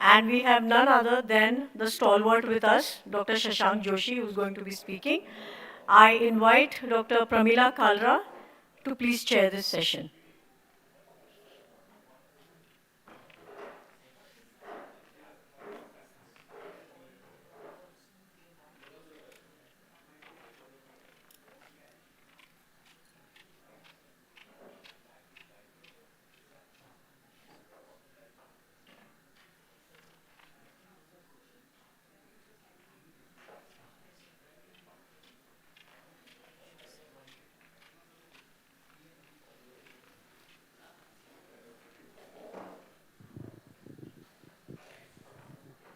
And we have none other than the stalwart with us, Dr. Shashank Joshi, who's going to be speaking. I invite Dr. Pramila Kalra to please chair this session.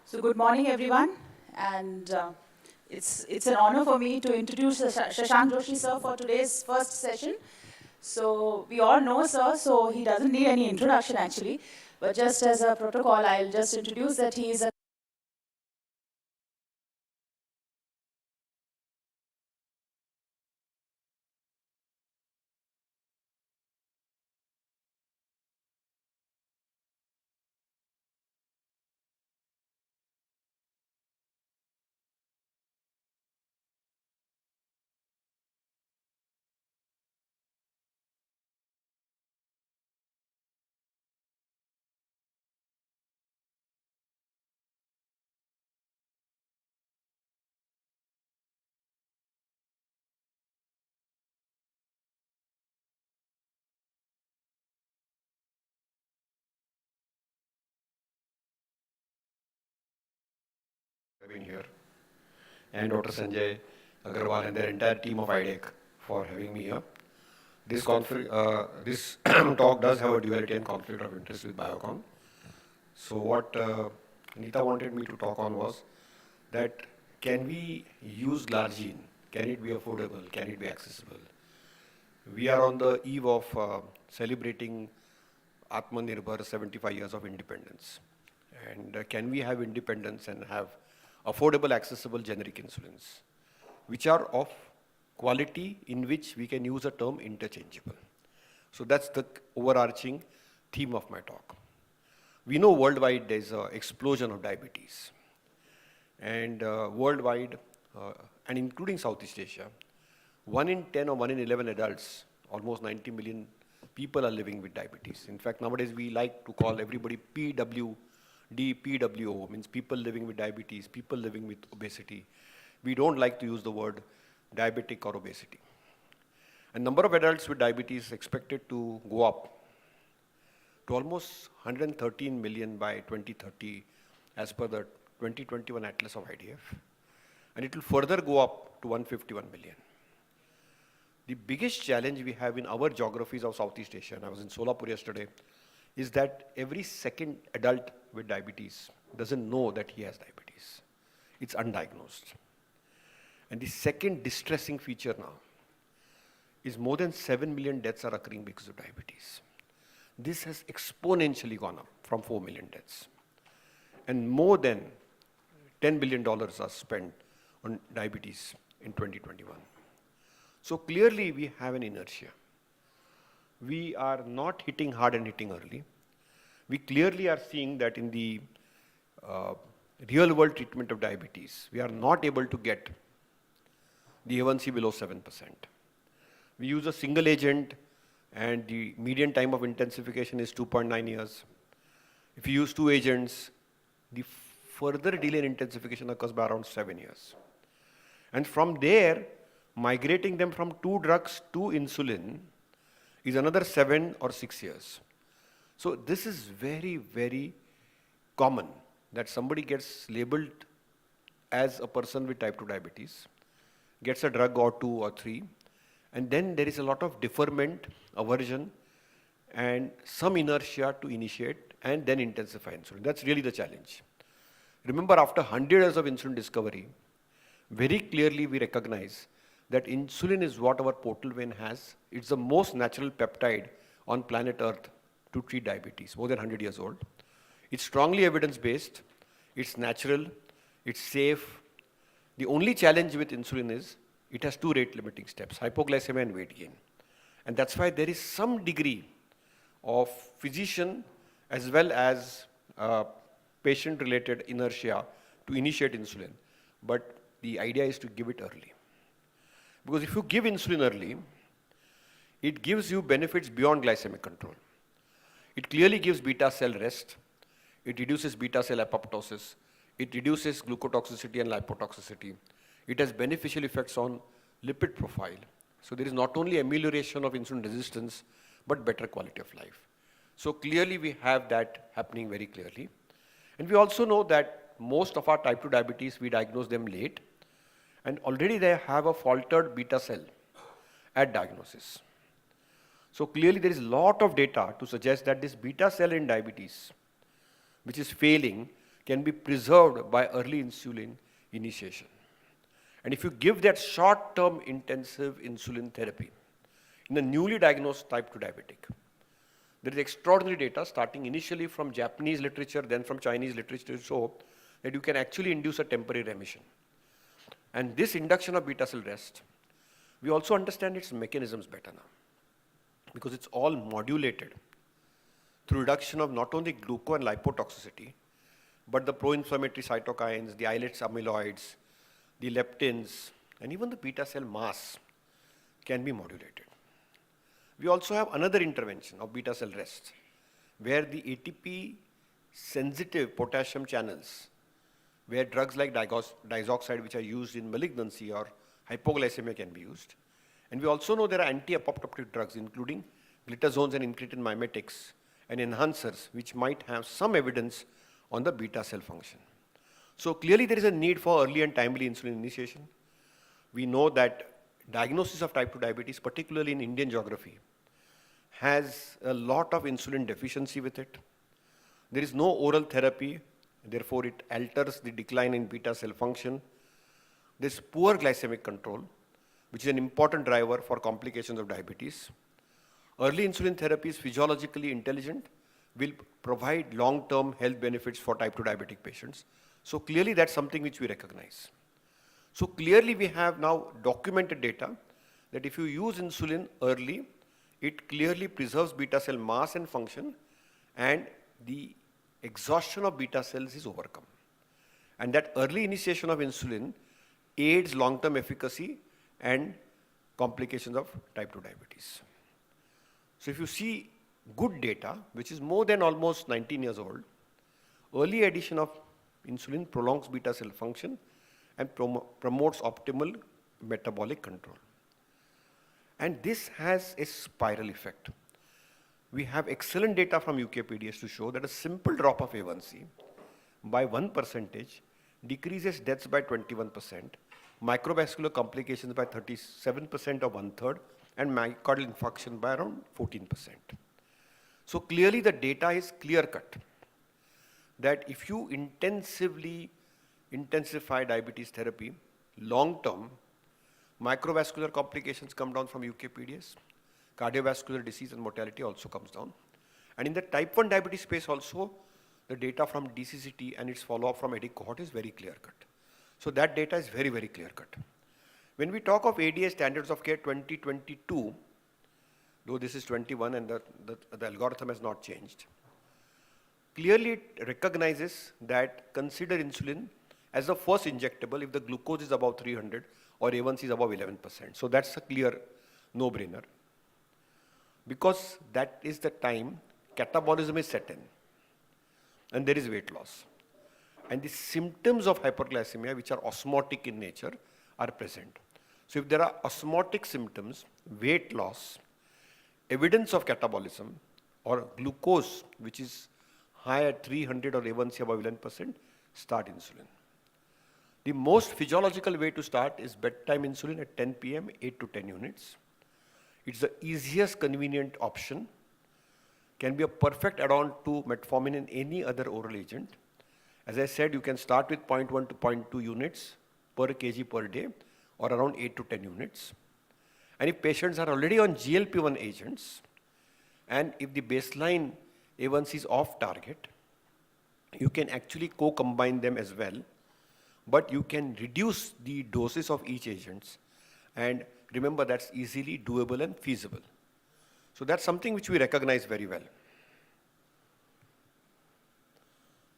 So good morning, everyone. And it's an honor for me to introduce Shashank Joshi, sir, for today's first session. So we all know sir, so he doesn't need any introduction actually. But just as a protocol, I'll just introduce that he is a Being here, and Dr. Sanjay Agarwal and their entire team of IDEC for having me here. This talk does have a duality and conflict of interest with Biocon. So what Anita wanted me to talk on was that can we use glargine? Can it be affordable? Can it be accessible? We are on the eve of celebrating Atmanirbhar 75 years of independence. And can we have independence and have affordable, accessible generic insulins, which are of quality in which we can use a term interchangeable. So that's the overarching theme of my talk. We know worldwide there's an explosion of diabetes. And worldwide, and including Southeast Asia, 1 in 10 or 1 in 11 adults, almost 90 million people are living with diabetes. In fact, nowadays we like to call everybody PWD, PWO, means people living with diabetes, people living with obesity. We don't like to use the word diabetic or obesity. And number of adults with diabetes is expected to go up to almost 113 million by 2030 as per the 2021 Atlas of IDF. And it will further go up to 151 million. The biggest challenge we have in our geographies of Southeast Asia, and I was in Solapur yesterday, is that every second adult with diabetes doesn't know that he has diabetes. It's undiagnosed. And the second distressing feature now is more than 7 million deaths are occurring because of diabetes. This has exponentially gone up from 4 million deaths. And more than $10 billion are spent on diabetes in 2021. So clearly we have an inertia. We are not hitting hard and hitting early. We clearly are seeing that in the real world treatment of diabetes, we are not able to get the A1C below 7%. We use a single agent and the median time of intensification is 2.9 years. If you use two agents, the further delay in intensification occurs by around 7 years. And from there, migrating them from two drugs to insulin is another 7 or 6 years. So this is very, very common that somebody gets labeled as a person with type 2 diabetes, gets a drug or 2 or 3, and then there is a lot of deferment, aversion, and some inertia to initiate and then intensify insulin. That's really the challenge. Remember, after 100 years of insulin discovery, very clearly we recognize that insulin is what our portal vein has. It's the most natural peptide on planet Earth to treat diabetes, more than 100 years old. It's strongly evidence-based, it's natural, it's safe. The only challenge with insulin is it has two rate-limiting steps, hypoglycemia and weight gain. And that's why there is some degree of physician as well as patient-related inertia to initiate insulin, but the idea is to give it early. Because if you give insulin early, it gives you benefits beyond glycemic control. It clearly gives beta cell rest. It reduces beta cell apoptosis. It reduces glucotoxicity and lipotoxicity. It has beneficial effects on lipid profile. So there is not only amelioration of insulin resistance, but better quality of life. So clearly we have that happening very clearly. And we also know that most of our type 2 diabetes, we diagnose them late. And already they have a faltered beta cell at diagnosis. So clearly there is a lot of data to suggest that this beta cell in diabetes, which is failing, can be preserved by early insulin initiation. And if you give that short-term intensive insulin therapy in a newly diagnosed type 2 diabetic, there is extraordinary data starting initially from Japanese literature, then from Chinese literature to show that you can actually induce a temporary remission. And this induction of beta cell rest, we also understand its mechanisms better now, because it's all modulated through reduction of not only gluco and lipotoxicity, but the pro-inflammatory cytokines, the islets amyloids, the leptins, and even the beta cell mass can be modulated. We also have another intervention of beta cell rest, where the ATP sensitive potassium channels, where drugs like diazoxide, which are used in malignancy or hypoglycemia, can be used. And we also know there are anti-apoptotic drugs, including glitazones and incretin mimetics and enhancers, which might have some evidence on the beta cell function. So clearly there is a need for early and timely insulin initiation. We know that diagnosis of type 2 diabetes, particularly in Indian geography, has a lot of insulin deficiency with it. There is no oral therapy, therefore it alters the decline in beta cell function. There's poor glycemic control, which is an important driver for complications of diabetes. Early insulin therapy is physiologically intelligent, will provide long-term health benefits for type 2 diabetic patients. So clearly that's something which we recognize. So clearly we have now documented data that if you use insulin early, it clearly preserves beta cell mass and function, and the exhaustion of beta cells is overcome. And that early initiation of insulin aids long-term efficacy and complications of type 2 diabetes. So if you see good data, which is more than almost 19 years old, early addition of insulin prolongs beta cell function and promotes optimal metabolic control. And this has a spiral effect. We have excellent data from UKPDS to show that a simple drop of A1C by 1% decreases deaths by 21%, microvascular complications by 37% or 1/3, and myocardial infarction by around 14%. So clearly the data is clear-cut that if you intensify diabetes therapy, long-term, microvascular complications come down from UKPDS, cardiovascular disease and mortality also comes down. And in the type 1 diabetes space also, the data from DCCT and its follow-up from IDEC cohort is very clear-cut. So that data is very, very clear-cut. When we talk of ADA standards of care 2022, though this is 21 and the algorithm has not changed, clearly it recognizes that consider insulin as the first injectable if the glucose is above 300 or A1C is above 11%. So that's a clear no-brainer. Because that is the time catabolism is set in and there is weight loss. And the symptoms of hyperglycemia, which are osmotic in nature, are present. So if there are osmotic symptoms, weight loss, evidence of catabolism, or glucose, which is high at 300 or A1C above 11%, start insulin. The most physiological way to start is bedtime insulin at 10 p.m., 8 to 10 units. It's the easiest convenient option, can be a perfect add-on to metformin and any other oral agent. As I said, you can start with 0.1 to 0.2 units per kg per day, or around 8 to 10 units. And if patients are already on GLP-1 agents, and if the baseline A1C is off target, you can actually co-combine them as well, but you can reduce the doses of each agent. And remember, that's easily doable and feasible. So that's something which we recognize very well.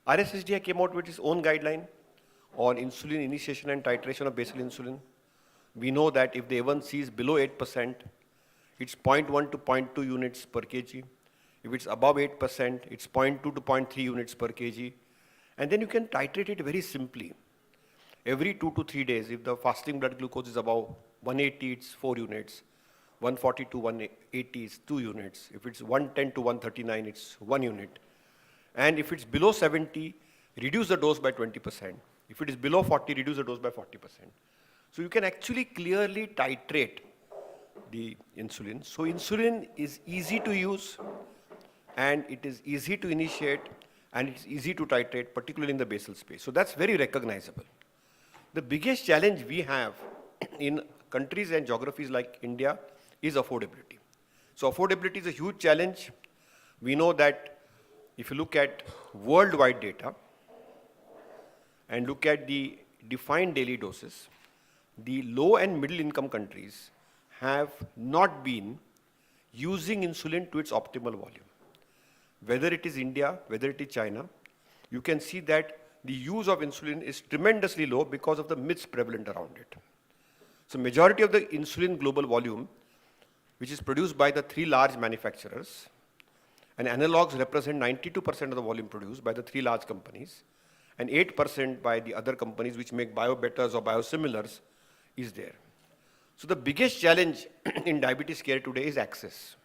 RSSDI came out with its own guideline on insulin initiation and titration of basal insulin. We know that if the A1C is below 8%, it's zero point 0.1 to 0.2 units per kg. If it's above 8%, it's 0.2 to 0.3 units per kg. And then you can titrate it very simply. Every 2 to 3 days, if the fasting blood glucose is above 180, it's 4 units. 140 to 180 is 2 units. If it's 110 to 139, it's 1 unit. And if it's below 70, reduce the dose by 20%. If it is below 40, reduce the dose by 40%. So you can actually clearly titrate the insulin. So insulin is easy to use, and it is easy to initiate, and it's easy to titrate, particularly in the basal space. So that's very recognizable. The biggest challenge we have in countries and geographies like India is affordability. So affordability is a huge challenge. We know that if you look at worldwide data and look at the defined daily doses, the low and middle income countries have not been using insulin to its optimal volume. Whether it is India, whether it is China, you can see that the use of insulin is tremendously low because of the myths prevalent around it. So majority of the insulin global volume, which is produced by the 3 large manufacturers, and analogs represent 92% of the volume produced by the 3 large companies, and 8% by the other companies which make biobetters or biosimilars is there. So the biggest challenge in diabetes care today is access.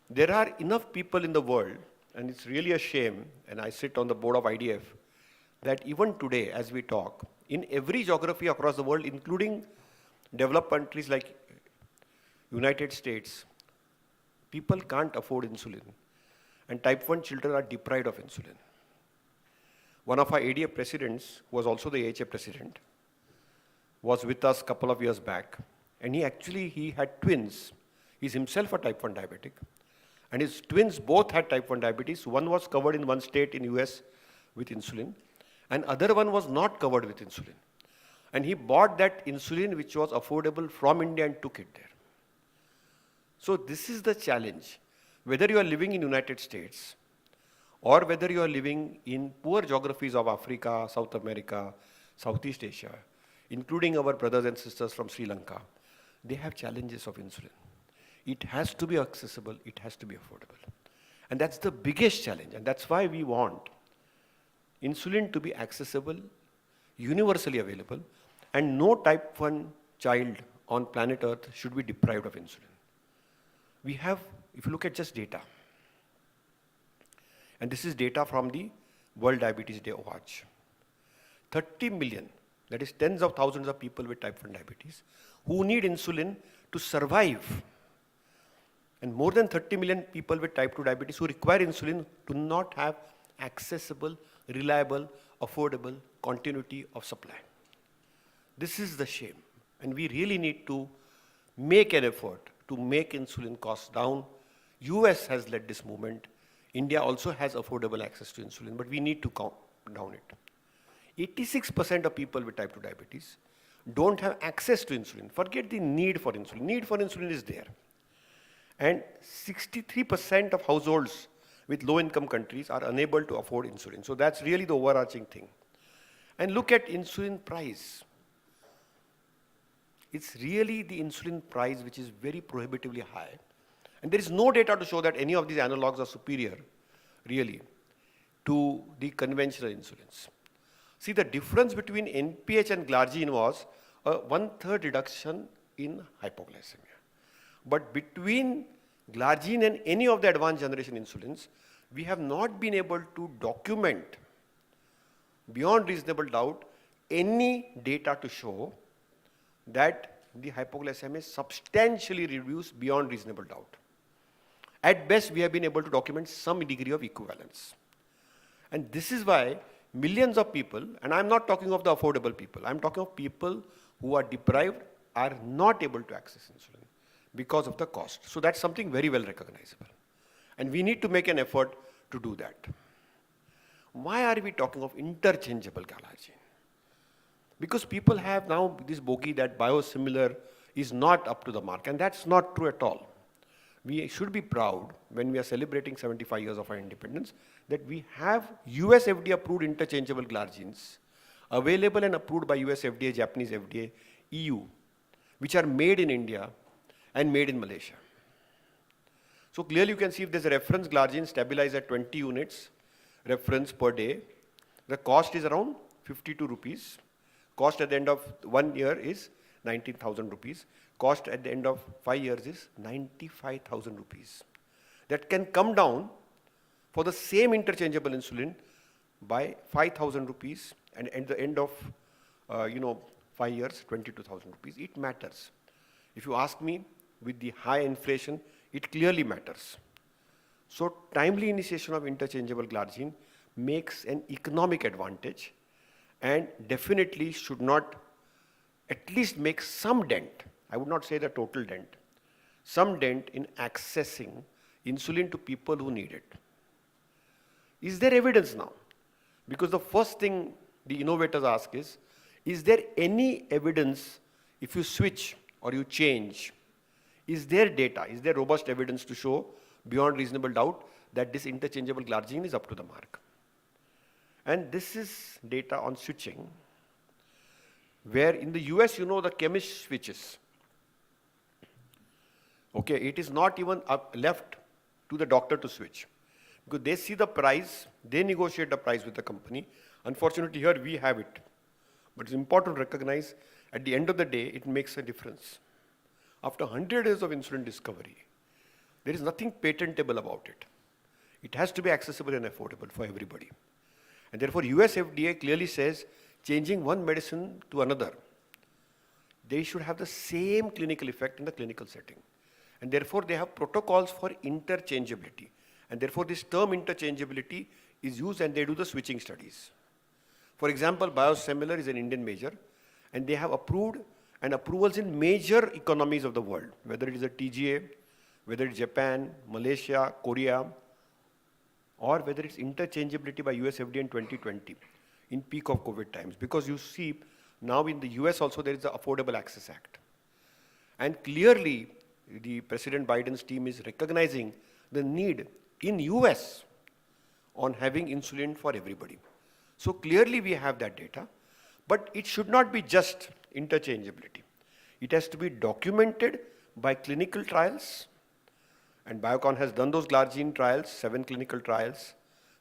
There are enough people in the world, and it's really a shame, and I sit on the board of IDF, that even today as we talk, in every geography across the world, including developed countries like United States, people can't afford insulin, and type 1 children are deprived of insulin. One of our ADF presidents, who was also the AHA president, was with us a couple of years back, and he had twins. He's himself a type 1 diabetic, and his twins both had type 1 diabetes. One was covered in one state in US with insulin, and other one was not covered with insulin. And he bought that insulin which was affordable from India and took it there. So this is the challenge. Whether you are living in United States or whether you are living in poor geographies of Africa, South America, Southeast Asia, including our brothers and sisters from Sri Lanka, they have challenges of insulin. It has to be accessible, it has to be affordable. And that's the biggest challenge, and that's why we want insulin to be accessible, universally available, and no type 1 child on planet Earth should be deprived of insulin. We have, if you look at just data, and this is data from the World Diabetes Day Watch, 30 million, that is tens of thousands of people with type 1 diabetes, who need insulin to survive. And more than 30 million people with type 2 diabetes who require insulin do not have accessible, reliable, affordable continuity of supply. This is the shame, and we really need to make an effort to make insulin costs down. US has led this movement. India also has affordable access to insulin, but we need to calm down it. 86% of people with type 2 diabetes don't have access to insulin. Forget the need for insulin. Need for insulin is there. And 63% of households with low-income countries are unable to afford insulin. So that's really the overarching thing. And look at insulin price. It's really the insulin price which is very prohibitively high. And there is no data to show that any of these analogs are superior, really, to the conventional insulins. See, the difference between NPH and glargine was a 1/3 reduction in hypoglycemia. But between glargine and any of the advanced generation insulins, we have not been able to document beyond reasonable doubt any data to show that the hypoglycemia is substantially reduced beyond reasonable doubt. At best, we have been able to document some degree of equivalence. And this is why millions of people, and I'm not talking of the affordable people, I'm talking of people who are deprived, are not able to access insulin because of the cost. So that's something very well recognizable. And we need to make an effort to do that. Why are we talking of interchangeable glargine? Because people have now this bogey that biosimilar is not up to the mark, and that's not true at all. we should be proud when we are celebrating 75 years of our independence that we have US FDA approved interchangeable glargines available and approved by US FDA, Japanese FDA, EU, which are made in India and made in Malaysia. So clearly you can see if there's a reference glargine stabilized at 20 units reference per day, the cost is around 52 rupees. Cost at the end of 1 year is 19,000 rupees. Cost at the end of 5 years is 95,000 rupees. That can come down for the same interchangeable insulin by 5,000 rupees, and at the end of 5 years, 22,000 rupees. It matters. If you ask me, with the high inflation, it clearly matters. So timely initiation of interchangeable glargine makes an economic advantage and definitely should not at least make some dent, I would not say the total dent, some dent in accessing insulin to people who need it. Is there evidence now? Because the first thing the innovators ask is there any evidence if you switch or you change? Is there data, is there robust evidence to show beyond reasonable doubt that this interchangeable glargine is up to the mark? And this is data on switching, where in the US, the chemist switches. Okay, it is not even left to the doctor to switch, because they see the price, they negotiate the price with the company. Unfortunately, here we have it. But it's important to recognize, at the end of the day, it makes a difference. After 100 years of insulin discovery, there is nothing patentable about it. It has to be accessible and affordable for everybody. And therefore, US FDA clearly says, changing one medicine to another, they should have the same clinical effect in the clinical setting. And therefore, they have protocols for interchangeability. And therefore, this term interchangeability is used, and they do the switching studies. For example, Biosimilar is an Indian major, and they have approved and approvals in major economies of the world, whether it is a TGA, whether it's Japan, Malaysia, Korea, or whether it's interchangeability by US FDA in 2020, in peak of COVID times. Because you see, now in the US also there is the Affordable Access Act. And clearly, the President Biden's team is recognizing the need in US on having insulin for everybody. So clearly we have that data, but it should not be just interchangeability. It has to be documented by clinical trials, and Biocon has done those glargine trials, 7 clinical trials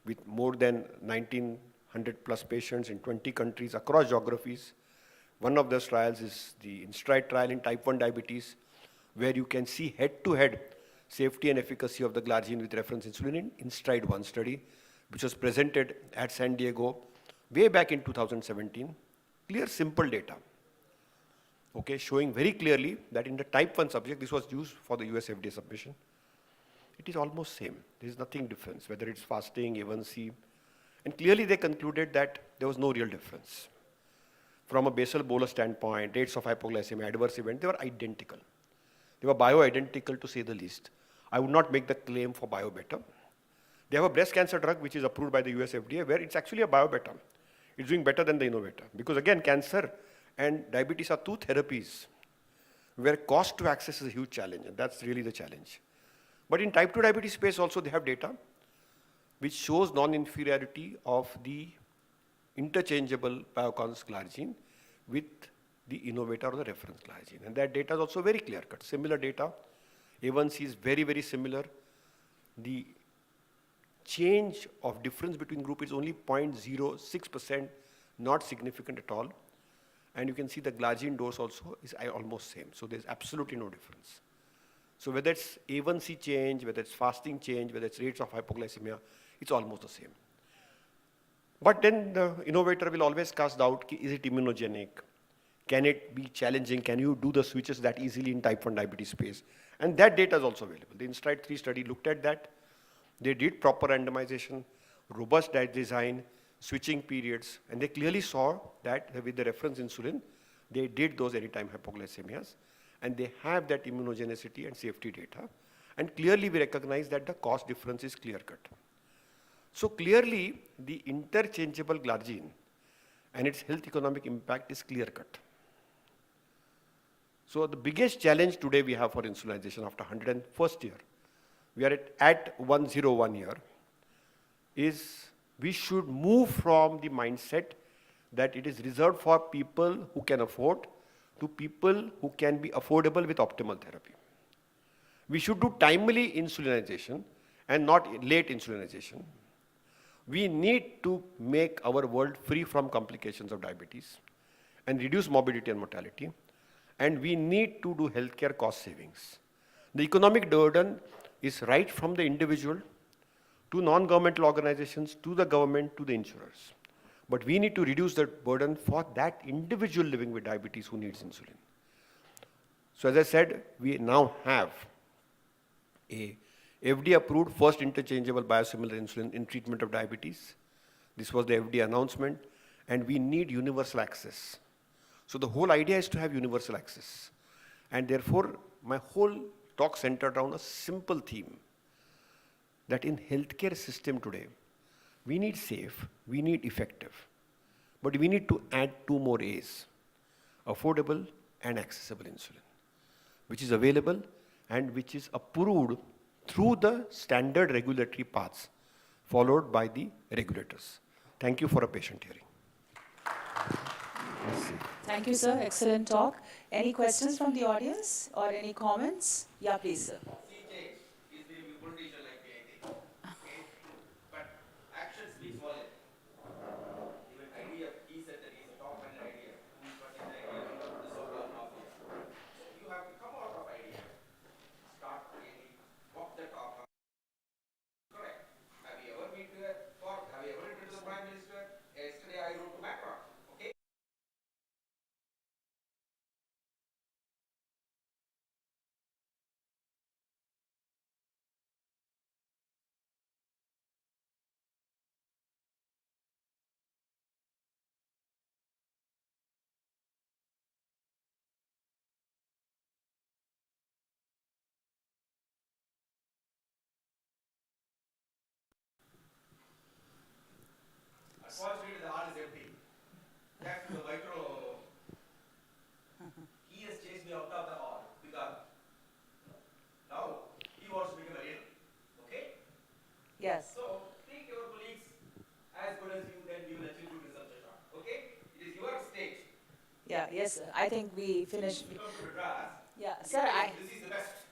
with more than 1,900 plus patients in 20 countries across geographies. One of those trials is the INSTRIDE trial in type 1 diabetes, where you can see head-to-head safety and efficacy of the glargine with reference insulin in INSTRIDE 1 study, which was presented at San Diego way back in 2017. Clear, simple data. Okay, showing very clearly that in the type 1 subject, this was used for the US FDA submission. It is almost same. There is nothing difference, whether it's fasting, A1C. And clearly they concluded that there was no real difference. From a basal bolus standpoint, rates of hypoglycemia, adverse event, they were identical. They were bio-identical, to say the least. I would not make the claim for bio-better. They have a breast cancer drug which is approved by the US FDA, where it's actually a bio-better. It's doing better than the innovator. Because again, cancer and diabetes are two therapies where cost to access is a huge challenge, and that's really the challenge. But in type 2 diabetes space also they have data which shows non-inferiority of the interchangeable Biocon's glargine with the innovator or the reference glargine. And that data is also very clear-cut. Similar data, A1C is very, very similar. The change of difference between group is only 0.06%, not significant at all. And you can see the glargine dose also is almost same. So there's absolutely no difference. So whether it's A1C change, whether it's fasting change, whether it's rates of hypoglycemia, it's almost the same. But then the innovator will always cast doubt, is it immunogenic? Can it be challenging? Can you do the switches that easily in type 1 diabetes space? And that data is also available. The INSTRIDE 3 study looked at that. They did proper randomization, robust diet design, switching periods, and they clearly saw that with the reference insulin, they did those anytime hypoglycemias, and they have that immunogenicity and safety data. And clearly we recognize that the cost difference is clear-cut. So clearly the interchangeable glargine and its health economic impact is clear-cut. So the biggest challenge today we have for insulinization after 101st year we are at 101 here, is we should move from the mindset that it is reserved for people who can afford to people who can be affordable with optimal therapy. We should do timely insulinization and not late insulinization. We need to make our world free from complications of diabetes and reduce morbidity and mortality. And we need to do healthcare cost savings. The economic burden is right from the individual to non-governmental organizations, to the government, to the insurers. But we need to reduce that burden for that individual living with diabetes who needs insulin. So as I said, we now have a FDA-approved first interchangeable biosimilar insulin in treatment of diabetes. This was the FDA announcement, and we need universal access. So the whole idea is to have universal access. And therefore, my whole talk centered around a simple theme, that in healthcare system today, we need safe, we need effective, but we need to add two more A's, affordable and accessible insulin, which is available and which is approved through the standard regulatory paths followed by the regulators. Thank you for a patient hearing. Thank you, sir. Excellent talk. Any questions from the audience or any comments? Yeah, please, sir. Unfortunately, the heart is empty. That's the micro. He has chased me out of the hall because now he wants to become a leader. Okay? Yes. So take your colleagues as good as you, then we will achieve good results. Okay? It is your stage. Yeah, yes, sir. I think we finished. You come to Madras. Yeah, sir, This is the best.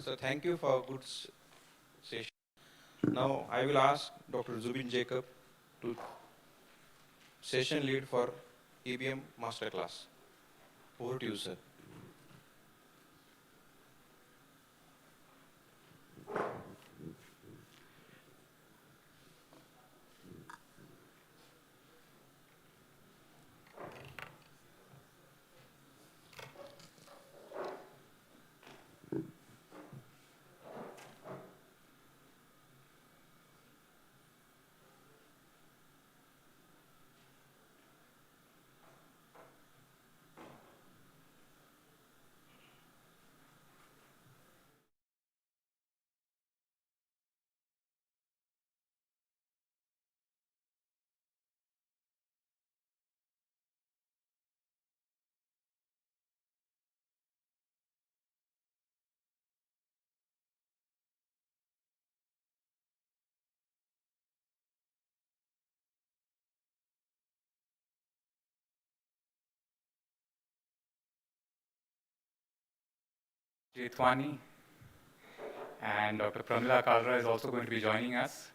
So thank you for a good session. Now I will ask Dr. Zubin Jacob to session lead for EBM masterclass. Over to you, sir. Jethwani and Dr. Pramila Kalra is also going to be joining us.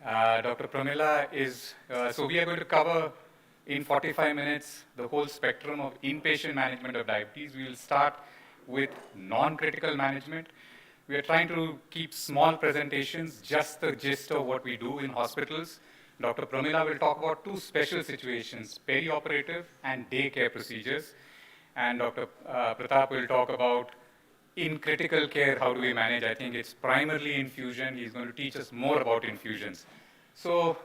Dr. Pramila is, so we are going to cover in 45 minutes the whole spectrum of inpatient management of diabetes. We will start with non-critical management. We are trying to keep small presentations, just the gist of what we do in hospitals. Dr. Pramila will talk about two special situations, perioperative and day care procedures. And Dr. Pratap will talk about in critical care, how do we manage? I think it's primarily infusion. He's going to teach us more about infusions. So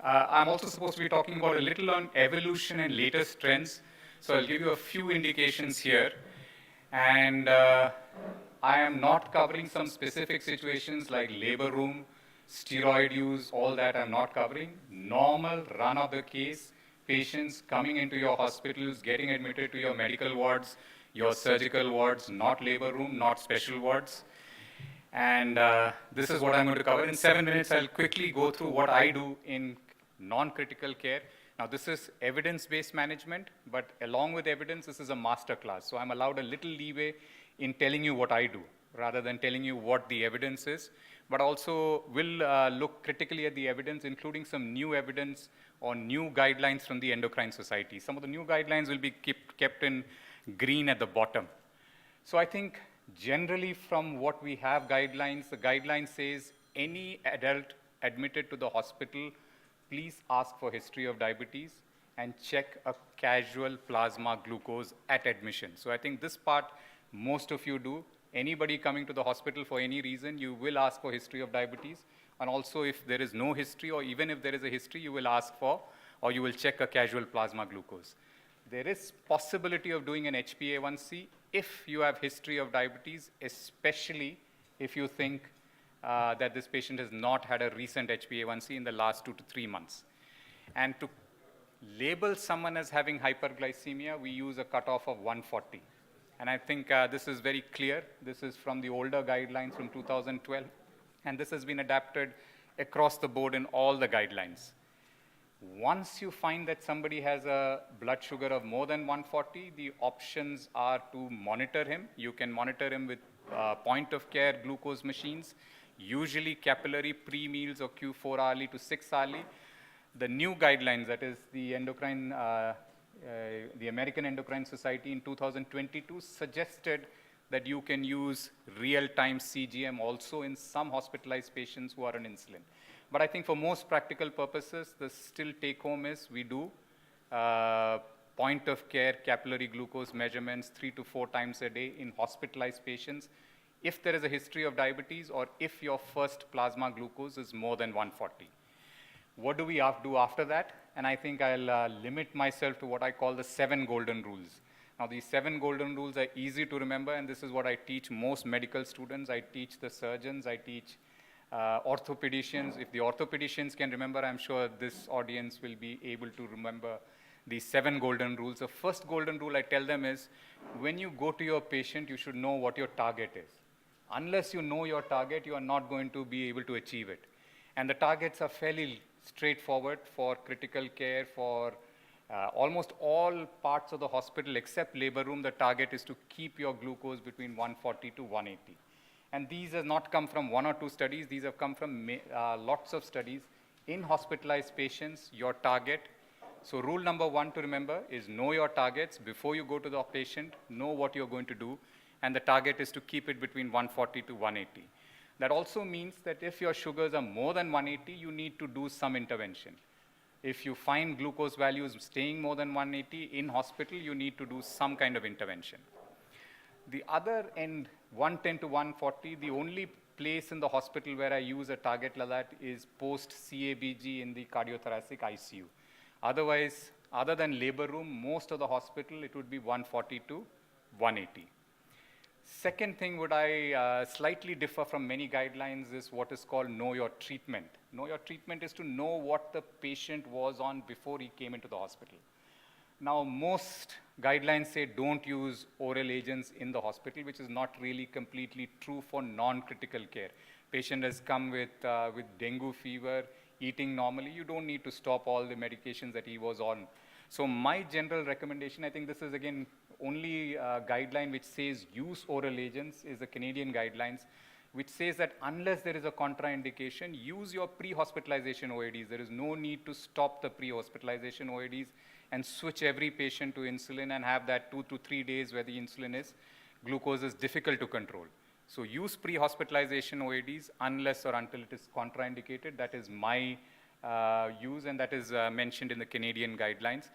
I'm also supposed to be talking about a little on evolution and latest trends. So I'll give you a few indications here. And I am not covering some specific situations like labor room, steroid use, all that I'm not covering. Normal run of the case, patients coming into your hospitals, getting admitted to your medical wards, your surgical wards, not labor room, not special wards. And this is what I'm going to cover. In 7 minutes, I'll quickly go through what I do in non-critical care. Now, this is evidence-based management, but along with evidence, this is a master class. So I'm allowed a little leeway in telling you what I do, rather than telling you what the evidence is. But also, we'll look critically at the evidence, including some new evidence or new guidelines from the Endocrine Society. Some of the new guidelines will be kept in green at the bottom. So I think generally from what we have guidelines, the guideline says any adult admitted to the hospital, please ask for history of diabetes and check a casual plasma glucose at admission. So I think this part most of you do. Anybody coming to the hospital for any reason, you will ask for history of diabetes. And also if there is no history, or even if there is a history, you will ask for, or you will check a casual plasma glucose. There is possibility of doing an HbA1c if you have history of diabetes, especially if you think that this patient has not had a recent HbA1c in the last 2 to 3 months. And to label someone as having hyperglycemia, we use a cutoff of 140. And I think this is very clear. This is from the older guidelines from 2012. And this has been adapted across the board in all the guidelines. Once you find that somebody has a blood sugar of more than 140, the options are to monitor him. You can monitor him with point-of-care glucose machines, usually capillary pre-meals or Q4 hourly to 6 hourly. The new guidelines, that is the American Endocrine Society in 2022 suggested that you can use real-time CGM also in some hospitalized patients who are on insulin. But I think for most practical purposes, the still take-home is we do point-of-care capillary glucose measurements 3 to 4 times a day in hospitalized patients if there is a history of diabetes or if your first plasma glucose is more than 140. What do we do after that? And I think I'll limit myself to what I call the 7 golden rules. Now, these 7 golden rules are easy to remember, and this is what I teach most medical students. I teach the surgeons, I teach orthopedicians. If the orthopedicians can remember, I'm sure this audience will be able to remember these 7 golden rules. The first golden rule I tell them is, when you go to your patient, you should know what your target is. Unless you know your target, you are not going to be able to achieve it. And the targets are fairly straightforward for critical care, for almost all parts of the hospital except labor room. The target is to keep your glucose between 140 to 180. And these have not come from 1 or 2 studies. These have come from lots of studies. In hospitalized patients, your target. So rule number 1 to remember is know your targets before you go to the patient, know what you're going to do, and the target is to keep it between 140 to 180. That also means that if your sugars are more than 180, you need to do some intervention. If you find glucose values staying more than 180 in hospital, you need to do some kind of intervention. The other end, 110 to 140, the only place in the hospital where I use a target like that is post-CABG in the cardiothoracic ICU. Otherwise, other than labor room, most of the hospital, it would be 140 to 180. Second thing would I slightly differ from many guidelines is what is called know your treatment. Know your treatment is to know what the patient was on before he came into the hospital. Now, most guidelines say don't use oral agents in the hospital, which is not really completely true for non-critical care. Patient has come with dengue fever, eating normally. You don't need to stop all the medications that he was on. So my general recommendation, I think this is again only guideline which says use oral agents is the Canadian guidelines, which says that unless there is a contraindication, use your pre-hospitalization OADs. There is no need to stop the pre-hospitalization OADs and switch every patient to insulin and have that 2 to 3 days where the insulin is, glucose is difficult to control. So use pre-hospitalization OADs unless or until it is contraindicated. That is my use, and that is mentioned in the Canadian guidelines.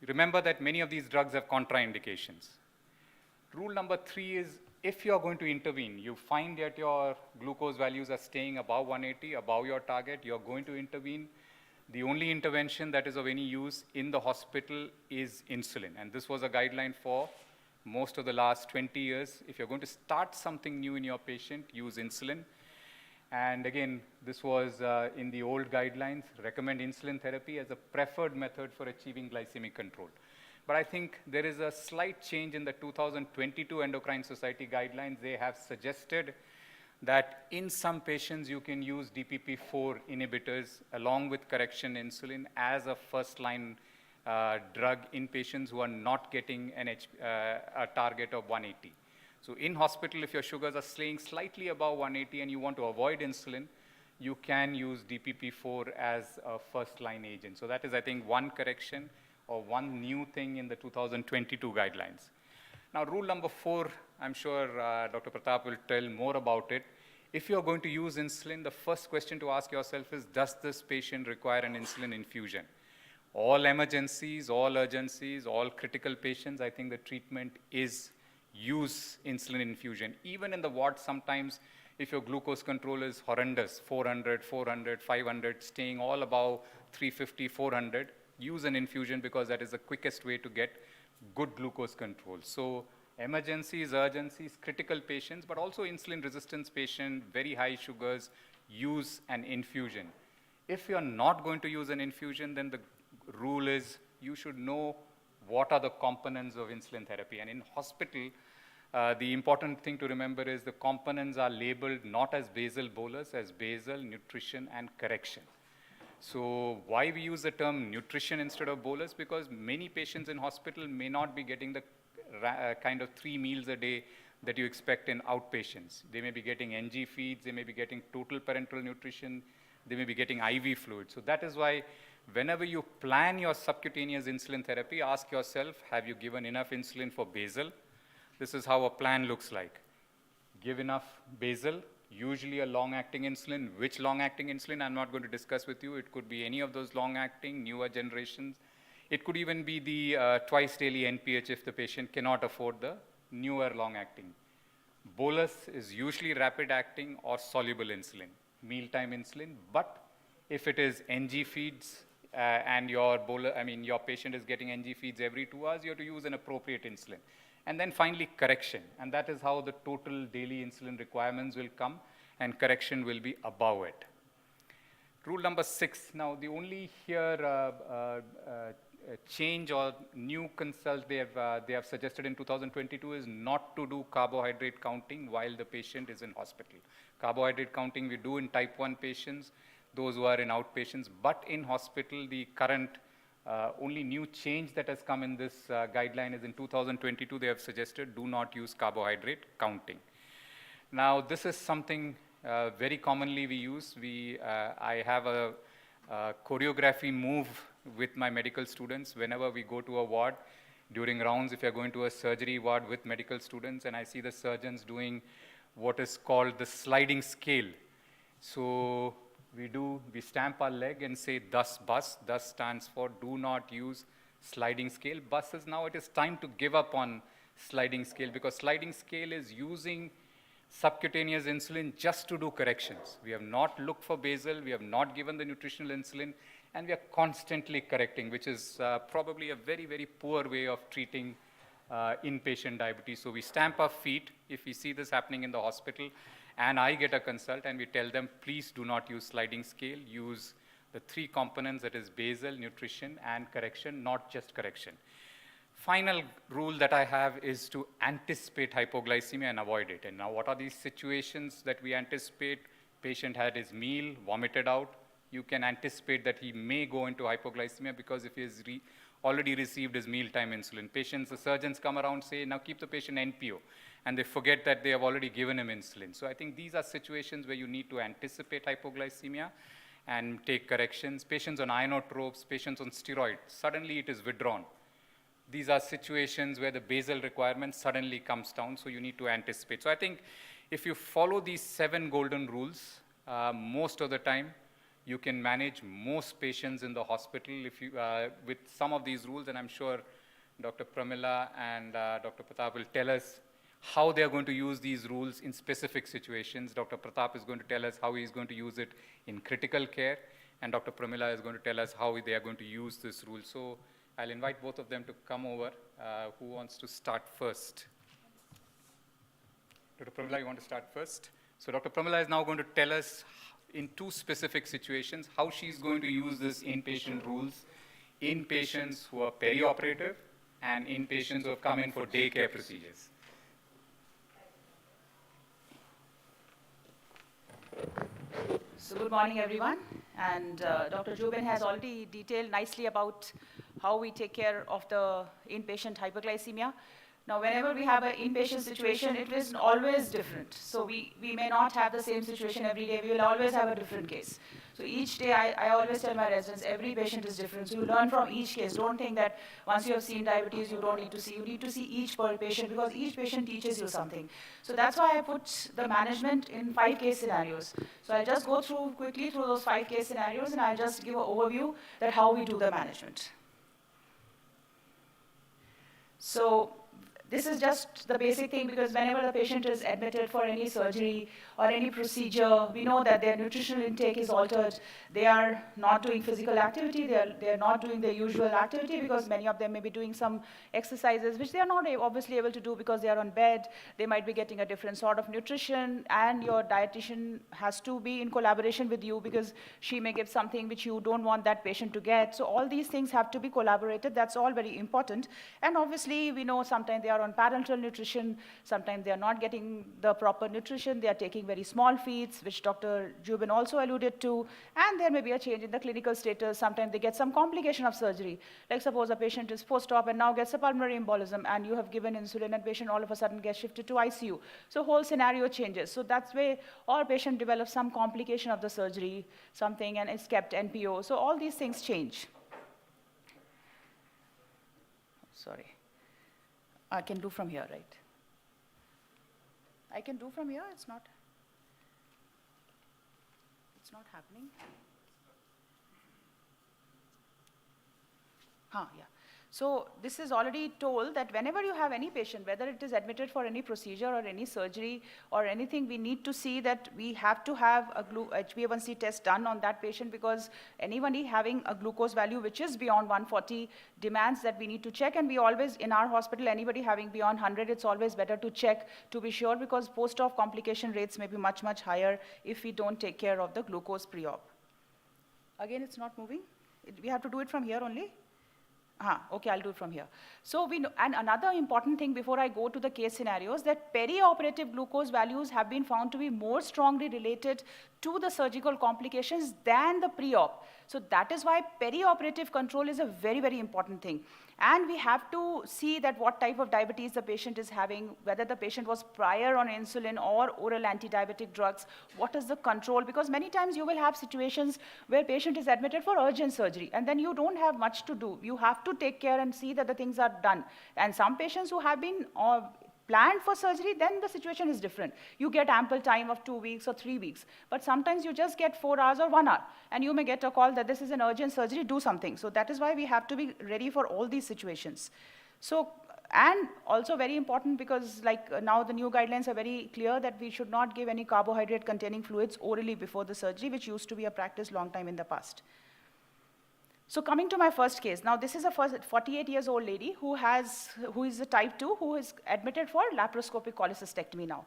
Remember that many of these drugs have contraindications. Rule number 3 is if you're going to intervene, you find that your glucose values are staying above 180, above your target, you're going to intervene. The only intervention that is of any use in the hospital is insulin. And this was a guideline for most of the last 20 years. If you're going to start something new in your patient, use insulin. And again, this was in the old guidelines, recommend insulin therapy as a preferred method for achieving glycemic control. But I think there is a slight change in the 2022 Endocrine Society guidelines. They have suggested that in some patients you can use DPP-4 inhibitors along with correction insulin as a first-line drug in patients who are not getting a target of 180. So in hospital, if your sugars are staying slightly above 180 and you want to avoid insulin, you can use DPP-4 as a first-line agent. So that is, I think, one correction or one new thing in the 2022 guidelines. Now, rule number 4, I'm sure Dr. Pratap will tell more about it. If you're going to use insulin, the first question to ask yourself is, does this patient require an insulin infusion? All emergencies, all urgencies, all critical patients, I think the treatment is use insulin infusion. Even in the ward, sometimes if your glucose control is horrendous, 400, 400, 500, staying all above 350, 400, use an infusion because that is the quickest way to get good glucose control. So emergencies, urgencies, critical patients, but also insulin resistance patient, very high sugars, use an infusion. If you're not going to use an infusion, then the rule is you should know what are the components of insulin therapy. And in hospital, the important thing to remember is the components are labeled not as basal bolus, as basal, nutrition, and correction. So why we use the term nutrition instead of bolus? Because many patients in hospital may not be getting the kind of 3 meals a day that you expect in outpatients. They may be getting NG feeds, they may be getting total parenteral nutrition, they may be getting IV fluid. So that is why whenever you plan your subcutaneous insulin therapy, ask yourself, have you given enough insulin for basal? This is how a plan looks like. Give enough basal, usually a long-acting insulin. Which long-acting insulin, I'm not going to discuss with you. It could be any of those long-acting, newer generations. It could even be the twice-daily NPH if the patient cannot afford the newer long-acting. Bolus is usually rapid-acting or soluble insulin, mealtime insulin. But if it is NG feeds and your patient is getting NG feeds every 2 hours, you have to use an appropriate insulin. And then finally, correction. And that is how the total daily insulin requirements will come, and correction will be above it. Rule number 6. Now, the only here change or new consult they have suggested in 2022 is not to do carbohydrate counting while the patient is in hospital. Carbohydrate counting we do in type 1 patients, those who are in outpatients, but in hospital, the current only new change that has come in this guideline is in 2022, they have suggested do not use carbohydrate counting. Now, this is something very commonly we use. I have a choreography move with my medical students whenever we go to a ward. During rounds, if you're going to a surgery ward with medical students, and I see the surgeons doing what is called the sliding scale. So we stamp our leg and say, thus bus. Thus stands for do not use sliding scale. Bus is now it is time to give up on sliding scale, because sliding scale is using subcutaneous insulin just to do corrections. We have not looked for basal, we have not given the nutritional insulin, and we are constantly correcting, which is probably a very, very poor way of treating inpatient diabetes. So we stamp our feet if we see this happening in the hospital, and I get a consult and we tell them, please do not use sliding scale, use the 3 components, that is basal, nutrition, and correction, not just correction. Final rule that I have is to anticipate hypoglycemia and avoid it. And now what are these situations that we anticipate? Patient had his meal, vomited out. You can anticipate that he may go into hypoglycemia because if he has already received his mealtime insulin. Patients, the surgeons come around say, now keep the patient NPO, and they forget that they have already given him insulin. So I think these are situations where you need to anticipate hypoglycemia and take corrections. Patients on inotropes, patients on steroids, suddenly it is withdrawn. These are situations where the basal requirement suddenly comes down, so you need to anticipate. So I think if you follow these 7 golden rules, most of the time, you can manage most patients in the hospital if you, with some of these rules, and I'm sure Dr. Pramila and Dr. Pratap will tell us how they are going to use these rules in specific situations. Dr. Pratap is going to tell us how he is going to use it in critical care, and Dr. Pramila is going to tell us how they are going to use this rule. So I'll invite both of them to come over. Who wants to start first? Dr. Pramila, you want to start first? So Dr. Pramila is now going to tell us in two specific situations how she's going to use this inpatient rules in patients who are perioperative and in patients who have come in for daycare procedures. So good morning, everyone. And Dr. Jubin has already detailed nicely about how we take care of the inpatient hyperglycemia. Now, whenever we have an inpatient situation, it is always different. So we may not have the same situation every day. We will always have a different case. So each day, I always tell my residents, every patient is different. So you learn from each case. Don't think that once you have seen diabetes, you don't need to see. You need to see each per patient because each patient teaches you something. So that's why I put the management in 5 case scenarios. So I'll just go quickly through those 5 case scenarios, and I'll just give an overview that how we do the management. So this is just the basic thing, because whenever the patient is admitted for any surgery or any procedure, we know that their nutritional intake is altered. They are not doing physical activity. They are not doing their usual activity, because many of them may be doing some exercises, which they are not obviously able to do because they are on bed. They might be getting a different sort of nutrition, and your dietitian has to be in collaboration with you, because she may give something which you don't want that patient to get. So all these things have to be collaborated. That's all very important. And obviously, we know sometimes they are on parenteral nutrition, sometimes they are not getting the proper nutrition, they are taking very small feeds, which Dr. Jubin also alluded to, and there may be a change in the clinical status. Sometimes they get some complication of surgery. Like suppose a patient is post-op and now gets a pulmonary embolism, and you have given insulin, and patient all of a sudden gets shifted to ICU. So whole scenario changes. So that's where our patient develops some complication of the surgery, something, and is kept NPO. So all these things change. Sorry. I can do from here, right? I can do from here, it's not happening. Yeah. So this is already told that whenever you have any patient, whether it is admitted for any procedure or any surgery or anything, we need to see that we have to have a HbA1c test done on that patient, because anybody having a glucose value which is beyond 140 demands that we need to check. And we always, in our hospital, anybody having beyond 100, it's always better to check to be sure, because post-op complication rates may be much, much higher if we don't take care of the glucose pre-op. Again, it's not moving. We have to do it from here only. Okay, I'll do it from here. So we know, and another important thing before I go to the case scenarios, that perioperative glucose values have been found to be more strongly related to the surgical complications than the pre-op. So that is why perioperative control is a very, very important thing. And we have to see that what type of diabetes the patient is having, whether the patient was prior on insulin or oral anti-diabetic drugs, what is the control, because many times you will have situations where patient is admitted for urgent surgery, and then you don't have much to do. You have to take care and see that the things are done. And some patients who have been planned for surgery, then the situation is different. You get ample time of 2 weeks or 3 weeks. But sometimes you just get 4 hours or 1 hour, and you may get a call that this is an urgent surgery, do something. So that is why we have to be ready for all these situations. So, and also very important, because like now the new guidelines are very clear that we should not give any carbohydrate containing fluids orally before the surgery, which used to be a practice long time in the past. So coming to my first case, now this is a 48 years old lady who is a type 2, who is admitted for laparoscopic cholecystectomy now.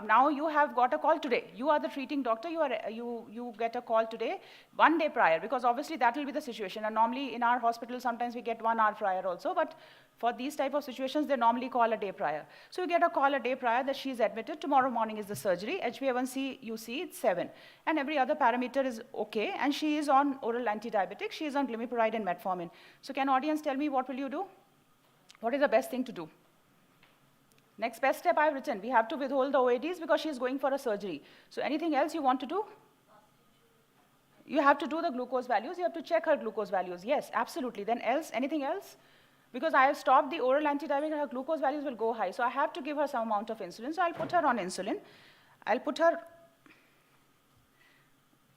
Now you have got a call today. You are the treating doctor, you get a call today, 1 day prior, because obviously that will be the situation. And normally in our hospital, sometimes we get 1 hour prior also, but for these type of situations, they normally call a day prior. So you get a call a day prior that she is admitted, tomorrow morning is the surgery, HbA1c, you see it's 7. And every other parameter is okay, and she is on oral anti-diabetic, she is on glimepiride and metformin. So can audience tell me, what will you do? What is the best thing to do? Next best step I've written, we have to withhold the OADs because she is going for a surgery. So anything else you want to do? You have to do the glucose values, you have to check her glucose values. Yes, absolutely. Then else, anything else? Because I have stopped the oral antidiabetic, her glucose values will go high. So I have to give her some amount of insulin. So I'll put her on insulin. I'll put her,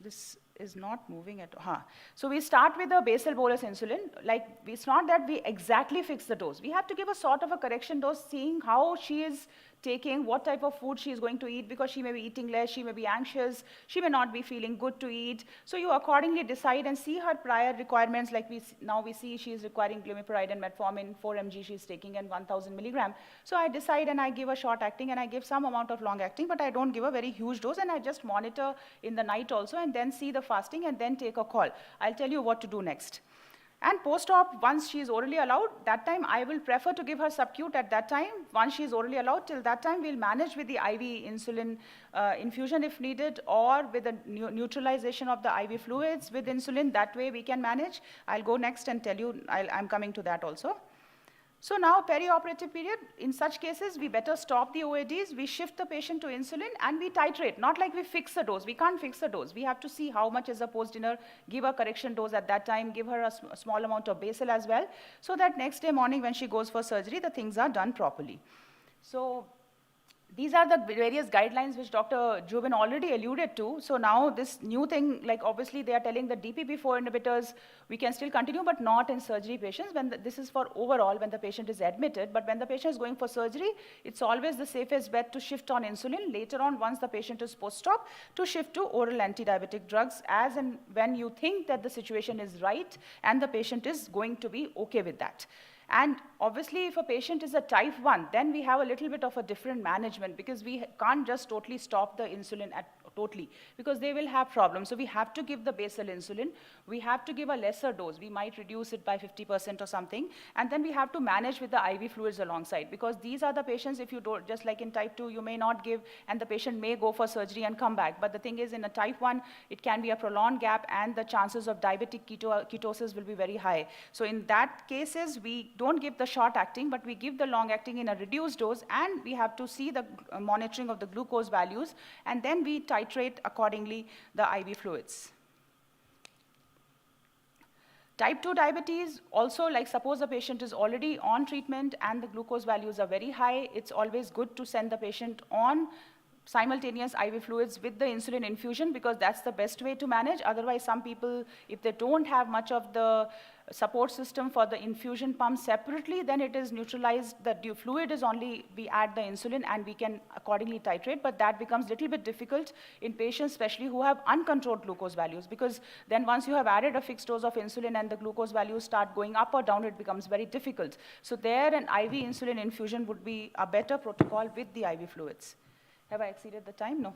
this is not moving at all. So we start with a basal bolus insulin. Like, it's not that we exactly fix the dose. We have to give a sort of a correction dose, seeing how she is taking, what type of food she is going to eat, because she may be eating less, she may be anxious, she may not be feeling good to eat. So you accordingly decide and see her prior requirements. Like now we see she is requiring glimepiride and metformin, 4 mg she is taking, and 1000 milligram. So I decide and I give a short acting and I give some amount of long acting, but I don't give a very huge dose, and I just monitor in the night also, and then see the fasting and then take a call. I'll tell you what to do next. And post-op, once she is orally allowed, that time I will prefer to give her subcute at that time. Once she is orally allowed, till that time we'll manage with the IV insulin infusion if needed, or with the neutralization of the IV fluids with insulin. That way we can manage. I'll go next and tell you, I'm coming to that also. So now perioperative period, in such cases, we better stop the OADs, we shift the patient to insulin, and we titrate. Not like we fix a dose. We can't fix a dose. We have to see how much is a post-dinner, give a correction dose at that time, give her a small amount of basal as well, so that next day morning when she goes for surgery, the things are done properly. So these are the various guidelines which Dr. Jubin already alluded to. So now this new thing, like obviously they are telling the DPP-4 inhibitors, we can still continue, but not in surgery patients. This is for overall when the patient is admitted, but when the patient is going for surgery, it's always the safest bet to shift on insulin. Later on, once the patient is post-op, to shift to oral anti-diabetic drugs as and when you think that the situation is right and the patient is going to be okay with that. And obviously, if a patient is a type 1, then we have a little bit of a different management, because we can't just totally stop the insulin totally, because they will have problems. So we have to give the basal insulin. We have to give a lesser dose. We might reduce it by 50% or something. And then we have to manage with the IV fluids alongside, because these are the patients, if you don't, just like in type 2, you may not give, and the patient may go for surgery and come back. But the thing is, in a type 1, it can be a prolonged gap, and the chances of diabetic ketosis will be very high. So in that cases, we don't give the short acting, but we give the long acting in a reduced dose, and we have to see the monitoring of the glucose values, and then we titrate accordingly the IV fluids. Type 2 diabetes, also, like suppose a patient is already on treatment and the glucose values are very high, it's always good to send the patient on simultaneous IV fluids with the insulin infusion, because that's the best way to manage. Otherwise, some people, if they don't have much of the support system for the infusion pump separately, then it is neutralized. The fluid is only, we add the insulin and we can accordingly titrate, but that becomes a little bit difficult in patients, especially who have uncontrolled glucose values, because then once you have added a fixed dose of insulin and the glucose values start going up or down, it becomes very difficult. So there, an IV insulin infusion would be a better protocol with the IV fluids. Have I exceeded the time? No.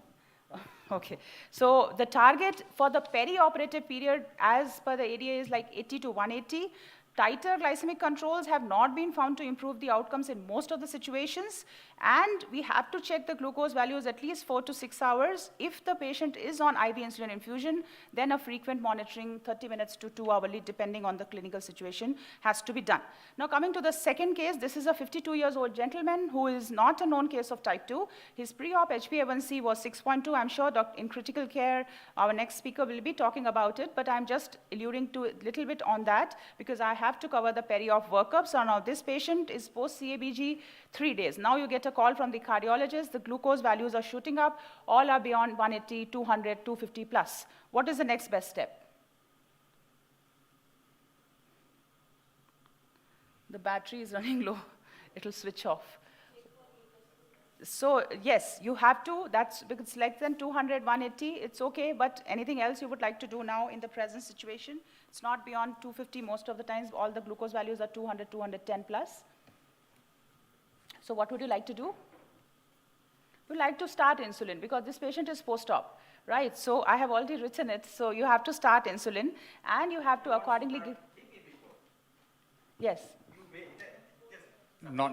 Okay. So the target for the perioperative period, as per the ADA, is like 80 to 180. Tighter glycemic controls have not been found to improve the outcomes in most of the situations, and we have to check the glucose values at least 4 to 6 hours. If the patient is on IV insulin infusion, then a frequent monitoring, 30 minutes to 2 hourly, depending on the clinical situation, has to be done. Now coming to the second case, this is a 52-year-old gentleman who is not a known case of type 2. His pre-op HbA1c was 6.2. I'm sure in critical care, our next speaker will be talking about it, but I'm just alluding to a little bit on that, because I have to cover the peri-op workup. So now this patient is post-CABG 3 days. Now you get a call from the cardiologist, the glucose values are shooting up, all are beyond 180, 200, 250 plus. What is the next best step? The battery is running low, it'll switch off. So yes, you have to, that's because it's less than 200, 180, it's okay, but anything else you would like to do now in the present situation? It's not beyond 250 most of the times, all the glucose values are 200, 210 plus. So what would you like to do? We'd like to start insulin, because this patient is post-op, right? So I have already written it, so you have to start insulin, and you have to accordingly give. Yes. Not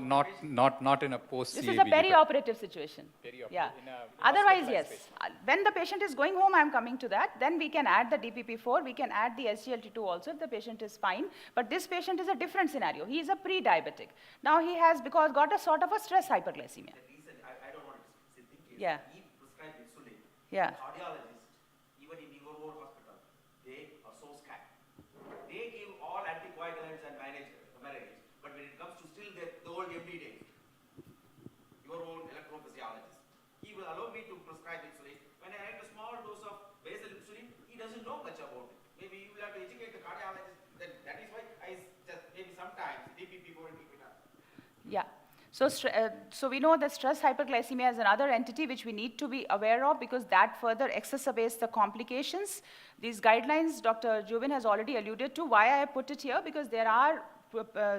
in a post-CABG. This is a perioperative situation. Yeah. In a Otherwise, yes. patient. When the patient is going home, I'm coming to that. Then we can add the DPP-4. We can add the SGLT2 also if the patient is fine. But this patient is a different scenario. He is a pre-diabetic. Now he has, because got a sort of a stress hyperglycemia. The reason I don't want to think is, Yeah. he prescribed insulin. Yeah. Cardiologist, even in your own hospital, they are so scared. They give all anticoagulants and manage, but when it comes to still the old MD days, your own electrophysiologist, he will allow me to prescribe insulin. When I write a small dose of basal insulin, he doesn't doesn't know much about it. Maybe you will have to educate the cardiologist. That is why I just maybe sometimes DPP won't keep it up. Yeah. So we know that stress hyperglycemia is another entity which we need to be aware of because that further exacerbates the complications. These guidelines, Dr. Jubin has already alluded to. Why I put it here? Because there are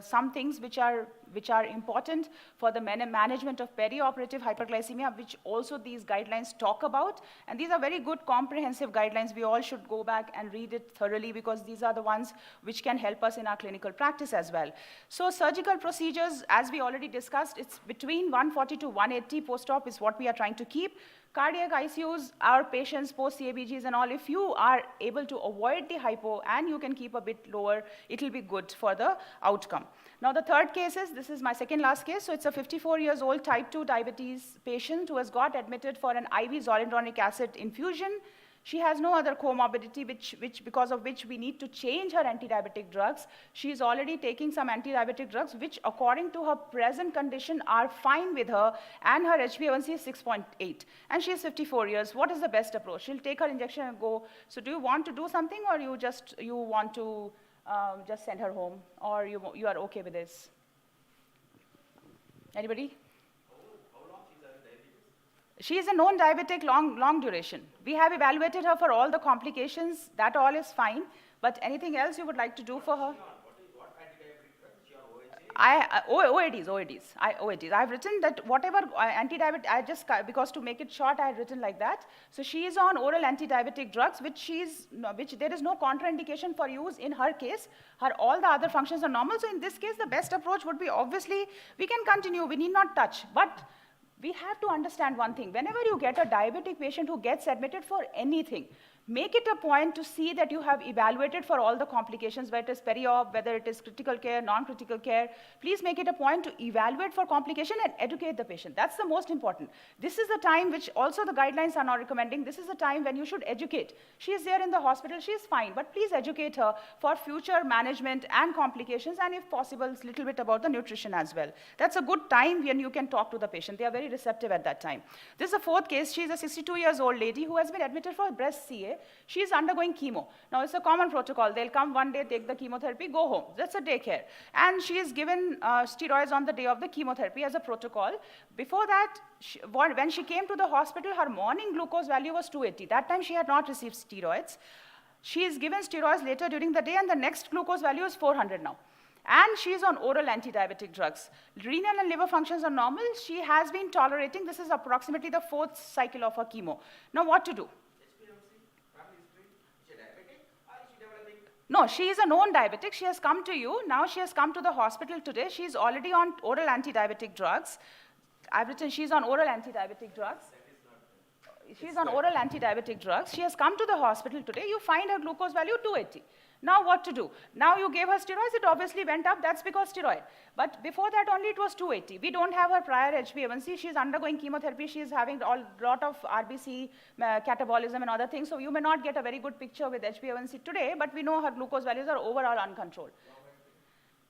some things which are important for the management of perioperative hyperglycemia, which also these guidelines talk about. And these are very good comprehensive guidelines. We all should go back and read it thoroughly because these are the ones which can help us in our clinical practice as well. So surgical procedures, as we already discussed, it's between 140 to 180 post-op is what we are trying to keep. Cardiac ICUs, our patients post-CABGs and all, if you are able to avoid the hypo and you can keep a bit lower, it will be good for the outcome. Now the third case is, this is my second last case, so it's a 54 years old type 2 diabetes patient who has got admitted for an IV zoledronic acid infusion. She has no other comorbidity because of which we need to change her antidiabetic drugs. She is already taking some antidiabetic drugs which according to her present condition are fine with her, and her HbA1c is 6.8 and she is 54 years. What is the best approach? She'll take her injection and go. So do you want to do something, or you want to just send her home, or you are okay with this? Anybody? She is a known diabetic, long duration. We have evaluated her for all the complications. That all is fine. But anything else you would like to do for her? What antidiabetic drugs? She on OADs. I've written that whatever antidiabetic, because to make it short, I have written like that. So she is on oral antidiabetic drugs, which there is no contraindication for use in her case. All the other functions are normal. So in this case, the best approach would be, obviously, we can continue. We need not touch. But we have to understand one thing. Whenever you get a diabetic patient who gets admitted for anything, make it a point to see that you have evaluated for all the complications, whether it is peri-op, whether it is critical care, non-critical care. Please make it a point to evaluate for complication and educate the patient. That's the most important. This is the time which also the guidelines are now recommending. This is the time when you should educate. She is there in the hospital, she is fine, but please educate her for future management and complications, and if possible, a little bit about the nutrition as well. That's a good time when you can talk to the patient. They are very receptive at that time. This is the fourth case. She is a 62 years old lady who has been admitted for breast CA. She is undergoing chemo. Now, it's a common protocol. They'll come one day, take the chemotherapy, go home. That's a daycare. And she is given steroids on the day of the chemotherapy as a protocol. Before that, when she came to the hospital, her morning glucose value was 280. That time, she had not received steroids. She is given steroids later during the day, and the next glucose value is 400 now. And she is on oral antidiabetic drugs. Renal and liver functions are normal. She has been tolerating. This is approximately the fourth cycle of her chemo. Now, what to do? No, she is a known diabetic. She has come to you. Now she has come to the hospital today. She is already on oral antidiabetic drugs. I've written she's on oral antidiabetic drugs. She's on oral antidiabetic drugs. She has come to the hospital today. You find her glucose value 280. Now what to do? Now you gave her steroids, it obviously went up, that's because steroid. But before that only it was 280. We don't have her prior HbA1c, she's undergoing chemotherapy, she's having a lot of RBC catabolism and other things, so you may not get a very good picture with HbA1c today, but we know her glucose values are overall uncontrolled.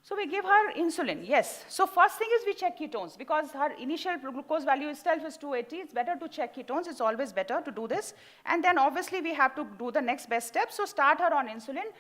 So we give her insulin, yes. So first thing is we check ketones, because her initial glucose value itself is 280. It's better to check ketones. It's always better to do this. And then obviously we have to do the next best step. So start her on insulin.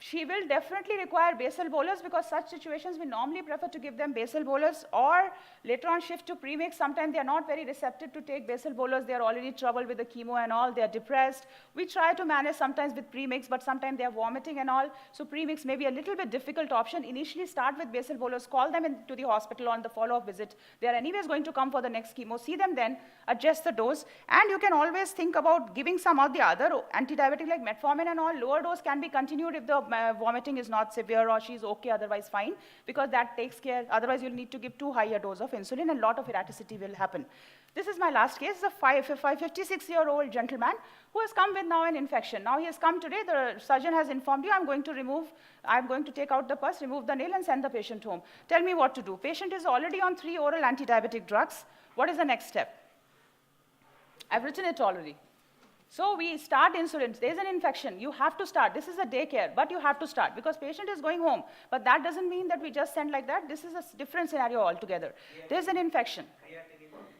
She will definitely require basal bolus, because such situations we normally prefer to give them basal bolus, or later on shift to premix. Sometimes they are not very receptive to take basal bolus. They are already troubled with the chemo and all. They are depressed. We try to manage sometimes with premix, but sometimes they are vomiting and all. So premix may be a little bit difficult option. Initially start with basal bolus. Call them into the hospital on the follow-up visit. They are anyways going to come for the next chemo. See them then, adjust the dose. And you can always think about giving some of the other antidiabetic like metformin and all. Lower dose can be continued if the vomiting is not severe or she's okay, otherwise fine, because that takes care. Otherwise, you'll need to give too high a dose of insulin, and a lot of erraticity will happen. This is my last case, a 56-year-old gentleman who has come with now an infection. Now he has come today, the surgeon has informed you, I'm going to take out the pus, remove the nail, and send the patient home. Tell me what to do. Patient is already on 3 oral antidiabetic drugs. What is the next step? I've written it already. So we start insulin. There's an infection. You have to start. This is a daycare, but you have to start because patient is going home. But that doesn't mean that we just send like that. This is a different scenario altogether. There's an infection.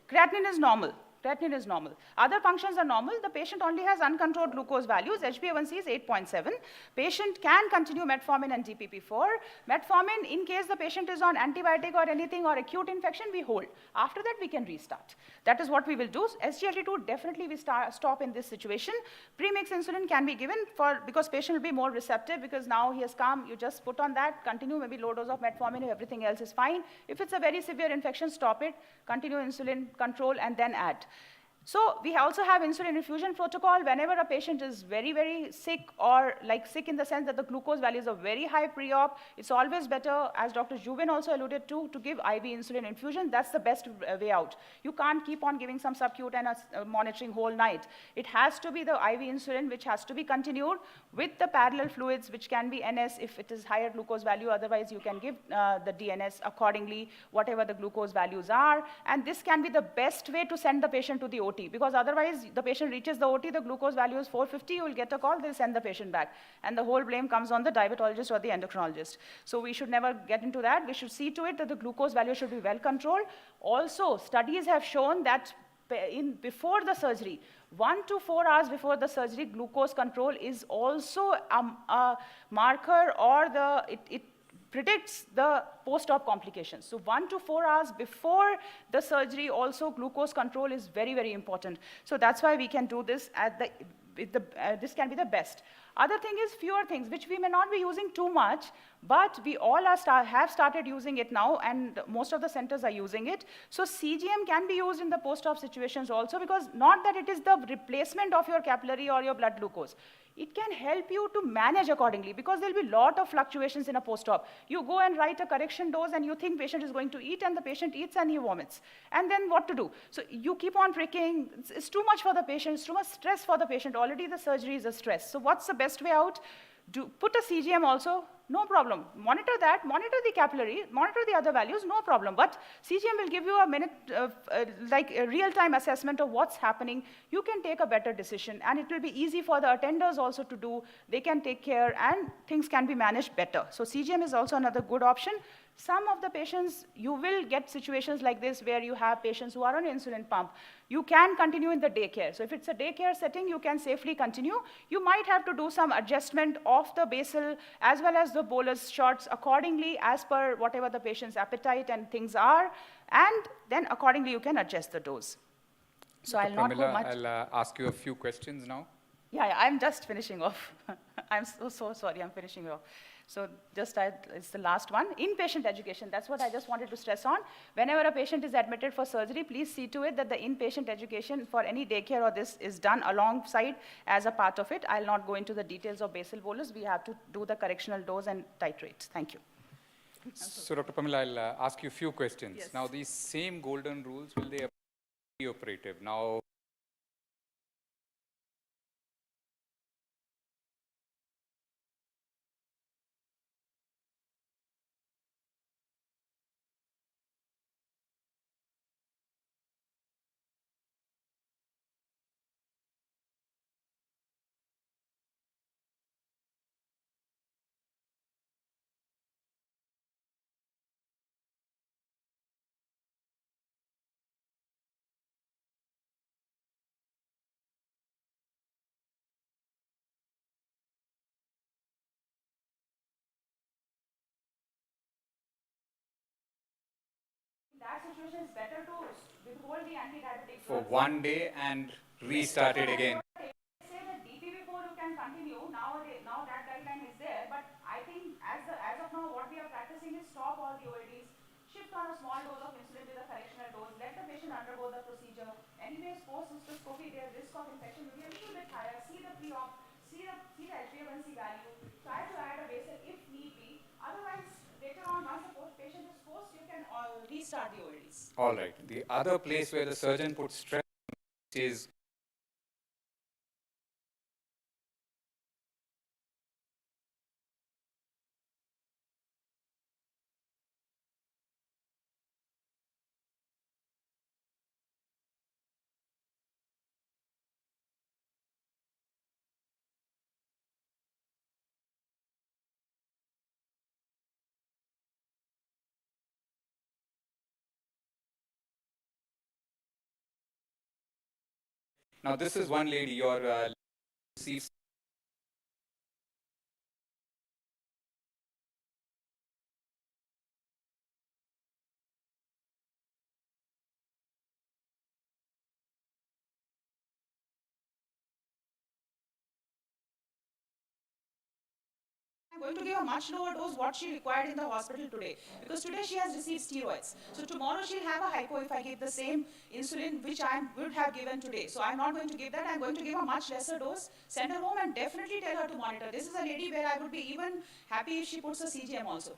Creatinine is normal. Creatinine is normal. Other functions are normal. The patient only has uncontrolled glucose values. HbA1c is 8.7. Patient can continue metformin and DPP-4. Metformin, in case the patient is on antibiotic or anything or acute infection, we hold. After that, we can restart. That is what we will do. SGLT2, definitely we stop in this situation. Premix insulin can be given because patient will be more receptive because now he has come, you just put on that, continue maybe low dose of metformin if everything else is fine. If it's a very severe infection, stop it, continue insulin control, and then add. So we also have insulin infusion protocol whenever a patient is very, very sick or like sick in the sense that the glucose values are very high pre-op. It's always better, as Dr. Juvin also alluded to give IV insulin infusion. That's the best way out. You can't keep on giving some subcut and monitoring whole night. It has to be the IV insulin which has to be continued with the parallel fluids which can be NS if it is higher glucose value. Otherwise, you can give the DNS accordingly, whatever the glucose values are. And this can be the best way to send the patient to the OT, because otherwise the patient reaches the OT, the glucose value is 450, you will get a call, they'll send the patient back. And the whole blame comes on the diabetologist or the endocrinologist. So we should never get into that. We should see to it that the glucose value should be well controlled. Also, studies have shown that before the surgery, 1 to 4 hours before the surgery, glucose control is also a marker, or it predicts the post-op complications. So 1 to 4 hours before the surgery, also glucose control is very, very important. So that's why we can do this this can be the best. Other thing is fewer things, which we may not be using too much, but we all have started using it now, and most of the centers are using it. So CGM can be used in the post-op situations also, because not that it is the replacement of your capillary or your blood glucose. It can help you to manage accordingly, because there will be a lot of fluctuations in a post-op. You go and write a correction dose and you think patient is going to eat, and the patient eats and he vomits. And then what to do? So you keep on pricking. It's too much for the patient. It's too much stress for the patient. Already the surgery is a stress. So what's the best way out? Put a CGM also, no problem. Monitor that, monitor the capillary, monitor the other values, no problem. But CGM will give you a minute, like a real-time assessment of what's happening. You can take a better decision, and it will be easy for the attenders also to do. They can take care, and things can be managed better. So CGM is also another good option. Some of the patients, you will get situations like this where you have patients who are on insulin pump. You can continue in the daycare. So if it's a daycare setting, you can safely continue. You might have to do some adjustment of the basal as well as the bolus shots accordingly as per whatever the patient's appetite and things are. And then accordingly, you can adjust the dose. So I'll not go much. I'll ask you a few questions now. Yeah, I'm just finishing off. I'm so sorry, I'm finishing off. So it's the last one. Inpatient education, that's what I just wanted to stress on. Whenever a patient is admitted for surgery, please see to it that the inpatient education for any daycare or this is done alongside as a part of it. I'll not go into the details of basal bolus. We have to do the correctional dose and titrate. Thank you. So Dr. Pramila, I'll ask you a few questions. Yes. Now, these same golden rules, will they be operative? Now, In that situation, it's better to withhold the anti-diabetic for drugs. 1 day and restart it again. Say that DPP-4 you can continue, now that guideline is there, but I think as of now what we are practicing is stop all the OADs, shift on a small dose of insulin with a correctional dose, let the patient undergo the procedure. Anyways, post-cystoscopy, their risk of infection will be a little bit higher, see the pre-op, see the HbA1c value, try to add a basal if need be. Otherwise, later on, once the patient is post, you can restart the OADs. All right. The other place where the surgeon puts stress is Now this is one lady, your receives I'm going to give a much lower dose what she required in the hospital today. Because today she has received steroids. So tomorrow she'll have a hypo if I give the same insulin which I would have given today. So I'm not going to give that. I'm going to give a much lesser dose, send her home and definitely tell her to monitor. This is a lady where I would be even happy if she puts a CGM also.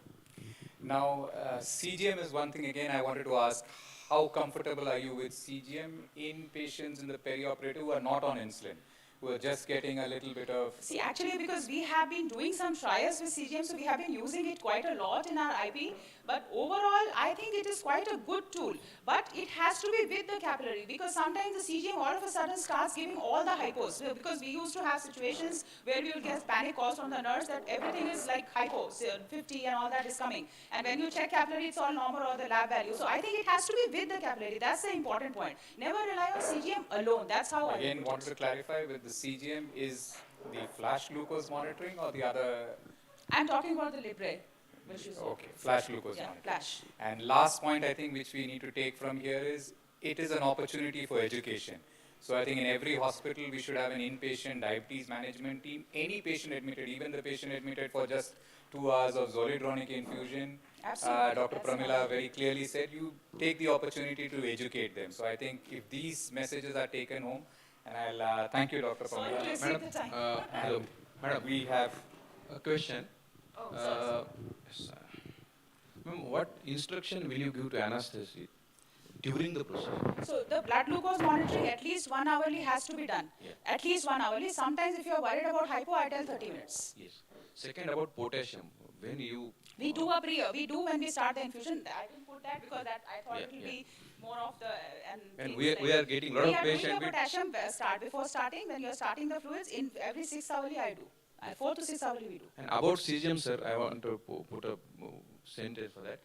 Now, CGM is one thing again I wanted to ask. How comfortable are you with CGM in patients in the perioperative who are not on insulin, who are just getting a little bit of... See, actually, because we have been doing some trials with CGM, so we have been using it quite a lot in our IP. But overall, I think it is quite a good tool. But it has to be with the capillary, because sometimes the CGM all of a sudden starts giving all the hypos. So, because we used to have situations where we will get panic calls from the nurse that everything is like hypo, so 50 and all that is coming. And when you check capillary, it's all normal or the lab value. So I think it has to be with the capillary. That's the important point. Never rely on CGM alone. That's how Again, wanted to clarify with the CGM, is the flash glucose monitoring or the other? I'm talking about the Libre, which is Okay, flash glucose yeah, monitoring. flash. And last point I think which we need to take from here is, it is an opportunity for education. So I think in every hospital we should have an inpatient diabetes management team. Any patient admitted, even the patient admitted for just 2 hours of zoledronic infusion, Absolutely. Dr. That's Pramila wonderful. very clearly said, you take the opportunity to educate them. So I think if these messages are taken home, and I'll thank you, Dr. Sorry Pramila. to exceed the time. Hello, madam, we have a question. Oh, sorry. Yes, ma'am, what instruction will you give to anesthesia during the procedure? So the blood glucose monitoring at least 1 hourly has to be done. Yeah. At least 1 hourly. Sometimes if you are worried about hypo, I tell 30 minutes. Yes. Second, about potassium. When you We do we do when we start the infusion. I didn't put that because that I thought Yeah, it will yeah. be more of the And we are getting lot we of are doing patient the with potassium before starting. When you are starting the fluids, in every 6 hourly I do. 4 to 6 hourly we do. and about CGM, sir, I want to put a sentence for that.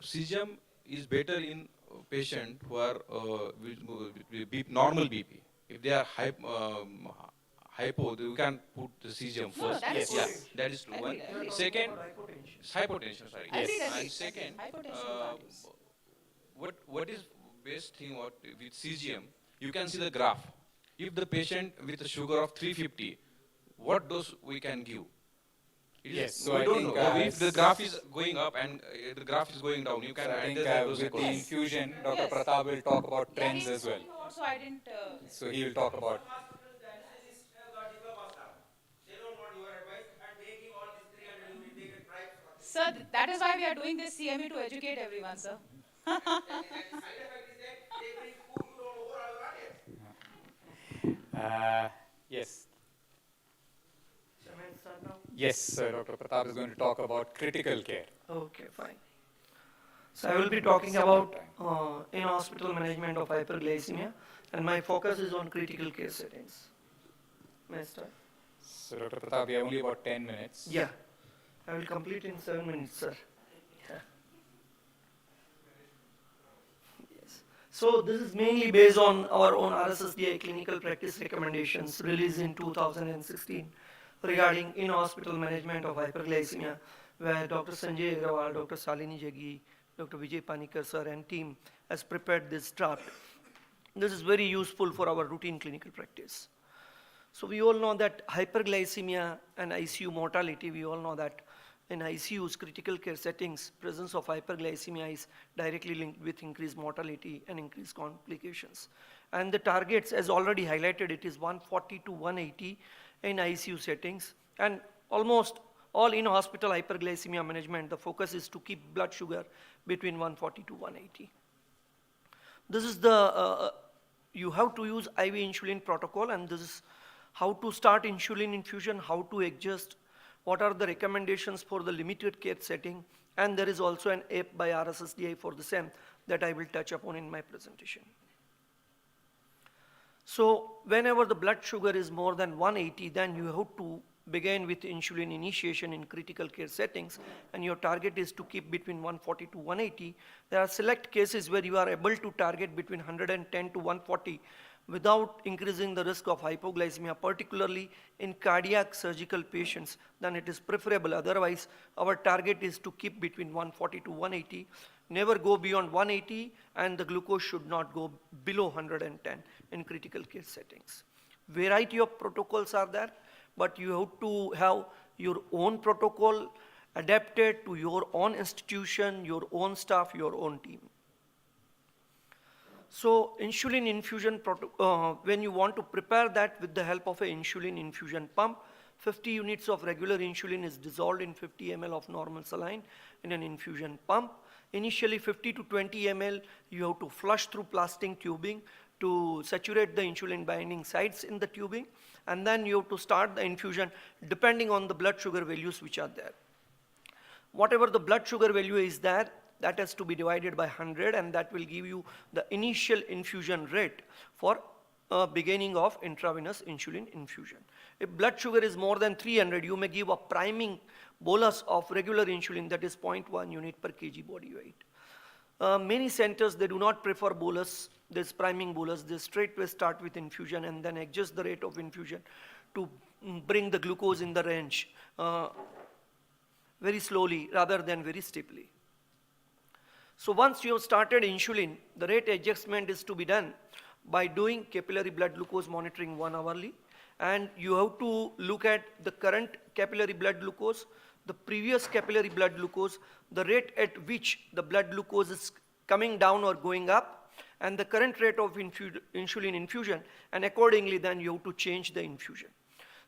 CGM is better in patient who are with normal BP. If they are hypo, we can put the CGM No, first. that is Yeah, true. that is true. One. Agreed. Second, hypotension. Sorry. Agreed, And agreed. second, Hypotension we can't use. what is best thing with CGM? You can see the graph. If the patient with a sugar of 350, what dose we can give? It is- Yes, so we I don't think, know. If the graph is going up and the graph is going down, you can So I think adjust that dose with the accordingly. infusion, Dr. Yes. Pratap will talk about Yeah, trends he as well. told me also I didn't. So he will talk about... Hospitals, the anesthetists have got diploma staff. They don't want your advice and they give all these 300 units, they get bribes for this. Sir, that is why we are doing this CME to educate everyone, sir. And the side effect is that they bring food you don't know who are your audience. Yes. Shall I start now? Yes, Dr. Pratap is going to talk about critical care. Okay, fine. So I will be talking about in-hospital management of hyperglycemia, and my focus is on critical care settings. May I start? So Dr. Pratap, we have only about 10 minutes. Yeah, I will complete in 7 minutes, sir. Yeah. Yes. So this is mainly based on our own RSSDI clinical practice recommendations released in 2016 regarding in-hospital management of hyperglycemia, where Dr. Sanjay Agrawal, Dr. Salini Jaggi, Dr. Vijay Panikar sir and team has prepared this draft. This is very useful for our routine clinical practice. So we all know that hyperglycemia and ICU mortality, we all know that in ICU's critical care settings, presence of hyperglycemia is directly linked with increased mortality and increased complications. And the targets, as already highlighted, it is 140 to 180 in ICU settings. And almost all in-hospital hyperglycemia management, the focus is to keep blood sugar between 140 to 180. This is the, you have to use IV insulin protocol, and this is how to start insulin infusion, how to adjust, what are the recommendations for the limited care setting, and there is also an app by RSSDI for the same that I will touch upon in my presentation. So whenever the blood sugar is more than 180, then you have to begin with insulin initiation in critical care settings, and your target is to keep between 140 to 180. There are select cases where you are able to target between 110 to 140, without increasing the risk of hypoglycemia, particularly in cardiac surgical patients, then it is preferable. Otherwise, our target is to keep between 140 to 180, never go beyond 180, and the glucose should not go below 110 in critical care settings. Variety of protocols are there, but you have to have your own protocol adapted to your own institution, your own staff, your own team. So insulin infusion, when you want to prepare that with the help of an insulin infusion pump, 50 units of regular insulin is dissolved in 50 ml of normal saline in an infusion pump. Initially 50 to 20 ml you have to flush through plastic tubing to saturate the insulin binding sites in the tubing, and then you have to start the infusion depending on the blood sugar values which are there. Whatever the blood sugar value is there, that has to be divided by 100, and that will give you the initial infusion rate for beginning of intravenous insulin infusion. If blood sugar is more than 300, you may give a priming bolus of regular insulin, that is 0.1 unit per kg body weight. Many centers, they do not prefer bolus, this priming bolus. They straightway start with infusion and then adjust the rate of infusion to bring the glucose in the range very slowly rather than very steeply. So once you have started insulin, the rate adjustment is to be done by doing capillary blood glucose monitoring 1 hourly, and you have to look at the current capillary blood glucose, the previous capillary blood glucose, the rate at which the blood glucose is coming down or going up, and the current rate of insulin infusion, and accordingly then you have to change the infusion.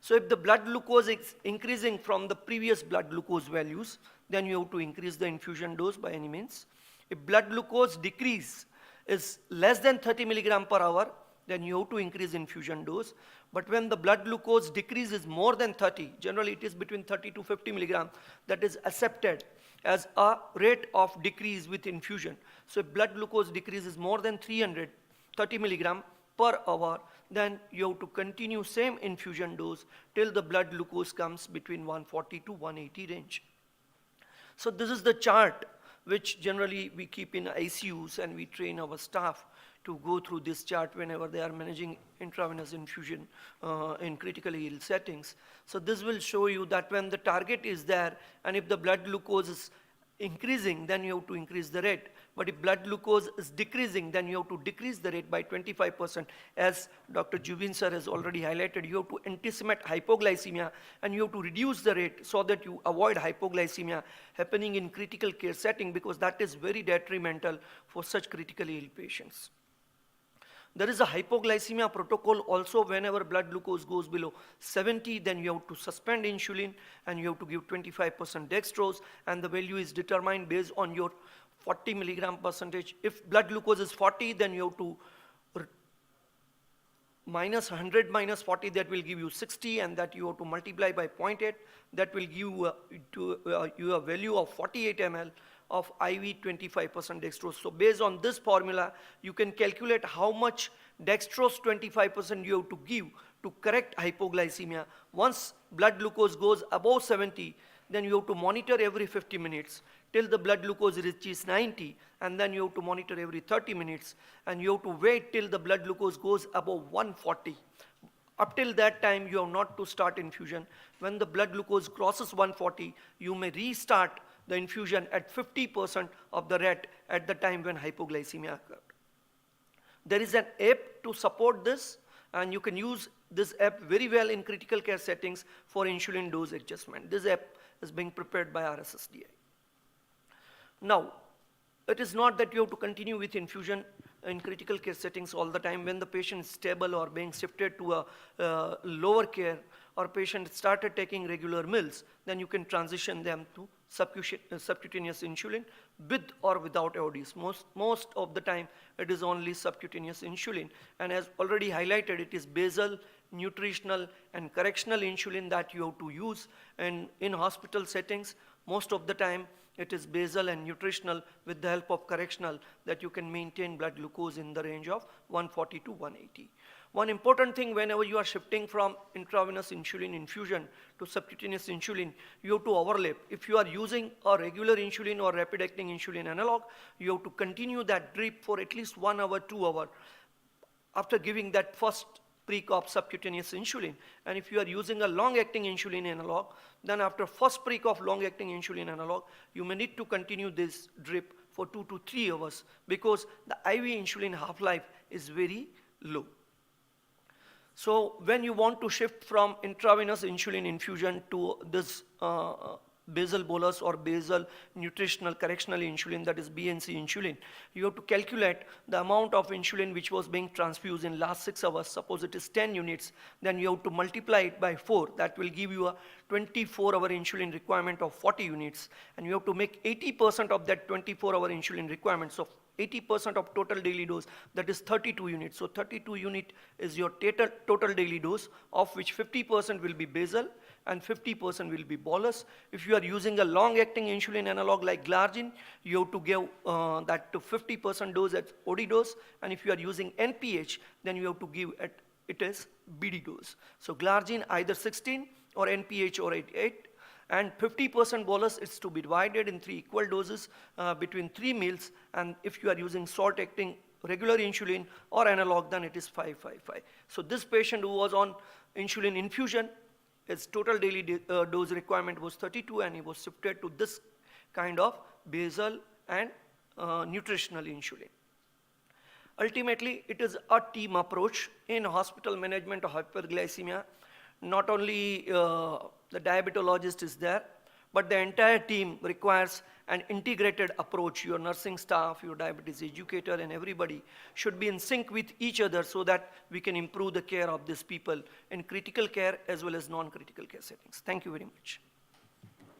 So if the blood glucose is increasing from the previous blood glucose values, then you have to increase the infusion dose by any means. If blood glucose decrease is less than 30 milligram per hour, then you have to increase infusion dose. But when the blood glucose decrease is more than 30, generally it is between 30 to 50 milligram, that is accepted as a rate of decrease with infusion. So if blood glucose decrease is more than 330 milligram per hour, then you have to continue same infusion dose till the blood glucose comes between 140 to 180 range. So this is the chart which generally we keep in ICUs, and we train our staff to go through this chart whenever they are managing intravenous infusion in critically ill settings. So this will show you that when the target is there, and if the blood glucose is increasing, then you have to increase the rate. But if blood glucose is decreasing, then you have to decrease the rate by 25%. As Dr. Jubin sir has already highlighted, you have to anticipate hypoglycemia, and you have to reduce the rate so that you avoid hypoglycemia happening in critical care setting, because that is very detrimental for such critically ill patients. There is a hypoglycemia protocol also. Whenever blood glucose goes below 70, then you have to suspend insulin, and you have to give 25% dextrose, and the value is determined based on your 40 milligram percentage. If blood glucose is 40, then you have to minus 100 minus 40, that will give you 60, and that you have to multiply by 0.8, that will give you a value of 48 ml of IV 25% dextrose. So based on this formula, you can calculate how much dextrose 25% you have to give to correct hypoglycemia. Once blood glucose goes above 70, then you have to monitor every 50 minutes till the blood glucose reaches 90, and then you have to monitor every 30 minutes, and you have to wait till the blood glucose goes above 140. Up till that time, you have not to start infusion. When the blood glucose crosses 140, you may restart the infusion at 50% of the rate at the time when hypoglycemia occurred. There is an app to support this, and you can use this app very well in critical care settings for insulin dose adjustment. This app is being prepared by RSSDI. Now, it is not that you have to continue with infusion in critical care settings all the time. When the patient is stable or being shifted to a lower care, or patient started taking regular meals, then you can transition them to subcutaneous insulin with or without AODs. Most of the time, it is only subcutaneous insulin. And as already highlighted, it is basal, nutritional, and correctional insulin that you have to use. And in hospital settings, most of the time, it is basal and nutritional with the help of correctional that you can maintain blood glucose in the range of 140 to 180. One important thing whenever you are shifting from intravenous insulin infusion to subcutaneous insulin, you have to overlap. If you are using a regular insulin or rapid acting insulin analog, you have to continue that drip for at least 1 hour, 2 hours. after giving that first pre-op subcutaneous insulin. And if you are using a long-acting insulin analog, then after first pre-op long-acting insulin analog, you may need to continue this drip for 2 to 3 hours because the IV insulin half-life is very low. So when you want to shift from intravenous insulin infusion to this basal bolus or basal nutritional correctional insulin, that is BNC insulin, you have to calculate the amount of insulin which was being transfused in last 6 hours. Suppose it is 10 units, then you have to multiply it by 4. That will give you a 24-hour insulin requirement of 40 units. And you have to make 80% of that 24-hour insulin requirement. So 80% of total daily dose, that is 32 units. So 32 unit is your total daily dose, of which 50% will be basal and 50% will be bolus. If you are using a long-acting insulin analog like glargine, you have to give that to 50% dose at OD dose, and if you are using NPH, then you have to give it as BD dose. So glargine either 16 or NPH or 8, and 50% bolus is to be divided in 3 equal doses between 3 meals, and if you are using short-acting regular insulin or analog, then it is 5-5-5. So this patient who was on insulin infusion, his total daily dose requirement was 32, and he was shifted to this kind of basal and nutritional insulin. Ultimately, it is a team approach in hospital management of hyperglycemia. Not only the diabetologist is there, but the entire team requires an integrated approach. Your nursing staff, your diabetes educator, and everybody should be in sync with each other so that we can improve the care of these people in critical care as well as non-critical care settings. Thank you very much.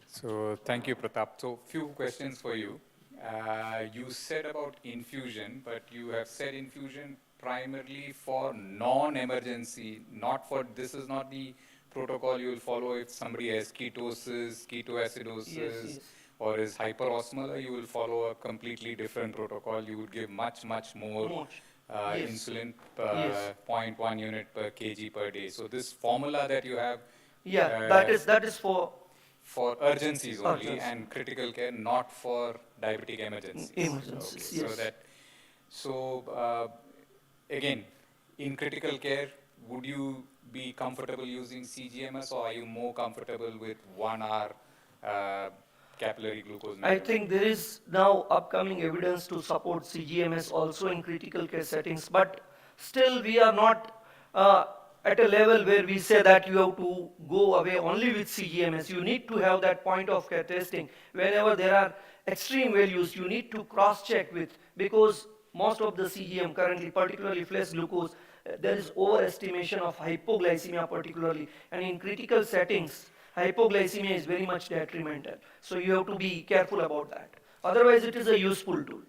So thank you, Pratap. So few questions for you. You said about infusion, but you have said infusion primarily for non-emergency, not for, this is not the protocol you will follow if somebody has ketosis, ketoacidosis, Yes. or is hyperosmolar. You will follow a completely different protocol. You would give much more Yes. insulin per Yes. 0.1 unit per kg per day. So this formula that you have, Yeah, that is for urgencies only Urgency. and critical care, not for diabetic emergencies. Emergencies, yes. Again, in critical care, would you be comfortable using CGMS, or are you more comfortable with 1 hour capillary glucose I measurement? think there is now upcoming evidence to support CGMS also in critical care settings, but still we are not at a level where we say that you have to go away only with CGMS. You need to have that point of care testing. Whenever there are extreme values, you need to cross-check with, because most of the CGM currently, particularly flesh glucose, there is overestimation of hypoglycemia particularly, and in critical settings, hypoglycemia is very much detrimental. So you have to be careful about that. Otherwise, it is a useful tool.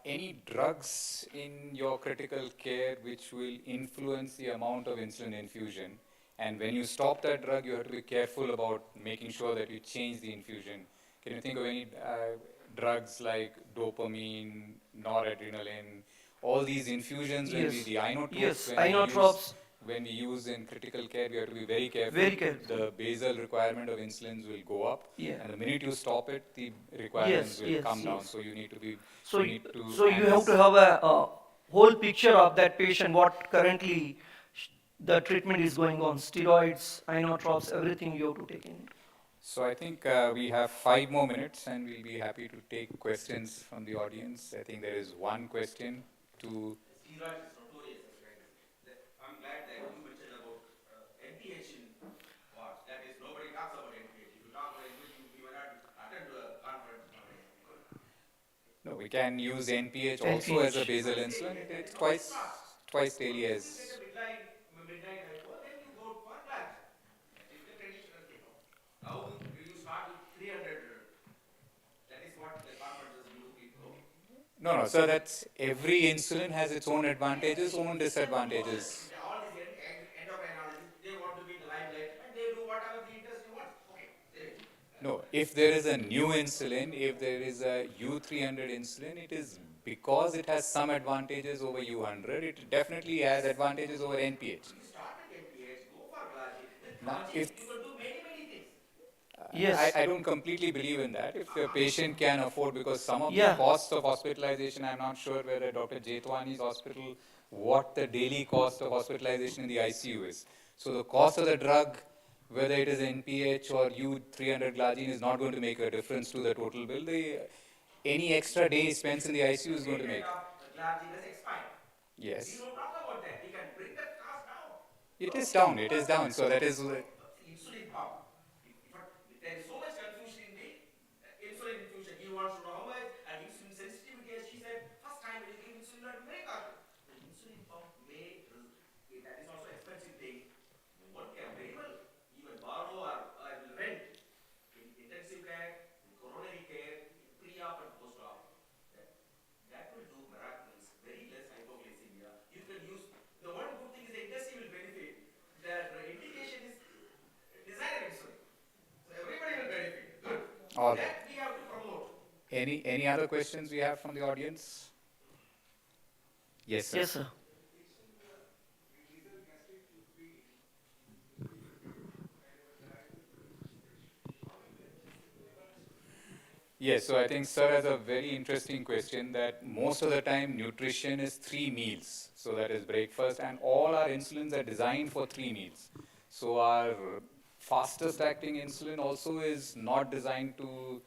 Any drugs in your critical care which will influence the amount of insulin infusion, and when you stop that drug, you have to be careful about making sure that you change the infusion. Can you think of any drugs like dopamine, noradrenaline, all these infusions, when Yes. the inotropes, Yes, when we inotropes. when we use in critical care, we have to be very careful. Very careful. The basal requirement of insulins will go up, Yeah. and the minute you stop it, the requirements will Yes, come down. yes. So you need to be. So you you, need to so you have to have a whole picture of that patient, what currently the treatment is going on, steroids, inotropes, everything you have to take in. So I think we have 5 more minutes, and we'll be happy to take questions from the audience. I think there is one question to. Steroids is notorious. I'm glad that you mentioned about NPH in what? That is, nobody talks about NPH. If you talk about NPH, you may not attend to a conference nowadays. No, we can use NPH also as a basal insulin. It's twice daily If as. you get a midnight hypo, then you go for glargine. That is the traditional thing. Now you start with 300. That is what the conferences usually go. No. So that's every insulin has its own advantages, own disadvantages. All these endocrinologists, they want to be in the limelight and they do whatever the industry wants. Okay, there it is. No, if there is a new insulin, if there is a U300 insulin, it is because it has some advantages over U100. It definitely has advantages over NPH. You start with NPH, go for glargine. With Now, glargine, if you can do many things. Yes. I don't completely believe in that. If the patient can afford, because some of the Yeah. costs of hospitalization, I'm not sure whether Dr. Jetwani's hospital, what the daily cost of hospitalization in the ICU is. So the cost of the drug, whether it is NPH or U300 glargine, is not going to make a difference to the total bill. Any extra day spent in the ICU is going to make. Glargine has expired. We Yes. don't talk about that. We can bring that cost down. It is down. It is down. So that is. Insulin pump. There is so much confusion in the insulin infusion. He wants to know how much and insulin sensitivity. As she said, first time when you give insulin, you have to very careful. The insulin pump that is also expensive thing. One can very well even borrow or rent in intensive care, in coronary care, in pre-op and post-op. That will do miracles. Very less hypoglycemia. You can use the one good thing is the industry will benefit. That indication is designer insulin. So everybody will benefit. Good. All That right. we have to promote. Any other questions we have from the audience? Yes, sir. Yes, sir. Yes, so I think sir has a very interesting question that most of the time nutrition is 3 meals. So that is breakfast, and all our insulins are designed for 3 meals. So our fastest acting insulin also is not designed to,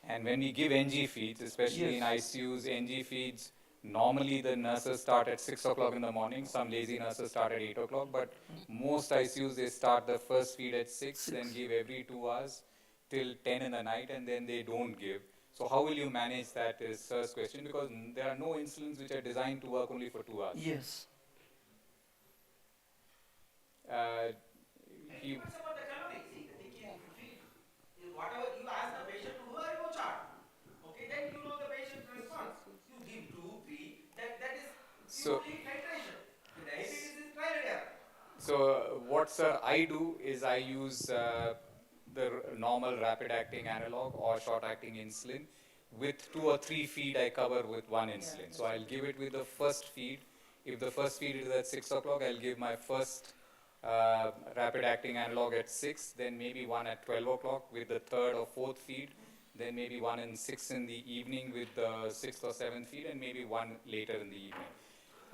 and when we give NG feeds, especially in ICUs, NG feeds, normally the nurses start at 6 o'clock in the morning. Some lazy nurses start at 8 o'clock, but most ICUs, they start the first feed at 6, then give every 2 hours till 10 in the night, and then they don't give. So how will you manage that is sir's question, because there are no insulins which are designed to work only for 2 hours. Yes. You, Depends upon the calories. See, the thing is, if you feed, whatever you ask the patient to do, a remote chart. Okay, then you know the patient's response. You give 2, 3, that is So- purely titration. The diabetes is trial and error. So what sir I do is I use the normal rapid acting analog or short acting insulin with 2 or 3 feed I cover with one insulin. So I'll give it with the first feed. If the first feed is at 6 o'clock, I'll give my first rapid acting analog at 6, then maybe one at 12 o'clock with the third or fourth feed, then maybe one in 6 in the evening with the 6th or 7th feed, and maybe one later in the evening.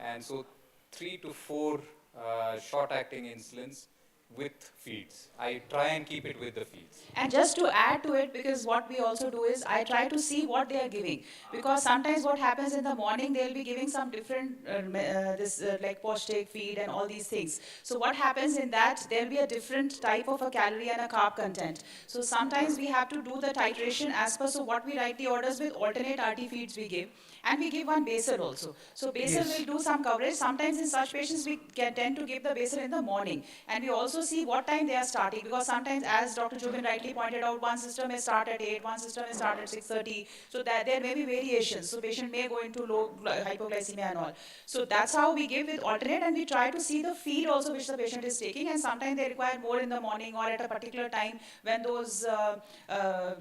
And so 3 to 4 short acting insulins with feeds. I try and keep it with the feeds. And just to add to it, because what we also do is I try to see what they are giving. Because sometimes what happens in the morning, they'll be giving some different, like pौष्टिक feed and all these things. So what happens in that, there'll be a different type of a calorie and a carb content. So sometimes we have to do the titration as per, so what we write the orders with, alternate RT feeds we give. And we give one basal also. So basal will do some coverage. Sometimes in such patients, we tend to give the basal in the morning. And we also see what time they are starting, because sometimes, as Dr. Jubin rightly pointed out, one system may start at 8, one system may start at 6:30. So that there may be variations. So patient may go into low hypoglycemia and all. So that's how we give with alternate, and we try to see the feed also which the patient is taking. And sometimes they require more in the morning or at a particular time when those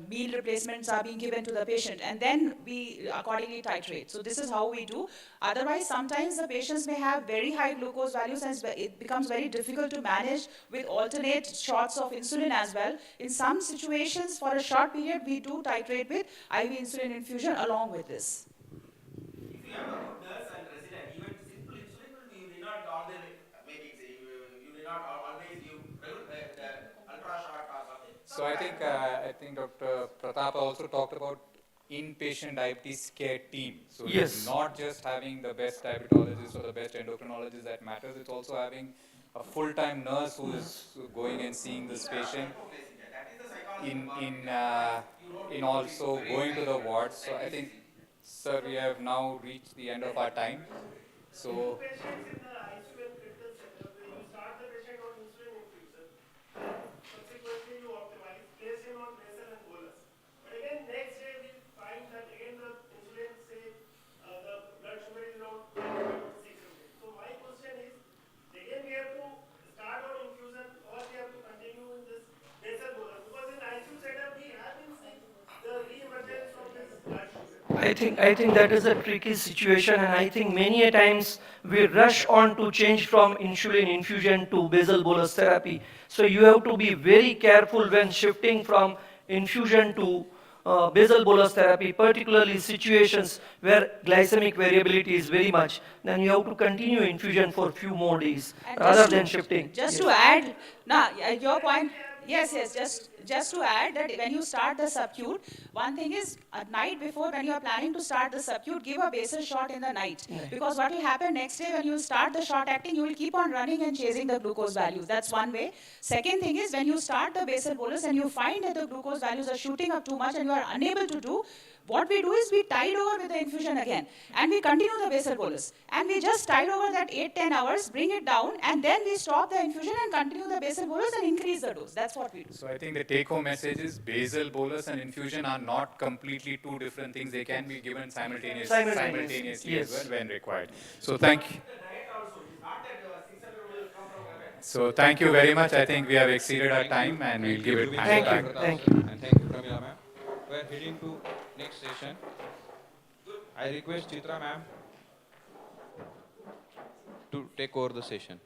meal replacements are being given to the patient. And then we accordingly titrate. So this is how we do. Otherwise, sometimes the patients may have very high glucose values, and it becomes very difficult to manage with alternate shots of insulin as well. In some situations, for a short period, we do titrate with IV insulin infusion along with this. If you have a good nurse and resident, even simple insulin will be, you need not all the maybe you need not always give the ultra short or something. So I think Dr. Pratap also talked about inpatient diabetes care team. So Yes. it's not just having the best diabetologist or the best endocrinologist that matters, it's also having a full-time nurse who is going and seeing this patient in also going to the wards. So I think, sir, we have now reached the end of our time. So Patients in the ICU and critical setup, where you start the patient on insulin infusion, subsequently you optimize, place him on basal and bolus. But again, next day we find that again the insulin, say, the blood sugar is around 600. So my question is, again we have to start on infusion or we have to continue in this basal bolus, because in ICU setup we have been seeing the re-emergence of this blood sugar. I think that is a tricky situation, and I think many a times we rush on to change from insulin infusion to basal bolus therapy. So you have to be very careful when shifting from infusion to basal bolus therapy, particularly situations where glycemic variability is very much, then you have to continue infusion for a few more days And rather than shifting. just Yes. to add, your point, yes, just to add that when you start the subcute, one thing is at night before when you are planning to start the subcute, give a basal shot in the night. Because what will happen next day when you start the short acting, you will keep on running and chasing the glucose values. That's one way. Second thing is when you start the basal bolus and you find that the glucose values are shooting up too much and you are unable to do, what we do is we tide over with the infusion again and we continue the basal bolus. And we just tide over that 8-10 hours, bring it down, and then we stop the infusion and continue the basal bolus and increase the dose. That's what we do. So I think the take-home message is basal bolus and infusion are not completely two different things. They can be given simultaneously Yes. as well when required. So thank you. So thank you very much. I think we have exceeded our time and we'll give it Thank back. you. Thank you. And thank you, Pramila ma'am. We are heading to next session. I request Chitra ma'am to take over the session.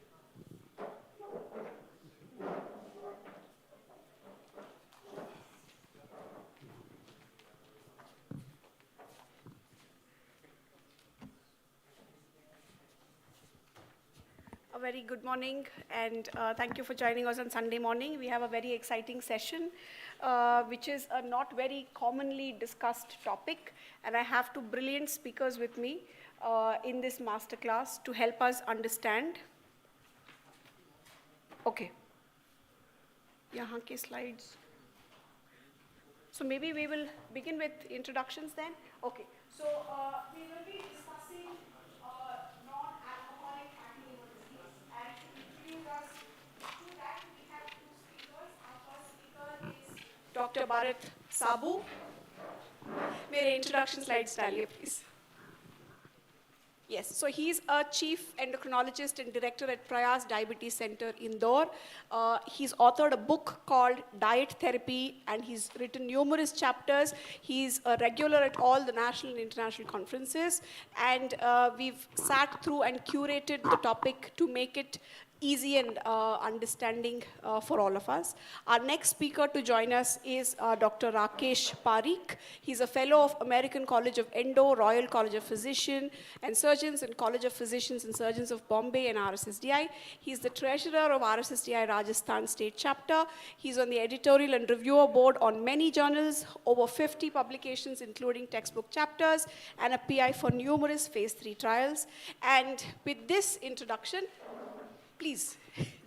A very good morning, and thank you for joining us on Sunday morning. We have a very exciting session, which is a not very commonly discussed topic, and I have two brilliant speakers with me in this masterclass to help us understand. Okay. Yahan ke slides. So maybe we will begin with introductions then. Okay. So we will be discussing non-alcoholic fatty liver disease, and to introduce us to that, we have two speakers. Our first speaker is Dr. Bharat Sabu. Mere introduction slides डालिए please. Yes, so he's a chief endocrinologist and director at Prayas Diabetes Center, Indore. He's authored a book called Diet Therapy, and he's written numerous chapters. He's a regular at all the national and international conferences, and we've sat through and curated the topic to make it easy and understanding for all of us. Our next speaker to join us is Dr. Rakesh Parikh. He's a fellow of American College of Endo, Royal College of Physicians and Surgeons, and College of Physicians and Surgeons of Bombay and RSSDI. He's the treasurer of RSSDI Rajasthan State Chapter. He's on the editorial and reviewer board on many journals, over 50 publications, including textbook chapters, and a PI for numerous phase 3 trials. And with this introduction, please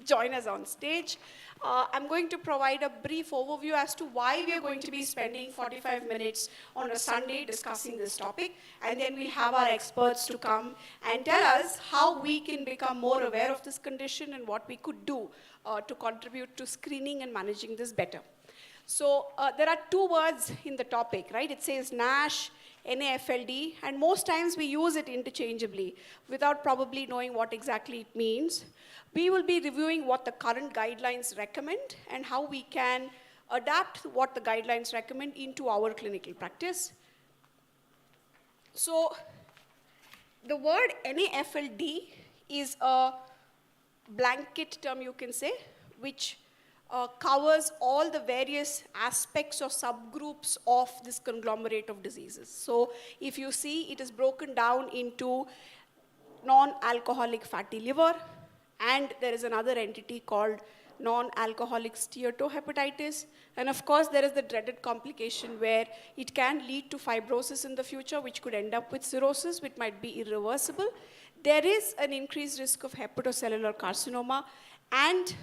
join us on stage. I'm going to provide a brief overview as to why we are going to be spending 45 minutes on a Sunday discussing this topic, and then we'll have our experts to come and tell us how we can become more aware of this condition and what we could do to contribute to screening and managing this better. So there are two words in the topic, right? It says NASH, NAFLD, and most times we use it interchangeably without probably knowing what exactly it means. We will be reviewing what the current guidelines recommend and how we can adapt what the guidelines recommend into our clinical practice. So the word NAFLD is a blanket term, you can say, which covers all the various aspects or subgroups of this conglomerate of diseases. So if you see, it is broken down into non-alcoholic fatty liver, and there is another entity called non-alcoholic steatohepatitis. And of course, there is the dreaded complication where it can lead to fibrosis in the future, which could end up with cirrhosis, which might be irreversible. There is an increased risk of hepatocellular carcinoma, and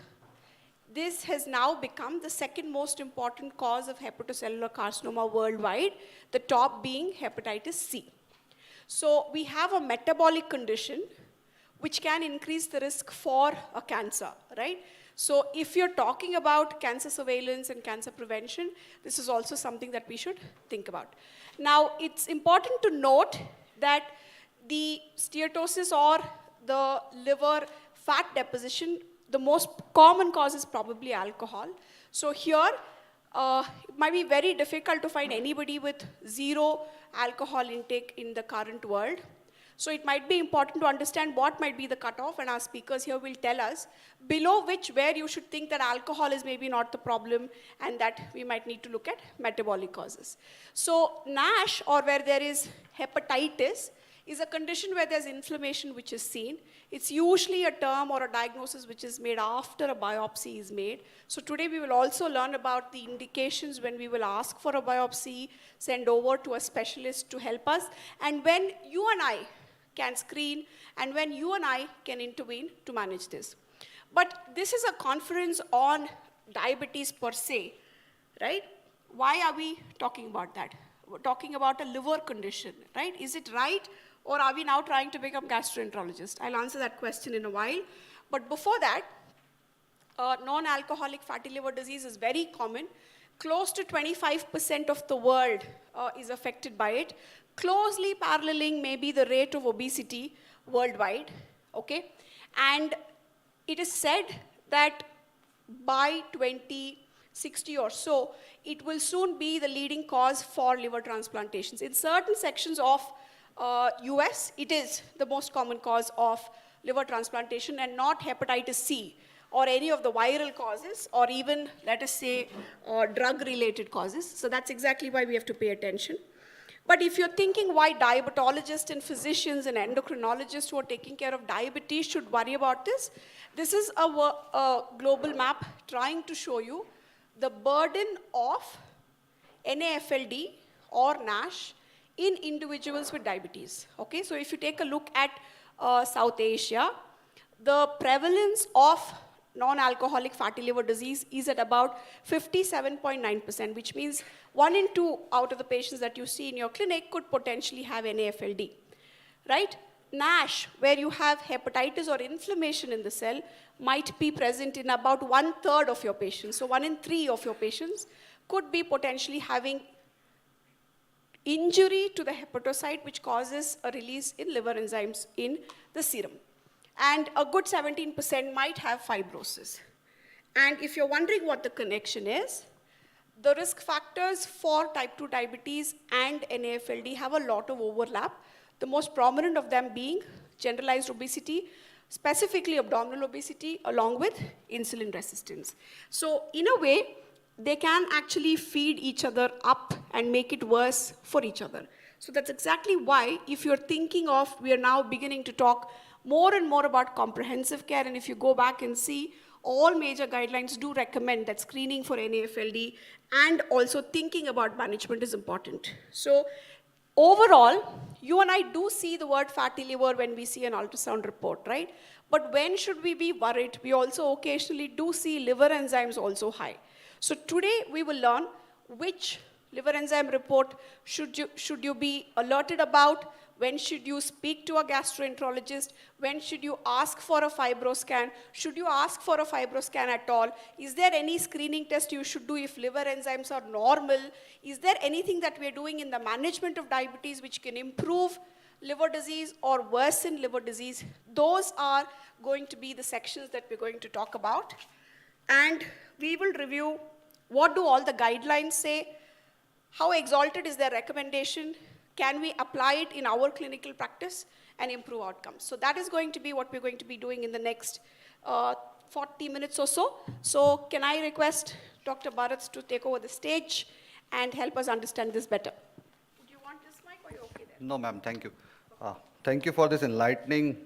this has now become the second most important cause of hepatocellular carcinoma worldwide, the top being hepatitis C. So we have a metabolic condition which can increase the risk for a cancer, right? So if you're talking about cancer surveillance and cancer prevention, this is also something that we should think about. Now, it's important to note that the steatosis or the liver fat deposition, the most common cause is probably alcohol. So here, it might be very difficult to find anybody with zero alcohol intake in the current world. So it might be important to understand what might be the cutoff, and our speakers here will tell us below which where you should think that alcohol is maybe not the problem and that we might need to look at metabolic causes. So NASH, or where there is hepatitis, is a condition where there's inflammation which is seen. It's usually a term or a diagnosis which is made after a biopsy is made. So today we will also learn about the indications when we will ask for a biopsy, send over to a specialist to help us, and when you and I can screen, and when you and I can intervene to manage this. But this is a conference on diabetes per se, right? Why are we talking about that? We're talking about a liver condition, right? Is it right? Or are we now trying to become gastroenterologists? I'll answer that question in a while. But before that, non-alcoholic fatty liver disease is very common. Close to 25% of the world is affected by it, closely paralleling maybe the rate of obesity worldwide, okay? And it is said that by 2060 or so, it will soon be the leading cause for liver transplantations. In certain sections of US, it is the most common cause of liver transplantation, and not hepatitis C or any of the viral causes, or even, let us say, drug-related causes. So that's exactly why we have to pay attention. But if you're thinking why diabetologists and physicians and endocrinologists who are taking care of diabetes should worry about this, this is a global map trying to show you the burden of NAFLD or NASH in individuals with diabetes, okay? So if you take a look at South Asia, the prevalence of non-alcoholic fatty liver disease is at about 57.9%, which means 1 in 2 out of the patients that you see in your clinic could potentially have NAFLD, right? NASH, where you have hepatitis or inflammation in the cell, might be present in about 1/3 of your patients. So 1 in 3 of your patients could be potentially having injury to the hepatocyte, which causes a release in liver enzymes in the serum. And a good 17% might have fibrosis. And if you're wondering what the connection is, the risk factors for type 2 diabetes and NAFLD have a lot of overlap, the most prominent of them being generalized obesity, specifically abdominal obesity, along with insulin resistance. So in a way, they can actually feed each other up and make it worse for each other. So that's exactly why, if you're thinking of, we are now beginning to talk more and more about comprehensive care, and if you go back and see, all major guidelines do recommend that screening for NAFLD and also thinking about management is important. So overall, you and I do see the word fatty liver when we see an ultrasound report, right? But when should we be worried? We also occasionally do see liver enzymes also high. So today we will learn which liver enzyme report should you be alerted about, when should you speak to a gastroenterologist, when should you ask for a fibroscan, should you ask for a fibroscan at all, is there any screening test you should do if liver enzymes are normal, is there anything that we are doing in the management of diabetes which can improve liver disease or worsen liver disease. Those are going to be the sections that we're going to talk about. And we will review what do all the guidelines say, how exalted is their recommendation, can we apply it in our clinical practice and improve outcomes. So that is going to be what we're going to be doing in the next 40 minutes or so. So can I request Dr. Bharat to take over the stage and help us understand this better? Would you want this mic or you're okay there? No, ma'am, thank you. Thank you for this enlightening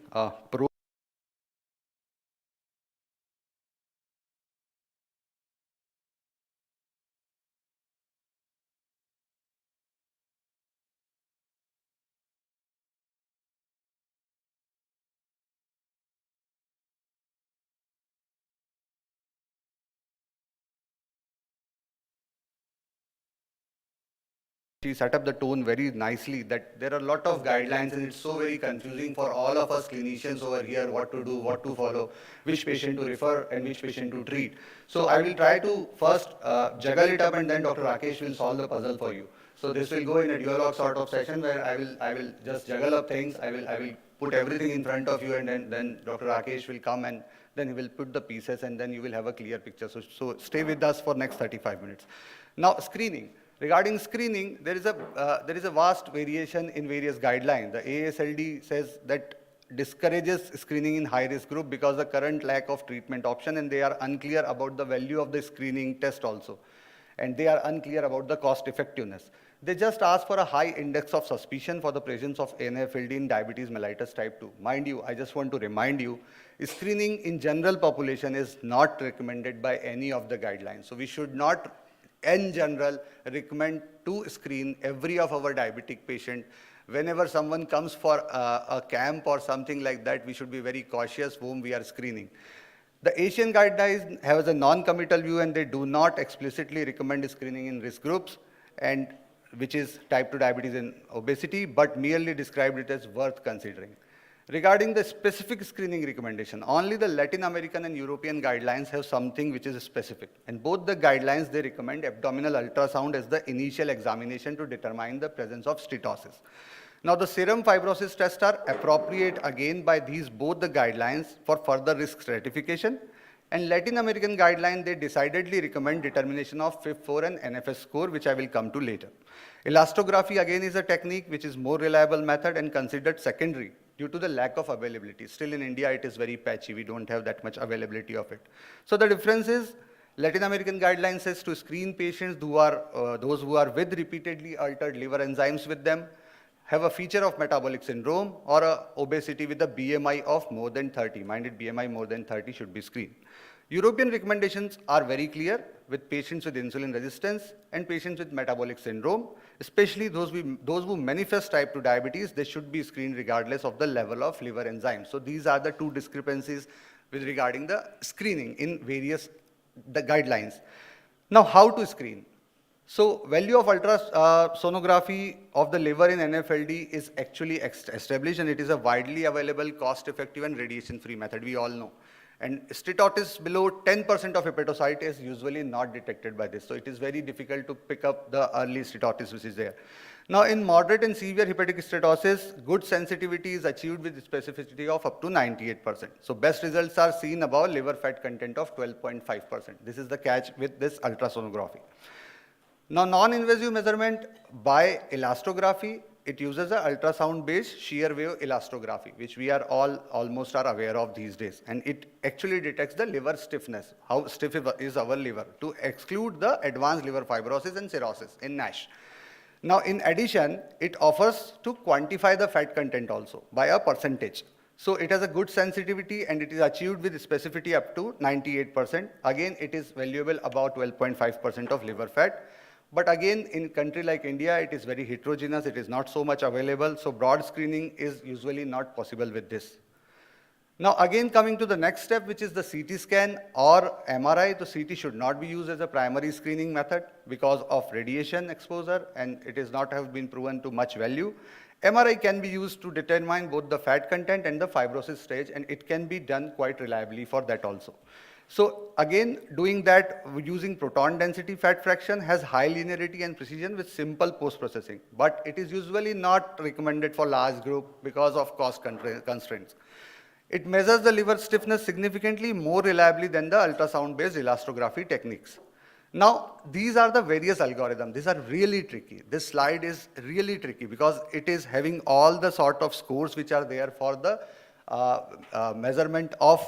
She set up the tone very nicely that there are a lot of guidelines and it's so very confusing for all of us clinicians over here what to do, what to follow, which patient to refer and which patient to treat. So I will try to first juggle it up and then Dr. Rakesh will solve the puzzle for you. So this will go in a dialogue sort of session where I will just juggle up things, I will put everything in front of you and then Dr. Rakesh will come and then he will put the pieces and then you will have a clear picture. So stay with us for next 35 minutes. Now screening. Regarding screening, there is a vast variation in various guidelines. The AASLD says that discourages screening in high-risk group because the current lack of treatment option, and they are unclear about the value of the screening test also. And they are unclear about the cost effectiveness. They just ask for a high index of suspicion for the presence of NAFLD in diabetes mellitus type 2. Mind you, I just want to remind you, screening in general population is not recommended by any of the guidelines. So we should not, in general, recommend to screen every of our diabetic patient. Whenever someone comes for a camp or something like that, we should be very cautious whom we are screening. The Asian guidelines have a non-committal view, and they do not explicitly recommend screening in risk groups, and which is type 2 diabetes and obesity, but merely described it as worth considering. Regarding the specific screening recommendation, only the Latin American and European guidelines have something which is specific. And both the guidelines, they recommend abdominal ultrasound as the initial examination to determine the presence of steatosis. Now, the serum fibrosis tests are appropriate again by both the guidelines for further risk stratification. And Latin American guideline, they decidedly recommend determination of FIB-4 and NFS score, which I will come to later. Elastography again is a technique which is more reliable method and considered secondary due to the lack of availability. Still in India, it is very patchy. We don't have that much availability of it. So the difference is Latin American guidelines says to screen patients who are those who are with repeatedly altered liver enzymes with them, have a feature of metabolic syndrome or obesity with a BMI of more than 30. Mind it, BMI more than 30 should be screened. European recommendations are very clear with patients with insulin resistance and patients with metabolic syndrome, especially those who manifest type 2 diabetes, they should be screened regardless of the level of liver enzymes. So these are the two discrepancies with regarding the screening in various the guidelines. Now, how to screen? So value of ultrasonography of the liver in NAFLD is actually established, and it is a widely available, cost-effective and radiation-free method, we all know. And steatosis below 10% of hepatocyte is usually not detected by this. So it is very difficult to pick up the early steatosis which is there. Now in moderate and severe hepatic steatosis, good sensitivity is achieved with specificity of up to 98%. So best results are seen above liver fat content of 12.5%. This is the catch with this ultrasonography. Now, non-invasive measurement by elastography, it uses an ultrasound-based shear wave elastography, which we are all almost are aware of these days. And it actually detects the liver stiffness, how stiff is our liver, to exclude the advanced liver fibrosis and cirrhosis in NASH. Now, in addition, it offers to quantify the fat content also by a percentage. So it has a good sensitivity and it is achieved with specificity up to 98%. Again, it is valuable about 12.5% of liver fat. But again, in a country like India, it is very heterogeneous, it is not so much available, so broad screening is usually not possible with this. Now again, coming to the next step, which is the CT scan or MRI, the CT should not be used as a primary screening method because of radiation exposure, and it is not have been proven to much value. MRI can be used to determine both the fat content and the fibrosis stage, and it can be done quite reliably for that also. So again, doing that using proton density fat fraction has high linearity and precision with simple post-processing, but it is usually not recommended for large group because of cost constraints. It measures the liver stiffness significantly more reliably than the ultrasound-based elastography techniques. Now, these are the various algorithms. These are really tricky. This slide is really tricky because it is having all the sort of scores which are there for the measurement of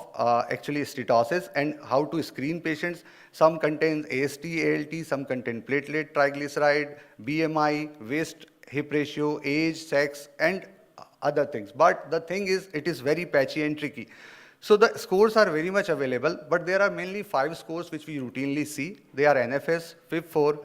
actually steatosis and how to screen patients. Some contain AST, ALT, some contain platelet, triglyceride, BMI, waist hip ratio, age, sex, and other things. But the thing is, it is very patchy and tricky. So the scores are very much available, but there are mainly 5 scores which we routinely see. They are NFS, FIB-4,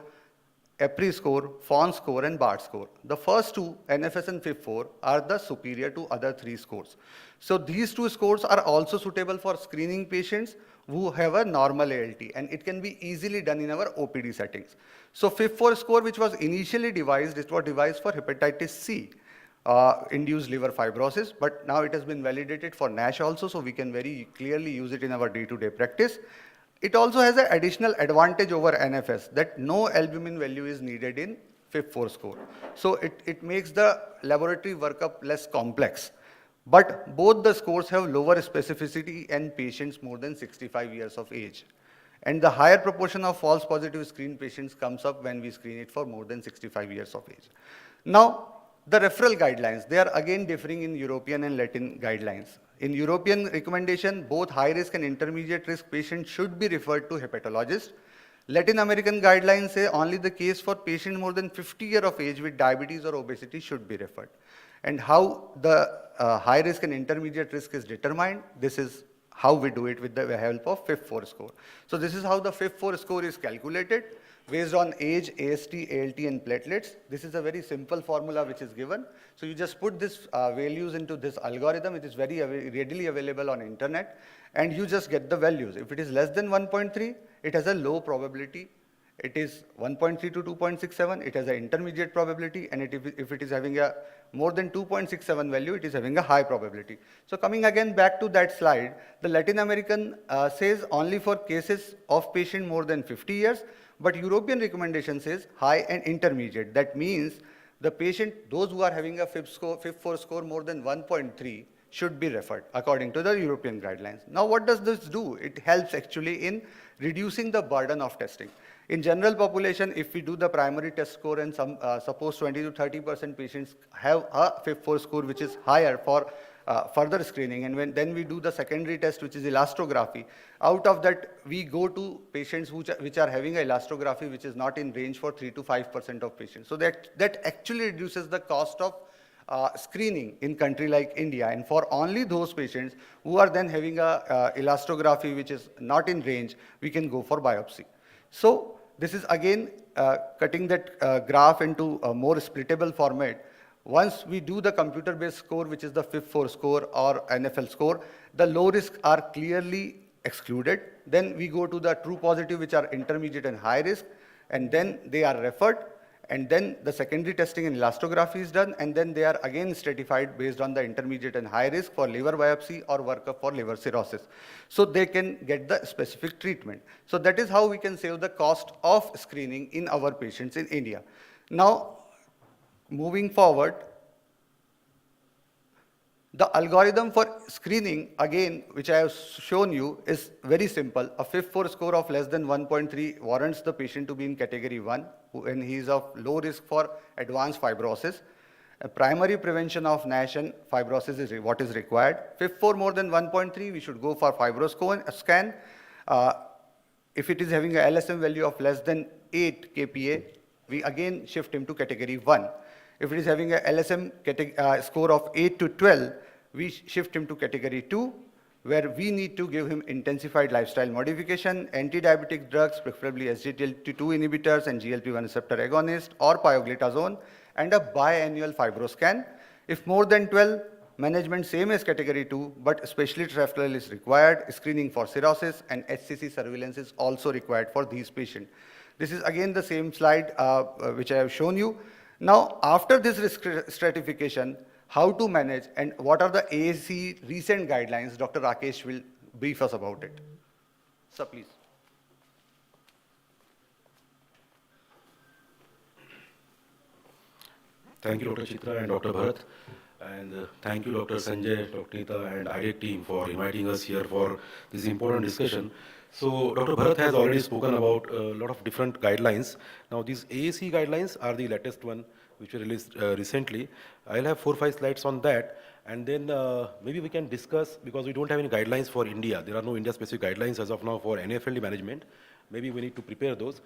EPRI score, FON score, and BART score. The first two, NFS and FIB-4, are the superior to other 3 scores. So these 2 scores are also suitable for screening patients who have a normal ALT, and it can be easily done in our OPD settings. So FIB-4 score, which was initially devised, it was devised for hepatitis C. Induced liver fibrosis, but now it has been validated for NASH also, so we can very clearly use it in our day-to-day practice. It also has an additional advantage over NFS that no albumin value is needed in FIB-4 score. So it makes the laboratory workup less complex. But both the scores have lower specificity in patients more than 65 years of age. And the higher proportion of false positive screen patients comes up when we screen it for more than 65 years of age. Now, the referral guidelines, they are again differing in European and Latin guidelines. In European recommendation, both high risk and intermediate risk patients should be referred to hepatologist. Latin American guidelines say only the case for patients more than 50 years of age with diabetes or obesity should be referred. And how the high risk and intermediate risk is determined, this is how we do it with the help of FIB-4 score. So this is how the FIB-4 score is calculated based on age, AST, ALT, and platelets. This is a very simple formula which is given. So you just put these values into this algorithm. It is very readily available on internet, and you just get the values. If it is less than 1.3, it has a low probability. It is 1.3 to 2.67, it has an intermediate probability, and if it is having a more than 2.67 value, it is having a high probability. So coming again back to that slide, the Latin American says only for cases of patient more than 50 years, but European recommendation says high and intermediate. That means the patient, those who are having a FIB-4 score more than 1.3 should be referred according to the European guidelines. Now what does this do? It helps actually in reducing the burden of testing. In general population, if we do the primary test score and suppose 20 to 30% patients have a FIB-4 score which is higher for further screening, and then we do the secondary test which is elastography, out of that we go to patients which are having a elastography which is not in range for 3 to 5% of patients. So that actually reduces the cost of screening in country like India, and for only those patients who are then having a elastography which is not in range, we can go for biopsy. So this is again cutting that graph into a more splittable format. Once we do the computer-based score, which is the FIB-4 score or NFL score, the low risk are clearly excluded. Then we go to the true positive, which are intermediate and high risk, and then they are referred. And then the secondary testing and elastography is done, and then they are again stratified based on the intermediate and high risk for liver biopsy or workup for liver cirrhosis. So they can get the specific treatment. So that is how we can save the cost of screening in our patients in India. Now, moving forward, the algorithm for screening, again, which I have shown you, is very simple. A FIB-4 score of less than 1.3 warrants the patient to be in category 1 when he is of low risk for advanced fibrosis. A primary prevention of NASH and fibrosis is what is required. FIB-4 more than 1.3, we should go for fibroscan. If it is having a LSM value of less than 8 kPa, we again shift him to category 1. If it is having a LSM score of 8 to 12, we shift him to category 2, where we need to give him intensified lifestyle modification, anti-diabetic drugs, preferably SGLT2 inhibitors and GLP-1 receptor agonist or pioglitazone, and a biannual fibroscan. If more than 12, management same as category 2, but specialist referral is required, screening for cirrhosis, and HCC surveillance is also required for these patients. This is again the same slide which I have shown you. Now, after this risk stratification, how to manage and what are the AAC recent guidelines, Dr. Rakesh will brief us about it. Sir, please. Thank you, Dr. Chitra and Dr. Bharat. And thank you, Dr. Sanjay, Dr. Nita, and IDEC team for inviting us here for this important discussion. So, Dr. Bharat has already spoken about a lot of different guidelines. Now, these AAC guidelines are the latest one, which were released recently. I'll have 4 or 5 slides on that, and then maybe we can discuss, because we don't have any guidelines for India. There are no India-specific guidelines as of now for NAFLD management. Maybe we need to prepare those.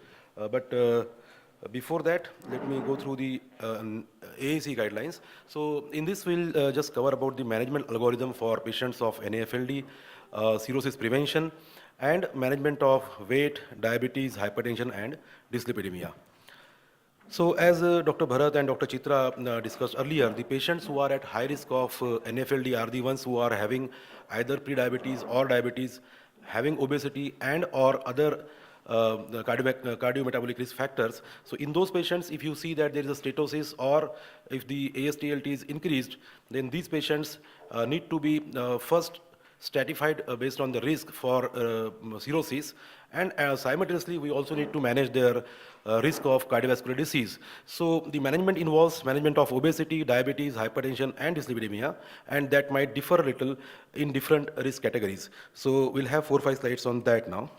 Before that, let me go through the AAC guidelines. So in this, we'll just cover about the management algorithm for patients of NAFLD, cirrhosis prevention, and management of weight, diabetes, hypertension, and dyslipidemia. So as Dr. Bharat and Dr. Chitra discussed earlier, the patients who are at high risk of NAFLD are the ones who are having either prediabetes or diabetes, having obesity and or other the cardiometabolic risk factors. So in those patients, if you see that there is a steatosis or if the AST/ALT is increased, then these patients need to be first stratified based on the risk for cirrhosis, and simultaneously we also need to manage their risk of cardiovascular disease. So the management involves management of obesity, diabetes, hypertension, and dyslipidemia, and that might differ a little in different risk categories. So we'll have 4 or 5 slides on that now.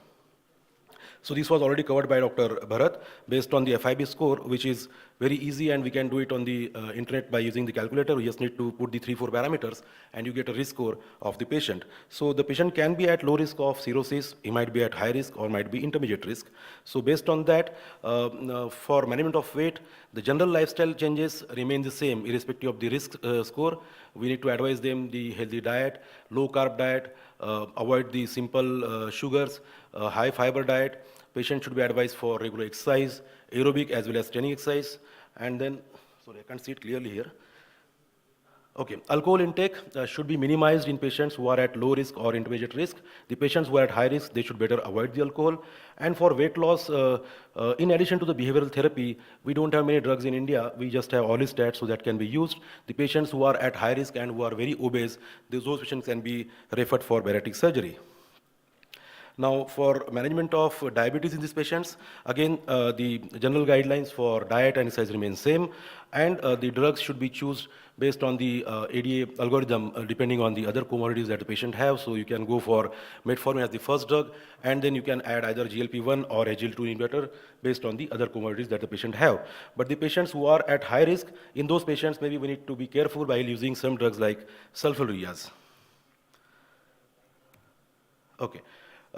So this was already covered by Dr. Bharat based on the FIB score, which is very easy, and we can do it on the internet by using the calculator. We just need to put the 3-4 parameters and you get a risk score of the patient. So the patient can be at low risk of cirrhosis, he might be at high risk or might be intermediate risk. So based on that, for management of weight, the general lifestyle changes remain the same irrespective of the risk score. We need to advise them the healthy diet, low carb diet, avoid the simple sugars, high fiber diet. Patient should be advised for regular exercise, aerobic as well as training exercise. And then, sorry, I can't see it clearly here. Okay, alcohol intake should be minimized in patients who are at low risk or intermediate risk. The patients who are at high risk, they should better avoid the alcohol. And for weight loss, in addition to the behavioral therapy, we don't have many drugs in India. We just have orlistat, so that can be used. The patients who are at high risk and who are very obese, those patients can be referred for bariatric surgery. Now, for management of diabetes in these patients, again, the general guidelines for diet and exercise remain same, and the drugs should be chosen based on the ADA algorithm, depending on the other comorbidities that the patient have. So you can go for metformin as the first drug, and then you can add either GLP-1 or SGLT2 inhibitor based on the other comorbidities that the patient have. But the patients who are at high risk, in those patients, maybe we need to be careful while using some drugs like sulfonylureas. Okay.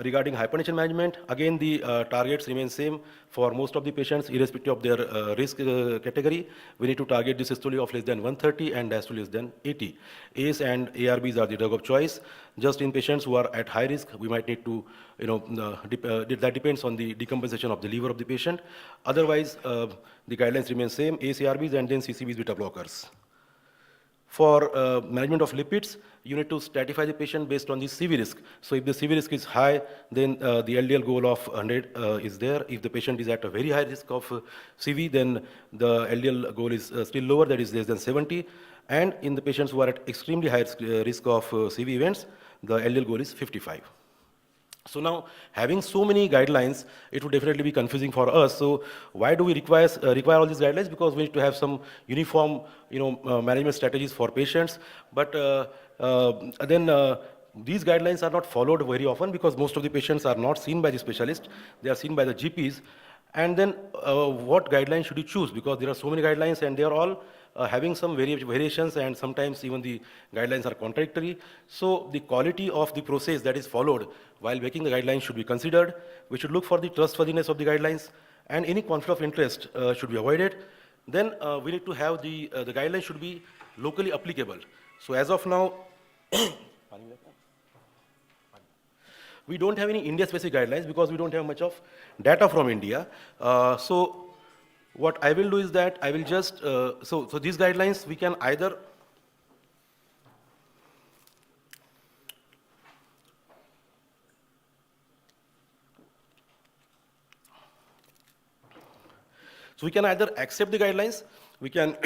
Regarding hypertension management, again, the targets remain same for most of the patients, irrespective of their risk category. We need to target the systole of less than 130 and diastole less than 80. ACE and ARBs are the drug of choice. Just in patients who are at high risk, we might need to, that depends on the decompensation of the liver of the patient. Otherwise, the guidelines remain same, ACE, ARBs, and then CCBs, beta blockers. For management of lipids, you need to stratify the patient based on the CV risk. So if the CV risk is high, then the LDL goal of 100 is there. If the patient is at a very high risk of CV, then the LDL goal is still lower, that is less than 70. And in the patients who are at extremely high risk of CV events, the LDL goal is 55. So now, having so many guidelines, it would definitely be confusing for us. So why do we require all these guidelines? Because we need to have some uniform, management strategies for patients. But then these guidelines are not followed very often because most of the patients are not seen by the specialist. They are seen by the GPs. And then what guidelines should you choose? Because there are so many guidelines and they are all having some variations, and sometimes even the guidelines are contradictory. So the quality of the process that is followed while making the guidelines should be considered. We should look for the trustworthiness of the guidelines, and any conflict of interest should be avoided. Then we need to have the guidelines should be locally applicable. So as of now, we don't have any India-specific guidelines because we don't have much of data from India. So what I will do is that I will just, so these guidelines we can either, so we can either accept the guidelines, we can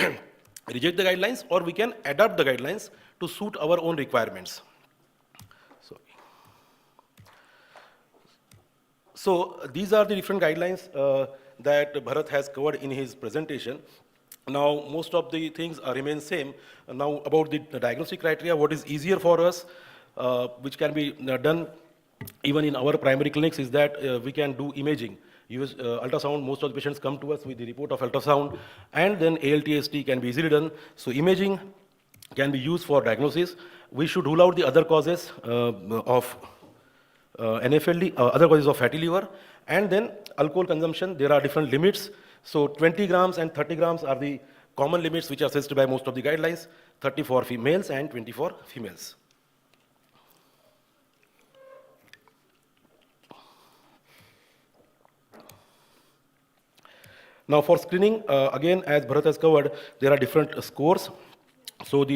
reject the guidelines, or we can adapt the guidelines to suit our own requirements. So these are the different guidelines that Bharat has covered in his presentation. Now, most of the things remain same. Now, about the diagnostic criteria, what is easier for us, which can be done even in our primary clinics, is that we can do imaging. Use ultrasound. Most of the patients come to us with the report of ultrasound, and then ALT/AST can be easily done. So imaging can be used for diagnosis. We should rule out the other causes of NFLD, other causes of fatty liver, and then alcohol consumption. There are different limits. So 20 grams and 30 grams are the common limits which are suggested by most of the guidelines, 30 for males and 20 for females. Now for screening, again, as Bharat has covered, there are different scores. So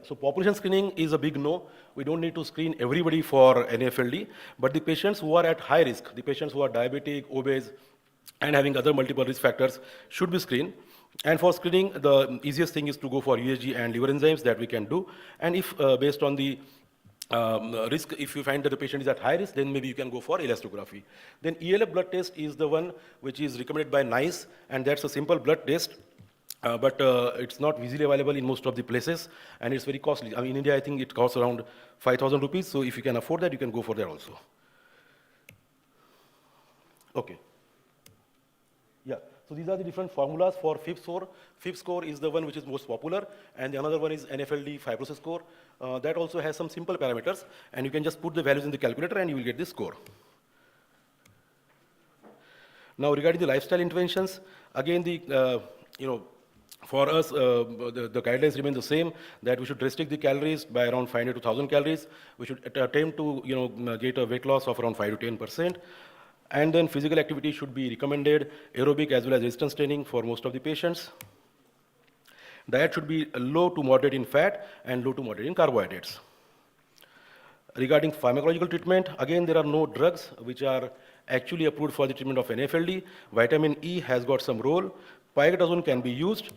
so population screening is a big no. We don't need to screen everybody for NAFLD, but the patients who are at high risk, the patients who are diabetic, obese, and having other multiple risk factors should be screened. And for screening, the easiest thing is to go for USG and liver enzymes that we can do. And if based on the risk, if you find that the patient is at high risk, then maybe you can go for elastography. Then ELF blood test is the one which is recommended by NICE, and that's a simple blood test. But it's not easily available in most of the places, and it's very costly. I mean, in India, I think it costs around 5,000 rupees. So if you can afford that, you can go for that also. Okay. Yeah, so these are the different formulas for FIB score. FIB score is the one which is most popular, and the another one is NFLD fibrosis score. That also has some simple parameters, and you can just put the values in the calculator and you will get the score. Now, regarding the lifestyle interventions, again, for us, the guidelines remain the same, that we should restrict the calories by around 500 to 1,000 calories. We should attempt to, get a weight loss of around 5 to 10%. And then physical activity should be recommended, aerobic as well as resistance training for most of the patients. Diet should be low to moderate in fat and low to moderate in carbohydrates. Regarding pharmacological treatment, again, there are no drugs which are actually approved for the treatment of NAFLD. Vitamin E has got some role. Pioglitazone can be used.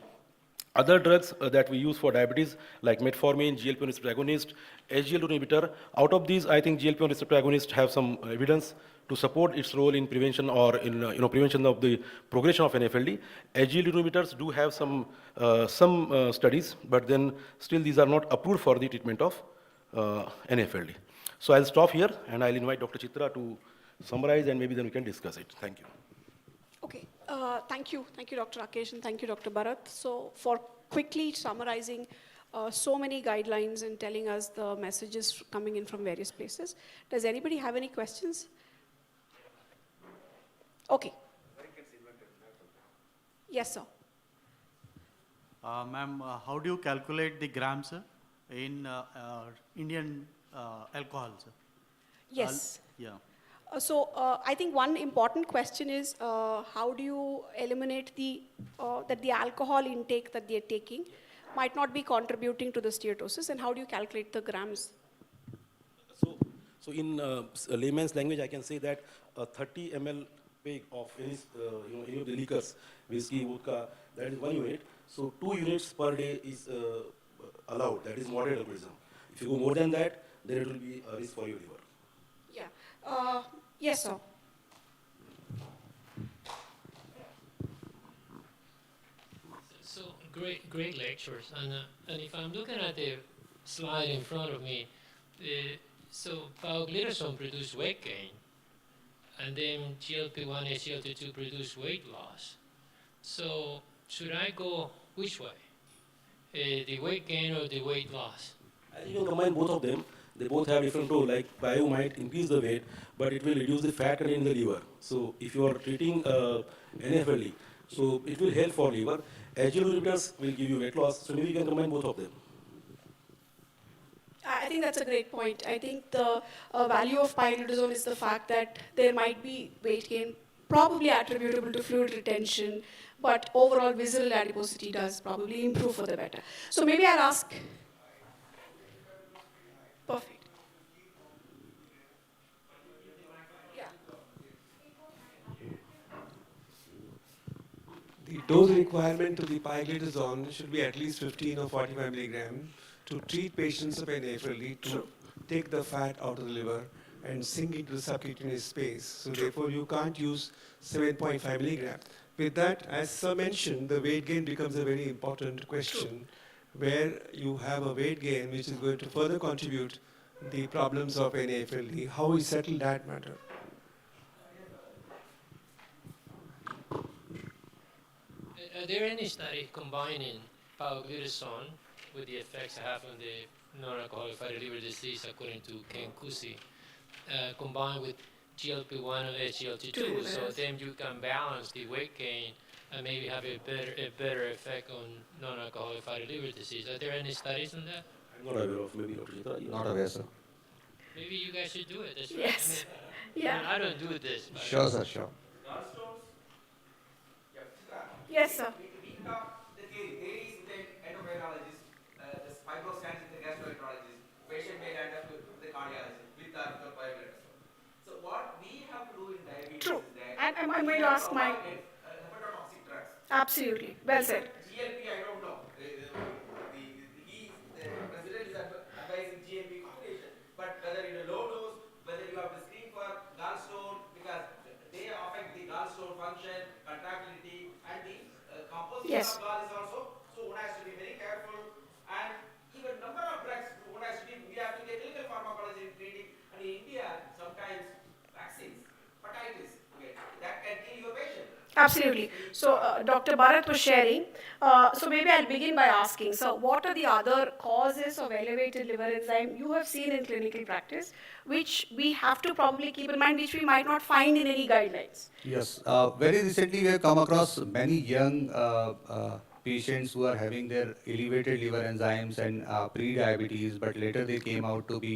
Other drugs that we use for diabetes, like metformin, GLP-1 receptor agonist, SGLT2 inhibitor, out of these, I think GLP-1 receptor agonists have some evidence to support its role in prevention or in prevention of the progression of NAFLD. SGLT2 inhibitors do have some studies, but then still these are not approved for the treatment of NAFLD. So I'll stop here and I'll invite Dr. Chitra to summarize and maybe then we can discuss it. Thank you. Okay, thank you, Dr. Rakesh, and thank you, Dr. Bharat. So for quickly summarizing so many guidelines and telling us the messages coming in from various places, does anybody have any questions? Okay. Yes, sir. Ma'am, how do you calculate the grams in Indian alcohol, sir? Yes. Yeah. I think one important question is how do you eliminate that the alcohol intake that they're taking might not be contributing to the steatosis, and how do you calculate the grams? So in layman's language, I can say that 30 ml peg of any of the liquors, whiskey, vodka, that is 1 unit. So 2 units per day is allowed. That is moderate alcoholism. If you go more than that, then it will be a risk for your liver. Yeah. Yes, sir. So great lectures, and if I'm looking at the slide in front of me, so pioglitazone produced weight gain, and then GLP-1 and SGLT2 produce weight loss. So should I go which way? The weight gain or the weight loss? I think you can combine both of them. They both have different role. Like bio might increase the weight, but it will reduce the fat content in the liver. So if you are treating NAFLD, so it will help for liver. SGLT2 inhibitors will give you weight loss. So maybe you can combine both of them. I think that's a great point. I think the value of pioglitazone is the fact that there might be weight gain, probably attributable to fluid retention, but overall visceral adiposity does probably improve for the better. So maybe I'll ask. Perfect. Yeah. The dose requirement to the pioglitazone should be at least 15 or 45 milligram to treat patients of NAFLD to take the fat out of the liver and sink into the subcutaneous space. So therefore, you can't use 7.5 milligram. With that, as Sir mentioned, the weight gain becomes a very important question, where you have a weight gain which is going to further contribute the problems of NAFLD. How we settle that matter? Are there any studies combining pioglitazone with the effects it have on the non-alcoholic fatty liver disease, according to Ken Kusi, combined with GLP-1 or SGLT2, so then you can balance the weight gain and maybe have a better effect on non-alcoholic fatty liver disease? Are there any studies on that? I'm not aware of. Maybe Dr. Chitra. Not aware, sir. Maybe you guys should do it. That's right. Yes. Yeah. I don't do this. But Sure, sir, sure. Yes, sir. We talk the theory. Theory is the endocrinologist, the fibrostats is the gastroenterologist, patient may end up with the cardiologist with or without pioglitazone. So what we have to do in diabetes True. is that And I'm going to ask my. hepatotoxic drugs. Absolutely. Well said. GLP, I don't know. The president is advising GLP combination, but whether in a low dose, whether you have to screen for gallstone, because they affect the gallstone function, contractility, and the composition Yes. of gall is also. So one has to be very careful, and even number of drugs one has to be. We have to get clinical pharmacology in treating, and in India sometimes vaccines, hepatitis, okay, that Absolutely. So, Dr. Bharat was sharing. So, maybe I'll begin by asking. So, what are the other causes of elevated liver enzyme you have seen in clinical practice, which we have to probably keep in mind, which we might not find in any guidelines? Yes, very recently we have come across many young patients who are having their elevated liver enzymes and pre-diabetes, but later they came out to be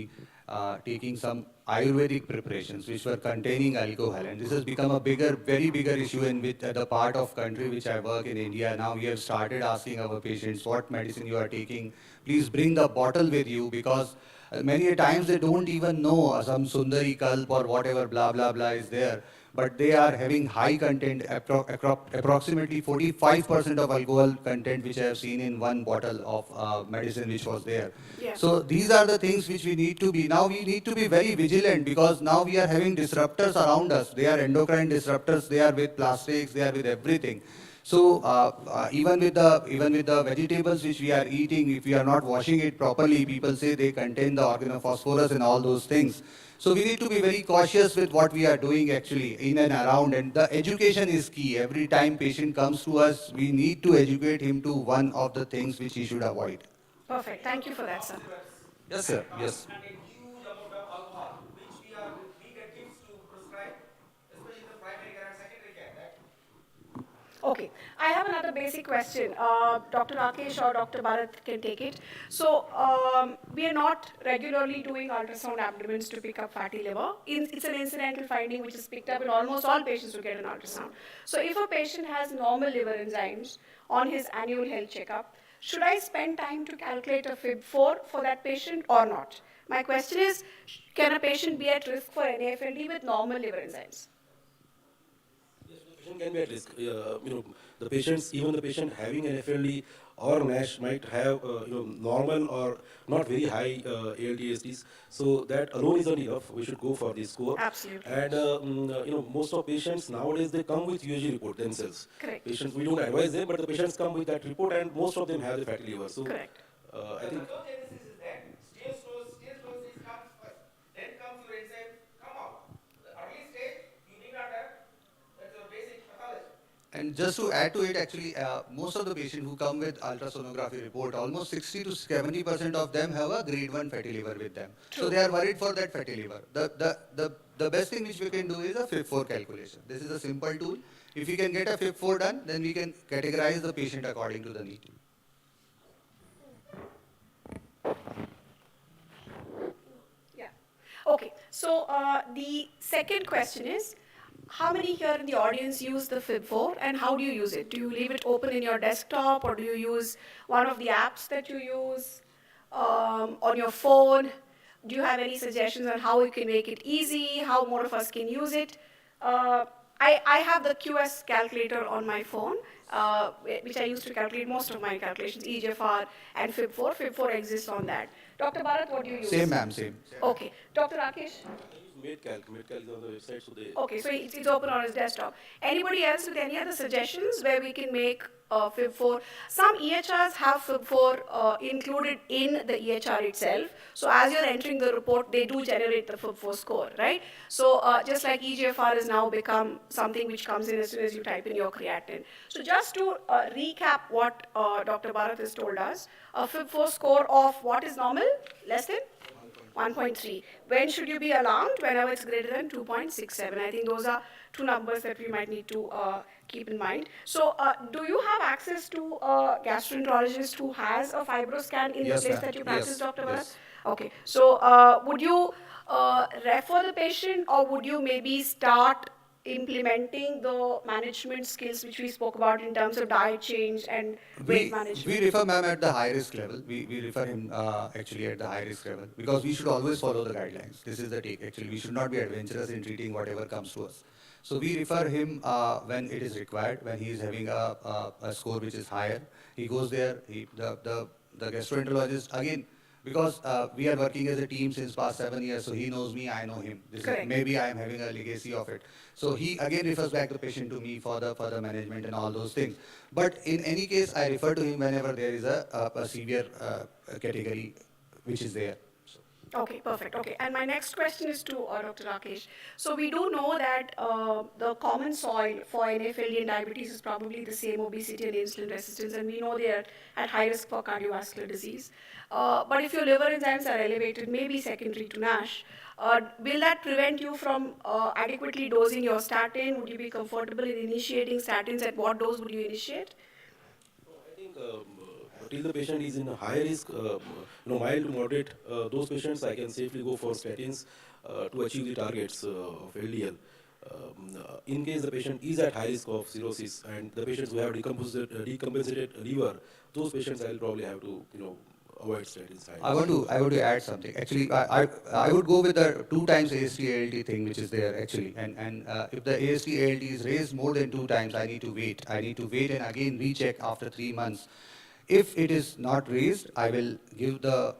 taking some Ayurvedic preparations which were containing alcohol, and this has become a bigger, very bigger issue in which, the part of country which I work in India. Now we have started asking our patients what medicine you are taking. Please bring the bottle with you, because many a times they don't even know some Sundari Kalp or whatever blah blah blah is there, but they are having high content, approximately 45% of alcohol content, which I have seen in one bottle of medicine which was there. Yeah. So these are the things which we need to be, now we need to be very vigilant, because now we are having disruptors around us. They are endocrine disruptors, they are with plastics, they are with everything. So even with the vegetables which we are eating, if we are not washing it properly, people say they contain the organophosphorus and all those things. So we need to be very cautious with what we are doing actually in and around, and the education is key. Every time patient comes to us, we need to educate him to one of the things which he should avoid. Perfect. Thank you for that, sir. Yes, sir. Yes. And a huge amount of alcohol, which we get gifts to prescribe, especially the primary care and secondary care. Right? Okay, I have another basic question. Dr. Rakesh or Dr. Bharat can take it. So, we are not regularly doing ultrasound abdomens to pick up fatty liver. It's an incidental finding which is picked up in almost all patients who get an ultrasound. So, if a patient has normal liver enzymes on his annual health checkup, should I spend time to calculate a FIB4 for that patient or not? My question is, can a patient be at risk for NAFLD with normal liver enzymes? Patient can be at risk. The patients, even the patient having an FLD or NASH might have, normal or not very high ALT/ASTs. So that alone is not enough. We should go for this score. Absolutely. And most of patients nowadays they come with UAG report themselves. Correct. Patients, we don't advise them, but the patients come with that report, and most of them have the fatty liver. So Correct. I think. Pathogenesis is there. Stage close comes first. Then comes your enzyme come out. The early stage, you need not have. That's your basic pathology. And just to add to it, actually, most of the patients who come with ultrasonography report, almost 60 to 70% of them have a grade 1 fatty liver with them. So they are worried for that fatty liver. The best thing which we can do is a FIB4 calculation. This is a simple tool. If we can get a FIB4 done, then we can categorize the patient according to the need. Yeah. Okay. So the second question is, how many here in the audience use the FIB4 and how do you use it? Do you leave it open in your desktop or do you use one of the apps that you use on your phone? Do you have any suggestions on how you can make it easy, how more of us can use it? I have the QS calculator on my phone, which I use to calculate most of my calculations, EGFR and FIB4. FIB4 exists on that. Dr. Bharat, what do you use? Same, ma'am, same. Okay. Dr. Rakesh? MedCalc is on the website, so they. Okay, so it's open on his desktop. Anybody else with any other suggestions where we can make FIB4? Some EHRs have FIB4 included in the EHR itself. So as you're entering the report, they do generate the FIB4 score, right? So just like EGFR has now become something which comes in as soon as you type in your creatinine. So just to recap what Dr. Bharat has told us, a FIB4 score of what is normal? Less than? 1.3. When should you be alarmed? Whenever it's greater than 2.67. I think those are two numbers that we might need to keep in mind. So, do you have access to a gastroenterologist who has a fibroscan in the place that you practice, Dr. Bharat? Yes. Okay. So, would you refer the patient or would you maybe start implementing the management skills which we spoke about in terms of diet change and weight management? We refer ma'am at the high risk level. We refer him actually at the high risk level, because we should always follow the guidelines. This is the take actually. We should not be adventurous in treating whatever comes to us. So we refer him when it is required, when he is having a score which is higher. He goes there, the gastroenterologist, again, because we are working as a team since past 7 years, so he knows me, I know him. Maybe I am having a legacy of it. So he again refers back the patient to me for the management and all those things. But in any case, I refer to him whenever there is a severe category which is there. So. Okay, perfect. Okay, and my next question is to Dr. Rakesh. So we do know that the common soil for NAFLD and diabetes is probably the same obesity and insulin resistance, and we know they are at high risk for cardiovascular disease. But if your liver enzymes are elevated, maybe secondary to NASH, will that prevent you from adequately dosing your statin? Would you be comfortable in initiating statins? At what dose would you initiate? I think till the patient is in a high risk, mild to moderate, those patients I can safely go for statins to achieve the targets of LDL. In case the patient is at high risk of cirrhosis and the patients who have decompensated liver, those patients I'll probably have to, avoid statins. I want to add something. Actually, I would go with the 2 times AST-ALT thing, which is there actually. And if the AST-ALT is raised more than 2 times, I need to wait. I need to wait and again recheck after 3 months. If it is not raised, I will give the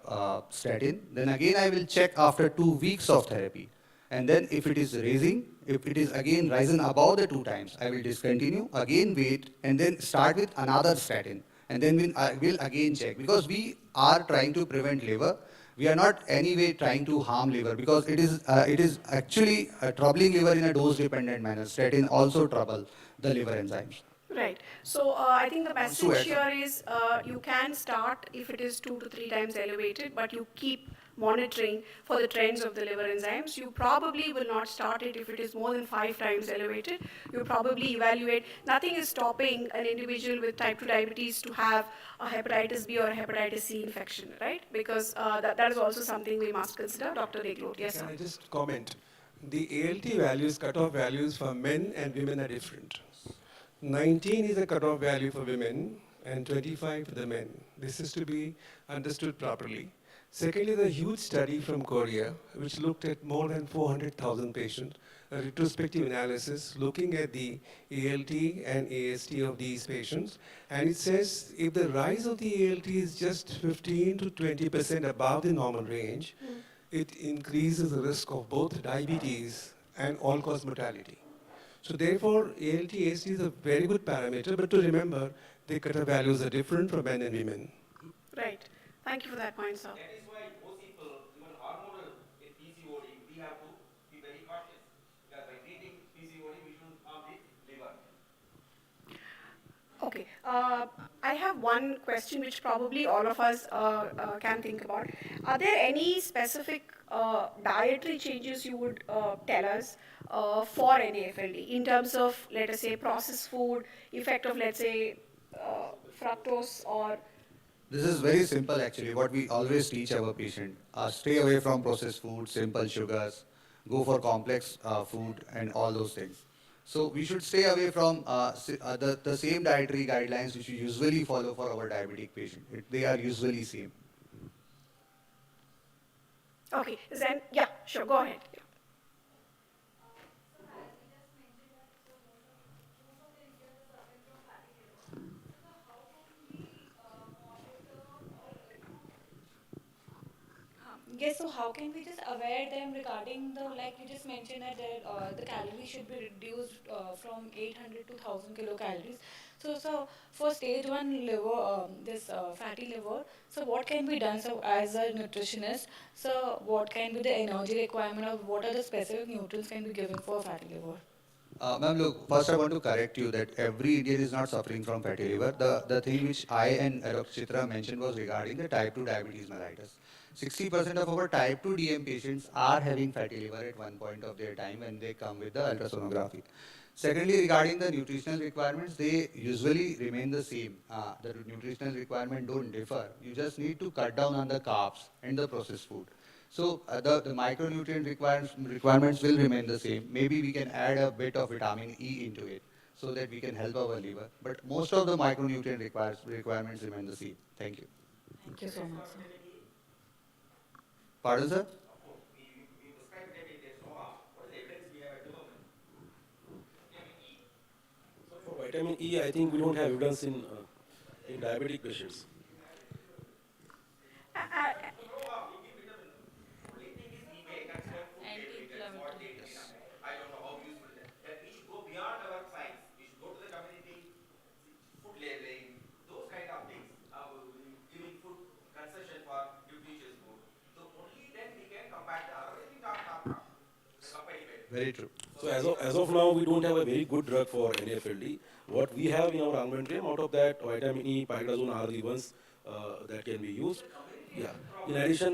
statin. Then again, I will check after 2 weeks of therapy. And then if it is raising, if it is again risen above the 2 times, I will discontinue, again wait, and then start with another statin. And then I will again check, because we are trying to prevent liver. We are not anyway trying to harm liver, because it is actually troubling liver in a dose-dependent manner. Statin also trouble the liver enzymes. Right. So I think the message here is you can start if it is 2 to 3 times elevated, but you keep monitoring for the trends of the liver enzymes. You probably will not start it if it is more than 5 times elevated. You probably evaluate. Nothing is stopping an individual with type 2 diabetes to have a hepatitis B or a hepatitis C infection, right? Because that is also something we must consider. Dr. Deglot, yes, Can sir. I just comment? The ALT values, cutoff values for men and women are different. 19 is the cutoff value for women and 25 for the men. This is to be understood properly. Secondly, the huge study from Korea, which looked at more than 400,000 patients, a retrospective analysis looking at the ALT and AST of these patients. And it says if the rise of the ALT is just 15 to 20% above the normal range, it increases the risk of both diabetes and all-cause mortality. So therefore, ALT, AST is a very good parameter, but to remember, the cutoff values are different for men and women. Right. Thank you for that point, sir. That is why most people, even hormonal in PCOD, we have to be very cautious. Because by treating PCOD, we shouldn't harm the liver. Okay. I have one question which probably all of us can think about. Are there any specific dietary changes you would tell us for NAFLD in terms of, let us say, processed food, effect of, let's say, fructose or... This is very simple actually, what we always teach our patient. Stay away from processed food, simple sugars, go for complex food and all those things. So we should stay away from the same dietary guidelines which we usually follow for our diabetic patient. They are usually same. Okay, then, yeah, sure, go ahead. Yeah. Yes, so how can we just aware them regarding the, like you just mentioned that the calories should be reduced from 800 to 1000 kilocalories. So for stage 1 liver, this fatty liver, so what can be done so as a nutritionist? So what can be the energy requirement of what are the specific nutrients can be given for fatty liver? Ma'am, look, first I want to correct you that every Indian is not suffering from fatty liver. The thing which I and Dr. Chitra mentioned was regarding the type 2 diabetes mellitus. 60% of our type 2 DM patients are having fatty liver at one point of their time when they come with the ultrasonography. Secondly, regarding the nutritional requirements, they usually remain the same. The nutritional requirements don't differ. You just need to cut down on the carbs and the processed food. So the micronutrient requirements will remain the same. Maybe we can add a bit of vitamin E into it so that we can help our liver. But most of the micronutrient requirements remain the same. Thank you. Thank you so much, sir. Pardon, sir? We prescribe it, there's no harm. What is the evidence we have at the moment? So for vitamin E, I think we don't have evidence in diabetic patients. I don't know how useful it is. That we should go beyond our science. We should go to the community, food labeling, those kind of things. Giving food concession for nutritious food. So only then we Very true. So as of now, we don't have a very good drug for NAFLD. What we have in our armamentarium, out of that, vitamin E, pyridoxine are the ones that can be used. Yeah. In addition,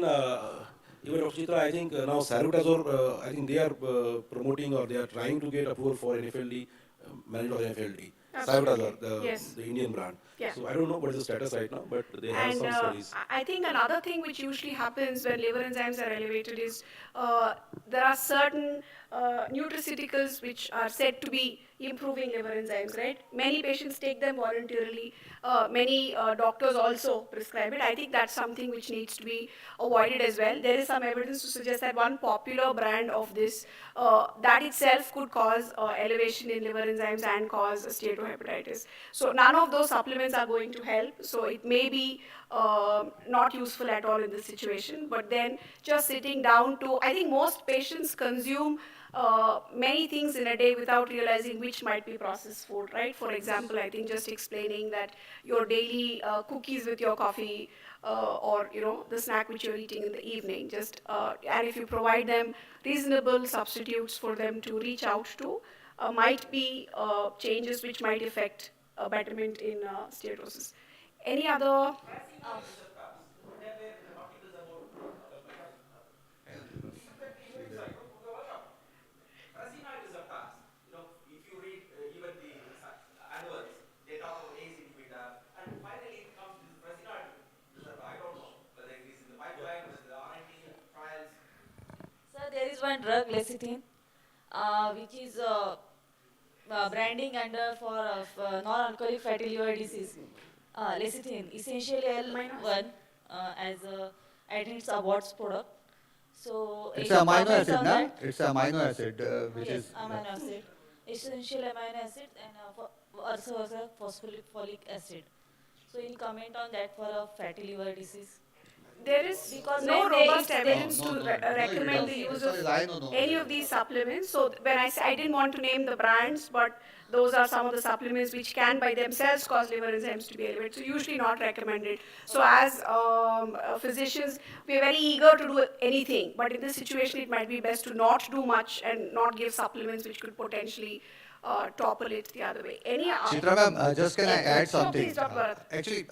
even Dr. Chitra, I think now Salbutamol, I think they are promoting or they are trying to get approval for NAFLD, management of NAFLD. Salbutamol, Yes. the Indian brand. Yeah. So I don't know what is the status right now, but they have And some studies. I think another thing which usually happens when liver enzymes are elevated is there are certain nutraceuticals which are said to be improving liver enzymes, right? Many patients take them voluntarily. Many doctors also prescribe it. I think that's something which needs to be avoided as well. There is some evidence to suggest that one popular brand of this, that itself could cause elevation in liver enzymes and cause steatohepatitis. So none of those supplements are going to help. So it may be not useful at all in this situation. But then just sitting down to, I think most patients consume many things in a day without realizing which might be processed food, right? For example, I think just explaining that your daily cookies with your coffee or the snack which you're eating in the evening, just and if you provide them reasonable substitutes for them to reach out to, might be changes which might affect betterment in steatosis. Any other? Racemic receptors, if you read even the annuals, they talk about ACE inhibitor, and finally it comes to this racemic receptor. I don't know whether it is in the pipeline, whether the R&D trials. Sir, there is one drug, lecithin, which is branding under for non-alcoholic fatty liver disease. Lecithin, essentially L1 as a adherence awards product. So It's any a amino comments acid, on na? that? It's a amino acid, which Yes, is. amino acid, essential amino acid, and also as a phospholic acid. So any comment on that for a fatty liver disease? There is Because no when they robust eat evidence No, to no, no, it recommend the does. use As far of as I know, no. any of these supplements. So when I say I didn't want to name the brands, but those are some of the supplements which can by themselves cause liver enzymes to be elevated. So usually not recommended. So as physicians, we are very eager to do anything, but in this situation, it might be best to not do much and not give supplements which could potentially topple it the other way. Any Chitra ma'am, just can I add something? please, Dr. Bharat. Actually,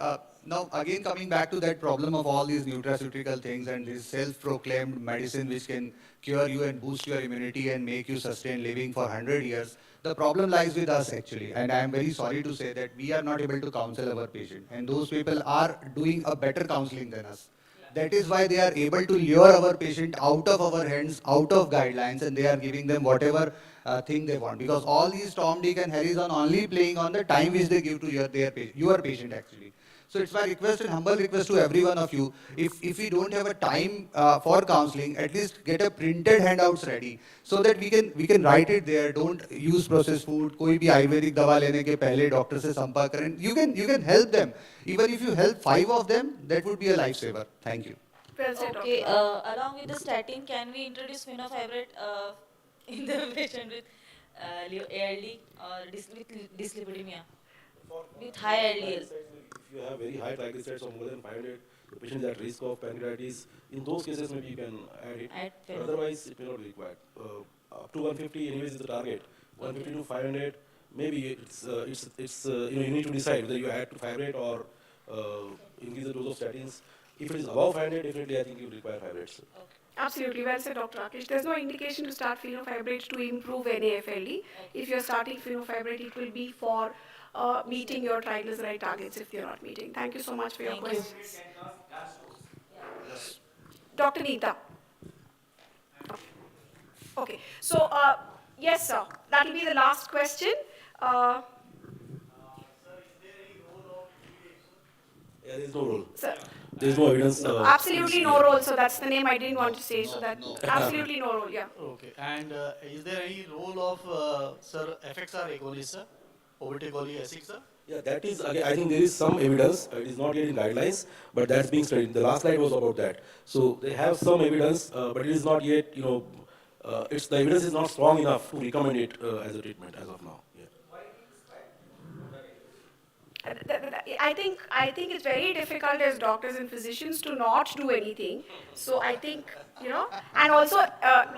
now again coming back to that problem of all these nutraceutical things and this self-proclaimed medicine which can cure you and boost your immunity and make you sustain living for 100 years, the problem lies with us actually. And I am very sorry to say that we are not able to counsel our patient. And those people are doing a better counseling than us. That is why they are able to lure our patient out of our hands, out of guidelines, and they are giving them whatever thing they want. Because all these Tom, Dick, and Harrys are only playing on the time which they give to your patient actually. So it's my request and humble request to every one of you. If we don't have a time for counseling, at least get a printed handouts ready so that we can write it there. Don't use processed food. कोई भी आयुर्वेदिक दवा लेने के पहले doctor से संपर्क करें. You can help them. Even if you help 5 of them, that would be a lifesaver. Thank you. Well said, Okay, Dr. along with the statin, can we introduce fenofibrate in the patient with ALD or with dyslipidemia, with high LDL? If you have very high triglycerides of more than 500, the patient is at risk of pancreatitis. In those cases, maybe you can add it. But otherwise, it may not be required. Up to 150, anyways, is the target. 150 to 500, maybe you need to decide whether you add to fibrate or increase the dose of statins. If it is above 500, definitely I think you require fibrates. Absolutely, well said, Dr. Rakesh. There's no indication to start fenofibrate to improve NAFLD. If you're starting fenofibrate, it will be for meeting your triglyceride targets if you're not meeting. Thank you so much for your questions. Dr. Neeta. Okay, so yes, sir. That will be the last question. Yeah, there is no role. Sir. There is no evidence. Absolutely no role, so that's the name I didn't want to say, so that absolutely no role, yeah. Okay, and is there any role of, sir, FXR agonist, sir? Obeticholic acid, sir? Yeah, that is, again, I think there is some evidence. It is not yet in guidelines, but that's being studied. The last slide was about that. So they have some evidence, but it is not yet, the evidence is not strong enough to recommend it as a treatment as of now. Yeah. I think it's very difficult as doctors and physicians to not do anything. So I think, and also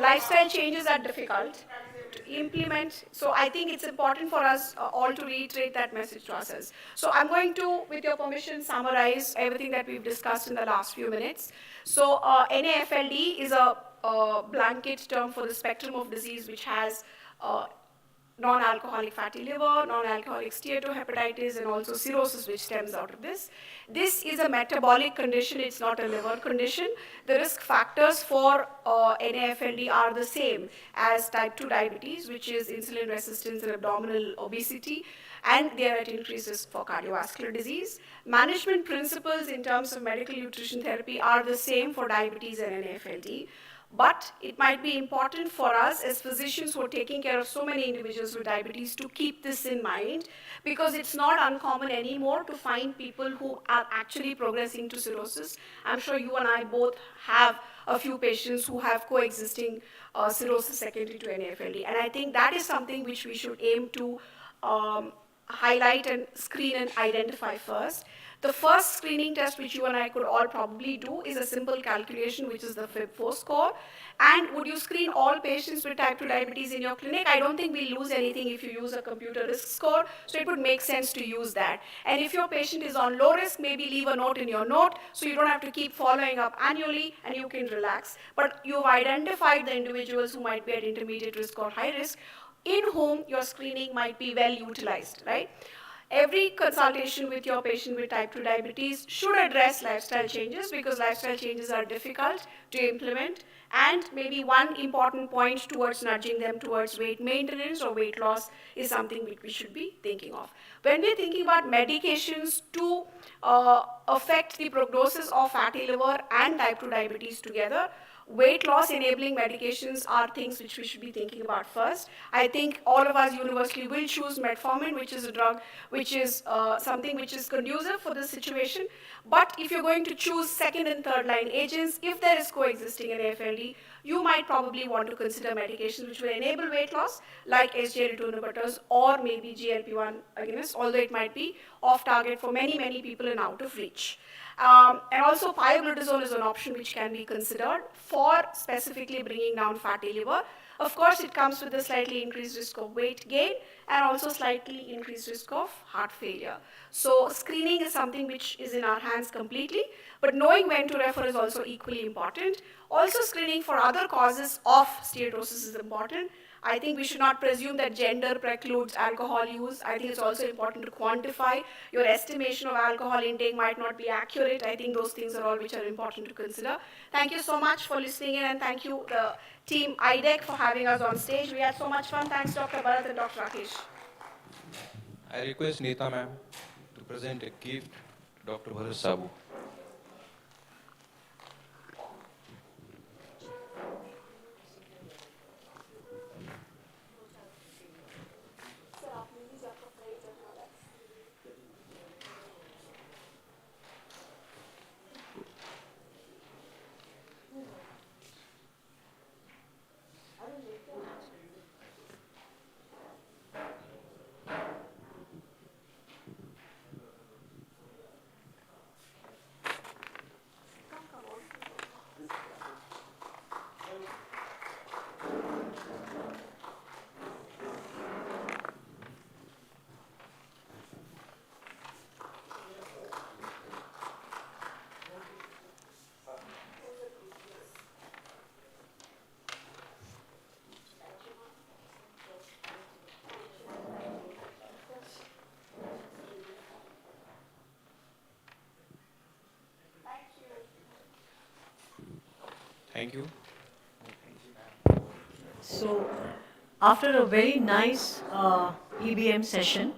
lifestyle changes are difficult. implement. So I think it's important for us all to reiterate that message to ourselves. So I'm going to, with your permission, summarize everything that we've discussed in the last few minutes. So NAFLD is a blanket term for the spectrum of disease which has non-alcoholic fatty liver, non-alcoholic steatohepatitis, and also cirrhosis, which stems out of this. This is a metabolic condition, it's not a liver condition. The risk factors for NAFLD are the same as type 2 diabetes, which is insulin resistance and abdominal obesity, and they are at increased risk for cardiovascular disease. Management principles in terms of medical nutrition therapy are the same for diabetes and NAFLD. But it might be important for us as physicians who are taking care of so many individuals with diabetes to keep this in mind, because it's not uncommon anymore to find people who are actually progressing to cirrhosis. I'm sure you and I both have a few patients who have coexisting cirrhosis secondary to NAFLD. And I think that is something which we should aim to highlight and screen and identify first. The first screening test which you and I could all probably do is a simple calculation, which is the FIB-4 score. And would you screen all patients with type 2 diabetes in your clinic? I don't think we lose anything if you use a computer risk score, so it would make sense to use that. And if your patient is on low risk, maybe leave a note in your note, so you don't have to keep following up annually and you can relax. But you've identified the individuals who might be at intermediate risk or high risk, in whom your screening might be well utilized, right? Every consultation with your patient with type 2 diabetes should address lifestyle changes, because lifestyle changes are difficult to implement, and maybe one important point towards nudging them towards weight maintenance or weight loss is something which we should be thinking of. When we're thinking about medications to affect the prognosis of fatty liver and type 2 diabetes together, weight loss enabling medications are things which we should be thinking about first. I think all of us universally will choose metformin, which is a drug which is something which is conducive for this situation. But if you're going to choose second and third line agents, if there is coexisting in AFLD, you might probably want to consider medications which will enable weight loss, like SGLT2 inhibitors or maybe GLP-1 agonists, although it might be off target for many, many people and out of reach. And also pioglitazone is an option which can be considered for specifically bringing down fatty liver. Of course, it comes with a slightly increased risk of weight gain and also slightly increased risk of heart failure. So screening is something which is in our hands completely, but knowing when to refer is also equally important. Also, screening for other causes of steatosis is important. I think we should not presume that gender precludes alcohol use. I think it's also important to quantify. Your estimation of alcohol intake might not be accurate. I think those things are all which are important to consider. Thank you so much for listening in, and thank you, the team IDEC, for having us on stage. We had so much fun. Thanks, Dr. Bharat and Dr. Rakesh. I request Neeta ma'am to present a gift to Dr. Bharat Sabu. Thank you. So, after a very nice EBM session,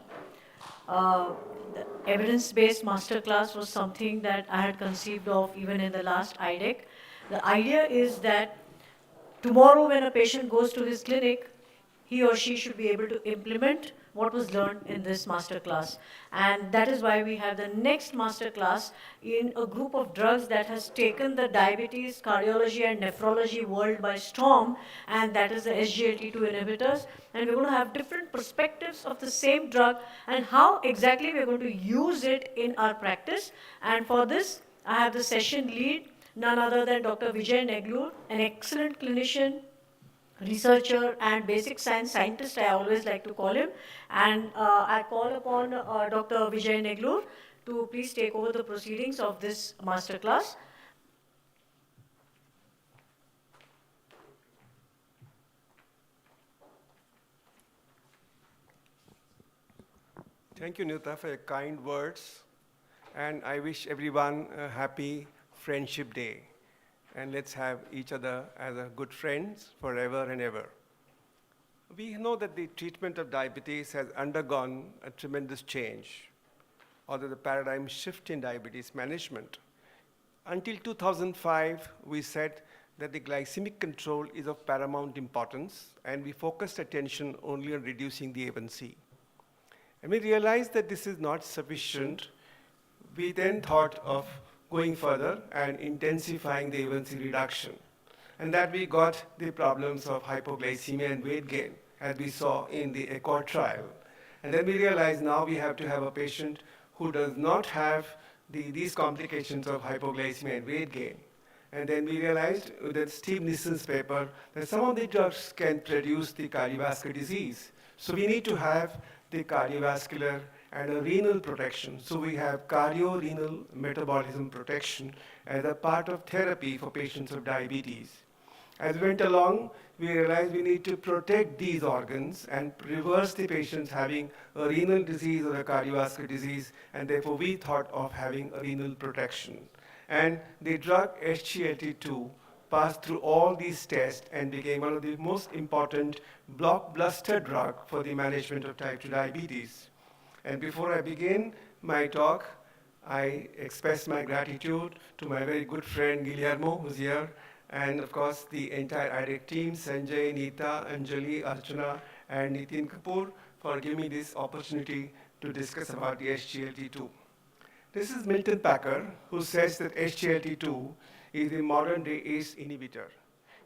the evidence-based masterclass was something that I had conceived of even in the last IDEC. The idea is that tomorrow when a patient goes to his clinic, he or she should be able to implement what was learned in this masterclass. And that is why we have the next masterclass in a group of drugs that has taken the diabetes, cardiology, and nephrology world by storm, and that is the SGLT2 inhibitors. And we're going to have different perspectives of the same drug and how exactly we're going to use it in our practice. And for this, I have the session lead, none other than Dr. Vijay Neglur, an excellent clinician, researcher and basic science scientist, I always like to call him. And I call upon Dr. Vijay Neglur to please take over the proceedings of this masterclass. Thank you, Nita, for your kind words. And I wish everyone a happy Friendship Day. And let's have each other as a good friends forever and ever. We know that the treatment of diabetes has undergone a tremendous change, although the paradigm shift in diabetes management. Until 2005, we said that the glycemic control is of paramount importance, and we focused attention only on reducing the A1C. And we realized that this is not sufficient. We then thought of going further and intensifying the A1C reduction. And that we got the problems of hypoglycemia and weight gain, as we saw in the Aac trial. And then we realized now we have to have a patient who does not have these complications of hypoglycemia and weight gain. And then we realized with that Steve Nissen's paper that some of the drugs can produce the cardiovascular disease. So we need to have the cardiovascular and a renal protection. So we have cardio-renal metabolism protection as a part of therapy for patients of diabetes. As we went along, we realized we need to protect these organs and reverse the patients having a renal disease or a cardiovascular disease, and therefore we thought of having a renal protection. And the drug SGLT2 passed through all these tests and became one of the most important blockbuster drug for the management of type 2 diabetes. And before I begin my talk, I express my gratitude to my very good friend Guillermo, who's here, and of course the entire IDEC team, Sanjay, Neeta, Anjali, Archana, and Nitin Kapoor for giving me this opportunity to discuss about the SGLT2. This is Milton Packer, who says that SGLT2 is a modern day ACE inhibitor.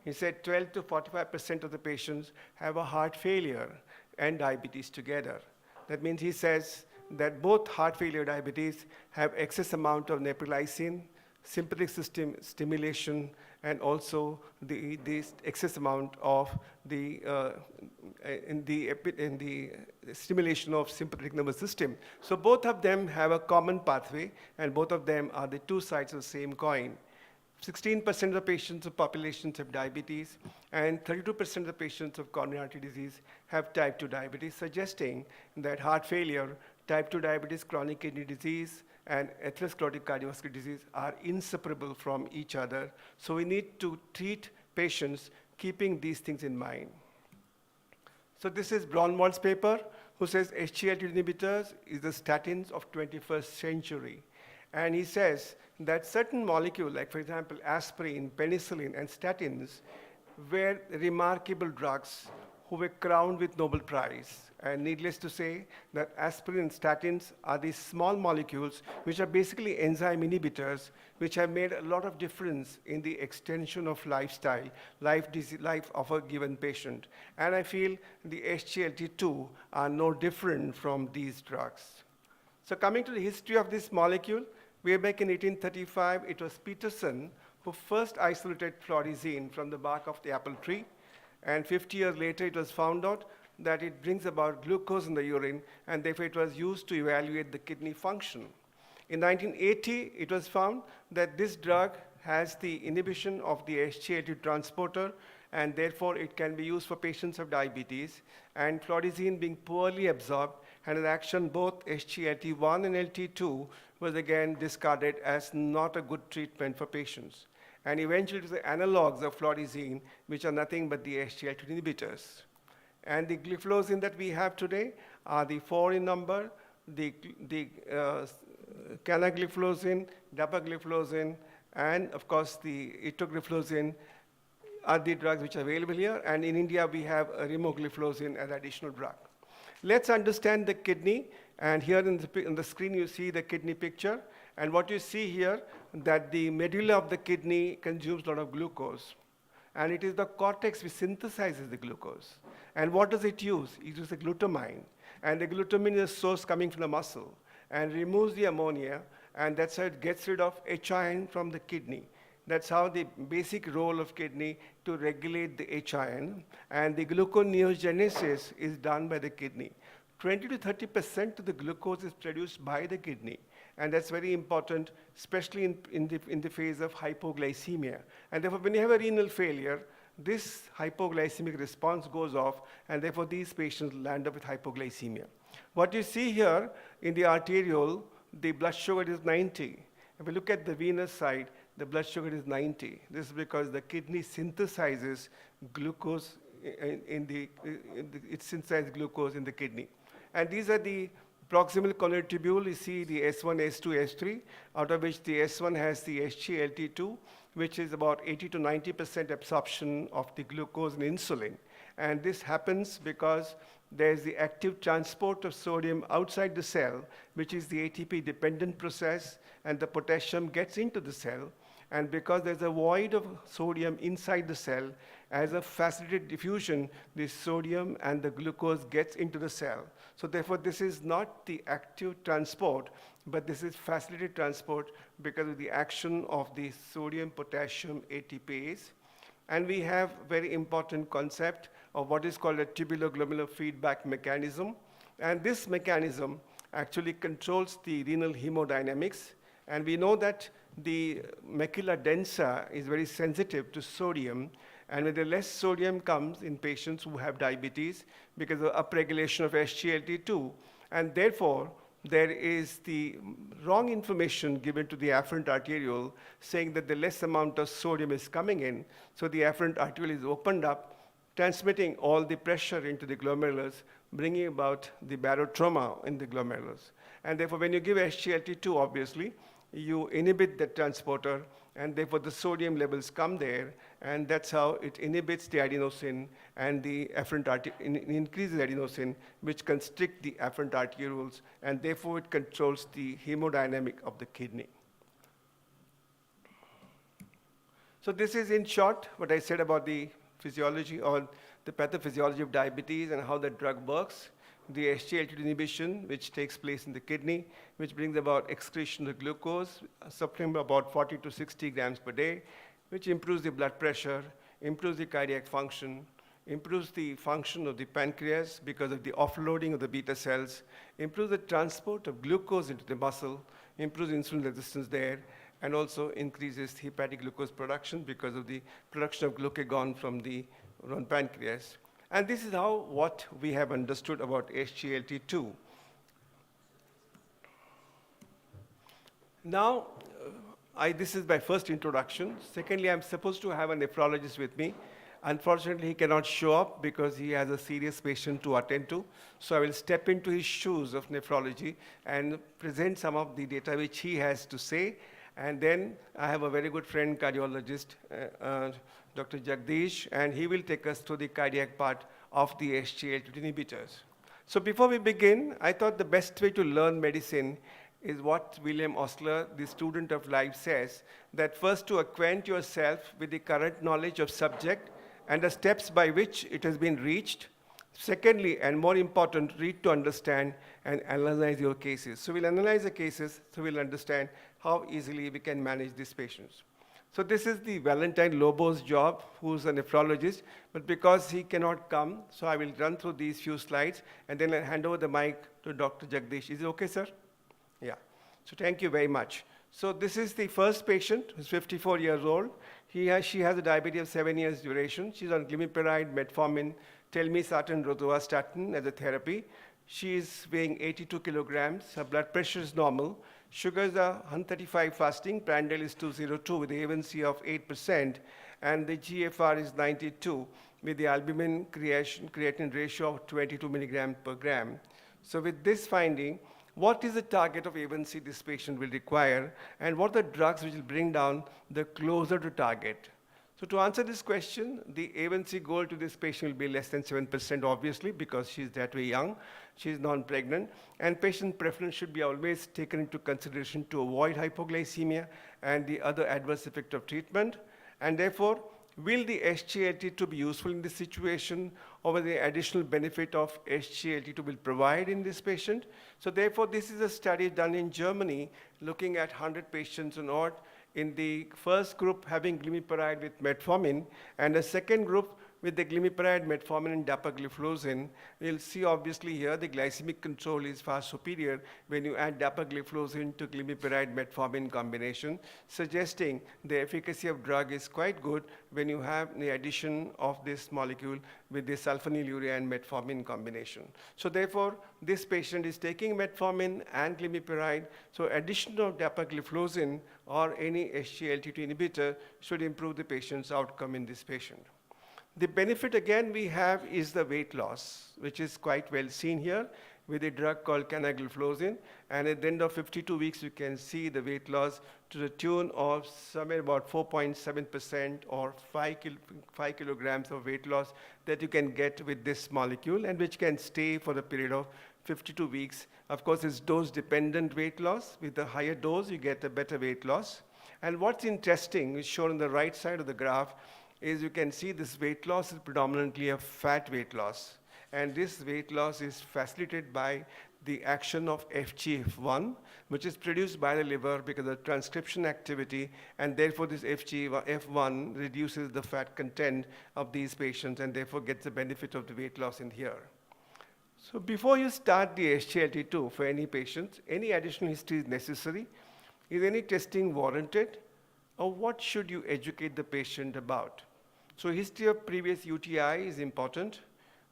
He said 12 to 45% of the patients have a heart failure and diabetes together. That means he says that both heart failure and diabetes have excess amount of neprilysin, sympathetic system stimulation, and also the excess amount of the stimulation of sympathetic nervous system. So both of them have a common pathway, and both of them are the two sides of the same coin. 16% of the patients of populations have diabetes, and 32% of the patients of coronary artery disease have type 2 diabetes, suggesting that heart failure, type 2 diabetes, chronic kidney disease, and atherosclerotic cardiovascular disease are inseparable from each other. So we need to treat patients keeping these things in mind. So this is Braunwald's paper, who says SGLT2 inhibitors is the statins of 21st century. And he says that certain molecules, like for example, aspirin, penicillin, and statins, were remarkable drugs who were crowned with Nobel Prize. And needless to say that aspirin and statins are these small molecules which are basically enzyme inhibitors, which have made a lot of difference in the extension of lifestyle, life of a given patient. And I feel the SGLT2 are no different from these drugs. So coming to the history of this molecule, way back in 1835, it was Peterson who first isolated fluorescein from the bark of the apple tree. And 50 years later, it was found out that it brings about glucose in the urine, and therefore it was used to evaluate the kidney function. In 1980, it was found that this drug has the inhibition of the SGLT2 transporter, and therefore it can be used for patients of diabetes. And fluorescein being poorly absorbed had an action both SGLT1 and LT2 was again discarded as not a good treatment for patients. And eventually it was the analogs of fluorescein, which are nothing but the SGLT2 inhibitors. And the gliflozin that we have today are the 4 in number, the canagliflozin, dapagliflozin, and of course the itogliflozin are the drugs which are available here. And in India, we have rimogliflozin as additional drug. Let's understand the kidney. And here on the screen, you see the kidney picture. And what you see here, that the medulla of the kidney consumes a lot of glucose. And it is the cortex which synthesizes the glucose. And what does it use? It uses a glutamine. And the glutamine is a source coming from the muscle and removes the ammonia, and that's how it gets rid of H ion from the kidney. That's how the basic role of kidney to regulate the HIN, and the gluconeogenesis is done by the kidney. 20 to 30% of the glucose is produced by the kidney, and that's very important, especially in the phase of hypoglycemia. And therefore, when you have a renal failure, this hypoglycemic response goes off, and therefore these patients land up with hypoglycemia. What you see here in the arteriole, the blood sugar is 90. If we look at the venous side, the blood sugar is 90. This is because the kidney synthesizes glucose it synthesizes glucose in the kidney. And these are the proximal coronary tubule. You see the S1, S2, S3, out of which the S1 has the SGLT2, which is about 80 to 90% absorption of the glucose and insulin. And this happens because there's the active transport of sodium outside the cell, which is the ATP-dependent process, and the potassium gets into the cell. And because there's a void of sodium inside the cell, as a facilitated diffusion, the sodium and the glucose gets into the cell. So therefore, this is not the active transport, but this is facilitated transport because of the action of the sodium-potassium ATPase. And we have very important concept of what is called a tubular glomerular feedback mechanism. And this mechanism actually controls the renal hemodynamics. And we know that the macula densa is very sensitive to sodium. And when the less sodium comes in patients who have diabetes because of upregulation of SGLT2, and therefore, there is the wrong information given to the afferent arteriole saying that the less amount of sodium is coming in, so the afferent arteriole is opened up, transmitting all the pressure into the glomerulus, bringing about the barotrauma in the glomerulus. And therefore, when you give SGLT2, obviously, you inhibit the transporter, and therefore the sodium levels come there, and that's how it inhibits the adenosine and the afferent increases adenosine, which constrict the afferent arterioles, and therefore it controls the hemodynamic of the kidney. So this is in short what I said about the physiology or the pathophysiology of diabetes and how the drug works. The SGLT2 inhibition, which takes place in the kidney, which brings about excretion of glucose, something about 40 to 60 grams per day, which improves the blood pressure, improves the cardiac function, improves the function of the pancreas because of the offloading of the beta cells, improves the transport of glucose into the muscle, improves insulin resistance there, and also increases hepatic glucose production because of the production of glucagon from the pancreas. And this is how what we have understood about SGLT2. Now, this is my first introduction. Secondly, I'm supposed to have a nephrologist with me. Unfortunately, he cannot show up because he has a serious patient to attend to. So I will step into his shoes of nephrology and present some of the data which he has to say. And then I have a very good friend, cardiologist, Dr. Jagdish, and he will take us through the cardiac part of the SGLT2 inhibitors. So before we begin, I thought the best way to learn medicine is what William Osler, the student of life, says, that first to acquaint yourself with the current knowledge of subject and the steps by which it has been reached. Secondly, and more important, read to understand and analyze your cases. So we'll analyze the cases, so we'll understand how easily we can manage these patients. So this is the Valentine Lobo's job, who's a nephrologist, but because he cannot come, so I will run through these few slides, and then I'll hand over the mic to Dr. Jagdish. Is it okay, sir? Yeah. So thank you very much. So this is the first patient, who's 54 years old. She has a diabetes of 7 years duration. She's on glimepiride, metformin, telmisartan, rosuvastatin as a therapy. She is weighing 82 kilograms. Her blood pressure is normal. Sugars are 135 fasting. Prandial is 202 with the A1C of 8%. And the GFR is 92 with the albumin creatinine ratio of 22 milligrams per gram. So with this finding, what is the target of A1C this patient will require, and what are the drugs which will bring down the closer to target? So to answer this question, the A1C goal to this patient will be less than 7%, obviously, because she's that way young, she's non-pregnant, and patient preference should be always taken into consideration to avoid hypoglycemia and the other adverse effect of treatment. And therefore, will the SGLT2 be useful in this situation, or will the additional benefit of SGLT2 will provide in this patient? So therefore, this is a study done in Germany looking at 100 patients on odd in the first group having glimepiride with metformin, and the second group with the glimepiride, metformin, and dapagliflozin. You'll see obviously here the glycemic control is far superior when you add dapagliflozin to glimepiride metformin combination, suggesting the efficacy of drug is quite good when you have the addition of this molecule with the sulfonylurea and metformin combination. So therefore, this patient is taking metformin and glimepiride, so addition of dapagliflozin or any SGLT2 inhibitor should improve the patient's outcome in this patient. The benefit again we have is the weight loss, which is quite well seen here with a drug called canagliflozin, and at the end of 52 weeks you can see the weight loss to the tune of somewhere about 4.7% or 5 kilograms of weight loss that you can get with this molecule, and which can stay for the period of 52 weeks. Of course, it's dose-dependent weight loss. With the higher dose, you get a better weight loss. And what's interesting is shown on the right side of the graph is you can see this weight loss is predominantly a fat weight loss. And this weight loss is facilitated by the action of FGF1, which is produced by the liver because of transcription activity, and therefore this FGF1 reduces the fat content of these patients and therefore gets the benefit of the weight loss in here. So before you start the SGLT2 for any patient, any additional history is necessary. Is any testing warranted? Or what should you educate the patient about? So history of previous UTI is important.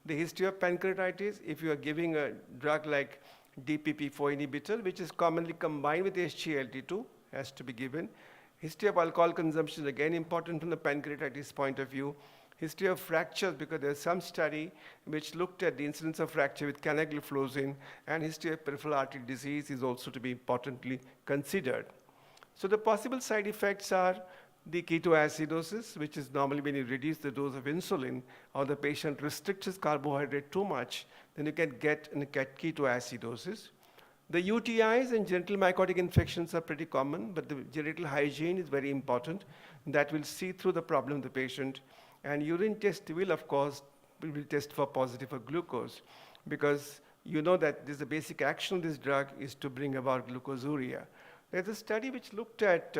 The history of pancreatitis, if you are giving a drug like DPP-4 inhibitor, which is commonly combined with SGLT2, has to be given. History of alcohol consumption is again important from the pancreatitis point of view. History of fractures, because there's some study which looked at the incidence of fracture with canagliflozin, and history of peripheral artery disease is also to be importantly considered. So the possible side effects are the ketoacidosis, which is normally when you reduce the dose of insulin or the patient restricts his carbohydrate too much, then you can get ketoacidosis. The UTIs and genital mycotic infections are pretty common, but the genital hygiene is very important. That will see through the problem of the patient. And urine test will, of course, we will test for positive for glucose, because you know that this, the basic action of this drug is to bring about glucosuria. There's a study which looked at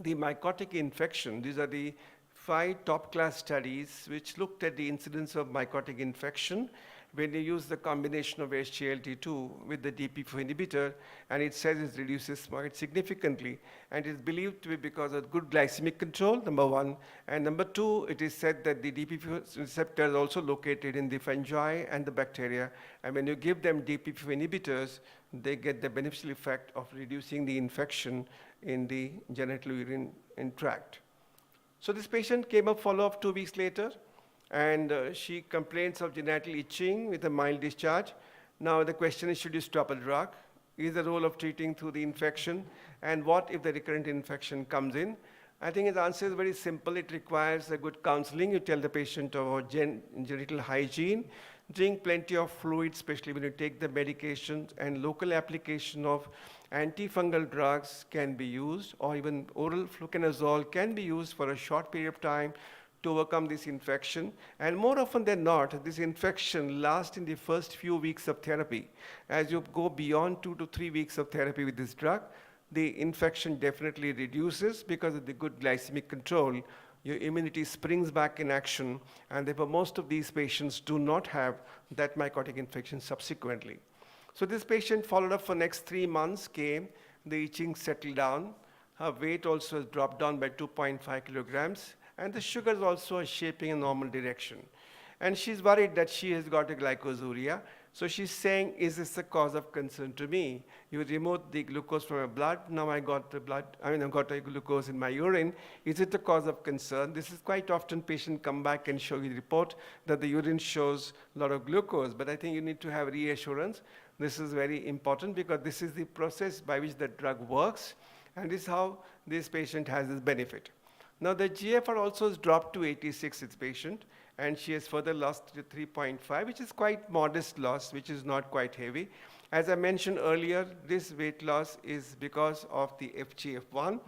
the mycotic infection. These are the 5 top-class studies which looked at the incidence of mycotic infection when you use the combination of SGLT2 with the DPP-4 inhibitor, and it says it reduces quite significantly. And it is believed to be because of good glycemic control, number one. And number two, it is said that the DPP-4 receptor is also located in the fungi and the bacteria. And when you give them DPP-4 inhibitors, they get the beneficial effect of reducing the infection in the genitourinary tract. So this patient came up follow-up 2 weeks later, and she complains of genital itching with a mild discharge. Now the question is, should you stop a drug? Is the role of treating through the infection? And what if the recurrent infection comes in? I think his answer is very simple. It requires a good counseling. You tell the patient about genital hygiene, drink plenty of fluid, especially when you take the medications, and local application of antifungal drugs can be used, or even oral fluconazole can be used for a short period of time to overcome this infection. And more often than not, this infection lasts in the first few weeks of therapy. As you go beyond 2 to 3 weeks of therapy with this drug, the infection definitely reduces because of the good glycemic control. Your immunity springs back in action, and therefore most of these patients do not have that mycotic infection subsequently. So this patient followed up for next 3 months, came, the itching settled down. Her weight also has dropped down by 2.5 kilograms. And the sugars also are shaping a normal direction. And she's worried that she has got a glycosuria. So she's saying, is this a cause of concern to me? You removed the glucose from my blood, now I've got a glucose in my urine. Is it a cause of concern? This is quite often patients come back and show you the report that the urine shows a lot of glucose, but I think you need to have reassurance. This is very important because this is the process by which the drug works, and this is how this patient has this benefit. Now the GFR also has dropped to 86 in this patient, and she has further lost to 3.5, which is quite modest loss, which is not quite heavy. As I mentioned earlier, this weight loss is because of the FGF1,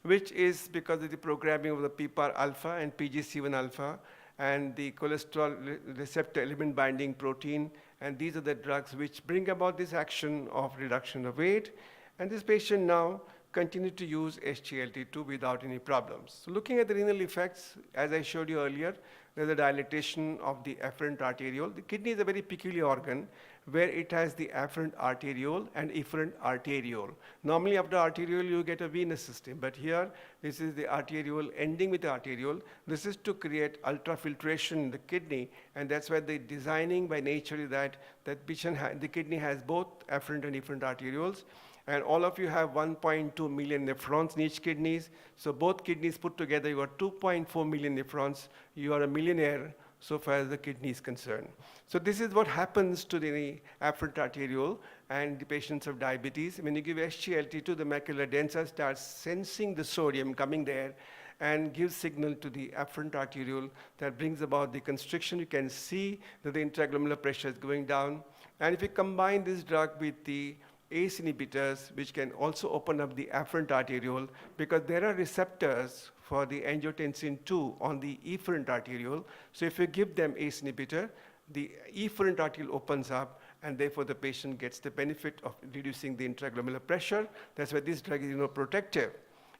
which is because of the programming of the PPAR alpha and PGC1 alpha and the cholesterol receptor element binding protein, and these are the drugs which bring about this action of reduction of weight. And this patient now continue to use SGLT2 without any problems. So looking at the renal effects, as I showed you earlier, there's a dilatation of the afferent arteriole. The kidney is a very peculiar organ where it has the afferent arteriole and efferent arteriole. Normally after arteriole you get a venous system, but here this is the arteriole ending with the arteriole. This is to create ultrafiltration in the kidney, and that's why the designing by nature is that the kidney has both afferent and efferent arterioles. And all of you have 1.2 million nephrons in each kidneys. So both kidneys put together, you got 2.4 million nephrons. You are a millionaire so far as the kidney is concerned. So this is what happens to the afferent arteriole and the patients of diabetes. When you give SGLT2, the macula densa starts sensing the sodium coming there and gives signal to the afferent arteriole that brings about the constriction. You can see that the intraglomerular pressure is going down. And if you combine this drug with the ACE inhibitors, which can also open up the afferent arteriole, because there are receptors for the angiotensin II on the efferent arteriole. So if you give them ACE inhibitor, the efferent arteriole opens up, and therefore the patient gets the benefit of reducing the intraglomerular pressure. That's why this drug is protective.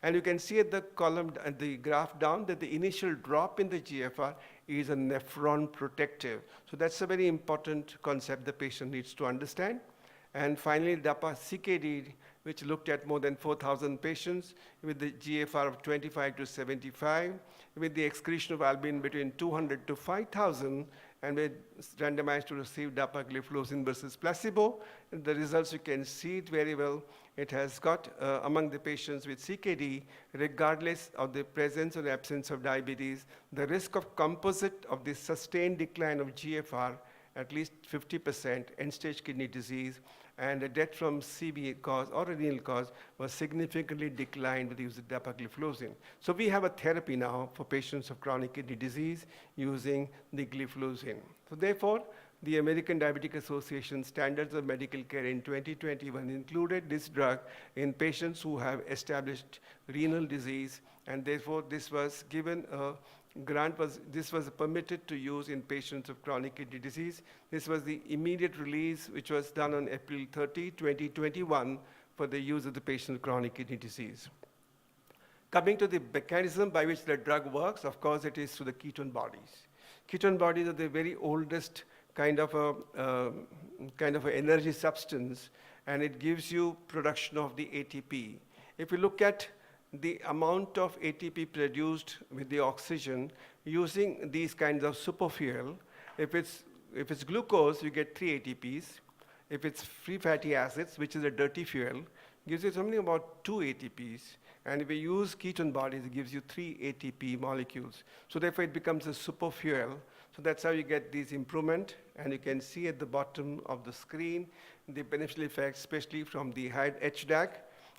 And you can see at the column, at the graph down, that the initial drop in the GFR is a nephron protective. So that's a very important concept the patient needs to understand. And finally, DAPA-CKD, which looked at more than 4,000 patients with the GFR of 25 to 75, with the excretion of albumin between 200 to 5,000, and with randomized to receive dapagliflozin versus placebo. And the results, you can see it very well. It has got, among the patients with CKD, regardless of the presence or absence of diabetes, the risk of composite of the sustained decline of GFR, at least 50%, end-stage kidney disease, and a death from CV cause or a renal cause was significantly declined with the use of dapagliflozin. So we have a therapy now for patients of chronic kidney disease using the gliflozin. So therefore, the American Diabetic Association Standards of Medical Care in 2021 included this drug in patients who have established renal disease, and therefore this was given a this was permitted to use in patients of chronic kidney disease. This was the immediate release, which was done on April 30, 2021, for the use of the patient with chronic kidney disease. Coming to the mechanism by which the drug works, of course, it is through the ketone bodies. Ketone bodies are the very oldest kind of a energy substance, and it gives you production of the ATP. If you look at the amount of ATP produced with the oxygen using these kinds of superfuel, if it's glucose, you get 3 ATPs. If it's free fatty acids, which is a dirty fuel, gives you something about 2 ATPs. And if you use ketone bodies, it gives you 3 ATP molecules. So therefore, it becomes a superfuel. So that's how you get these improvement. And you can see at the bottom of the screen the beneficial effects, especially from the HDAC.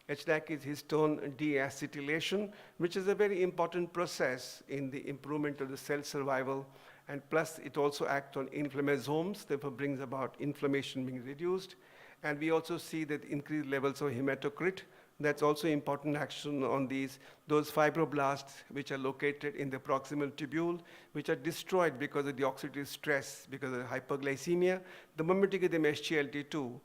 HDAC is histone deacetylation, which is a very important process in the improvement of the cell survival. And plus, it also acts on inflammasomes, therefore brings about inflammation being reduced. And we also see that increased levels of hematocrit. That's also important action on those fibroblasts which are located in the proximal tubule, which are destroyed because of the oxidative stress, because of hyperglycemia. The moment you give them SGLT2,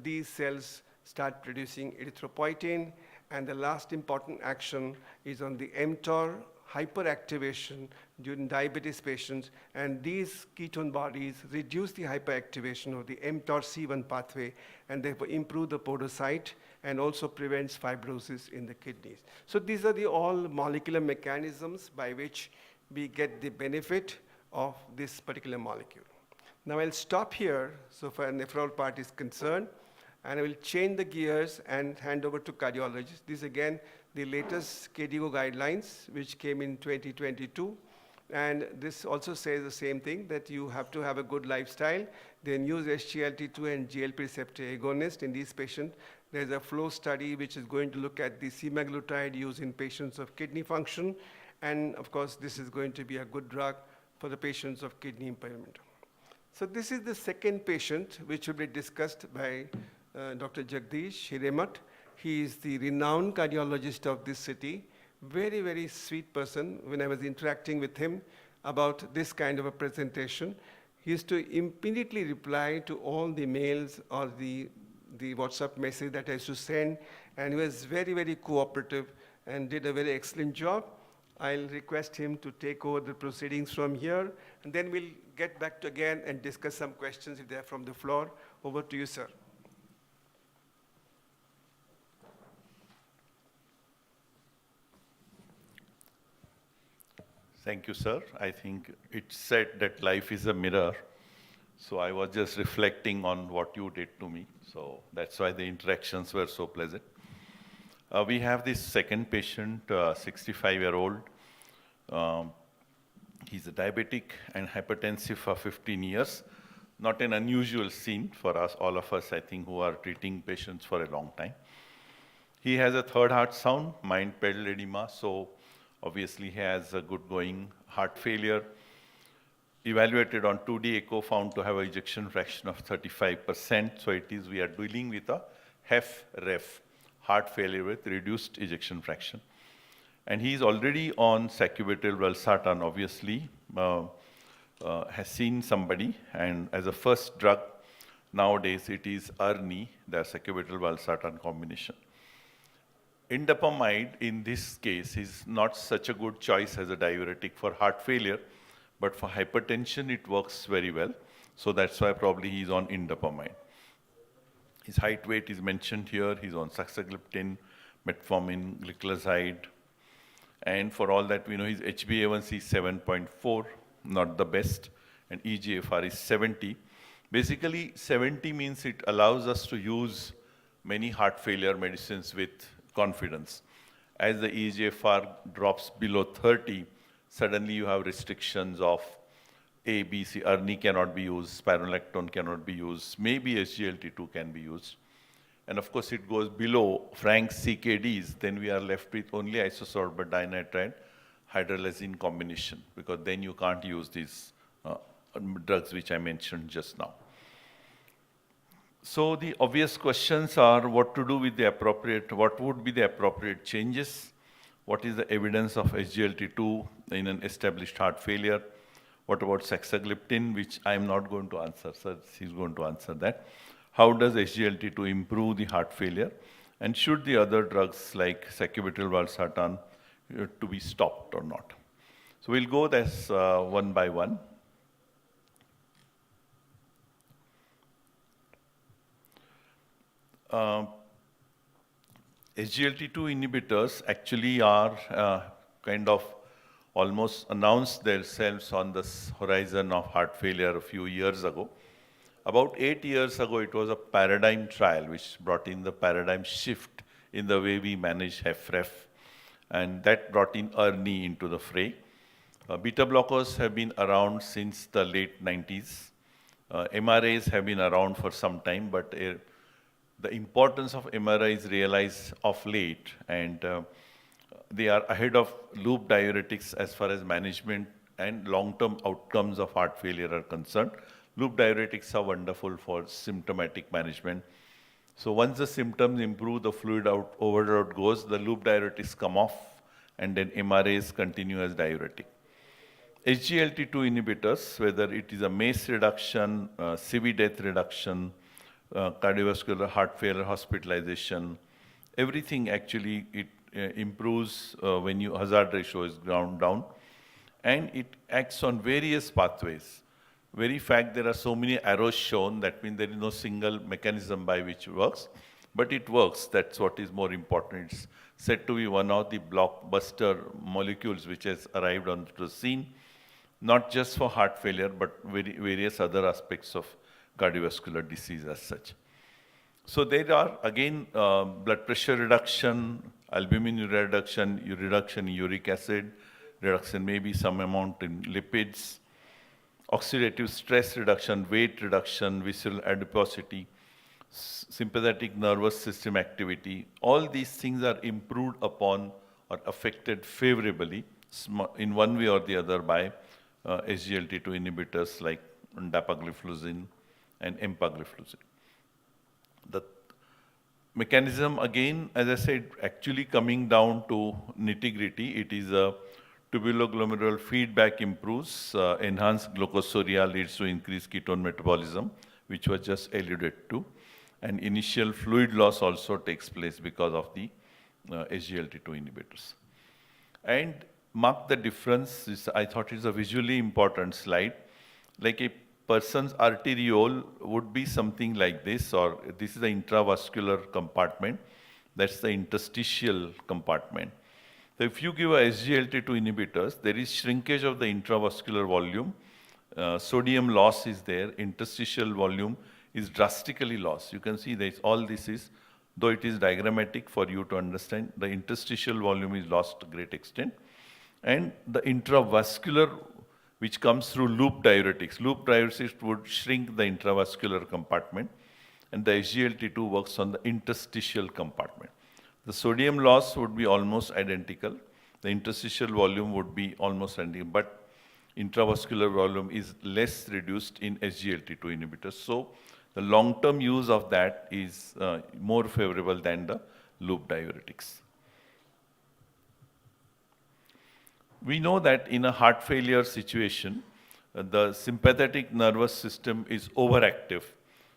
these cells start producing erythropoietin, and the last important action is on the mTOR hyperactivation during diabetes patients, and these ketone bodies reduce the hyperactivation of the mTORC1 pathway, and therefore improve the podocyte and also prevents fibrosis in the kidneys. So these are the all molecular mechanisms by which we get the benefit of this particular molecule. Now I'll stop here so far as the referral part is concerned, and I will change the gears and hand over to cardiologists. This again, the latest KDIGO guidelines, which came in 2022. And this also says the same thing, that you have to have a good lifestyle, then use SGLT2 and GLP receptor agonist in these patients. There's a flow study which is going to look at the semaglutide use in patients of kidney function. And of course, this is going to be a good drug for the patients of kidney impairment. So this is the second patient which will be discussed by Dr. Jagdish Hiremat. He is the renowned cardiologist of this city. Very, very sweet person. When I was interacting with him about this kind of a presentation, he used to immediately reply to all the mails or the the WhatsApp message that I used to send, and he was very, very cooperative and did a very excellent job. I'll request him to take over the proceedings from here, and then we'll get back to again and discuss some questions if they are from the floor. Over to you, sir. Thank you, sir. I think it's said that life is a mirror. So I was just reflecting on what you did to me. So that's why the interactions were so pleasant. We have this second patient, 65-year-old. He's a diabetic and hypertensive for 15 years. Not an unusual scene for us, all of us, I think, who are treating patients for a long time. He has a third heart sound, mind pedal edema, so obviously he has a good going heart failure. Evaluated on 2D echo, found to have an ejection fraction of 35%. So it is, we are dealing with a HFrEF, heart failure with reduced ejection fraction. And he is already on sacubitril valsartan, obviously, has seen somebody, and as a first drug, nowadays it is Ernie, the sacubitril valsartan combination. Indapamide, in this case, is not such a good choice as a diuretic for heart failure, but for hypertension, it works very well. So that's why probably he's on indapamide. His height, weight is mentioned here. He's on saxagliptin, metformin, gliclazide. And for all that we know, his HbA1c is 7.4, not the best, and eGFR is 70. Basically, 70 means it allows us to use many heart failure medicines with confidence. As the eGFR drops below 30, suddenly you have restrictions of A, B, C, Ernie cannot be used, spironolactone cannot be used, maybe SGLT2 can be used. And of course, it goes below Frank's CKDs, then we are left with only isosorbate dinitride hydralazine combination, because then you can't use these drugs which I mentioned just now. So the obvious questions are what to do with the appropriate, what would be the appropriate changes? What is the evidence of SGLT2 in an established heart failure? What about saxagliptin, which I am not going to answer, sir, he's going to answer that. How does SGLT2 improve the heart failure? And should the other drugs like sacubitril valsartan to be stopped or not? So we'll go this one by one. SGLT2 inhibitors actually are kind of almost announced themselves on the horizon of heart failure a few years ago. About 8 years ago, it was a paradigm trial which brought in the paradigm shift in the way we manage HFrEF, and that brought in Ernie into the fray. Beta blockers have been around since the late 90s. MRAs have been around for some time, but the importance of MRI is realized of late, and they are ahead of loop diuretics as far as management and long-term outcomes of heart failure are concerned. Loop diuretics are wonderful for symptomatic management. So once the symptoms improve, the fluid overload goes, the loop diuretics come off, and then MRAs continue as diuretic. SGLT2 inhibitors, whether it is a MACE reduction, CV death reduction, cardiovascular heart failure hospitalization, everything actually it improves when your hazard ratio is ground down, and it acts on various pathways. Very fact there are so many arrows shown, that means there is no single mechanism by which it works, but it works. That's what is more important. It's said to be one of the blockbuster molecules which has arrived onto the scene, not just for heart failure, but various other aspects of cardiovascular disease as such. So there are, again, blood pressure reduction, albumin reduction in uric acid, reduction maybe some amount in lipids, oxidative stress reduction, weight reduction, visceral adiposity, sympathetic nervous system activity. All these things are improved upon or affected favorably in one way or the other by SGLT2 inhibitors like dapagliflozin and empagliflozin. The mechanism, again, as I said, actually coming down to nitty-gritty, it is a tubular-glomerular feedback improves, enhanced glucosuria leads to increased ketone metabolism, which was just alluded to. and initial fluid loss also takes place because of the SGLT2 inhibitors. And mark the difference, I thought it's a visually important slide. Like a person's arteriole would be something like this, or this is the intravascular compartment. That's the interstitial compartment. So if you give a SGLT2 inhibitors, there is shrinkage of the intravascular volume. Sodium loss is there. Interstitial volume is drastically lost. You can see that all this is, though it is diagrammatic for you to understand, the interstitial volume is lost to a great extent. And the intravascular, which comes through loop diuretics. Loop diuretics would shrink the intravascular compartment, and the SGLT2 works on the interstitial compartment. The sodium loss would be almost identical. The interstitial volume would be almost identical, but intravascular volume is less reduced in SGLT2 inhibitors. So the long-term use of that is more favorable than the loop diuretics. We know that in a heart failure situation, the sympathetic nervous system is overactive.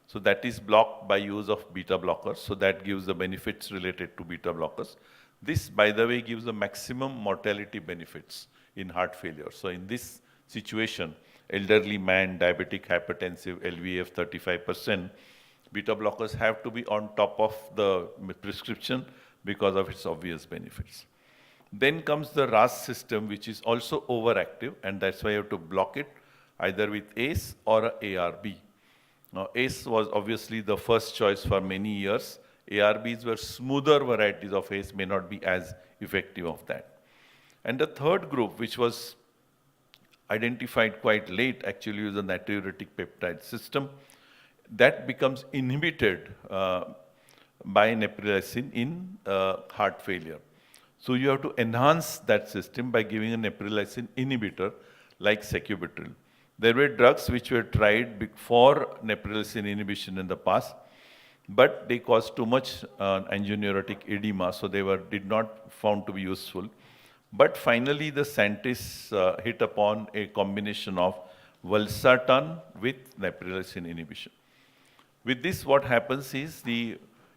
So that is blocked by use of beta blockers. So that gives the benefits related to beta blockers. This, by the way, gives the maximum mortality benefits in heart failure. So in this situation, elderly man, diabetic, hypertensive, LVF 35%, beta blockers have to be on top of the prescription because of its obvious benefits. Then comes the RAS system, which is also overactive, and that's why you have to block it either with ACE or a ARB. Now, ACE was obviously the first choice for many years. ARBs were smoother varieties of ACE, may not be as effective of that. And the third group, which was identified quite late, actually, is the natriuretic peptide system. That becomes inhibited by neprilysin in heart failure. So you have to enhance that system by giving a neprilysin inhibitor like sacubitril. There were drugs which were tried for neprilysin inhibition in the past, but they caused too much angioneurotic edema, so they did not found to be useful. But finally, the scientists hit upon a combination of valsartan with neprilysin inhibition. With this, what happens is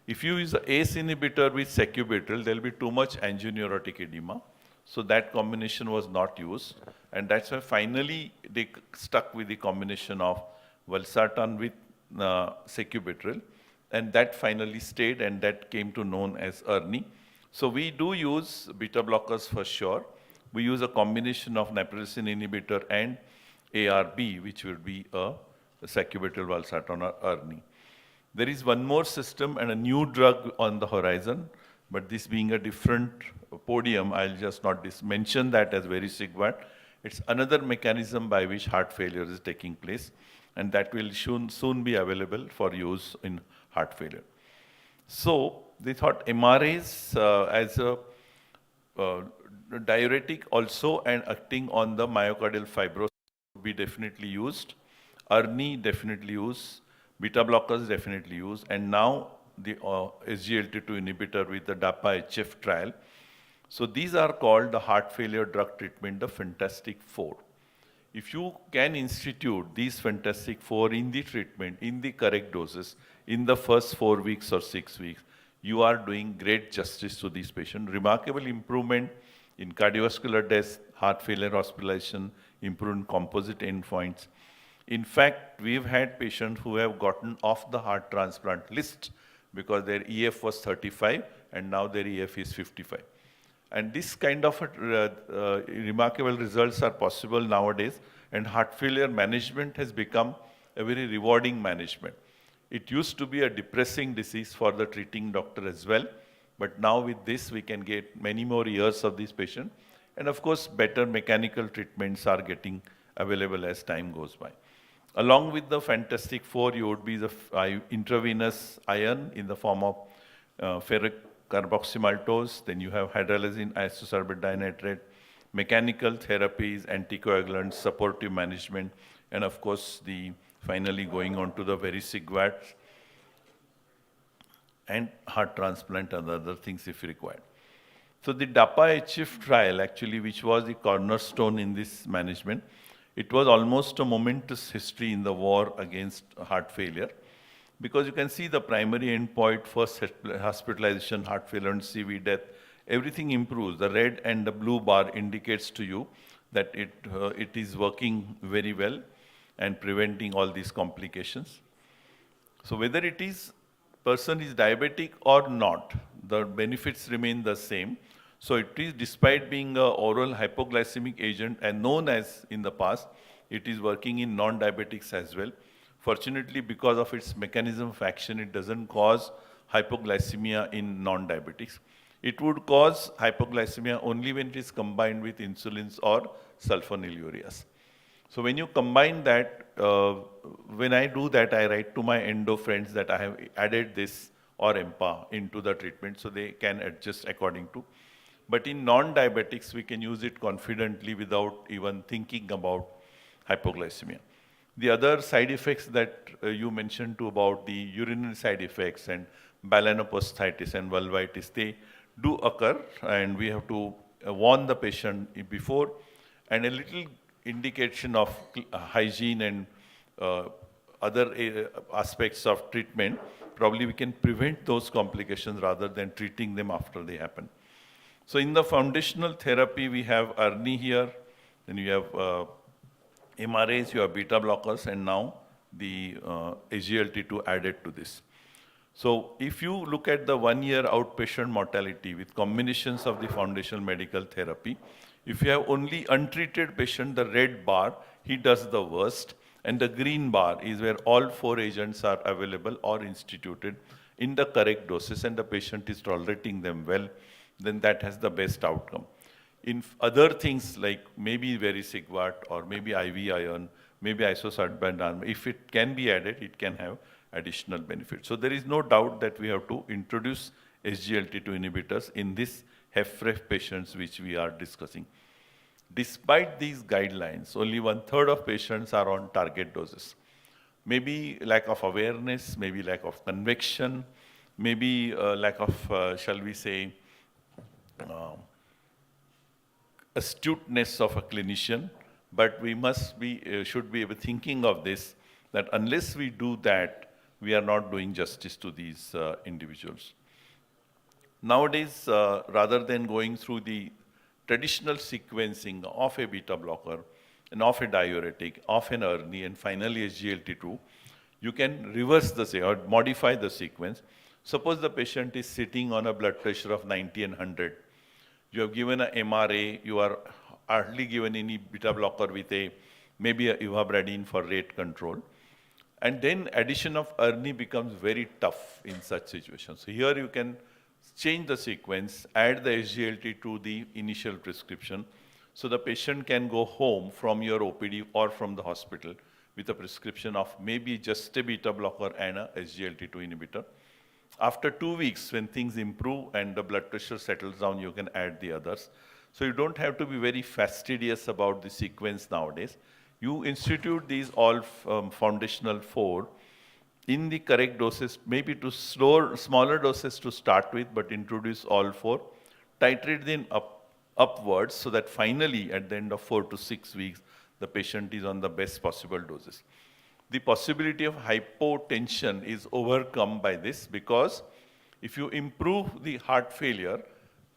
if you use the ACE inhibitor with sacubitril, there will be too much angioneurotic edema. So that combination was not used. And that's why finally they stuck with the combination of valsartan with sacubitril. And that finally stayed, and that came to known as ERNI. So we do use beta blockers for sure. We use a combination of neprilysin inhibitor and ARB, which will be a sacubitril, valsartan, or ERNI. There is one more system and a new drug on the horizon, but this being a different podium, I'll just not mention that as very sigvat. It's another mechanism by which heart failure is taking place, and that will soon be available for use in heart failure. So they thought MRAs as a diuretic also and acting on the myocardial fibrosis would be definitely used. ERNI definitely used. Beta blockers definitely used, and now the SGLT2 inhibitor with the DAPA-HF trial. So these are called the heart failure drug treatment, the Fantastic Four. If you can institute these Fantastic Four in the treatment, in the correct doses, in the first 4 weeks or 6 weeks, you are doing great justice to these patients. Remarkable improvement in cardiovascular death, heart failure hospitalization, improved composite endpoints. In fact, we've had patients who have gotten off the heart transplant list because their EF was 35 and now their EF is 55. And this kind of remarkable results are possible nowadays, and heart failure management has become a very rewarding management. It used to be a depressing disease for the treating doctor as well, but now with this we can get many more years of this patient, and of course better mechanical treatments are getting available as time goes by. Along with the Fantastic Four, you would be the intravenous iron in the form of ferric carboxymaltose, then you have hydralazine isosorbate dinitrate, mechanical therapies, anticoagulants, supportive management, and of course finally going on to the very sigvat and heart transplant and other things if required. So the DAPA-HF trial actually, which was the cornerstone in this management, it was almost a momentous history in the war against heart failure, because you can see the primary endpoint, first hospitalization, heart failure, and CV death, everything improves. The red and the blue bar indicates to you that it is working very well and preventing all these complications. So whether it is person is diabetic or not, the benefits remain the same. So it is, despite being an oral hypoglycemic agent and known as in the past, it is working in non-diabetics as well. Fortunately, because of its mechanism of action, it doesn't cause hypoglycemia in non-diabetics. It would cause hypoglycemia only when it is combined with insulins or sulfonylureas. So when you combine that, when I do that, I write to my endo friends that I have added this or EMPA into the treatment so they can adjust according to. But in non-diabetics, we can use it confidently without even thinking about hypoglycemia. The other side effects that you mentioned too about the urinary side effects and balanoposthitis and vulvitis, they do occur, and we have to warn the patient before, and a little indication of hygiene and other aspects of treatment, probably we can prevent those complications rather than treating them after they happen. So in the foundational therapy, we have ARNI here, then you have MRAs, you have beta blockers, and now the SGLT2 added to this. So if you look at the 1-year outpatient mortality with combinations of the foundational medical therapy, if you have only untreated patient, the red bar, he does the worst, and the green bar is where all 4 agents are available or instituted in the correct doses, and the patient is tolerating them well, then that has the best outcome. In other things like maybe vericiguat or maybe IV iron, maybe isosulfan, if it can be added, it can have additional benefit. So there is no doubt that we have to introduce SGLT2 inhibitors in this HFrEF patients which we are discussing. Despite these guidelines, only 1/3 of patients are on target doses. Maybe lack of awareness, maybe lack of conviction, maybe lack of, shall we say, astuteness of a clinician, but we must be, should be thinking of this, that unless we do that, we are not doing justice to these individuals. Nowadays, rather than going through the traditional sequencing of a beta blocker, and of a diuretic, of an ARNI, and finally SGLT2, you can reverse the or modify the sequence. Suppose the patient is sitting on a blood pressure of 90 and 100. You have given a MRA, you are hardly given any beta blocker with maybe a ivabradine for rate control. And then addition of ARNI becomes very tough in such situations. So here you can change the sequence, add the SGLT to the initial prescription, so the patient can go home from your OPD or from the hospital with a prescription of maybe just a beta blocker and a SGLT2 inhibitor. After 2 weeks, when things improve and the blood pressure settles down, you can add the others. So you don't have to be very fastidious about the sequence nowadays. You institute these all foundational 4 in the correct doses, maybe to smaller doses to start with, but introduce all 4, titrate them upwards so that finally at the end of 4 to 6 weeks, the patient is on the best possible doses. The possibility of hypotension is overcome by this, because if you improve the heart failure,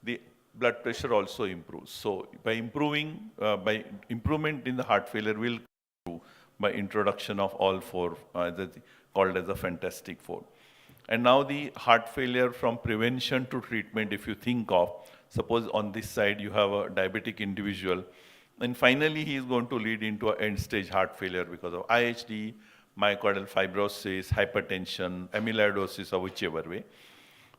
the blood pressure also improves. So by improvement in the heart failure will come by introduction of all 4, called as the fantastic 4. And now the heart failure from prevention to treatment, if you think of, suppose on this side you have a diabetic individual, and finally he is going to lead into an end-stage heart failure because of IHD, myocardial fibrosis, hypertension, amyloidosis, or whichever way.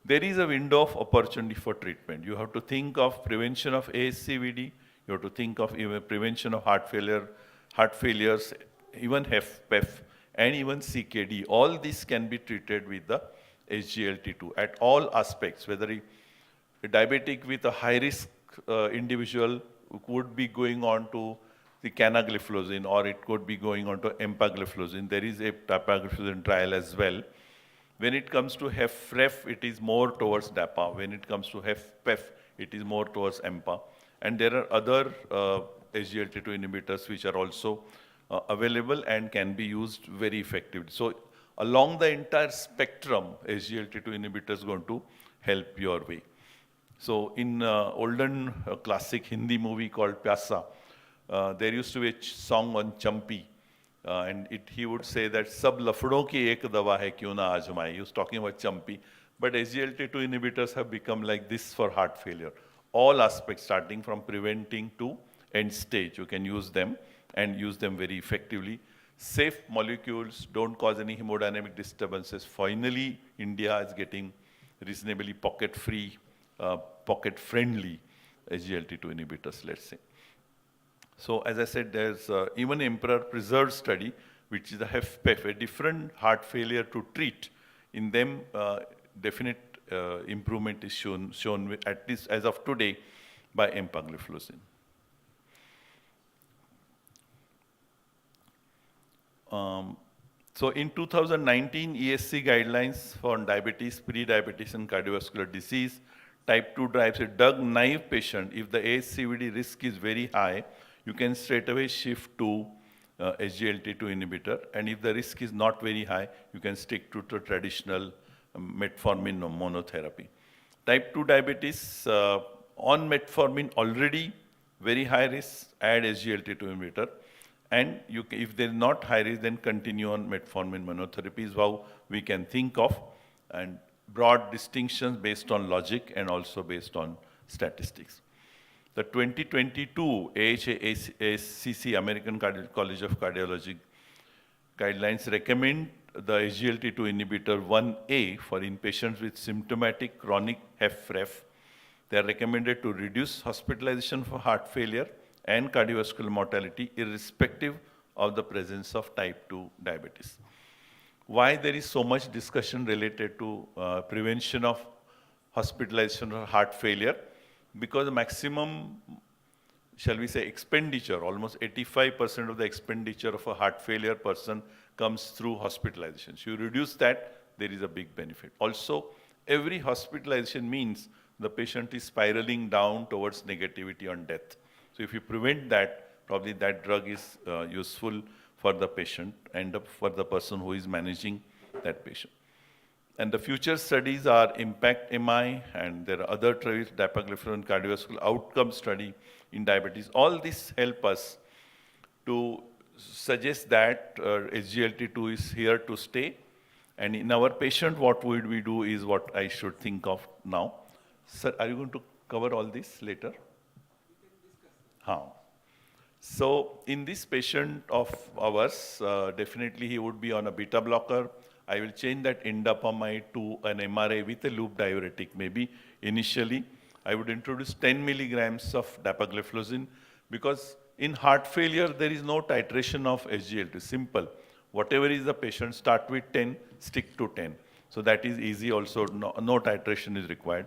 There is a window of opportunity for treatment. You have to think of prevention of ASCVD, you have to think of even prevention of heart failures, even HFpEF, and even CKD. All this can be treated with the SGLT2 at all aspects, whether a diabetic with a high-risk individual would be going on to the canagliflozin, or it could be going on to empagliflozin. There is a dapagliflozin trial as well. When it comes to HFrEF, it is more towards DAPA. When it comes to HFpEF, it is more towards EMPA. And there are other SGLT2 inhibitors which are also available and can be used very effectively. So along the entire spectrum, SGLT2 inhibitor is going to help your way. So in olden classic Hindi movie called Pyasa, there used to be a song on Champi, and he would say that sab lafdon ki ek dawa hai kyun na ajmaye. He was talking about Champi, but SGLT2 inhibitors have become like this for heart failure. All aspects, starting from preventing to end stage, you can use them and use them very effectively. Safe molecules, don't cause any hemodynamic disturbances. Finally, India is getting reasonably pocket-free, pocket-friendly SGLT2 inhibitors, let's say. So as I said, there's even Emperor Preserved study, which is a HFpEF, a different heart failure to treat. In them, definite improvement is shown with, at least as of today, by empagliflozin. So in 2019, ESC guidelines for diabetes, pre-diabetes and cardiovascular disease, type 2 drives a drug-naive patient. If the ASCVD risk is very high, you can straight away shift to SGLT2 inhibitor. And if the risk is not very high, you can stick to the traditional metformin monotherapy. Type 2 diabetes, on metformin already very high risk, add SGLT2 inhibitor. And if they're not high risk, then continue on metformin monotherapy is how we can think of, and broad distinctions based on logic and also based on statistics. The 2022 AHA-ACC, American College of Cardiology guidelines recommend the SGLT2 inhibitor 1A for in patients with symptomatic chronic HFrEF. They are recommended to reduce hospitalization for heart failure and cardiovascular mortality irrespective of the presence of type 2 diabetes. Why there is so much discussion related to prevention of hospitalization or heart failure? Because the maximum, shall we say, expenditure, almost 85% of the expenditure of a heart failure person comes through hospitalization. So you reduce that, there is a big benefit. Also, every hospitalization means the patient is spiraling down towards negativity on death. So if you prevent that, probably that drug is useful for the patient and for the person who is managing that patient. And the future studies are IMPACT MI, and there are other trials, dapagliflozin cardiovascular outcome study in diabetes. All this help us to suggest that SGLT2 is here to stay. And in our patient, what would we do is what I should think of now. Sir, are you going to cover all this later? How? So in this patient of ours, definitely he would be on a beta blocker. I will change that indapamide to an MRA with a loop diuretic maybe initially. I would introduce 10 milligrams of dapagliflozin because in heart failure, there is no titration of SGLT, simple. Whatever is the patient, start with 10, stick to 10. So that is easy also, no titration is required.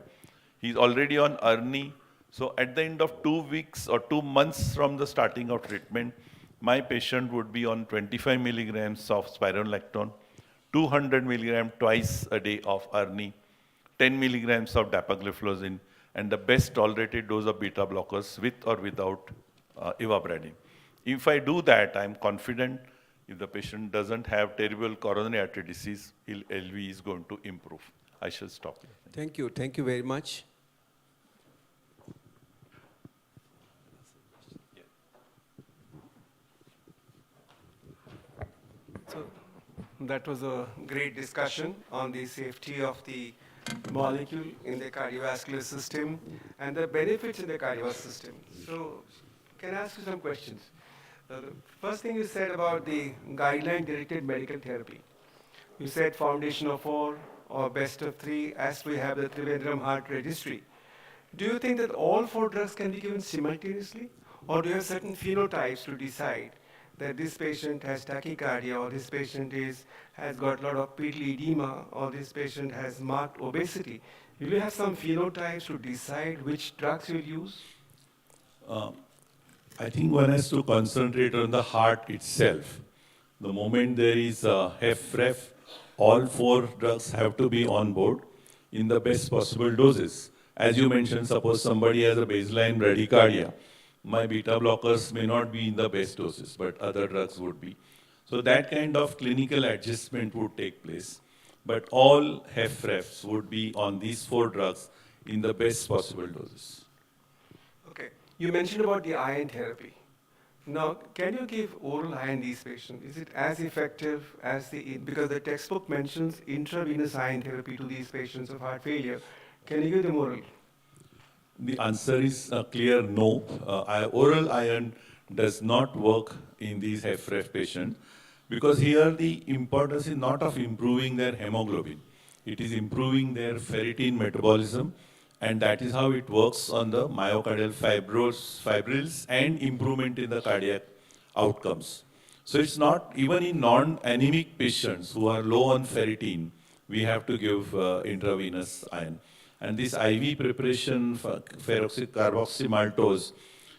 He's already on ARNI. So at the end of 2 weeks or 2 months from the starting of treatment, my patient would be on 25 milligrams of spironolactone, 200 milligrams twice a day of ARNI, 10 milligrams of dapagliflozin, and the best tolerated dose of beta blockers with or without ivabradine. If I do that, I'm confident if the patient doesn't have terrible coronary artery disease, LV is going to improve. I shall stop here. Thank you. Thank you very much. So that was a great discussion on the safety of the molecule in the cardiovascular system and the benefits in the cardiovascular system. So can I ask you some questions? The first thing you said about the guideline-directed medical therapy. You said foundation of 4 or best of 3 as we have the Trivandrum Heart Registry. Do you think that all 4 drugs can be given simultaneously? Or do you have certain phenotypes to decide that this patient has tachycardia, or this patient has got a lot of pedal edema, or this patient has marked obesity? Will you have some phenotypes to decide which drugs you'll use? I think one has to concentrate on the heart itself. The moment there is a HFrEF, all 4 drugs have to be on board in the best possible doses. As you mentioned, suppose somebody has a baseline bradycardia. My beta blockers may not be in the best doses, but other drugs would be. So that kind of clinical adjustment would take place. But all HFrEFs would be on these 4 drugs in the best possible doses. Okay. You mentioned about the iron therapy. Now, can you give oral iron these patients? Is it as effective as because the textbook mentions intravenous iron therapy to these patients of heart failure. Can you give them oral? The answer is a clear no. Oral iron does not work in these HFrEF patients because here the importance is not of improving their hemoglobin. It is improving their ferritin metabolism, and that is how it works on the myocardial fibrils and improvement in the cardiac outcomes. So it's not, even in non-anemic patients who are low on ferritin, we have to give intravenous iron. And this IV preparation for carboxymaltose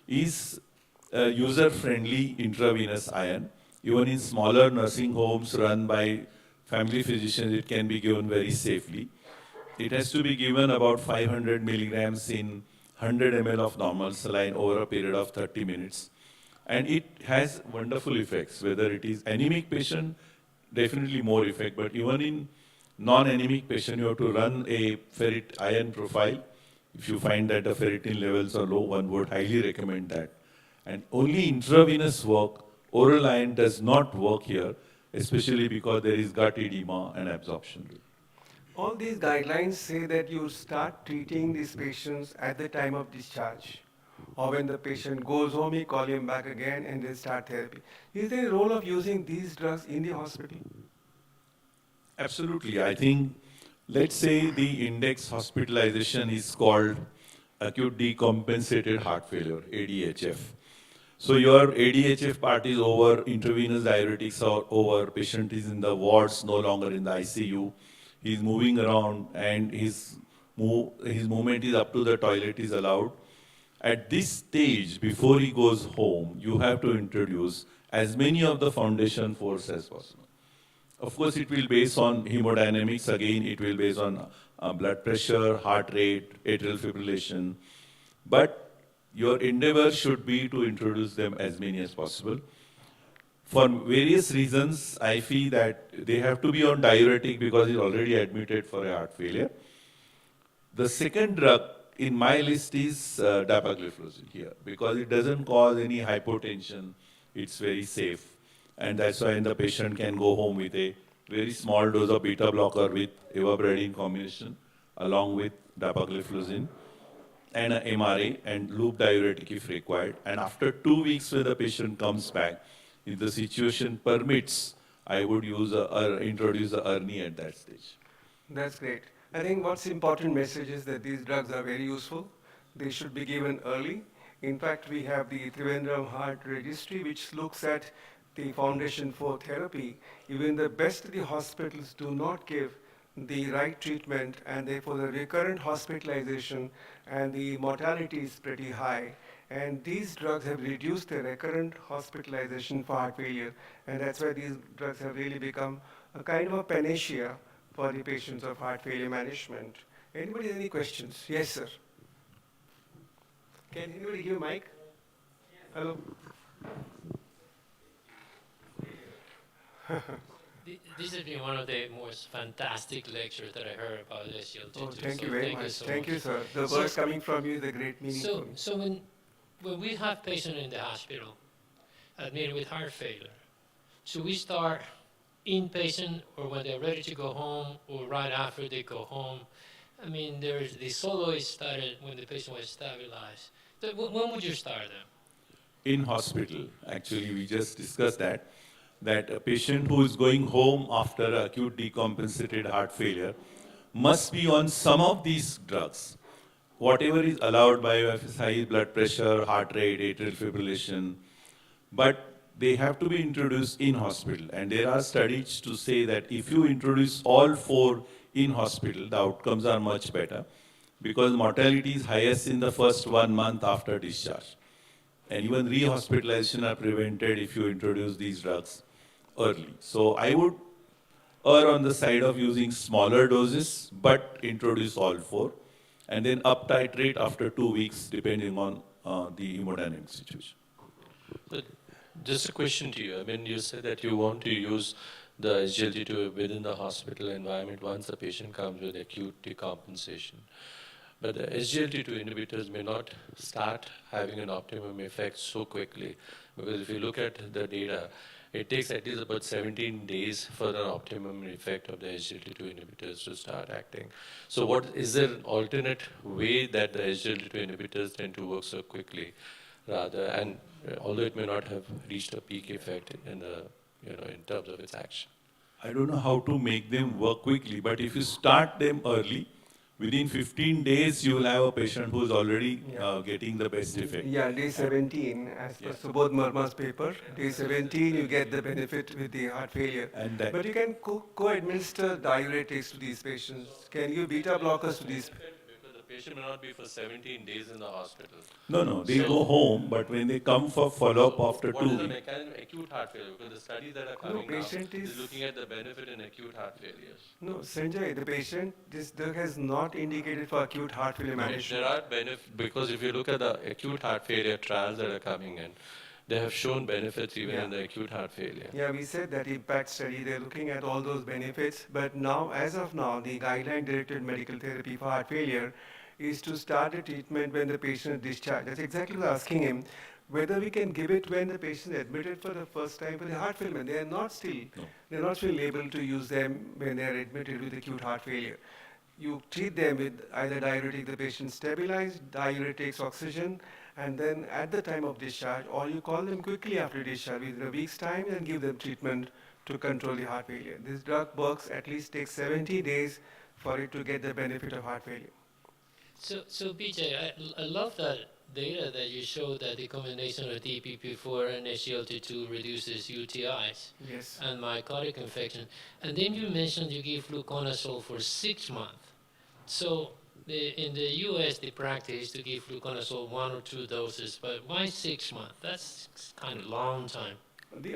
is user-friendly intravenous iron. Even in smaller nursing homes run by family physicians, it can be given very safely. It has to be given about 500 milligrams in 100 ml of normal saline over a period of 30 minutes. And it has wonderful effects, whether it is anemic patient, definitely more effect, but even in non-anemic patient, you have to run a ferrit iron profile. If you find that the ferritin levels are low, one would highly recommend that. And only intravenous work, oral iron does not work here, especially because there is gut edema and absorption. All these guidelines say that you start treating these patients at the time of discharge. Or when the patient goes home, you call him back again and then start therapy. Is there a role of using these drugs in the hospital? Absolutely. I think, let's say the index hospitalization is called acute decompensated heart failure, ADHF. So your ADHF part is over, intravenous diuretics are over, patient is in the wards, no longer in the ICU. He's moving around and his movement is up to the toilet is allowed. At this stage, before he goes home, you have to introduce as many of the foundation force as possible. Of course, it will base on hemodynamics. Again, it will base on blood pressure, heart rate, atrial fibrillation. But your endeavor should be to introduce them as many as possible. For various reasons, I feel that they have to be on diuretic because he's already admitted for a heart failure. The second drug in my list is dapagliflozin here because it doesn't cause any hypotension. It's very safe. And that's why the patient can go home with a very small dose of beta blocker with ivabradine combination along with dapagliflozin and an MRA and loop diuretic if required. And after 2 weeks when the patient comes back, if the situation permits, I would introduce the ERNI at that stage. That's great. I think what's important message is that these drugs are very useful. They should be given early. In fact, we have the Trivandrum Heart Registry, which looks at the foundation for therapy. Even the best of the hospitals do not give the right treatment, and therefore the recurrent hospitalization and the mortality is pretty high. And these drugs have reduced the recurrent hospitalization for heart failure, and that's why these drugs have really become a kind of a panacea for the patients of heart failure management. Anybody have any questions? Yes, sir. Can anybody give a mic? Hello. This has been one of the most fantastic lectures that I heard about SGLT2. Oh, thank so you very much. So thank much. you, sir. The words coming from you is a great meaning for me. So when we have patients in the hospital admitted with heart failure, should we start inpatient or when they're ready to go home or right after they go home? I mean, the soloist started when the patient was stabilized. So when would you start them? In hospital, actually, we just discussed that a patient who is going home after acute decompensated heart failure must be on some of these drugs. Whatever is allowed by FSI, blood pressure, heart rate, atrial fibrillation, but they have to be introduced in hospital. And there are studies to say that if you introduce all 4 in hospital, the outcomes are much better because mortality is highest in the first 1 month after discharge. And even rehospitalization are prevented if you introduce these drugs early. So I would err on the side of using smaller doses, but introduce all 4, and then up titrate after 2 weeks, depending on the hemodynamic situation. So Just a question to you. I mean, you said that you want to use the SGLT2 within the hospital environment once the patient comes with acute decompensation. But the SGLT2 inhibitors may not start having an optimum effect so quickly, because if you look at the data, it takes at least about 17 days for an optimum effect of the SGLT2 inhibitors to start acting. So what is there an alternate way that the SGLT2 inhibitors tend to work so quickly, rather, and although it may not have reached a peak effect in the, in terms of its action? I don't know how to make them work quickly, but if you start them early, within 15 days, you will have a patient who is already getting the best effect. Yeah, day 17, as per Subodh Murma's paper, day 17 you get the benefit with the heart failure. And that But you can co-administer diuretics to these patients. Can you beta blockers to these? Because the patient may not be for 17 days in the hospital. No, they go home, but when they come for follow-up after 2 What is the weeks, mechanism of acute heart failure? Because the studies that are coming patient now is is- looking at the benefit in acute heart failures. No, Sanjay, the patient, this drug has not indicated for acute heart failure No, management. there are benefits, because if you look at the acute heart failure trials that are coming in, they have shown benefits even in the acute heart failure. Yeah, we said that impact study, they're looking at all those benefits, but now, as of now, the guideline-directed medical therapy for heart failure is to start a treatment when the patient is discharged. That's exactly what I was asking him, whether we can give it when the patient is admitted for the first time for the heart failure. They're not still able to use them when they're admitted with acute heart failure. You treat them with either diuretic, the patient stabilized, diuretics, oxygen, and then at the time of discharge, or you call them quickly after discharge within a week's time and give them treatment to control the heart failure. This drug works, at least takes 70 days for it to get the benefit of heart failure. So BJ, I love that data that you showed that the combination of DPP4 and SGLT2 reduces UTIs Yes. and myocardial infection. And then you mentioned you give fluconazole for 6 months. So in the US, the practice is to give fluconazole 1 or 2 doses, but why 6 months? That's kind of long time.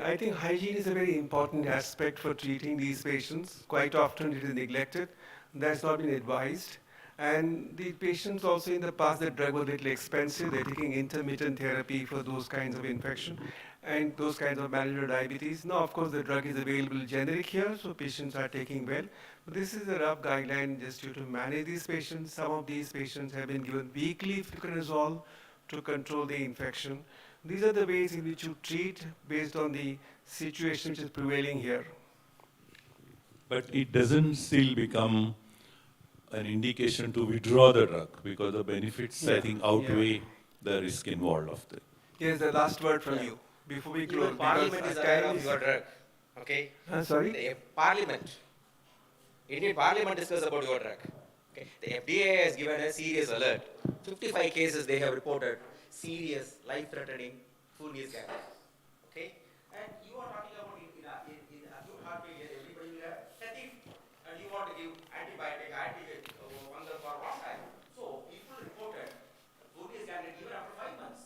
I think hygiene is a very important aspect for treating these patients. Quite often it is neglected. That's not been advised. And the patients also in the past, the drug was a little expensive. They're taking intermittent therapy for those kinds of infection and those kinds of malnutrition diabetes. Now, of course, the drug is available generic here, so patients are taking well. But this is a rough guideline just to manage these patients. Some of these patients have been given weekly fluconazole to control the infection. These are the ways in which you treat based on the situation which is prevailing here. but it doesn't still become an indication to withdraw the drug because the benefits, I think, outweigh the risk involved of the. Yes, the last word from you before we close. Even Parliament because is aware time of is- your drug. Okay? Sorry? The Parliament. Indian Parliament discuss about your drug. Okay? The FDA has given a serious alert. 55 cases they have reported serious, life-threatening food miscarriage. Okay? And you are talking about in acute heart failure, everybody will have fatigue, and you want to give antibiotic one for a long time. So people reported food miscarriage even after 5 months.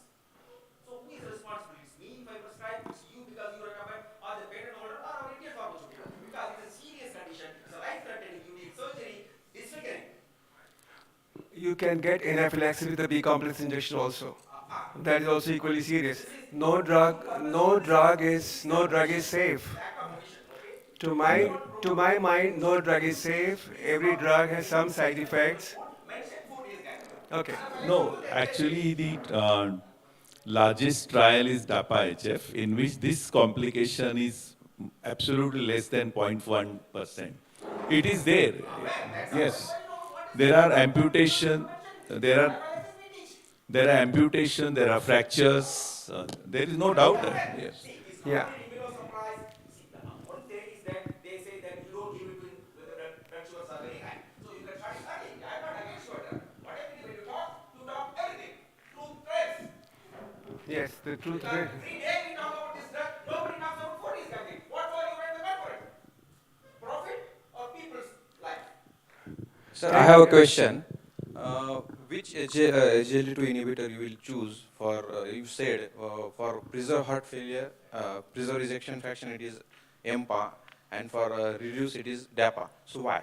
So who is responsible? It's me if I prescribe, it's you because you recommend, or the patent holder, or our Indian pharmaceutical. Because it's a serious condition, it's a life-threatening, you need surgery, disfiguring. You can get anaphylaxis with a B complex injection also. That is also equally serious. No drug is safe. To my mind, no drug is safe. Every drug has some side effects. Okay. No, actually the largest trial is DAPA-HF, in which this complication is absolutely less than 0.1%. It is there. Yes. There are amputation, there are fractures. There is no doubt that, yes. Yeah. One theory is that they say that you don't give it when the blood sugars are very high. So you can start studying. I'm not against your drug. What I believe when you talk everything. Truth threads. Yes, the truth. Because every day we talk about this drug, nobody talks about food is coming. What for you write the drug for it? Profit or people's life? Sir, I have a question. Which SGLT2 inhibitor you will choose for, you said, for preserve heart failure, preserve ejection fraction it is EMPA, and for reduce it is DAPA. So why?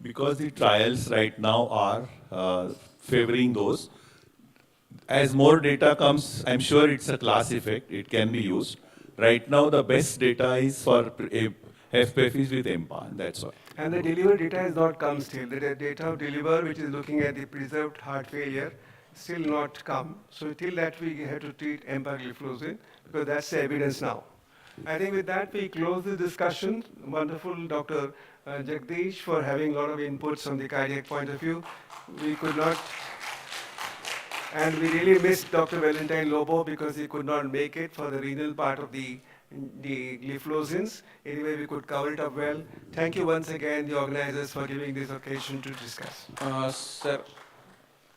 Because the trials right now are favoring those. as more data comes, I'm sure it's a class effect, it can be used. Right now, the best data is for HFpEF is with EMPA, that's why. And the deliver data has not come still. The data of deliver, which is looking at the preserved heart failure, still not come. So till that we have to treat empagliflozin because that's the evidence now. I think with that we close the discussion. Wonderful Dr. Jagdish for having a lot of inputs on the cardiac point of view. We could not, and we really missed Dr. Valentine Lobo because he could not make it for the renal part of the gliflozins. Anyway, we could cover it up well. Thank you once again, the organizers, for giving this occasion to discuss. Sir,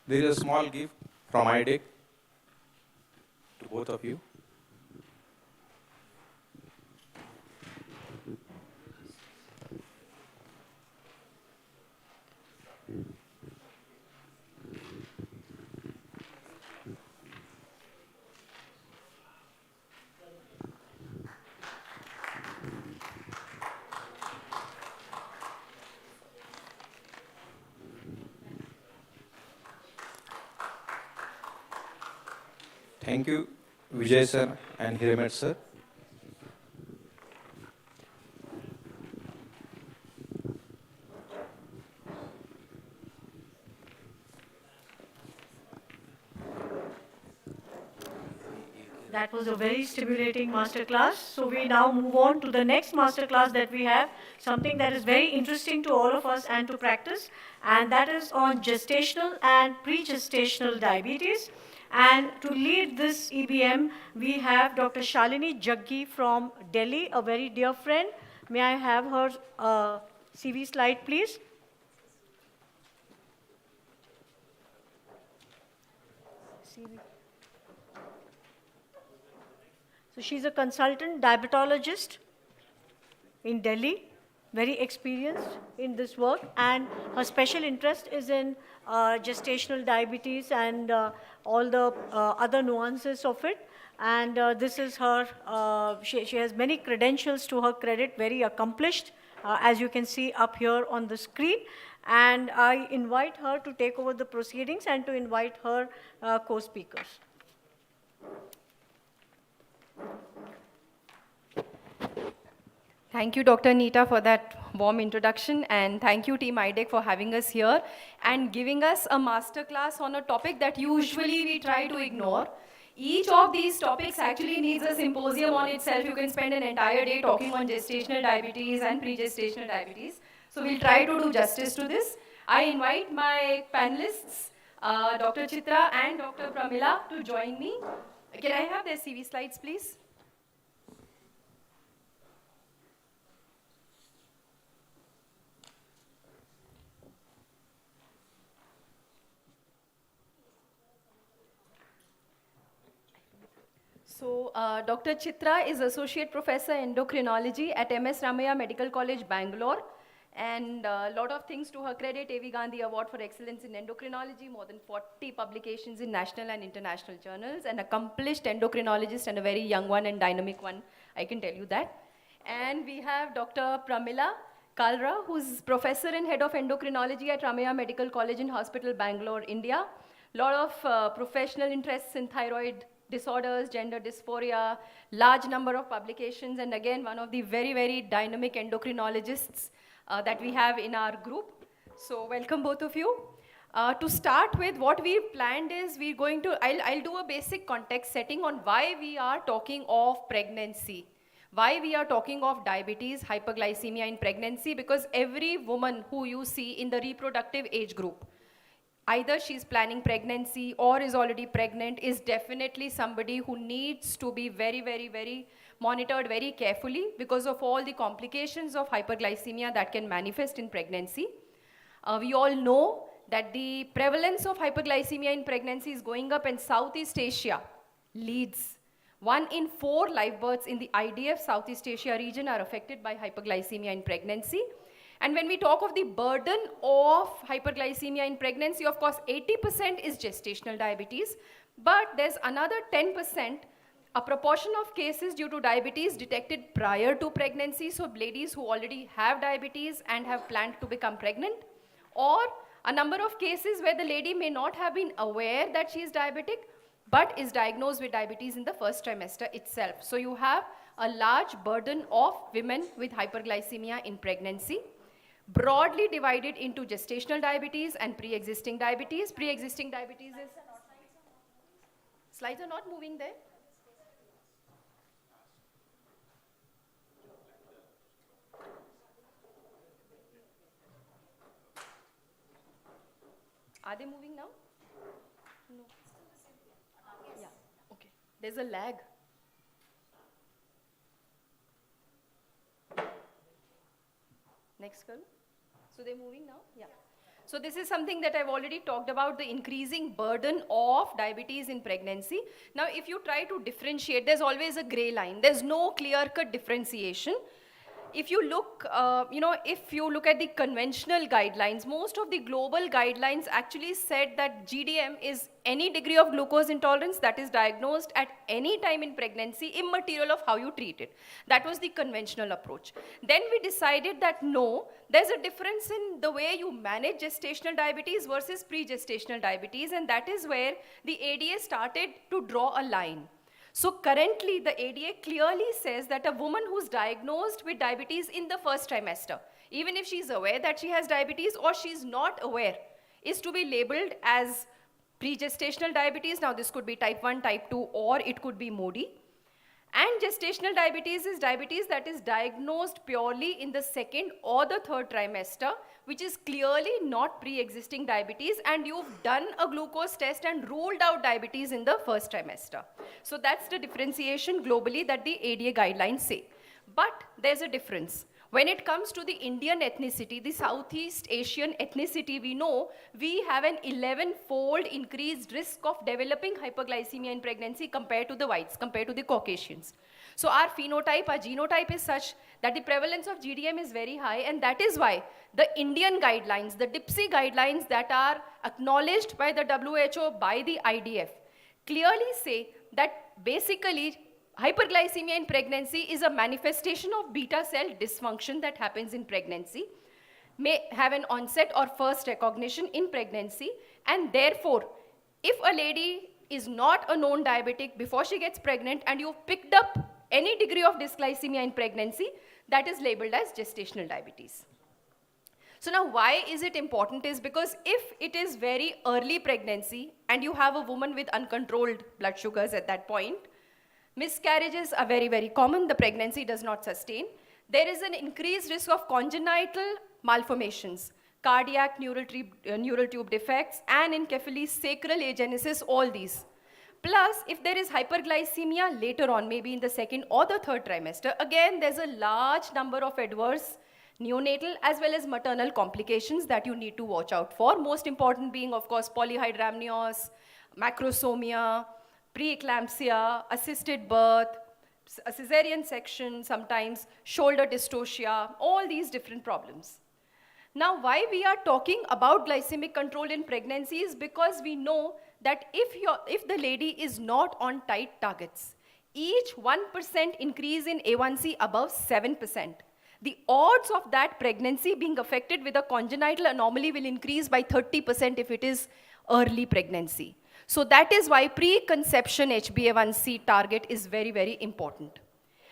there is a small gift from IDEC to both of you. Thank you, Vijay sir and Hiramet sir. That was a very stimulating masterclass. So we now move on to the next masterclass that we have, something that is very interesting to all of us and to practice, and that is on gestational and pre-gestational diabetes. And to lead this EBM, we have Dr. Shalini Jaggi from Delhi, a very dear friend. May I have her CV slide, please? CV. So she's a consultant diabetologist in Delhi, very experienced in this work, and her special interest is in gestational diabetes and all the other nuances of it. And this is her, she has many credentials to her credit, very accomplished, as you can see up here on the screen. And I invite her to take over the proceedings and to invite her co-speakers. Thank you, Dr. Neeta, for that warm introduction, and thank you, Team IDEC, for having us here and giving us a masterclass on a topic that usually we try to ignore. Each of these topics actually needs a symposium on itself. You can spend an entire day talking on gestational diabetes and pre-gestational diabetes. So we'll try to do justice to this. I invite my panelists, Dr. Chitra and Dr. Pramila, to join me. Can I have their CV slides, please? So, Dr. Chitra is Associate Professor Endocrinology at MS Ramaiah Medical College, Bangalore. And a lot of things to her credit, A.V. Gandhi Award for Excellence in Endocrinology, more than 40 publications in national and international journals, an accomplished endocrinologist and a very young one and dynamic one, I can tell you that. And we have Dr. Pramila Kalra, who's Professor and Head of Endocrinology at Ramaiah Medical College and Hospital, Bangalore, India. A lot of professional interests in thyroid disorders, gender dysphoria, large number of publications, and again, one of the very, very dynamic endocrinologists that we have in our group. So welcome both of you. To start with, what we've planned is we're going to, I'll do a basic context setting on why we are talking of pregnancy, why we are talking of diabetes, hyperglycemia in pregnancy, because every woman who you see in the reproductive age group, either she's planning pregnancy or is already pregnant, is definitely somebody who needs to be very, very, very monitored very carefully because of all the complications of hyperglycemia that can manifest in pregnancy. We all know that the prevalence of hyperglycemia in pregnancy is going up, and Southeast Asia leads. 1 in 4 live births in the IDF Southeast Asia region are affected by hyperglycemia in pregnancy. And when we talk of the burden of hyperglycemia in pregnancy, of course, 80% is gestational diabetes, but there's another 10%, a proportion of cases due to diabetes detected prior to pregnancy, so ladies who already have diabetes and have planned to become pregnant, or a number of cases where the lady may not have been aware that she is diabetic, but is diagnosed with diabetes in the first trimester itself. So you have a large burden of women with hyperglycemia in pregnancy, broadly divided into gestational diabetes and pre-existing diabetes. Pre-existing diabetes is... Slides are not moving there? Are they moving now? No. Yeah, okay. There's a lag. Next, girl. So they're moving now? Yeah. So this is something that I've already talked about, the increasing burden of diabetes in pregnancy. Now, if you try to differentiate, there's always a gray line. There's no clear-cut differentiation. If you look, if you look at the conventional guidelines, most of the global guidelines actually said that GDM is any degree of glucose intolerance that is diagnosed at any time in pregnancy, immaterial of how you treat it. That was the conventional approach. Then we decided that no, there's a difference in the way you manage gestational diabetes versus pre-gestational diabetes, and that is where the ADA started to draw a line. So currently, the ADA clearly says that a woman who's diagnosed with diabetes in the first trimester, even if she's aware that she has diabetes or she's not aware, is to be labeled as pre-gestational diabetes. Now, this could be type 1, type 2, or it could be MODY. And gestational diabetes is diabetes that is diagnosed purely in the second or the third trimester, which is clearly not pre-existing diabetes, and you've done a glucose test and ruled out diabetes in the first trimester. So that's the differentiation globally that the ADA guidelines say. But there's a difference. When it comes to the Indian ethnicity, the Southeast Asian ethnicity, we know we have an 11-fold increased risk of developing hyperglycemia in pregnancy compared to the whites, compared to the Caucasians. So our phenotype, our genotype is such that the prevalence of GDM is very high, and that is why the Indian guidelines, the DIPSI guidelines that are acknowledged by the WHO, by the IDF, clearly say that basically hyperglycemia in pregnancy is a manifestation of beta cell dysfunction that happens in pregnancy, may have an onset or first recognition in pregnancy, and therefore, if a lady is not a known diabetic before she gets pregnant and you've picked up any degree of dysglycemia in pregnancy, that is labeled as gestational diabetes. So now why is it important is because if it is very early pregnancy and you have a woman with uncontrolled blood sugars at that point, miscarriages are very, very common. The pregnancy does not sustain. There is an increased risk of congenital malformations, cardiac neural tube defects, anencephaly, sacral agenesis, all these. Plus, if there is hyperglycemia later on, maybe in the second or the third trimester, again, there's a large number of adverse neonatal as well as maternal complications that you need to watch out for. Most important being, of course, polyhydramnios, macrosomia, preeclampsia, assisted birth, a cesarean section, sometimes shoulder dystocia, all these different problems. Now, why we are talking about glycemic control in pregnancy is because we know that if the lady is not on tight targets, each 1% increase in A1C above 7%, the odds of that pregnancy being affected with a congenital anomaly will increase by 30% if it is early pregnancy. So that is why preconception HbA1c target is very, very important.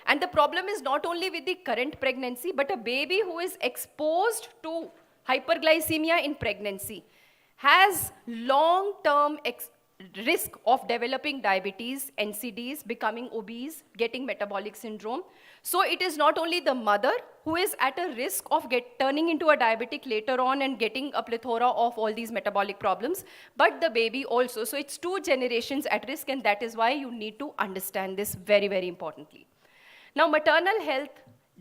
And the problem is not only with the current pregnancy, but a baby who is exposed to hyperglycemia in pregnancy has long-term risk of developing diabetes, NCDs, becoming obese, getting metabolic syndrome. So it is not only the mother who is at a risk of turning into a diabetic later on and getting a plethora of all these metabolic problems, but the baby also. So it's 2 generations at risk, and that is why you need to understand this very, very importantly. Now, maternal health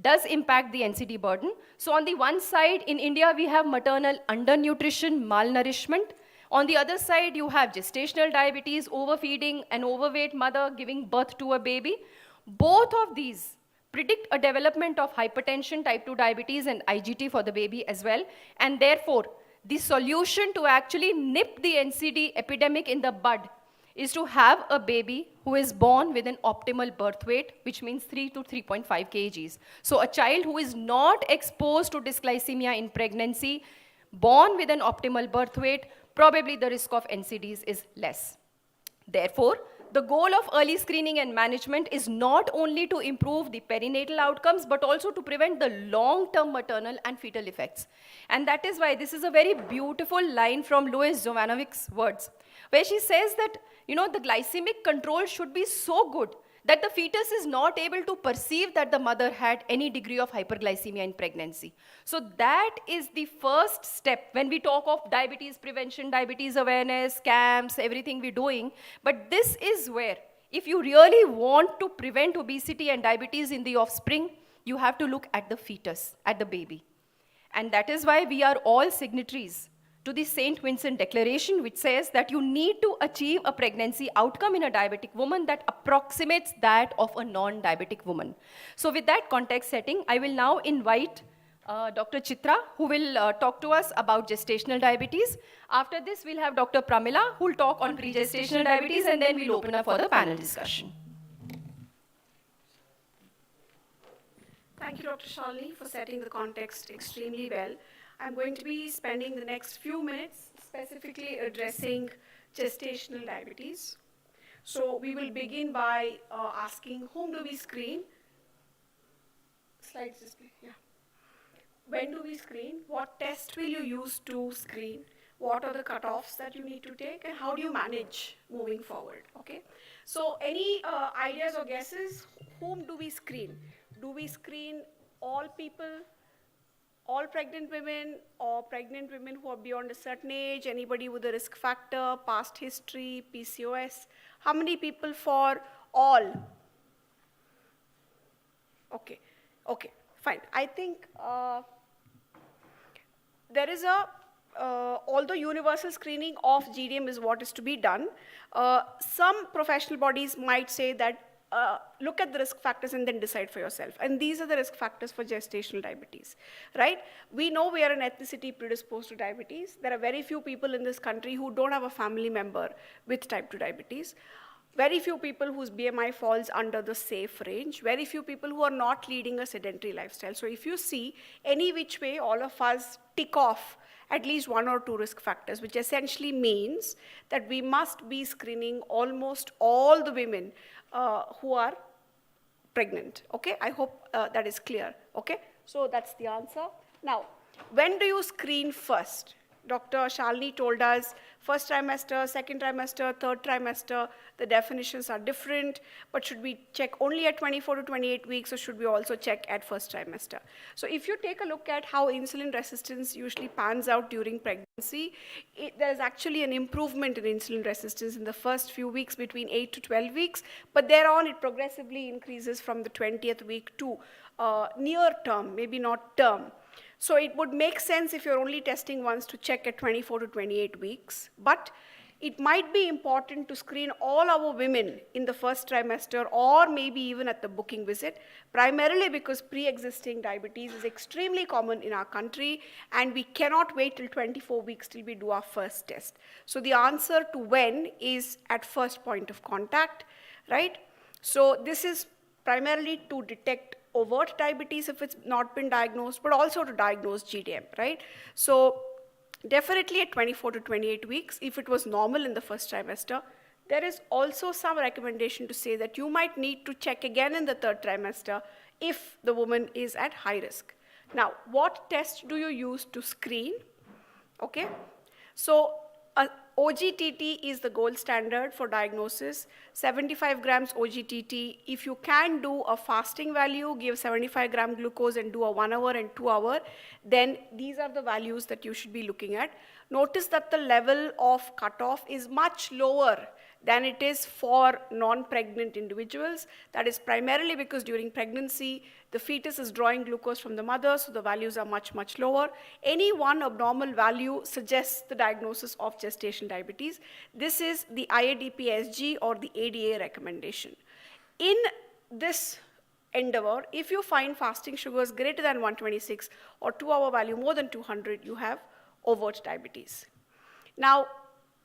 does impact the NCD burden. So on the one side, in India, we have maternal undernutrition, malnourishment. On the other side, you have gestational diabetes, overfeeding, an overweight mother giving birth to a baby. Both of these predict a development of hypertension, type 2 diabetes, and IGT for the baby as well. And therefore, the solution to actually nip the NCD epidemic in the bud is to have a baby who is born with an optimal birth weight, which means 3 to 3.5 kgs. So a child who is not exposed to dysglycemia in pregnancy, born with an optimal birth weight, probably the risk of NCDs is less. Therefore, the goal of early screening and management is not only to improve the perinatal outcomes, but also to prevent the long-term maternal and fetal effects. And that is why this is a very beautiful line from Louise Jovanovic's words, where she says that, the glycemic control should be so good that the fetus is not able to perceive that the mother had any degree of hyperglycemia in pregnancy. So that is the first step when we talk of diabetes prevention, diabetes awareness, camps, everything we're doing. But this is where, if you really want to prevent obesity and diabetes in the offspring, you have to look at the fetus, at the baby. And that is why we are all signatories to the St. Vincent Declaration, which says that you need to achieve a pregnancy outcome in a diabetic woman that approximates that of a non-diabetic woman. So with that context setting, I will now invite Dr. Chitra, who will talk to us about gestational diabetes. After this, we'll have Dr. Pramila, who will talk on pre-gestational diabetes, and then we'll open up for the panel discussion. Thank you, Dr. Shalini, for setting the context extremely well. I'm going to be spending the next few minutes specifically addressing gestational diabetes. So we will begin by asking, whom do we screen? Slides display, yeah. When do we screen? What test will you use to screen? What are the cutoffs that you need to take? And how do you manage moving forward, okay? So any ideas or guesses? Whom do we screen? Do we screen all people, all pregnant women, or pregnant women who are beyond a certain age, anybody with a risk factor, past history, PCOS? How many people for all? Okay, okay, fine. I think there is a, although universal screening of GDM is what is to be done, some professional bodies might say that look at the risk factors and then decide for yourself. And these are the risk factors for gestational diabetes, right? We know we are an ethnicity predisposed to diabetes. There are very few people in this country who don't have a family member with type 2 diabetes. Very few people whose BMI falls under the safe range. Very few people who are not leading a sedentary lifestyle. So if you see any which way, all of us tick off at least one or two risk factors, which essentially means that we must be screening almost all the women who are pregnant, okay? I hope that is clear, okay? So that's the answer. Now, when do you screen first? Dr. Shalini told us first trimester, second trimester, third trimester, the definitions are different, but should we check only at 24 to 28 weeks, or should we also check at first trimester? So if you take a look at how insulin resistance usually pans out during pregnancy, there's actually an improvement in insulin resistance in the first few weeks between 8 to 12 weeks, but thereon it progressively increases from the 20th week to near term, maybe not term. So it would make sense if you're only testing once to check at 24 to 28 weeks, but it might be important to screen all our women in the first trimester or maybe even at the booking visit, primarily because pre-existing diabetes is extremely common in our country and we cannot wait till 24 weeks till we do our first test. So the answer to when is at first point of contact, right? So this is primarily to detect overt diabetes if it's not been diagnosed, but also to diagnose GDM, right? So definitely at 24 to 28 weeks, if it was normal in the first trimester, there is also some recommendation to say that you might need to check again in the third trimester if the woman is at high risk. Now, what test do you use to screen? Okay, so OGTT is the gold standard for diagnosis. 75 grams OGTT. If you can do a fasting value, give 75 gram glucose and do a 1 hour and 2 hour, then these are the values that you should be looking at. Notice that the level of cutoff is much lower than it is for non-pregnant individuals. That is primarily because during pregnancy, the fetus is drawing glucose from the mother, so the values are much, much lower. Any one abnormal value suggests the diagnosis of gestational diabetes. This is the IADP-SG or the ADA recommendation. In this endeavor, if you find fasting sugars greater than 126 or 2 hour value more than 200, you have overt diabetes. Now,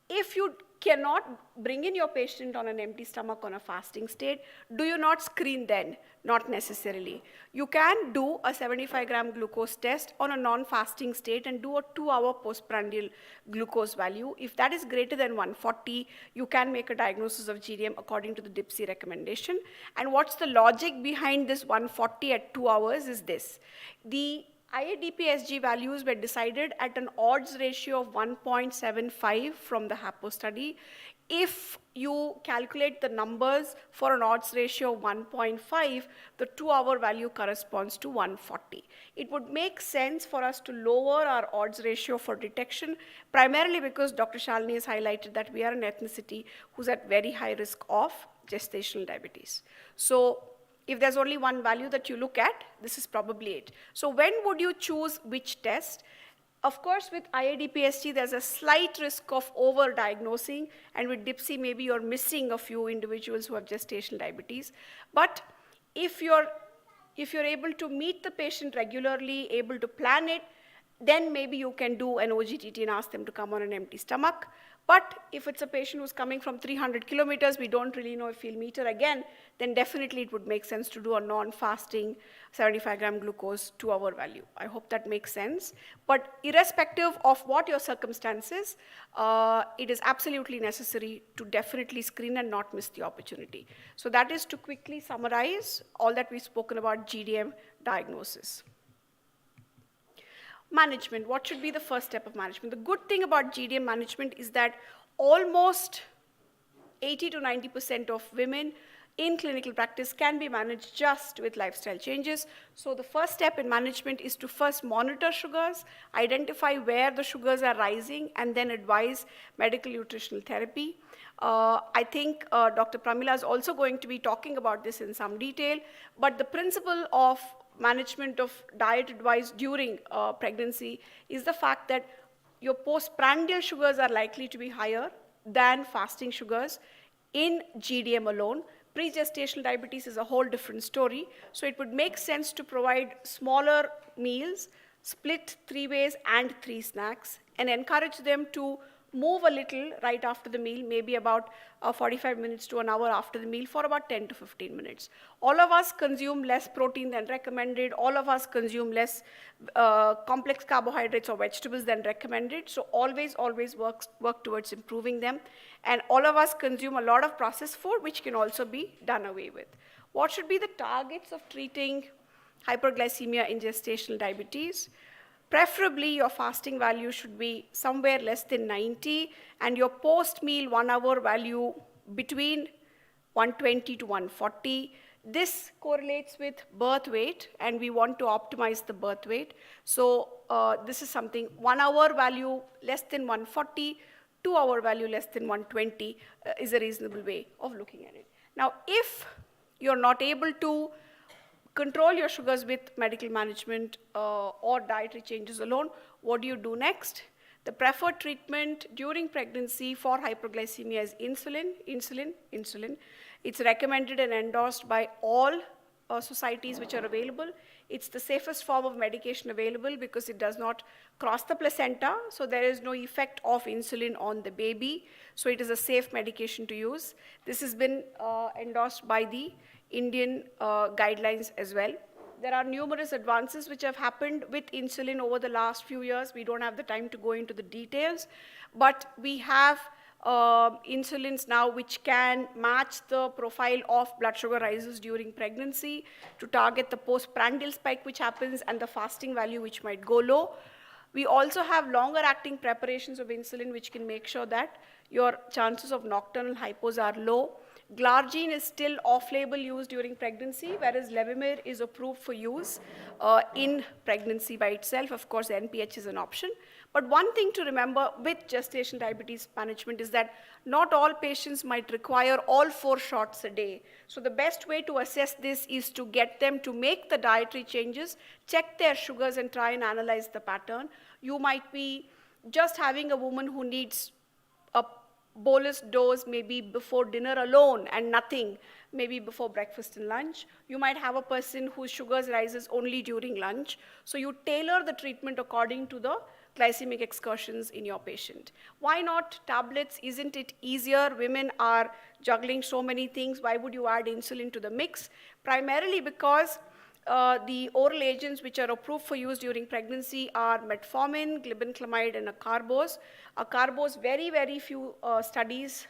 If you cannot bring in your patient on an empty stomach on a fasting state, do you not screen then? Not necessarily. You can do a 75-gram glucose test on a non-fasting state and do a 2-hour postprandial glucose value. If that is greater than 140, you can make a diagnosis of GDM according to the DIPSI recommendation. And what's the logic behind this 140 at 2 hours is this. The IADP-SG values were decided at an odds ratio of 1.75 from the HAPO study. If you calculate the numbers for an odds ratio of 1.5, the 2-hour value corresponds to 140. It would make sense for us to lower our odds ratio for detection, primarily because Dr. Shalini has highlighted that we are an ethnicity who's at very high risk of gestational diabetes. So if there's only one value that you look at, this is probably it. So when would you choose which test? Of course, with IADP-SG, there's a slight risk of over-diagnosing, and with DIPSI, maybe you're missing a few individuals who have gestational diabetes. But if you're able to meet the patient regularly, able to plan it, then maybe you can do an OGTT and ask them to come on an empty stomach. But if it's a patient who's coming from 300 kilometers, we don't really know if he'll meet her again, then definitely it would make sense to do a non-fasting 75-gram glucose 2-hour value. I hope that makes sense. But irrespective of what your circumstances, it is absolutely necessary to definitely screen and not miss the opportunity. So that is to quickly summarize all that we've spoken about GDM diagnosis. Management, what should be the first step of management? The good thing about GDM management is that almost 80 to 90% of women in clinical practice can be managed just with lifestyle changes. So the first step in management is to first monitor sugars, identify where the sugars are rising, and then advise medical nutritional therapy. I think Dr. Pramila is also going to be talking about this in some detail, but the principle of management of diet advice during pregnancy is the fact that your postprandial sugars are likely to be higher than fasting sugars in GDM alone. Pre-gestational diabetes is a whole different story. So it would make sense to provide smaller meals, split 3 ways and 3 snacks, and encourage them to move a little right after the meal, maybe about 45 minutes to an hour after the meal for about 10 to 15 minutes. All of us consume less protein than recommended. All of us consume less complex carbohydrates or vegetables than recommended. So always work towards improving them. And all of us consume a lot of processed food, which can also be done away with. What should be the targets of treating hyperglycemia in gestational diabetes? Preferably, your fasting value should be somewhere less than 90, and your post-meal 1-hour value between 120 to 140. This correlates with birth weight, and we want to optimize the birth weight. So this is something, 1-hour value less than 140, 2-hour value less than 120 is a reasonable way of looking at it. Now, if you're not able to control your sugars with medical management or dietary changes alone, what do you do next? The preferred treatment during pregnancy for hyperglycemia is insulin. It's recommended and endorsed by all societies which are available. It's the safest form of medication available because it does not cross the placenta, so there is no effect of insulin on the baby. So it is a safe medication to use. This has been endorsed by the Indian guidelines as well. There are numerous advances which have happened with insulin over the last few years. We don't have the time to go into the details, but we have insulins now which can match the profile of blood sugar rises during pregnancy to target the postprandial spike which happens and the fasting value which might go low. We also have longer acting preparations of insulin which can make sure that your chances of nocturnal hypos are low. Glargine is still off-label use during pregnancy, whereas Levemir is approved for use in pregnancy by itself. Of course, NPH is an option. But one thing to remember with gestational diabetes management is that not all patients might require all 4 shots a day. So the best way to assess this is to get them to make the dietary changes, check their sugars, and try and analyze the pattern. You might be just having a woman who needs a bolus dose maybe before dinner alone and nothing maybe before breakfast and lunch. You might have a person whose sugars rises only during lunch. So you tailor the treatment according to the glycemic excursions in your patient. Why not tablets? Isn't it easier? Women are juggling so many things. Why would you add insulin to the mix? Primarily because the oral agents which are approved for use during pregnancy are metformin, glibenclamide, and acarbose. Acarbose, very, very few studies,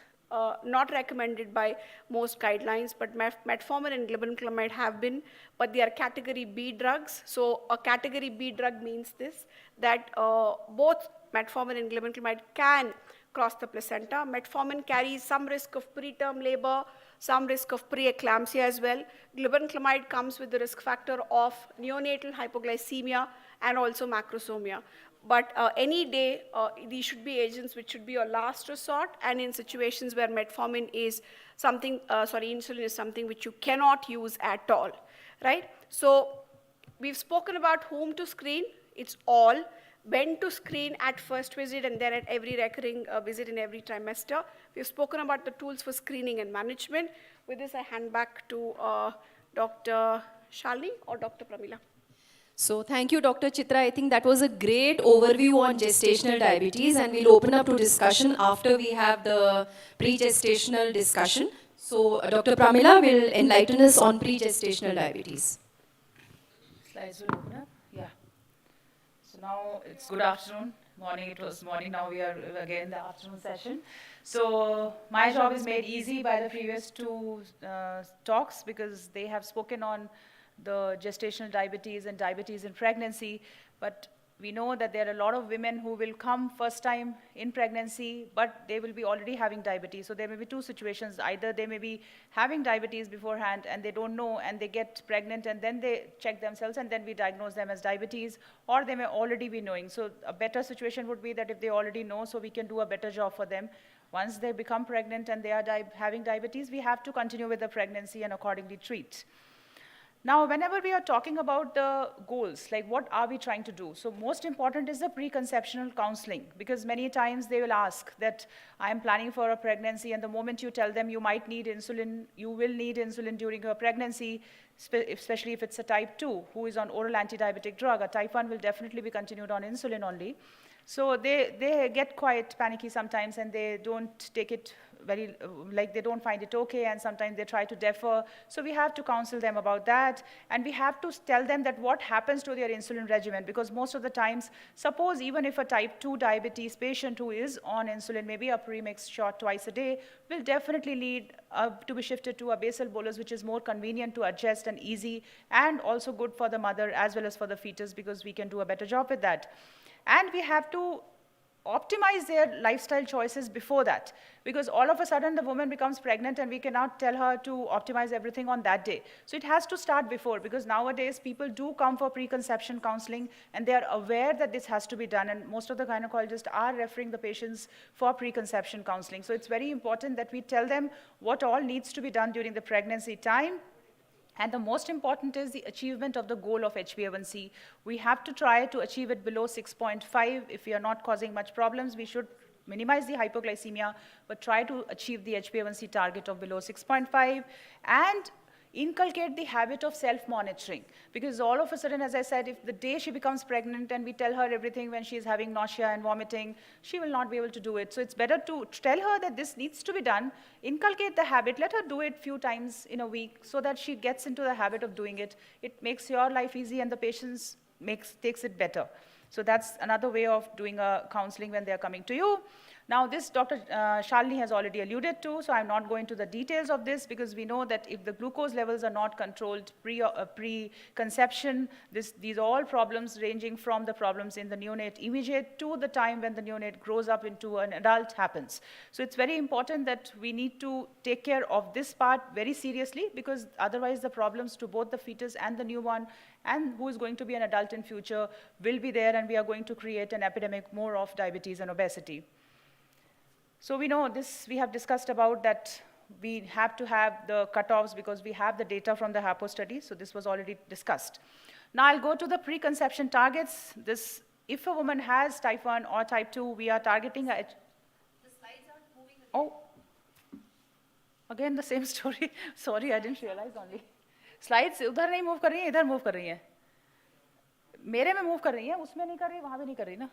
not recommended by most guidelines, but metformin and glibenclamide have been, but they are category B drugs. So a category B drug means this, that both metformin and glibenclamide can cross the placenta. Metformin carries some risk of preterm labor, some risk of preeclampsia as well. Glibenclamide comes with the risk factor of neonatal hypoglycemia and also macrosomia. But any day, these should be agents which should be your last resort, and in situations where metformin is something, insulin is something which you cannot use at all, right? So we've spoken about whom to screen. It's all. When to screen at first visit and then at every recurring visit in every trimester. We've spoken about the tools for screening and management. With this, I hand back to Dr. Shalini or Dr. Pramila. So thank you, Dr. Chitra. I think that was a great overview on gestational diabetes, and we'll open up to discussion after we have the pre-gestational discussion. So Dr. Pramila will enlighten us on pre-gestational diabetes. Slides will open up. Yeah. So now it's good afternoon. Morning, it was morning. Now we are again in the afternoon session. So my job is made easy by the previous two talks because they have spoken on the gestational diabetes and diabetes in pregnancy, but we know that there are a lot of women who will come first time in pregnancy, but they will be already having diabetes. So there may be two situations. Either they may be having diabetes beforehand and they don't know and they get pregnant and then they check themselves and then we diagnose them as diabetes, or they may already be knowing. So a better situation would be that if they already know, so we can do a better job for them. Once they become pregnant and they are having diabetes, we have to continue with the pregnancy and accordingly treat. Now, whenever we are talking about the goals, like what are we trying to do? So most important is the preconceptional counseling, because many times they will ask that I am planning for a pregnancy, and the moment you tell them you might need insulin, you will need insulin during your pregnancy, especially if it's a type 2 who is on oral anti-diabetic drug. A type 1 will definitely be continued on insulin only. So they get quite panicky sometimes and they don't take it very, they don't find it okay, and sometimes they try to defer. So we have to counsel them about that, and we have to tell them that what happens to their insulin regimen, because most of the times, suppose even if a type 2 diabetes patient who is on insulin, maybe a premix shot twice a day, will definitely need to be shifted to a basal bolus, which is more convenient to adjust and easy, and also good for the mother as well as for the fetus, because we can do a better job with that. And we have to optimize their lifestyle choices before that, because all of a sudden the woman becomes pregnant and we cannot tell her to optimize everything on that day. So it has to start before, because nowadays people do come for preconception counseling and they are aware that this has to be done, and most of the gynecologists are referring the patients for preconception counseling. So it's very important that we tell them what all needs to be done during the pregnancy time. And the most important is the achievement of the goal of HbA1c. We have to try to achieve it below 6.5. If we are not causing much problems, we should minimize the hypoglycemia, but try to achieve the HbA1c target of below 6.5. And inculcate the habit of self-monitoring, because all of a sudden, as I said, if the day she becomes pregnant and we tell her everything when she's having nausea and vomiting, she will not be able to do it. So it's better to tell her that this needs to be done, inculcate the habit, let her do it few times in a week so that she gets into the habit of doing it. It makes your life easy and the patient takes it better. So that's another way of doing a counseling when they're coming to you. Now this Dr. Shalini has already alluded to, so I'm not going to the details of this, because we know that if the glucose levels are not controlled pre-conception, these are all problems ranging from the problems in the neonate immediate to the time when the neonate grows up into an adult happens. So it's very important that we need to take care of this part very seriously, because otherwise the problems to both the fetus and the newborn and who is going to be an adult in future will be there, and we are going to create an epidemic more of diabetes and obesity. So we know this, we have discussed about that we have to have the cutoffs because we have the data from the HAPO study, so this was already discussed. Now I'll go to the preconception targets. This, if a woman has type 1 or type 2, we are targeting a... The slides aren't moving again. Oh, again the same story. Sorry, I didn't realize only. Slides उधर नहीं move कर रही हैं, इधर move कर रही हैं. मेरे में move कर रही हैं, उसमें नहीं कर रही, वहाँ भी नहीं कर रही ना.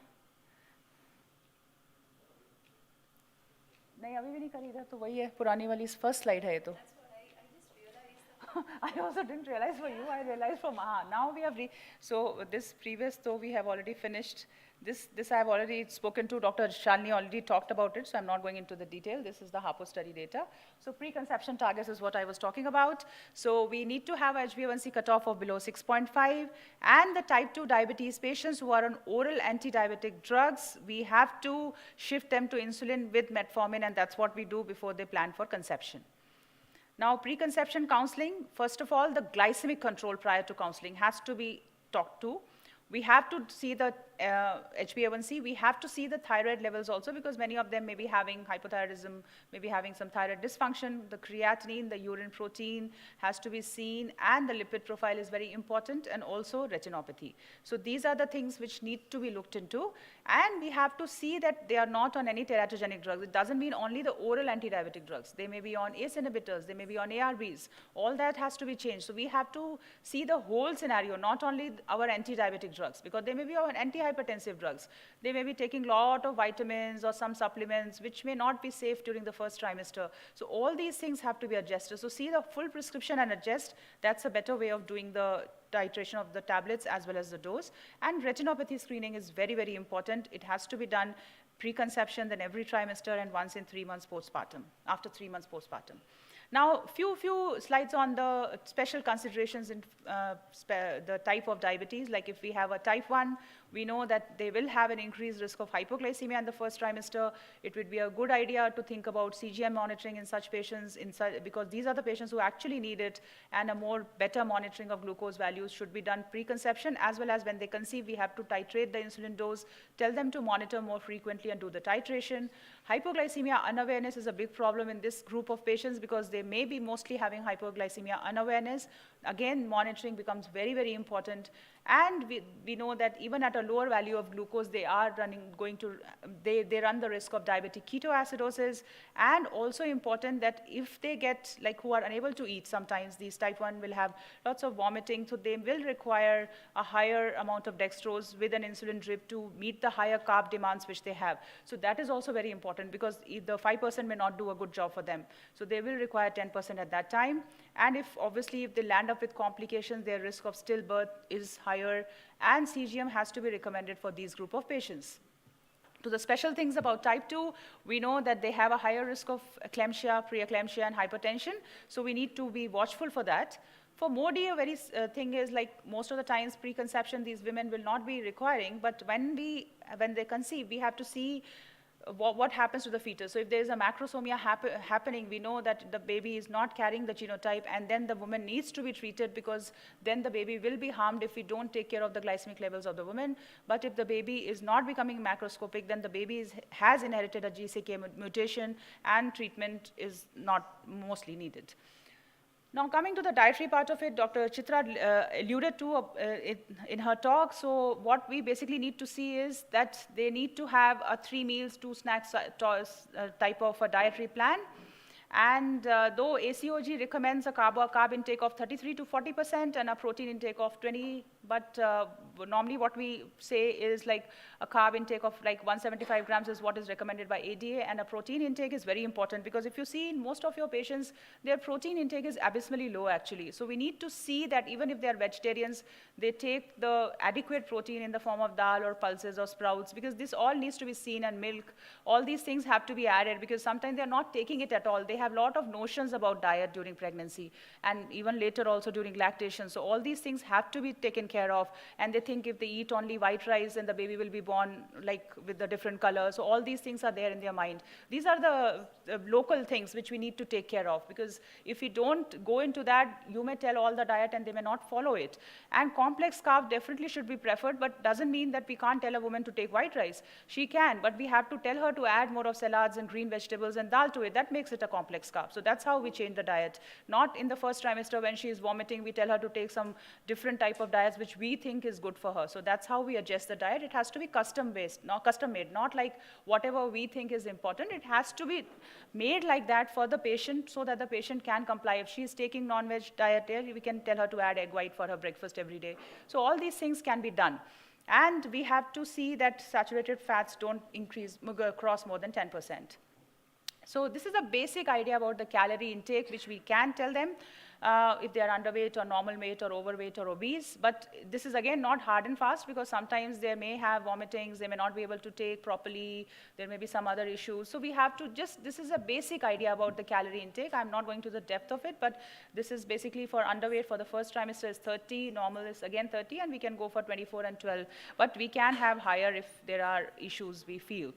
नहीं अभी भी नहीं करी इधर तो वही है पुरानी वाली फर्स्ट स्लाइड है ये तो I also didn't realize for you, I realized from now we have, so this previous though we have already finished, this I have already spoken to, Dr. Shalini already talked about it, so I'm not going into the detail. This is the HARPO study data. So preconception targets is what I was talking about. So we need to have HbA1c cutoff of below 6.5, and the type 2 diabetes patients who are on oral anti-diabetic drugs, we have to shift them to insulin with metformin, and that's what we do before they plan for conception. Now, preconception counseling, first of all, the glycemic control prior to counseling has to be talked to. We have to see the HbA1c. We have to see the thyroid levels also, because many of them may be having hypothyroidism, may be having some thyroid dysfunction. The creatinine, the urine protein has to be seen, and the lipid profile is very important, and also retinopathy. So these are the things which need to be looked into. And we have to see that they are not on any teratogenic drugs. It doesn't mean only the oral anti-diabetic drugs. They may be on ACE inhibitors, they may be on ARBs. All that has to be changed. So we have to see the whole scenario, not only our anti-diabetic drugs, because they may be on antihypertensive drugs. They may be taking a lot of vitamins or some supplements which may not be safe during the first trimester. So all these things have to be adjusted. So see the full prescription and adjust. That's a better way of doing the titration of the tablets as well as the dose. And retinopathy screening is very, very important. It has to be done pre-conception, then every trimester, and once in 3 months postpartum, after 3 months postpartum. Now, few slides on the special considerations in the type of diabetes. Like if we have a type 1, we know that they will have an increased risk of hypoglycemia in the first trimester. It would be a good idea to think about CGM monitoring in such patients, because these are the patients who actually need it, and a more better monitoring of glucose values should be done pre-conception, as well as when they conceive, we have to titrate the insulin dose, tell them to monitor more frequently and do the titration. Hypoglycemia unawareness is a big problem in this group of patients, because they may be mostly having hypoglycemia unawareness. Again, monitoring becomes very, very important. And we know that even at a lower value of glucose, they are they run the risk of diabetic ketoacidosis. And also important that if they get, like who are unable to eat, sometimes these type 1 will have lots of vomiting, so they will require a higher amount of dextrose with an insulin drip to meet the higher carb demands which they have. So that is also very important, because the 5% may not do a good job for them. So they will require 10% at that time. And if they land up with complications, their risk of stillbirth is higher, and CGM has to be recommended for these group of patients. To the special things about type 2, we know that they have a higher risk of eclampsia, preeclampsia, and hypertension, so we need to be watchful for that. For MODY, a very thing is, like most of the times preconception, these women will not be requiring, but when they conceive, we have to see what happens to the fetus. So if there is a macrosomia happening, we know that the baby is not carrying the genotype, and then the woman needs to be treated, because then the baby will be harmed if we don't take care of the glycemic levels of the woman. But if the baby is not becoming macroscopic, then the baby has inherited a GCK mutation, and treatment is not mostly needed. Now, coming to the dietary part of it, Dr. Chitra alluded to in her talk. So what we basically need to see is that they need to have a 3 meals, 2 snacks type of a dietary plan. And though ACOG recommends a carb intake of 33 to 40% and a protein intake of 20, but normally what we say is like a carb intake of like 175 grams is what is recommended by ADA, and a protein intake is very important, because if you see in most of your patients, their protein intake is abysmally low actually. So we need to see that even if they're vegetarians, they take the adequate protein in the form of dal or pulses or sprouts, because this all needs to be seen, and milk, all these things have to be added, because sometimes they're not taking it at all. They have a lot of notions about diet during pregnancy, and even later also during lactation. So all these things have to be taken care of, and they think if they eat only white rice, then the baby will be born like with the different colors. So all these things are there in their mind. These are the local things which we need to take care of, because if we don't go into that, you may tell all the diet and they may not follow it. And complex carb definitely should be preferred, but doesn't mean that we can't tell a woman to take white rice. She can, but we have to tell her to add more of salads and green vegetables and dal to it. That makes it a complex carb. So that's how we change the diet. Not in the first trimester when she is vomiting, we tell her to take some different type of diets which we think is good for her. So that's how we adjust the diet. It has to be custom-based, not custom-made, not like whatever we think is important. It has to be made like that for the patient, so that the patient can comply. If she is taking non-veg diet, we can tell her to add egg white for her breakfast every day. So all these things can be done. And we have to see that saturated fats don't cross more than 10%. So this is a basic idea about the calorie intake, which we can tell them if they are underweight or normal weight or overweight or obese. But this is again not hard and fast, because sometimes they may have vomitings, they may not be able to take properly, there may be some other issues. So we have to just, this is a basic idea about the calorie intake. I'm not going to the depth of it, but this is basically for underweight for the first trimester is 30, normal is again 30, and we can go for 24 and 12. But we can have higher if there are issues we feel.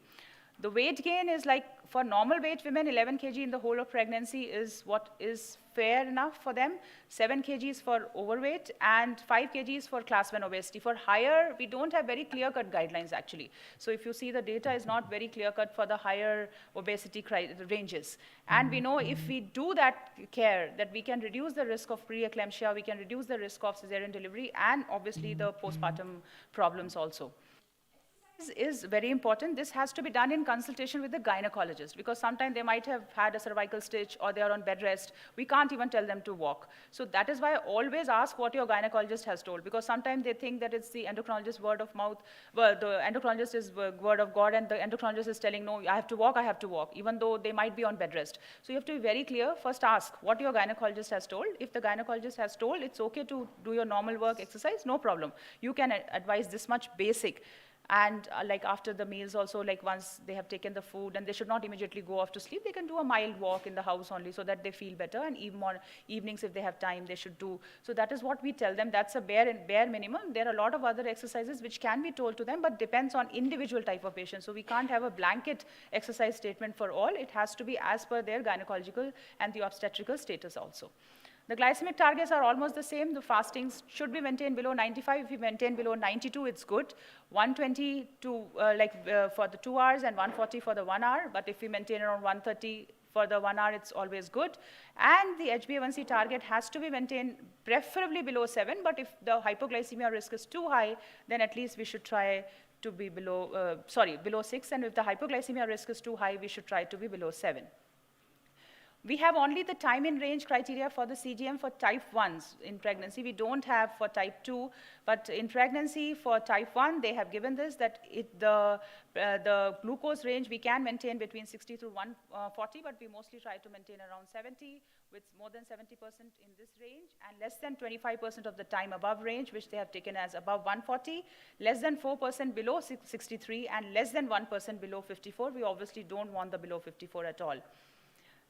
The weight gain is like, for normal weight women, 11 kg in the whole of pregnancy is what is fair enough for them. 7 kgs for overweight and 5 kgs for class 1 obesity. For higher, we don't have very clear-cut guidelines actually. So if you see, the data is not very clear-cut for the higher obesity ranges. And we know if we do that care, that we can reduce the risk of preeclampsia, we can reduce the risk of cesarean delivery, and obviously the postpartum problems also. Is very important. This has to be done in consultation with the gynecologist, because sometimes they might have had a cervical stitch or they are on bed rest. We can't even tell them to walk. So that is why I always ask what your gynecologist has told, because sometimes they think that it's the endocrinologist's word of mouth. Well, the endocrinologist is word of God, and the endocrinologist is telling, no, I have to walk, even though they might be on bed rest. So you have to be very clear. First ask what your gynecologist has told. If the gynecologist has told it's okay to do your normal work, exercise, no problem. You can advise this much basic. And like after the meals also, like once they have taken the food, and they should not immediately go off to sleep, they can do a mild walk in the house only, so that they feel better, and even more evenings if they have time, they should do. So that is what we tell them. That's a bare minimum. There are a lot of other exercises which can be told to them, but depends on individual type of patient. So we can't have a blanket exercise statement for all. It has to be as per their gynecological and the obstetrical status also. The glycemic targets are almost the same. The fastings should be maintained below 95. If you maintain below 92, it's good. 120 for the 2 hours and 140 for the 1 hour. But if we maintain around 130 for the 1 hour, it's always good. And the HbA1c target has to be maintained preferably below 7. But if the hypoglycemia risk is too high, then at least we should try to be below 6. And if the hypoglycemia risk is too high, we should try to be below 7. We have only the time in range criteria for the CGM for type 1s in pregnancy. We don't have for type 2, but in pregnancy for type 1, they have given this, that the glucose range we can maintain between 60 to 140, but we mostly try to maintain around 70, with more than 70% in this range, and less than 25% of the time above range, which they have taken as above 140, less than 4% below 63, and less than 1% below 54. We obviously don't want the below 54 at all.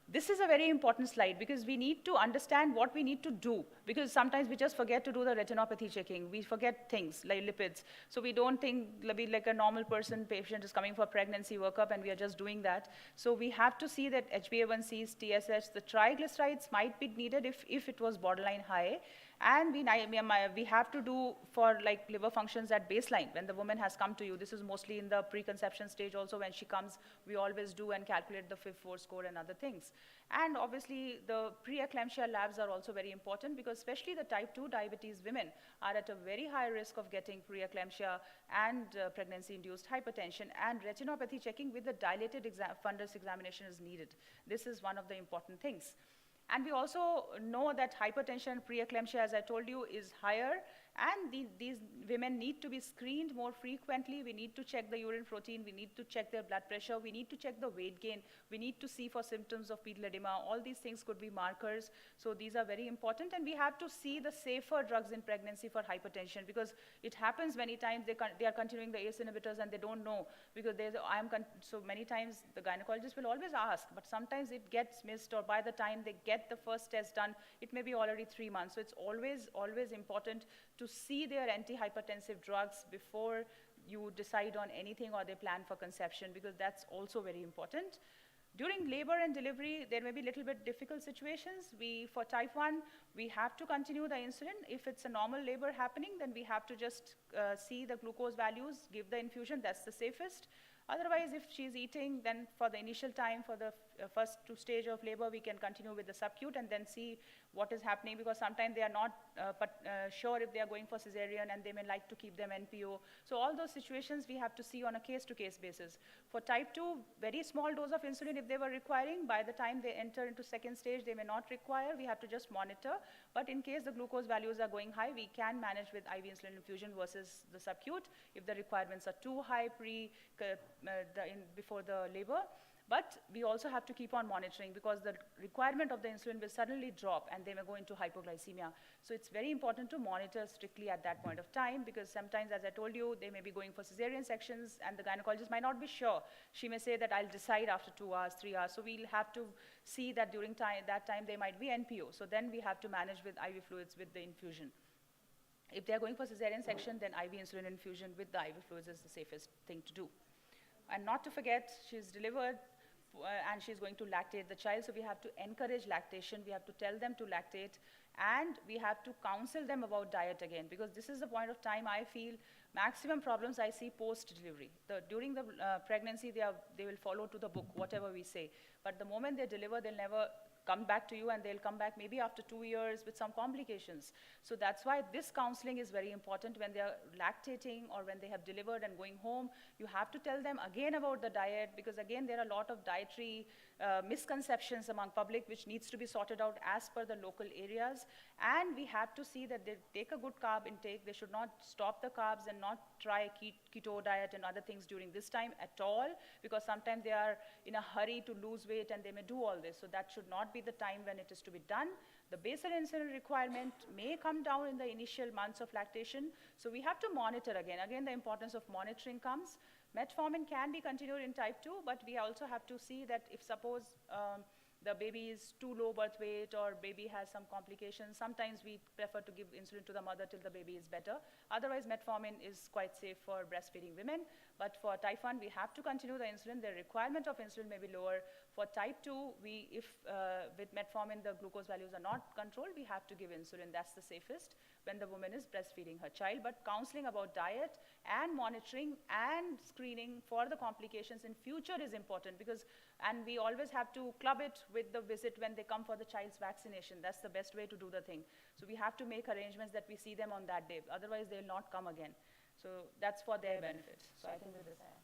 This is a very important slide, because we need to understand what we need to do, because sometimes we just forget to do the retinopathy checking. We forget things like lipids. So we don't think like a normal patient is coming for pregnancy workup and we are just doing that. So we have to see that HbA1cs, TSH, the triglycerides might be needed if it was borderline high. And we have to do for like liver functions at baseline when the woman has come to you. This is mostly in the preconception stage also. When she comes, we always do and calculate the FIB-4 score and other things. And obviously the preeclampsia labs are also very important, because especially the type 2 diabetes women are at a very high risk of getting preeclampsia and pregnancy-induced hypertension, and retinopathy checking with the dilated fundus examination is needed. This is one of the important things. And we also know that hypertension and preeclampsia, as I told you, is higher, and these women need to be screened more frequently. We need to check the urine protein, we need to check their blood pressure, we need to check the weight gain, we need to see for symptoms of pedal edema. All these things could be markers, so these are very important. And we have to see the safer drugs in pregnancy for hypertension, because it happens many times they are continuing the ACE inhibitors and they don't know, because so many times the gynecologist will always ask, but sometimes it gets missed, or by the time they get the first test done, it may be already 3 months. So it's always important to see their antihypertensive drugs before you decide on anything or they plan for conception, because that's also very important. During labor and delivery, there may be a little bit difficult situations. For type 1, we have to continue the insulin. If it's a normal labor happening, then we have to just see the glucose values, give the infusion, that's the safest. Otherwise, if she's eating, then for the initial time, for the first 2 stages of labor, we can continue with the subcute and then see what is happening, because sometimes they are not sure if they are going for cesarean, and they may like to keep them NPO. So all those situations we have to see on a case-to-case basis. For type 2, very small dose of insulin if they were requiring. By the time they enter into second stage, they may not require. We have to just monitor. But in case the glucose values are going high, we can manage with IV insulin infusion versus the subcute if the requirements are too high before the labor. But we also have to keep on monitoring because the requirement of the insulin will suddenly drop and they may go into hypoglycemia. So it's very important to monitor strictly at that point of time because sometimes, as I told you, they may be going for cesarean sections and the gynecologist might not be sure. She may say that I'll decide after 2 hours, 3 hours. So we'll have to see that during that time they might be NPO. So then we have to manage with IV fluids with the infusion. If they're going for cesarean section, then IV insulin infusion with the IV fluids is the safest thing to do. And not to forget, she's delivered and she's going to lactate the child, so we have to encourage lactation, we have to tell them to lactate, and we have to counsel them about diet again, because this is the point of time I feel maximum problems I see post-delivery. During the pregnancy, they will follow to the book, whatever we say, but the moment they deliver, they'll never come back to you, and they'll come back maybe after 2 years with some complications. So that's why this counseling is very important when they're lactating or when they have delivered and going home. You have to tell them again about the diet, because again, there are a lot of dietary misconceptions among public which needs to be sorted out as per the local areas. And we have to see that they take a good carb intake. They should not stop the carbs and not try keto diet and other things during this time at all, because sometimes they are in a hurry to lose weight and they may do all this. So that should not be the time when it is to be done. The basal insulin requirement may come down in the initial months of lactation. So we have to monitor again. Again, the importance of monitoring comes. Metformin can be continued in type 2, but we also have to see that if suppose the baby is too low birth weight or baby has some complications, sometimes we prefer to give insulin to the mother till the baby is better. Otherwise, metformin is quite safe for breastfeeding women. But for type 1, we have to continue the insulin. The requirement of insulin may be lower. For type 2, if with metformin the glucose values are not controlled, we have to give insulin. That's the safest when the woman is breastfeeding her child. But counseling about diet and monitoring and screening for the complications in future is important, and we always have to club it with the visit when they come for the child's vaccination. That's the best way to do the thing. So we have to make arrangements that we see them on that day. Otherwise, they'll not come again. So that's for their benefit. So I think with this I end.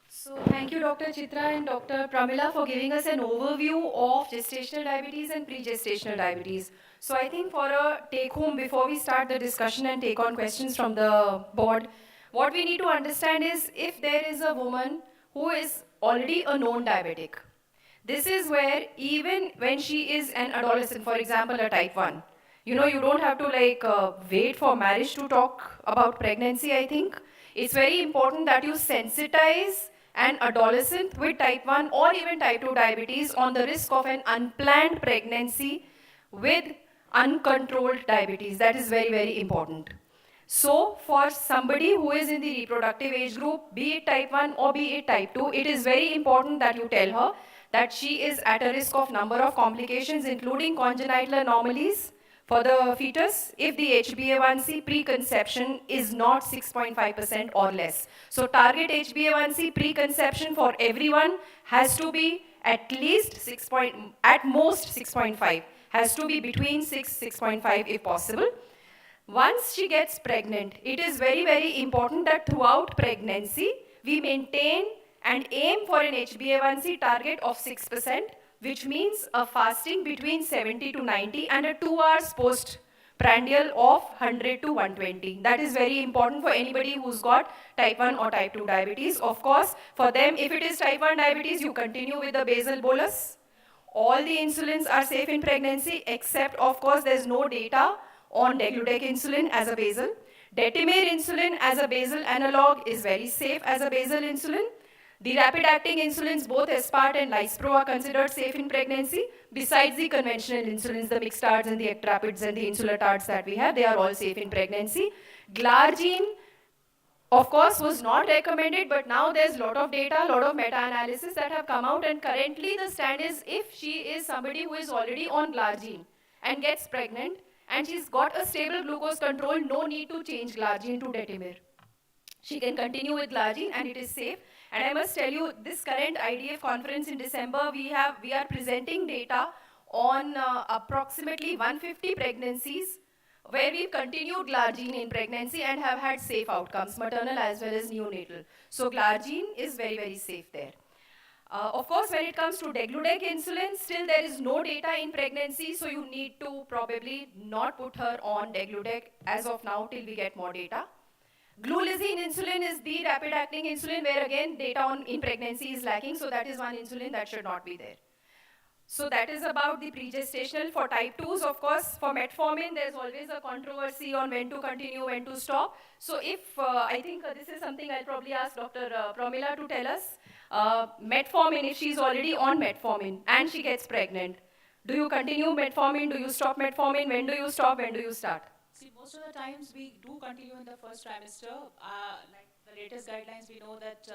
So thank you, Dr. Chitra and Dr. Pramila, for giving us an overview of gestational diabetes and pre-gestational diabetes. So I think for a take-home, before we start the discussion and take on questions from the board, what we need to understand is if there is a woman who is already a known diabetic, this is where even when she is an adolescent, for example, a type 1, you don't have to wait for marriage to talk about pregnancy, I think. It's very important that you sensitize an adolescent with type 1 or even type 2 diabetes on the risk of an unplanned pregnancy with uncontrolled diabetes. That is very, very important. So for somebody who is in the reproductive age group, be it type 1 or be it type 2, it is very important that you tell her that she is at a risk of number of complications, including congenital anomalies for the fetus if the HbA1c pre-conception is not 6.5% or less. So target HbA1c pre-conception for everyone has to be at least at most 6.5, has to be between 6.5 if possible. Once she gets pregnant, it is very, very important that throughout pregnancy, we maintain and aim for an HbA1c target of 6%, which means a fasting between 70 to 90 and a 2 hours postprandial of 100 to 120. That is very important for anybody who's got type 1 or type 2 diabetes. Of course, for them, if it is type 1 diabetes, you continue with the basal bolus. All the insulins are safe in pregnancy, except, of course, there's no data on degludec insulin as a basal. Detamir insulin as a basal analog is very safe as a basal insulin. The rapid-acting insulins, both Aspart and Lispro, are considered safe in pregnancy. Besides the conventional insulins, the Mixtards and the Ectrapids and the Insuletards that we have, they are all safe in pregnancy. Glargine, of course, was not recommended, but now there's a lot of data, a lot of meta-analysis that have come out, and currently the stand is if she is somebody who is already on Glargine and gets pregnant, and she's got a stable glucose control, no need to change Glargine to Detamir. She can continue with Glargine and it is safe. And I must tell you, this current IDF conference in December, we are presenting data on approximately 150 pregnancies where we've continued Glargine in pregnancy and have had safe outcomes, maternal as well as neonatal. So Glargine is very, very safe there. Of course, when it comes to degludec insulin, still there is no data in pregnancy, so you need to probably not put her on degludec as of now till we get more data. Glulisine insulin is the rapid-acting insulin where again data on in pregnancy is lacking, so that is one insulin that should not be there. So that is about the pregestational. For type 2s, of course, for metformin, there's always a controversy on when to continue, when to stop. So if, I think this is something I'll probably ask Dr. Pramila to tell us. Metformin, if she's already on metformin and she gets pregnant, do you continue metformin? Do you stop metformin? When do you stop? When do you start? See, most of the times we do continue in the first trimester. Like the latest guidelines, we know that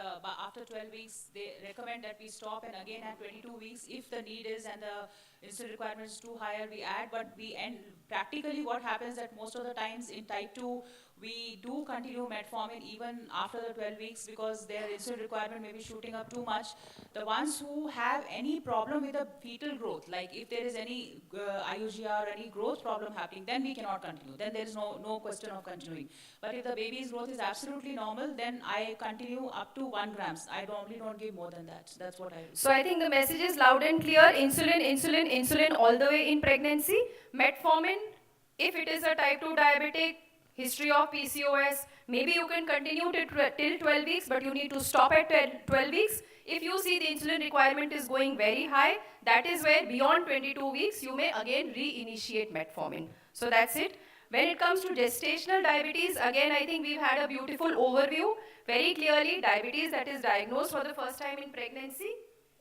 after 12 weeks, they recommend that we stop, and again at 22 weeks, if the need is and the insulin requirement is too higher, we add, but we end. Practically what happens that most of the times in type 2, we do continue metformin even after the 12 weeks because their insulin requirement may be shooting up too much. The ones who have any problem with the fetal growth, like if there is any IUGR or any growth problem happening, then we cannot continue. Then there is no question of continuing. But if the baby's growth is absolutely normal, then I continue up to 1 grams. I normally don't give more than that. That's what I do. So I think the message is loud and clear. Insulin, insulin, insulin all the way in pregnancy. Metformin, if it is a type 2 diabetic, history of PCOS, maybe you can continue till 12 weeks, but you need to stop at 12 weeks. If you see the insulin requirement is going very high, that is where beyond 22 weeks, you may again reinitiate metformin. So that's it. When it comes to gestational diabetes, again, I think we've had a beautiful overview. Very clearly, diabetes that is diagnosed for the first time in pregnancy.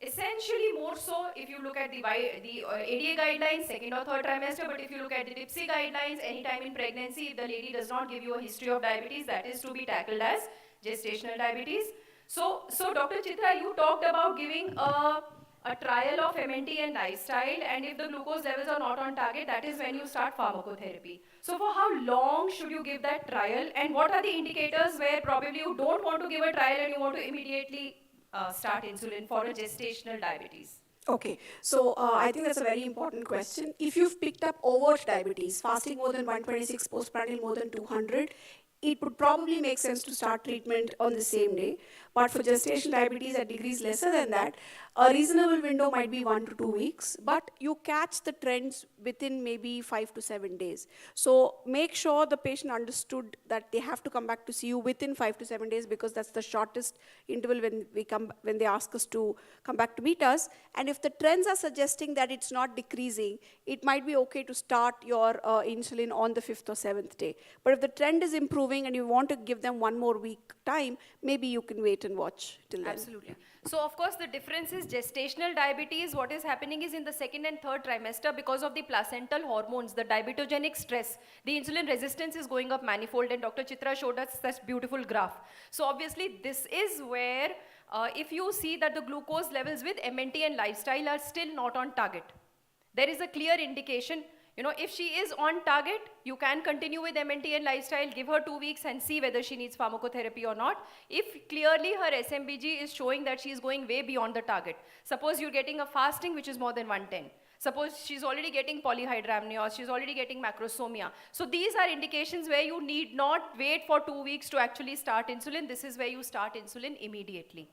Essentially more so if you look at the ADA guidelines, second or third trimester, but if you look at the DIPSI guidelines, anytime in pregnancy, if the lady does not give you a history of diabetes, that is to be tackled as gestational diabetes. So Dr. Chitra, you talked about giving a trial of MNT and lifestyle, and if the glucose levels are not on target, that is when you start pharmacotherapy. So for how long should you give that trial, and what are the indicators where probably you don't want to give a trial and you want to immediately start insulin for a gestational diabetes? Okay, so I think that's a very important question. If you've picked up overt diabetes, fasting more than 126, postprandial more than 200, it would probably make sense to start treatment on the same day. But for gestational diabetes at degrees lesser than that, a reasonable window might be 1 to 2 weeks, but you catch the trends within maybe 5 to 7 days. So make sure the patient understood that they have to come back to see you within 5 to 7 days because that's the shortest interval when they ask us to come back to meet us. And if the trends are suggesting that it's not decreasing, it might be okay to start your insulin on the 5th or 7th day. But if the trend is improving and you want to give them 1 more week time, maybe you can wait and watch till then. Absolutely. So of course the difference is gestational diabetes, what is happening is in the 2nd and 3rd trimester because of the placental hormones, the diabetogenic stress, the insulin resistance is going up manifold, and Dr. Chitra showed us this beautiful graph. So obviously this is where if you see that the glucose levels with MNT and lifestyle are still not on target, there is a clear indication. You know, if she is on target, you can continue with MNT and lifestyle, give her 2 weeks and see whether she needs pharmacotherapy or not. If clearly her SMBG is showing that she is going way beyond the target, suppose you're getting a fasting which is more than 110. Suppose she's already getting polyhydramnios, or she's already getting macrosomia. So these are indications where you need not wait for 2 weeks to actually start insulin. This is where you start insulin immediately.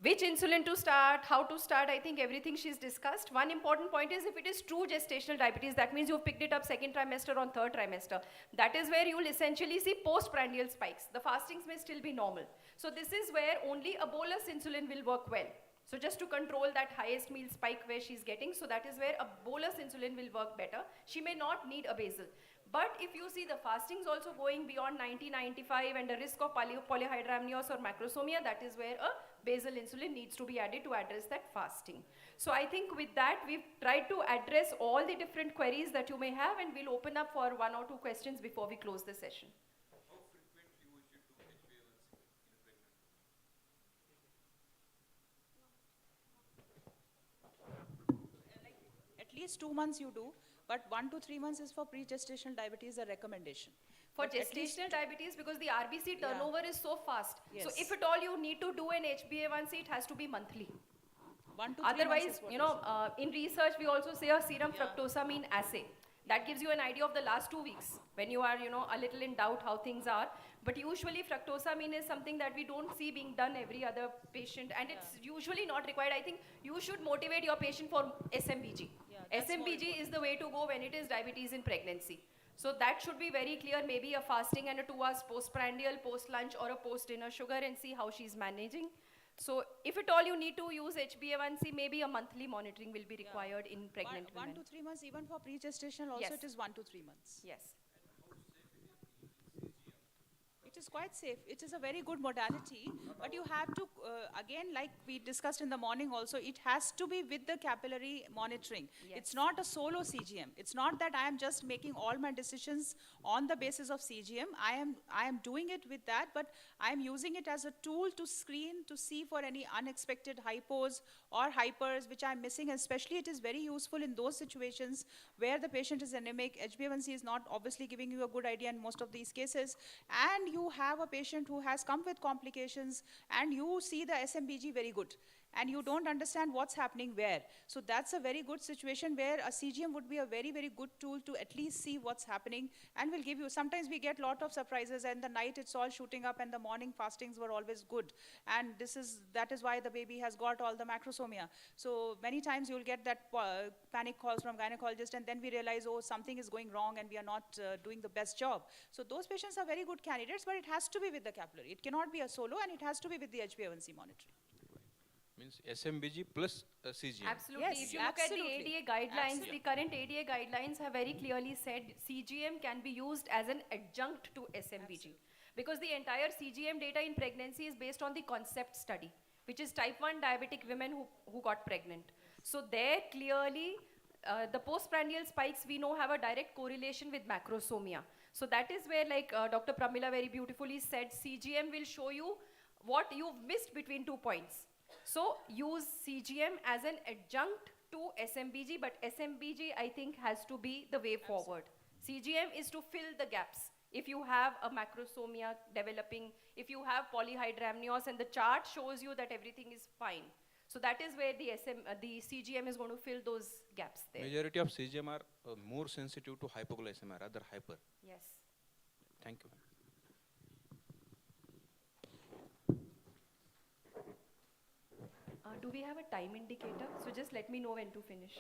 Which insulin to start, how to start, I think everything she's discussed. One important point is if it is true gestational diabetes, that means you've picked it up 2nd trimester or 3rd trimester. That is where you'll essentially see postprandial spikes. The fastings may still be normal. So this is where only a bolus insulin will work well. So just to control that highest meal spike where she's getting, so that is where a bolus insulin will work better. She may not need a basal. But if you see the fastings also going beyond 90-95 and a risk of polyhydramnios or macrosomia, that is where a basal insulin needs to be added to address that fasting. So I think with that, we've tried to address all the different queries that you may have, and we'll open up for 1 or 2 questions before we close the session. At least 2 months you do, but 1 to 3 months is for pre-gestational diabetes, a recommendation. For gestational diabetes, because the RBC turnover is so fast. Yes. So if at all you need to do an HbA1c, it has to be monthly. 1 to 3 Otherwise, months is what you know, in research, we also say a serum fructosamine assay. That gives you an idea of the last 2 weeks when you are, you know, a little in doubt how things are. But usually fructosamine is something that we don't see being done every other patient, and it's usually not required. I think you should motivate your patient for SMBG. SMBG is the way to go when it is diabetes in pregnancy. So that should be very clear, maybe a fasting and a 2 hours postprandial, post-lunch or a post-dinner sugar, and see how she's managing. So if at all you need to use HbA1c, maybe a monthly monitoring will be required in pregnant women. 1 to 3 months, even for pre-gestation also Yes. it is 1 to 3 months. Yes. It is quite safe. It is a very good modality, but you have to, again, like we discussed in the morning also, it has to be with the capillary monitoring. Yes. It's not a solo CGM. It's not that I am just making all my decisions on the basis of CGM. I am doing it with that, but I am using it as a tool to screen, to see for any unexpected hypos or hypers which I'm missing. And especially it is very useful in those situations where the patient is anemic. HbA1c is not obviously giving you a good idea in most of these cases, and you have a patient who has come with complications and you see the SMBG very good and you don't understand what's happening where. So that's a very good situation where a CGM would be a very, very good tool to at least see what's happening and will give you, sometimes we get a lot of surprises and the night it's all shooting up and the morning fastings were always good. And that is why the baby has got all the macrosomia. So many times you'll get that panic calls from gynecologists and then we realize, oh, something is going wrong and we are not doing the best job. So those patients are very good candidates, but it has to be with the capillary. It cannot be a solo and it has to be with the HbA1c monitoring. Means SMBG plus CGM. Absolutely. Yes, if you look at the absolutely. ADA guidelines, Absolutely. the current ADA guidelines have very clearly said CGM can be used as an adjunct to SMBG. Absolutely. Because the entire CGM data in pregnancy is based on the concept study, which is type 1 diabetic women who got pregnant. So there clearly, the postprandial spikes we know have a direct correlation with macrosomia. So that is where, like Dr. Pramila very beautifully said, CGM will show you what you've missed between 2 points. So use CGM as an adjunct to SMBG, but SMBG I think has to be the way forward. CGM is to fill the gaps. If you have a macrosomia developing, if you have polyhydramnios and the chart shows you that everything is fine. So that is where the CGM is going to fill those gaps there. Majority of CGM are more sensitive to hypoglycemia rather hyper. Yes. Thank you. Do we have a time indicator? So just let me know when to finish.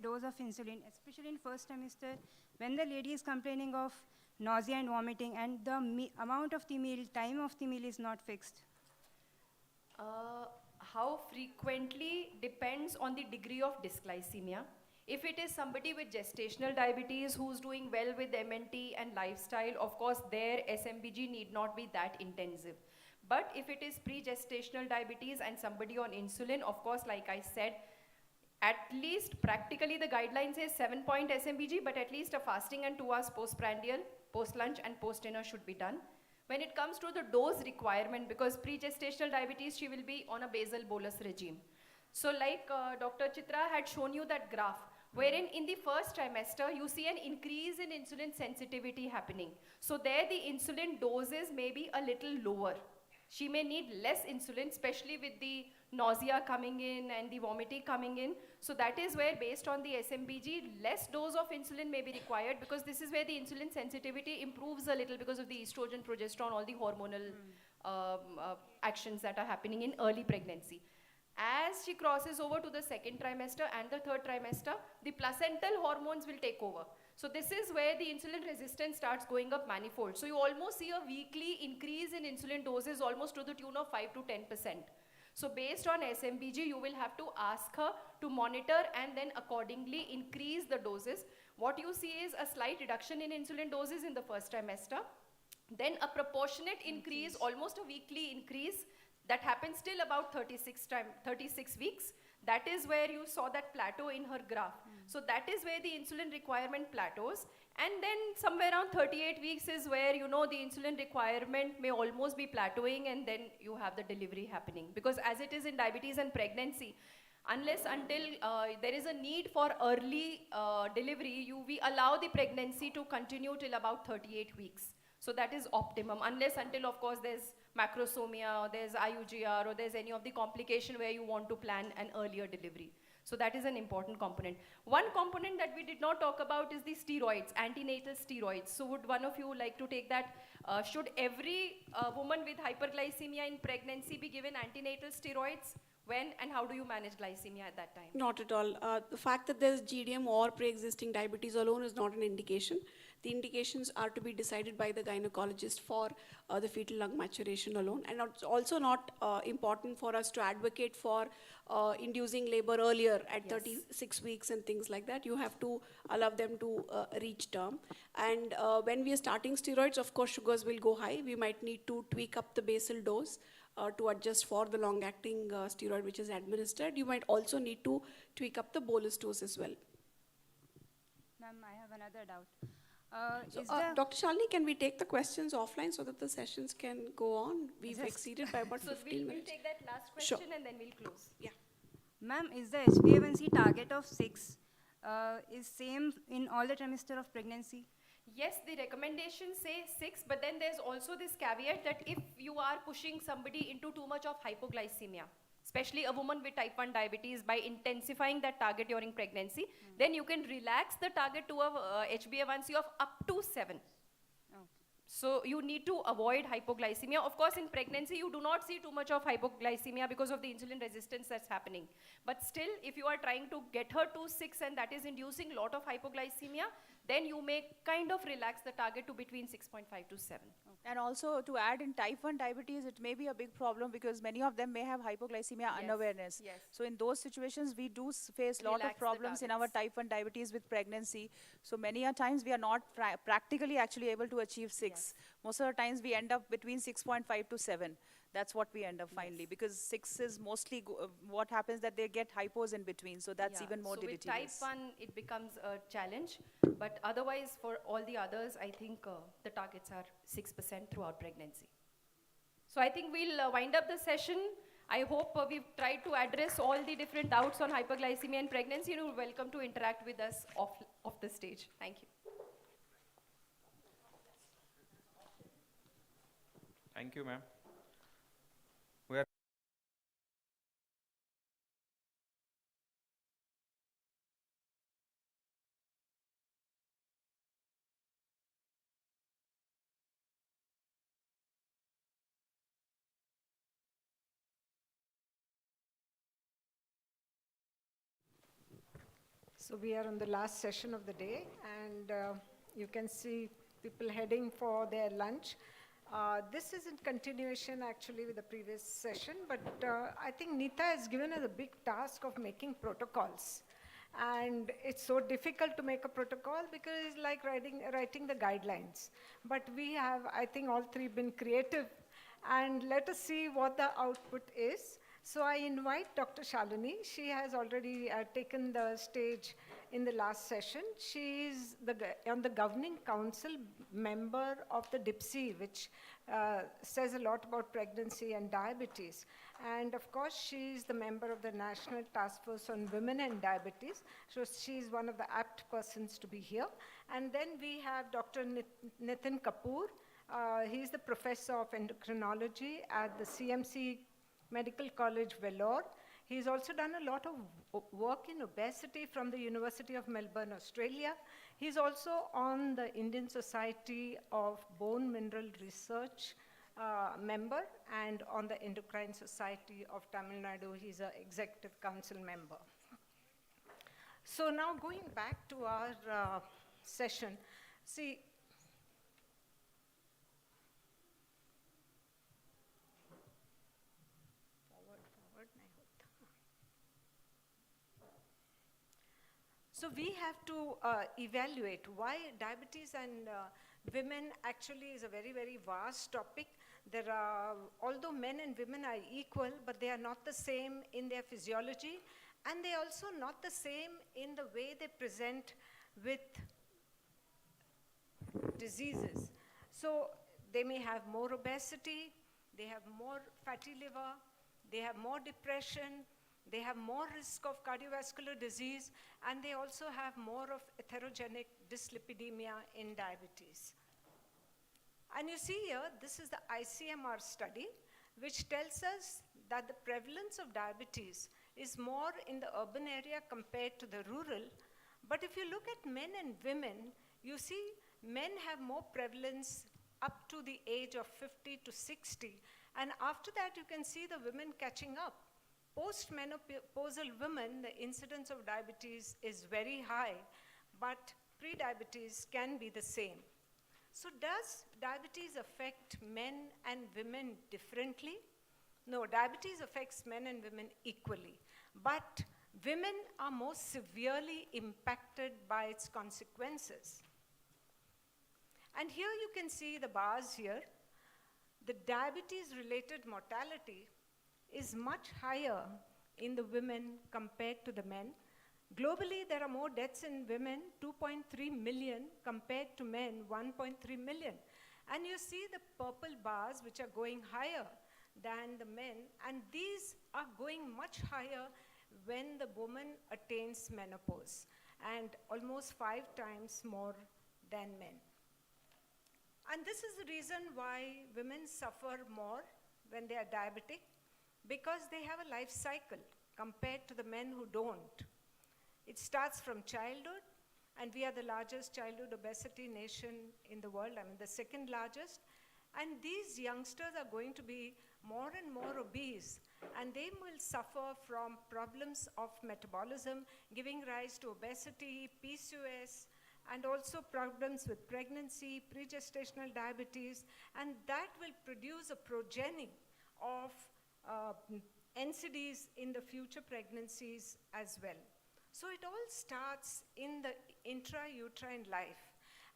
Dose of insulin, especially in first trimester, when the lady is complaining of nausea and vomiting and the amount of the meal, time of the meal is not fixed. How frequently depends on the degree of dysglycemia. If it is somebody with gestational diabetes who's doing well with MNT and lifestyle, of course their SMBG need not be that intensive. But if it is pre-gestational diabetes and somebody on insulin, of course, like I said, at least practically the guideline says 7-point SMBG, but at least a fasting and 2 hours postprandial, post-lunch and post-dinner should be done. When it comes to the dose requirement, because pre-gestational diabetes, she will be on a basal bolus regime. So like Dr. Chitra had shown you that graph, wherein in the first trimester, you see an increase in insulin sensitivity happening. So there the insulin doses may be a little lower. She may need less insulin, especially with the nausea coming in and the vomiting coming in. So that is where, based on the SMBG, less dose of insulin may be required, because this is where the insulin sensitivity improves a little because of the estrogen, progesterone, all the hormonal actions that are happening in early pregnancy. As she crosses over to the second trimester and the third trimester, the placental hormones will take over. So this is where the insulin resistance starts going up manifold. So you almost see a weekly increase in insulin doses almost to the tune of 5 to 10%. So based on SMBG, you will have to ask her to monitor and then accordingly increase the doses. What you see is a slight reduction in insulin doses in the first trimester, then a proportionate increase, almost a weekly increase, that happens till about 36 weeks. That is where you saw that plateau in her graph. So that is where the insulin requirement plateaus. And then somewhere around 38 weeks is where, you know, the insulin requirement may almost be plateauing, and then you have the delivery happening. Because as it is in diabetes and pregnancy, unless until there is a need for early delivery, we allow the pregnancy to continue till about 38 weeks. So that is optimum, unless until, of course, there's macrosomia, or there's IUGR, or there's any of the complication where you want to plan an earlier delivery. So that is an important component. One component that we did not talk about is the steroids, antenatal steroids. So would one of you like to take that? Should every woman with hyperglycemia in pregnancy be given antenatal steroids? When and how do you manage glycemia at that time? Not at all. The fact that there's GDM or pre-existing diabetes alone is not an indication. The indications are to be decided by the gynecologist for the fetal lung maturation alone. And it's also not important for us to advocate for inducing labor earlier at 36 weeks and things like that. You have to allow them to reach term. And when we are starting steroids, of course, sugars will go high. We might need to tweak up the basal dose to adjust for the long-acting steroid which is administered. You might also need to tweak up the bolus dose as well. Ma'am, I have another doubt. Dr. Shalini, can we take the questions offline so that the sessions can go on? We've exceeded by about 15 minutes. We'll take that last question and then we'll close. Yeah. Ma'am, is the HbA1c target of 6 is same in all the trimester of pregnancy? Yes, the recommendations say 6, but then there's also this caveat that if you are pushing somebody into too much of hypoglycemia, especially a woman with type 1 diabetes, by intensifying that target during pregnancy, then you can relax the target to a HbA1c of up to 7. So you need to avoid hypoglycemia. Of course, in pregnancy, you do not see too much of hypoglycemia because of the insulin resistance that's happening. But still, if you are trying to get her to 6 and that is inducing a lot of hypoglycemia, then you may kind of relax the target to between 6.5 to 7. And also to add, in type 1 diabetes, it may be a big problem because many of them may have hypoglycemia unawareness. Yes. So in those situations, we do face a lot Relax of the problems in our type 1 diabetes with pregnancy. So many a times we are not practically actually able to achieve 6. Most of the times we end up between 6.5 to 7. That's what we end up finally, because 6 is mostly what happens that they get hypos in between. So that's even more deleterious. With type 1, it becomes a challenge. But otherwise, for all the others, I think the targets are 6% throughout pregnancy. So I think we'll wind up the session. I hope we've tried to address all the different doubts on hyperglycemia and pregnancy. You're welcome to interact with us off the stage. Thank you. Thank you, ma'am. So we are on the last session of the day, and you can see people heading for their lunch. This is in continuation actually with the previous session, but I think Nita has given us a big task of making protocols. And it's so difficult to make a protocol because it's like writing the guidelines. But we have, I think, all three been creative, and let us see what the output is. So I invite Dr. Shalini. She has already taken the stage in the last session. She is on the governing council member of the DIPSI, which says a lot about pregnancy and diabetes. And of course, she is the member of the National Task Force on Women and Diabetes. So she is one of the apt persons to be here. And then we have Dr. Nitin Kapoor. He is the professor of endocrinology at the CMC Medical College, Vellore. He's also done a lot of work in obesity from the University of Melbourne, Australia. He's also on the Indian Society of Bone Mineral Research member, and on the Endocrine Society of Tamil Nadu, he's an executive council member. So now going back to our session, see, so we have to evaluate why diabetes and women actually is a very, very vast topic. There are, although men and women are equal, but they are not the same in their physiology, and they are also not the same in the way they present with diseases. So they may have more obesity, they have more fatty liver, they have more depression, they have more risk of cardiovascular disease, and they also have more of atherogenic dyslipidemia in diabetes. And you see here, this is the ICMR study, which tells us that the prevalence of diabetes is more in the urban area compared to the rural. But if you look at men and women, you see men have more prevalence up to the age of 50 to 60. And after that, you can see the women catching up. Post-menopausal women, the incidence of diabetes is very high, but pre-diabetes can be the same. So does diabetes affect men and women differently? No, diabetes affects men and women equally, but women are more severely impacted by its consequences. And here you can see the bars here. The diabetes-related mortality is much higher in the women compared to the men. Globally, there are more deaths in women, 2.3 million, compared to men, 1.3 million. And you see the purple bars, which are going higher than the men, and these are going much higher when the woman attains menopause, and almost 5 times more than men. And this is the reason why women suffer more when they are diabetic, because they have a life cycle compared to the men who don't. It starts from childhood, and we are the largest childhood obesity nation in the world, I mean the second largest, and these youngsters are going to be more and more obese, and they will suffer from problems of metabolism, giving rise to obesity, PCOS, and also problems with pregnancy, pregestational diabetes, and that will produce a progeny of NCDs in the future pregnancies as well. So it all starts in the intrauterine life.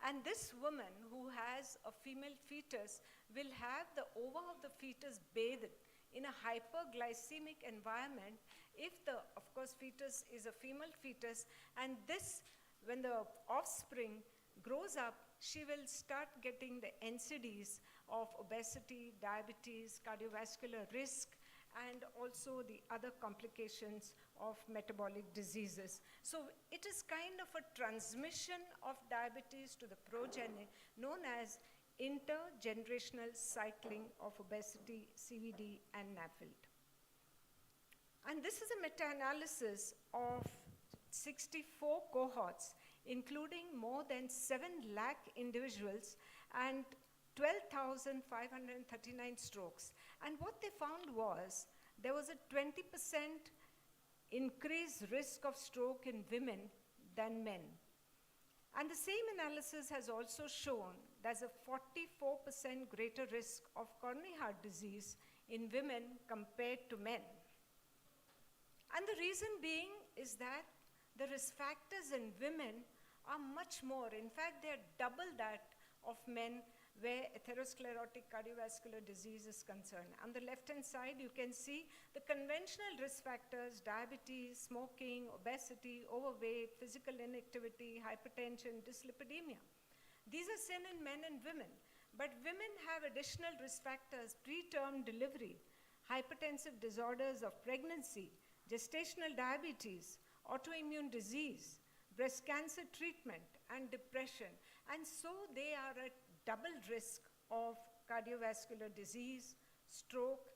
And this woman who has a female fetus will have the ova of the fetus bathed in a hyperglycemic environment if the, of course, fetus is a female fetus, and this, when the offspring grows up, she will start getting the NCDs of obesity, diabetes, cardiovascular risk, and also the other complications of metabolic diseases. So it is kind of a transmission of diabetes to the progeny known as intergenerational cycling of obesity, CVD, and NAFLD. And this is a meta-analysis of 64 cohorts, including more than 7 lakh individuals and 12,539 strokes. And what they found was there was a 20% increased risk of stroke in women than men. And the same analysis has also shown there's a 44% greater risk of coronary heart disease in women compared to men. And the reason being is that the risk factors in women are much more. In fact, they are double that of men where atherosclerotic cardiovascular disease is concerned. On the left-hand side, you can see the conventional risk factors: diabetes, smoking, obesity, overweight, physical inactivity, hypertension, dyslipidemia. These are seen in men and women, but women have additional risk factors: preterm delivery, hypertensive disorders of pregnancy, gestational diabetes, autoimmune disease, breast cancer treatment, and depression. And so they are at double risk of cardiovascular disease, stroke,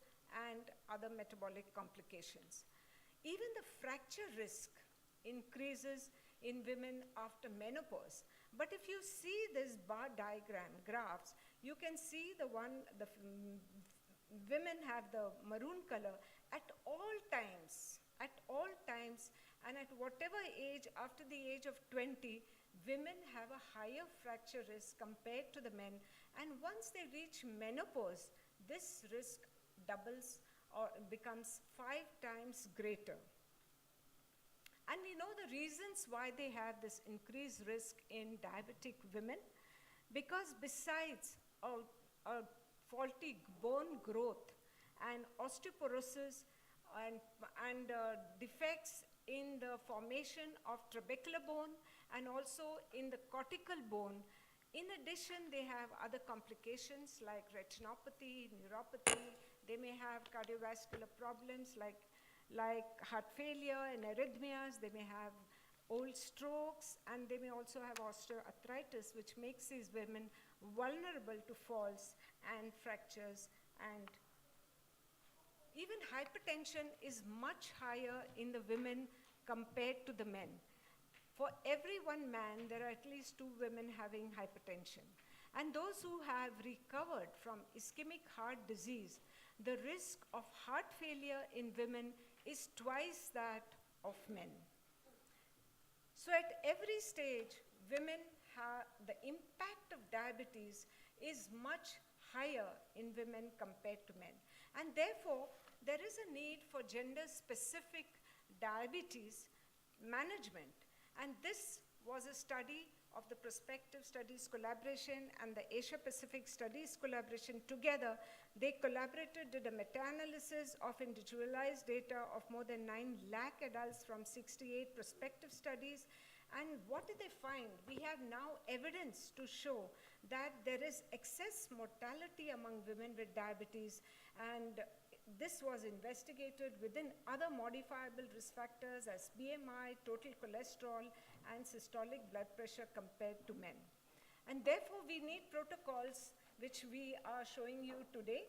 and other metabolic complications. Even the fracture risk increases in women after menopause. But if you see this bar diagram, graphs, you can see women have the maroon color at all times, and at whatever age, after the age of 20, women have a higher fracture risk compared to the men. And once they reach menopause, this risk doubles or becomes 5 times greater. And we know the reasons why they have this increased risk in diabetic women, because besides a faulty bone growth and osteoporosis and defects in the formation of trabecular bone and also in the cortical bone, in addition, they have other complications like retinopathy, neuropathy. They may have cardiovascular problems like heart failure and arrhythmias. They may have old strokes, and they may also have osteoarthritis, which makes these women vulnerable to falls and fractures and even hypertension is much higher in the women compared to the men. For every one man, there are at least 2 women having hypertension. And those who have recovered from ischemic heart disease, the risk of heart failure in women is twice that of men. So at every stage, women have the impact of diabetes is much higher in women compared to men. And therefore, there is a need for gender-specific diabetes management. And this was a study of the Prospective Studies Collaboration and the Asia Pacific Studies Collaboration together. They collaborated, did a meta-analysis of individualized data of more than 9 lakh adults from 68 prospective studies. And what did they find? We have now evidence to show that there is excess mortality among women with diabetes, and this was investigated within other modifiable risk factors as BMI, total cholesterol, and systolic blood pressure compared to men. And therefore, we need protocols which we are showing you today.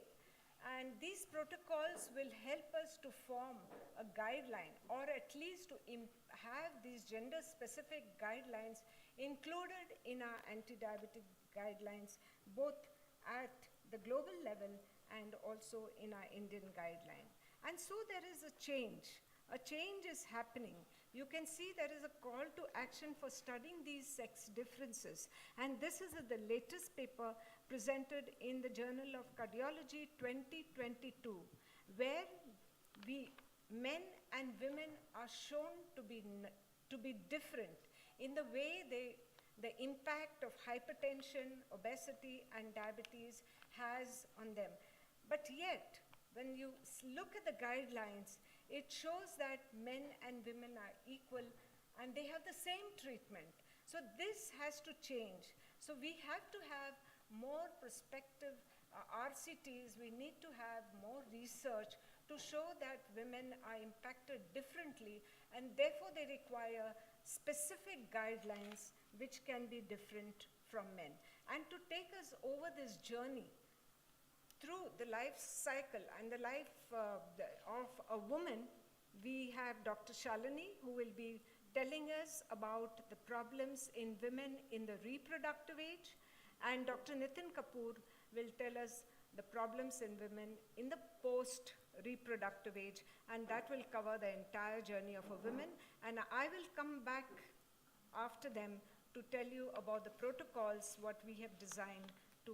And these protocols will help us to form a guideline, or at least to have these gender-specific guidelines included in our anti-diabetic guidelines, both at the global level and also in our Indian guideline. And so there is a change. A change is happening. You can see there is a call to action for studying these sex differences. And this is the latest paper presented in the Journal of Cardiology 2022, where men and women are shown to be different in the way the impact of hypertension, obesity, and diabetes has on them. But yet, when you look at the guidelines, it shows that men and women are equal and they have the same treatment. So this has to change. So we have to have more prospective RCTs. We need to have more research to show that women are impacted differently, and therefore they require specific guidelines which can be different from men. And to take us over this journey through the life cycle and the life of a woman, we have Dr. Shalini, who will be telling us about the problems in women in the reproductive age, and Dr. Nitin Kapoor will tell us the problems in women in the post-reproductive age, and that will cover the entire journey of a woman. And I will come back after them to tell you about the protocols, what we have designed to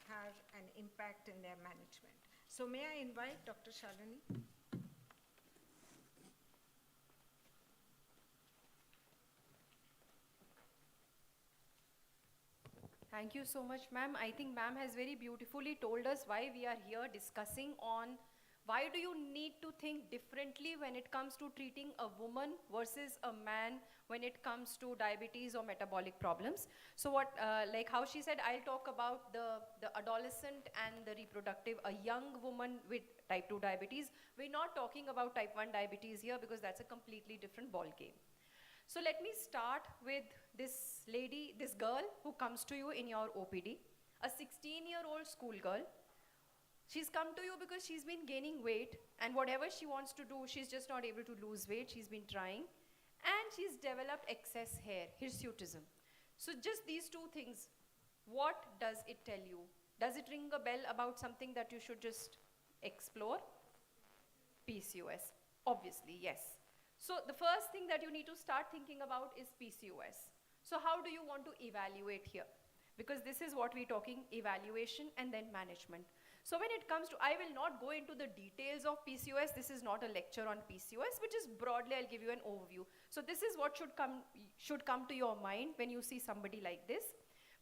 have an impact in their management. So may I invite Dr. Shalini? Thank you so much, ma'am. I think ma'am has very beautifully told us why we are here discussing on why do you need to think differently when it comes to treating a woman versus a man when it comes to diabetes or metabolic problems. So what, like how she said, I'll talk about the adolescent and the reproductive, a young woman with type 2 diabetes. We're not talking about type 1 diabetes here because that's a completely different ball game. So let me start with this lady, this girl who comes to you in your OPD, a 16-year-old schoolgirl. She's come to you because she's been gaining weight, and whatever she wants to do, she's just not able to lose weight. She's been trying, and she's developed excess hair, hirsutism. So just these two things, what does it tell you? Does it ring a bell about something that you should just explore? PCOS, obviously, yes. So the first thing that you need to start thinking about is PCOS. So how do you want to evaluate here? Because this is what we're talking, evaluation and then management. So when it comes to, I will not go into the details of PCOS. This is not a lecture on PCOS, but just broadly I'll give you an overview. So this is what should come to your mind when you see somebody like this.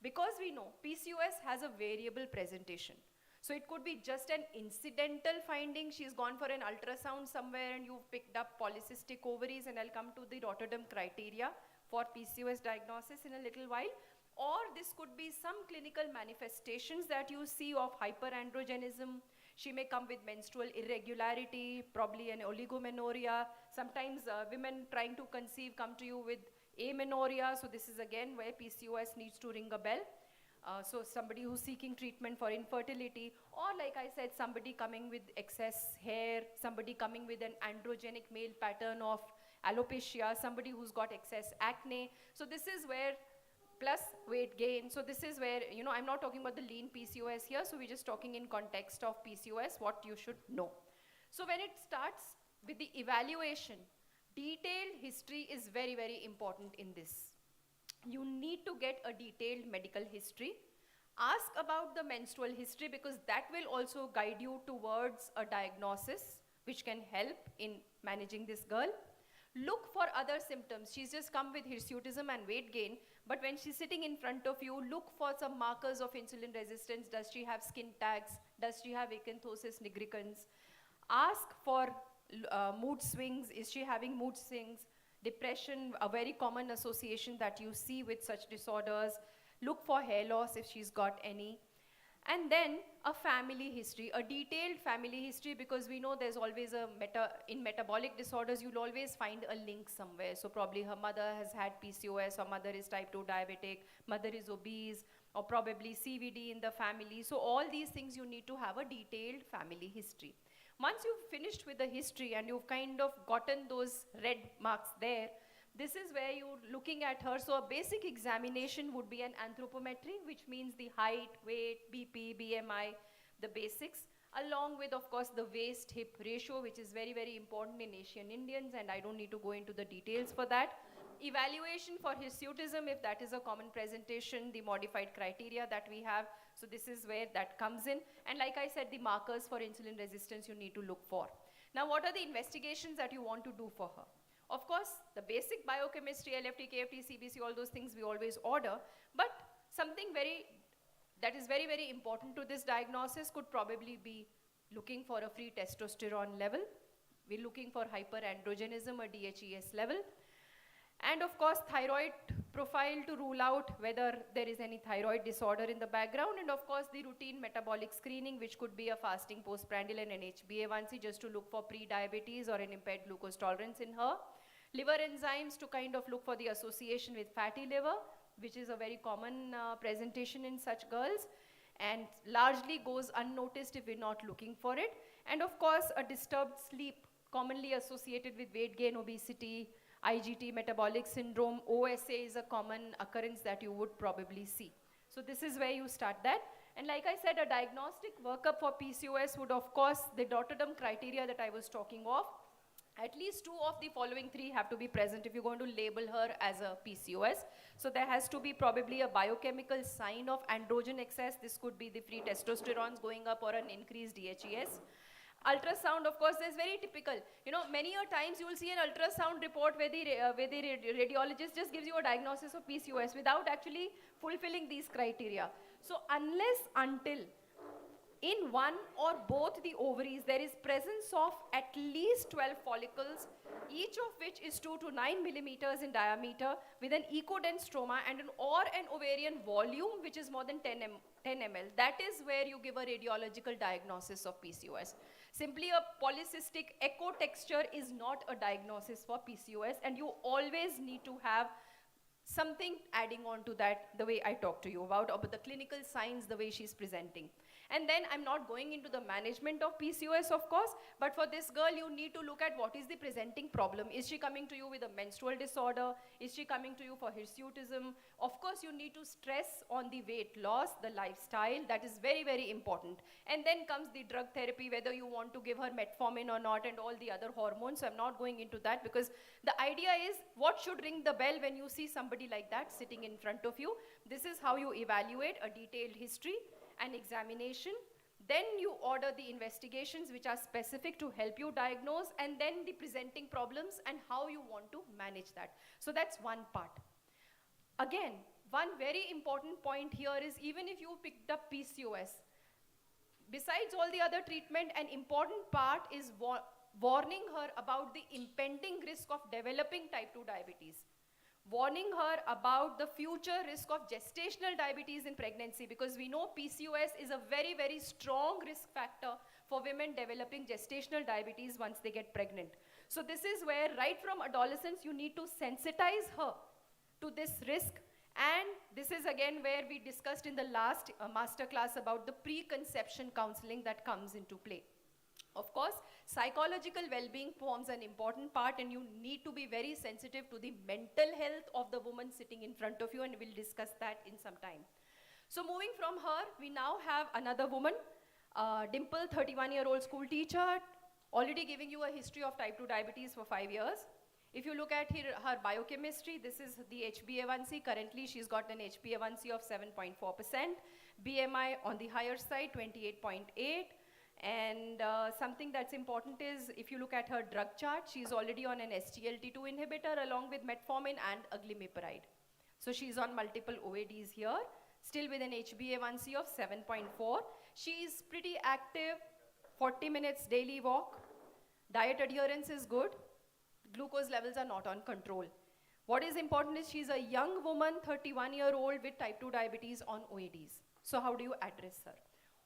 Because we know PCOS has a variable presentation. So it could be just an incidental finding. She's gone for an ultrasound somewhere and you've picked up polycystic ovaries, and I'll come to the Rotterdam criteria for PCOS diagnosis in a little while. Or this could be some clinical manifestations that you see of hyperandrogenism. She may come with menstrual irregularity, probably an oligomenorrhea. Sometimes women trying to conceive come to you with amenorrhea. So this is again where PCOS needs to ring a bell. So somebody who's seeking treatment for infertility, or like I said, somebody coming with excess hair, somebody coming with an androgenic male pattern of alopecia, somebody who's got excess acne. So this is where, plus weight gain. So this is where, you know, I'm not talking about the lean PCOS here, so we're just talking in context of PCOS, what you should know. So when it starts with the evaluation, detailed history is very, very important in this. You need to get a detailed medical history. Ask about the menstrual history, because that will also guide you towards a diagnosis which can help in managing this girl. Look for other symptoms. She's just come with hirsutism and weight gain, but when she's sitting in front of you, look for some markers of insulin resistance. Does she have skin tags? Does she have acanthosis nigricans? Ask for mood swings. Is she having mood swings? Depression, a very common association that you see with such disorders. Look for hair loss if she's got any. And then a family history, a detailed family history, because we know there's always in metabolic disorders, you'll always find a link somewhere. So probably her mother has had PCOS, or mother is type 2 diabetic, mother is obese, or probably CVD in the family. So all these things you need to have a detailed family history. Once you've finished with the history and you've kind of gotten those red marks there, this is where you're looking at her. So a basic examination would be an anthropometry, which means the height, weight, BP, BMI, the basics, along with, of course, the waist-hip ratio, which is very, very important in Asian Indians, and I don't need to go into the details for that. Evaluation for hirsutism, if that is a common presentation, the modified criteria that we have. So this is where that comes in. And like I said, the markers for insulin resistance you need to look for. Now, what are the investigations that you want to do for her? Of course, the basic biochemistry, LFT, KFT, CBC, all those things we always order, but something that is very, very important to this diagnosis could probably be looking for a free testosterone level. We're looking for hyperandrogenism or DHES level. And of course, thyroid profile to rule out whether there is any thyroid disorder in the background. And of course, the routine metabolic screening, which could be a fasting postprandial and HbA1c, just to look for pre-diabetes or an impaired glucose tolerance in her. Liver enzymes to kind of look for the association with fatty liver, which is a very common presentation in such girls, and largely goes unnoticed if we're not looking for it. And of course, a disturbed sleep, commonly associated with weight gain, obesity, IGT, metabolic syndrome. OSA is a common occurrence that you would probably see. So this is where you start that. And like I said, a diagnostic workup for PCOS would, of course, the Rotterdam criteria that I was talking of, at least 2 of the following 3 have to be present if you're going to label her as a PCOS. So there has to be probably a biochemical sign of androgen excess. This could be the free testosterones going up or an increased DHES. Ultrasound, of course, is very typical. You know, many a times you will see an ultrasound report where the radiologist just gives you a diagnosis of PCOS without actually fulfilling these criteria. So until in one or both the ovaries, there is presence of at least 12 follicles, each of which is 2 to 9 millimeters in diameter, with an echodense stroma and an ovarian volume which is more than 10 ml. That is where you give a radiological diagnosis of PCOS. Simply a polycystic echo texture is not a diagnosis for PCOS, and you always need to have something adding on to that, the way I talked to you about the clinical signs, the way she's presenting. And then I'm not going into the management of PCOS, of course, but for this girl, you need to look at what is the presenting problem. Is she coming to you with a menstrual disorder? Is she coming to you for hirsutism? Of course, you need to stress on the weight loss, the lifestyle. That is very, very important. And then comes the drug therapy, whether you want to give her metformin or not, and all the other hormones. So I'm not going into that, because the idea is what should ring the bell when you see somebody like that sitting in front of you. This is how you evaluate a detailed history, an examination, then you order the investigations which are specific to help you diagnose, and then the presenting problems and how you want to manage that. So that's one part. Again, one very important point here is, even if you picked up PCOS, besides all the other treatment, an important part is warning her about the impending risk of developing type 2 diabetes. Warning her about the future risk of gestational diabetes in pregnancy, because we know PCOS is a very, very strong risk factor for women developing gestational diabetes once they get pregnant. So this is where right from adolescence you need to sensitize her to this risk and this is again where we discussed in the last master class about the preconception counseling that comes into play. Of course, psychological well-being forms an important part, and you need to be very sensitive to the mental health of the woman sitting in front of you, and we'll discuss that in some time. So moving from her, we now have another woman, Dimple, 31-year-old school teacher, already giving you a history of type 2 diabetes for 5 years. If you look at her biochemistry, this is the HbA1c. Currently, she's got an HbA1c of 7.4%. BMI on the higher side, 28.8. And something that's important is, if you look at her drug chart, she's already on an SGLT2 inhibitor along with metformin and a glimepiride. So she's on multiple OADs here, still with an HbA1c of 7.4. She's pretty active, 40 minutes daily walk. Diet adherence is good. Glucose levels are not on control. What is important is she's a young woman, 31-year-old with type 2 diabetes on OADs. So how do you address her?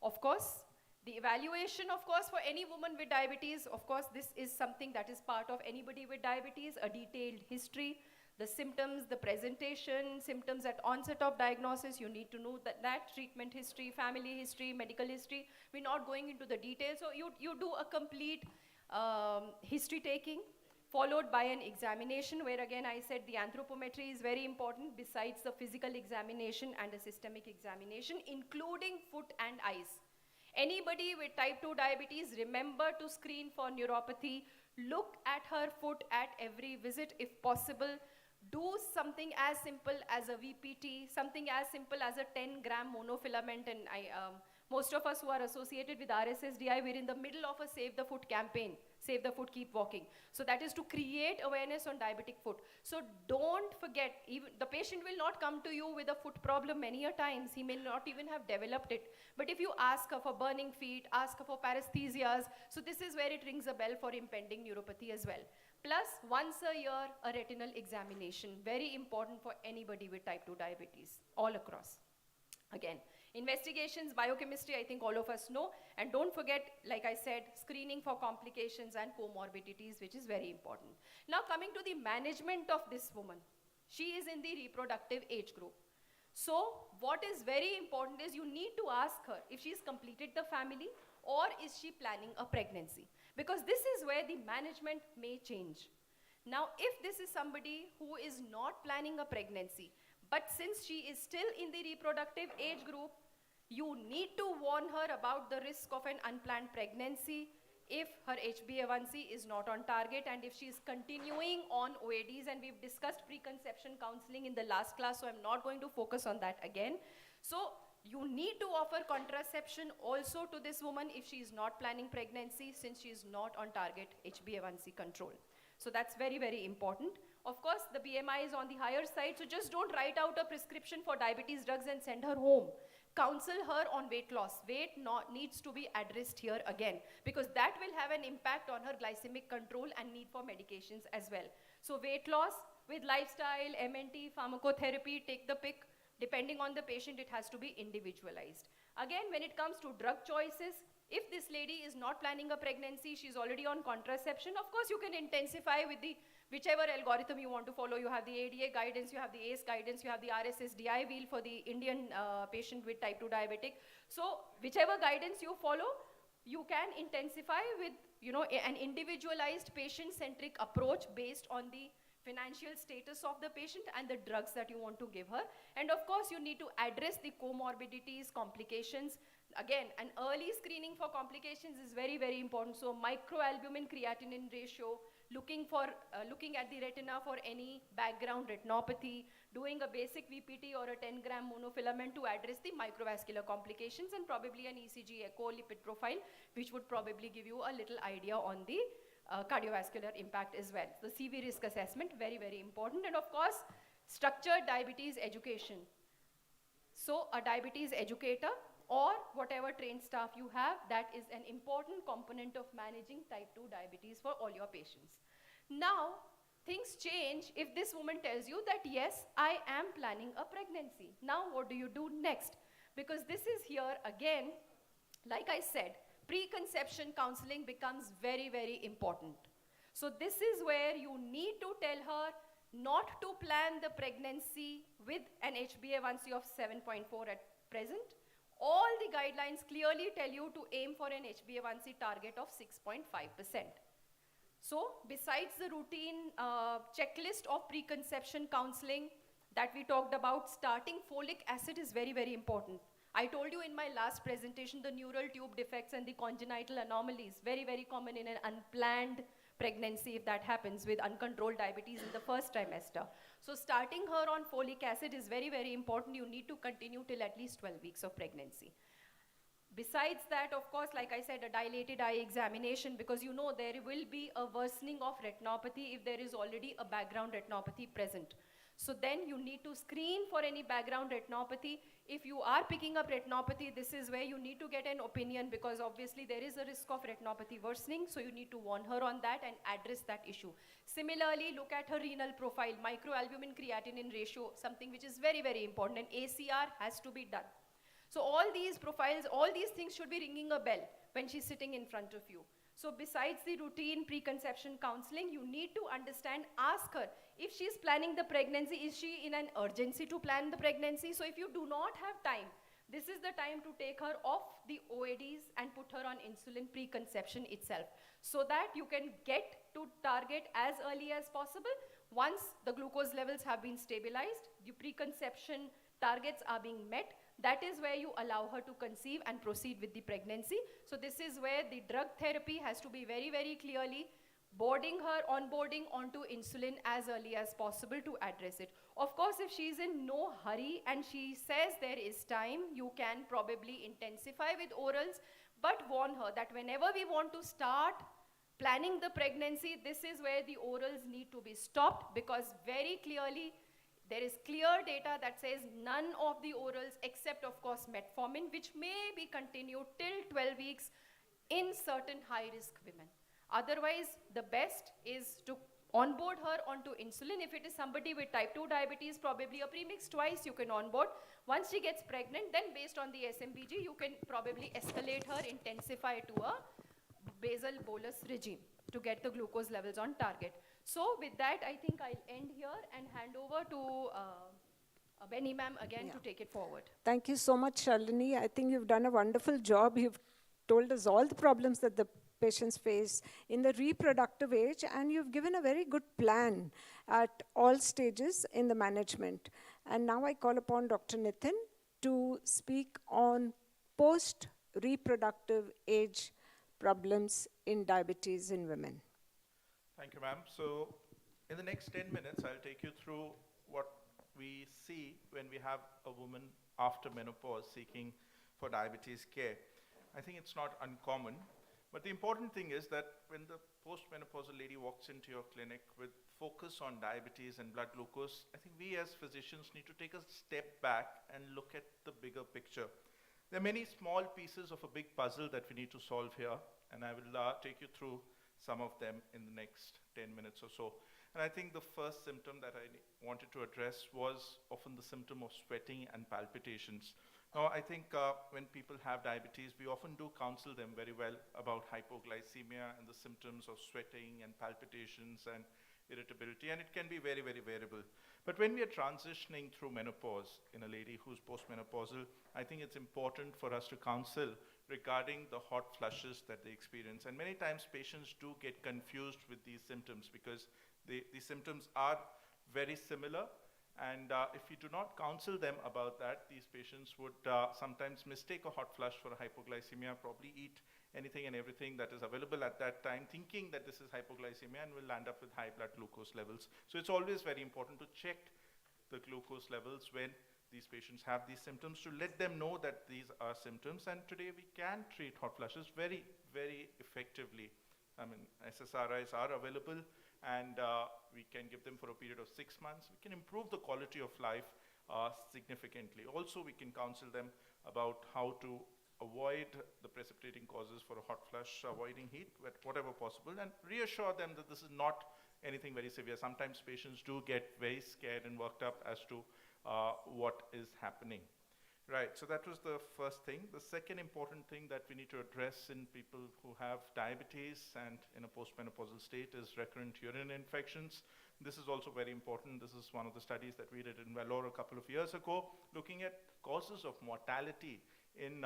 Of course, the evaluation, of course, for any woman with diabetes, of course, this is something that is part of anybody with diabetes, a detailed history, the symptoms, the presentation, symptoms at onset of diagnosis, you need to know that treatment history, family history, medical history. We're not going into the details. So you do a complete history taking, followed by an examination, where again I said the anthropometry is very important besides the physical examination and a systemic examination, including foot and eyes. Anybody with type 2 diabetes, remember to screen for neuropathy. Look at her foot at every visit if possible. Do something as simple as a VPT, something as simple as a 10-gram monofilament. And most of us who are associated with RSSDI, we're in the middle of a Save the Foot campaign. Save the Foot, Keep Walking. So that is to create awareness on diabetic foot. So don't forget, even the patient will not come to you with a foot problem many a times. He may not even have developed it. But if you ask her for burning feet, ask her for paresthesias, so this is where it rings a bell for impending neuropathy as well. Plus, once a year, a retinal examination. Very important for anybody with type 2 diabetes, all across. Again, investigations, biochemistry, I think all of us know. And don't forget, like I said, screening for complications and comorbidities, which is very important. Now coming to the management of this woman. She is in the reproductive age group. So what is very important is you need to ask her if she's completed the family or is she planning a pregnancy. Because this is where the management may change. Now, if this is somebody who is not planning a pregnancy, but since she is still in the reproductive age group, you need to warn her about the risk of an unplanned pregnancy if her HbA1c is not on target and if she is continuing on OADs. And we've discussed preconception counseling in the last class, so I'm not going to focus on that again. So you need to offer contraception also to this woman if she is not planning pregnancy, since she is not on target HbA1c control. So that's very, very important. Of course, the BMI is on the higher side, so just don't write out a prescription for diabetes drugs and send her home. Counsel her on weight loss. Weight needs to be addressed here again, because that will have an impact on her glycemic control and need for medications as well. So weight loss with lifestyle, MNT, pharmacotherapy, take the pick. Depending on the patient, it has to be individualized. Again, when it comes to drug choices, if this lady is not planning a pregnancy, she's already on contraception, of course you can intensify with the whichever algorithm you want to follow. You have the IDEC guidance, you have the Aac guidance, you have the RSSDI wheel for the Indian patient with type 2 diabetic. So whichever guidance you follow, you can intensify with an individualized patient-centric approach based on the financial status of the patient and the drugs that you want to give her. And of course, you need to address the comorbidities, complications. Again, an early screening for complications is very, very important. So microalbumin creatinine ratio, looking at the retina for any background retinopathy, doing a basic VPT or a 10-gram monofilament to address the microvascular complications, and probably an ECG echo lipid profile, which would probably give you a little idea on the cardiovascular impact as well. The CV risk assessment, very, very important. And of course, structured diabetes education. So a diabetes educator or whatever trained staff you have, that is an important component of managing type 2 diabetes for all your patients. Now, things change if this woman tells you that, yes, I am planning a pregnancy. Now, what do you do next? Because this is here again, like I said, preconception counseling becomes very, very important. So this is where you need to tell her not to plan the pregnancy with an HbA1c of 7.4 at present. All the guidelines clearly tell you to aim for an HbA1c target of 6.5%. So besides the routine checklist of preconception counseling that we talked about, starting folic acid is very, very important. I told you in my last presentation the neural tube defects and the congenital anomalies, very, very common in an unplanned pregnancy if that happens with uncontrolled diabetes in the first trimester. So starting her on folic acid is very, very important. You need to continue till at least 12 weeks of pregnancy. Besides that, of course, like I said, a dilated eye examination, because you know there will be a worsening of retinopathy if there is already a background retinopathy present. So then you need to screen for any background retinopathy. If you are picking up retinopathy, this is where you need to get an opinion, because obviously there is a risk of retinopathy worsening, so you need to warn her on that and address that issue. Similarly, look at her renal profile, microalbumin creatinine ratio, something which is very, very important, and ACR has to be done. So all these profiles, all these things should be ringing a bell when she's sitting in front of you. So besides the routine preconception counseling, you need to understand, ask her, if she's planning the pregnancy, is she in an urgency to plan the pregnancy? So if you do not have time, this is the time to take her off the OADs and put her on insulin preconception itself, so that you can get to target as early as possible. Once the glucose levels have been stabilized, the preconception targets are being met, that is where you allow her to conceive and proceed with the pregnancy. So this is where the drug therapy has to be very, very clearly onboarding onto insulin as early as possible to address it. Of course, if she's in no hurry and she says there is time, you can probably intensify with orals, but warn her that whenever we want to start planning the pregnancy, this is where the orals need to be stopped, because very clearly there is clear data that says none of the orals, except of course metformin, which may be continued till 12 weeks in certain high-risk women. Otherwise, the best is to onboard her onto insulin. If it is somebody with type 2 diabetes, probably a premix twice you can onboard. Once she gets pregnant, then based on the SMPG, you can probably escalate her, intensify to a basal bolus regime to get the glucose levels on target. So with that, I think I'll end here and hand over to Benny ma'am again to take it forward. Thank you so much, Shalini. I think you've done a wonderful job. You've told us all the problems that the patients face in the reproductive age, and you've given a very good plan at all stages in the management. And now I call upon Dr. Nitin to speak on post-reproductive age problems in diabetes in women. Thank you, ma'am. So in the next 10 minutes, I'll take you through what we see when we have a woman after menopause seeking for diabetes care. I think it's not uncommon, but the important thing is that when the postmenopausal lady walks into your clinic with focus on diabetes and blood glucose, I think we as physicians need to take a step back and look at the bigger picture. There are many small pieces of a big puzzle that we need to solve here, and I will take you through some of them in the next 10 minutes or so. And I think the first symptom that I wanted to address was often the symptom of sweating and palpitations. Now, I think when people have diabetes, we often do counsel them very well about hypoglycemia and the symptoms of sweating and palpitations and irritability, and it can be very, very variable. But when we are transitioning through menopause in a lady who's postmenopausal, I think it's important for us to counsel regarding the hot flushes that they experience. And many times patients do get confused with these symptoms because these symptoms are very similar. And if we do not counsel them about that, these patients would sometimes mistake a hot flush for a hypoglycemia, probably eat anything and everything that is available at that time, thinking that this is hypoglycemia, and will land up with high blood glucose levels. So it's always very important to check the glucose levels when these patients have these symptoms, to let them know that these are symptoms. And today we can treat hot flushes very, very effectively. I mean, SSRIs are available, and we can give them for a period of 6 months. We can improve the quality of life significantly. Also, we can counsel them about how to avoid the precipitating causes for a hot flush, avoiding heat, whatever possible, and reassure them that this is not anything very severe. Sometimes patients do get very scared and worked up as to what is happening. Right, so that was the first thing. The second important thing that we need to address in people who have diabetes and in a postmenopausal state is recurrent urine infections. This is also very important. This is one of the studies that we did in Vellore a couple of years ago, looking at causes of mortality in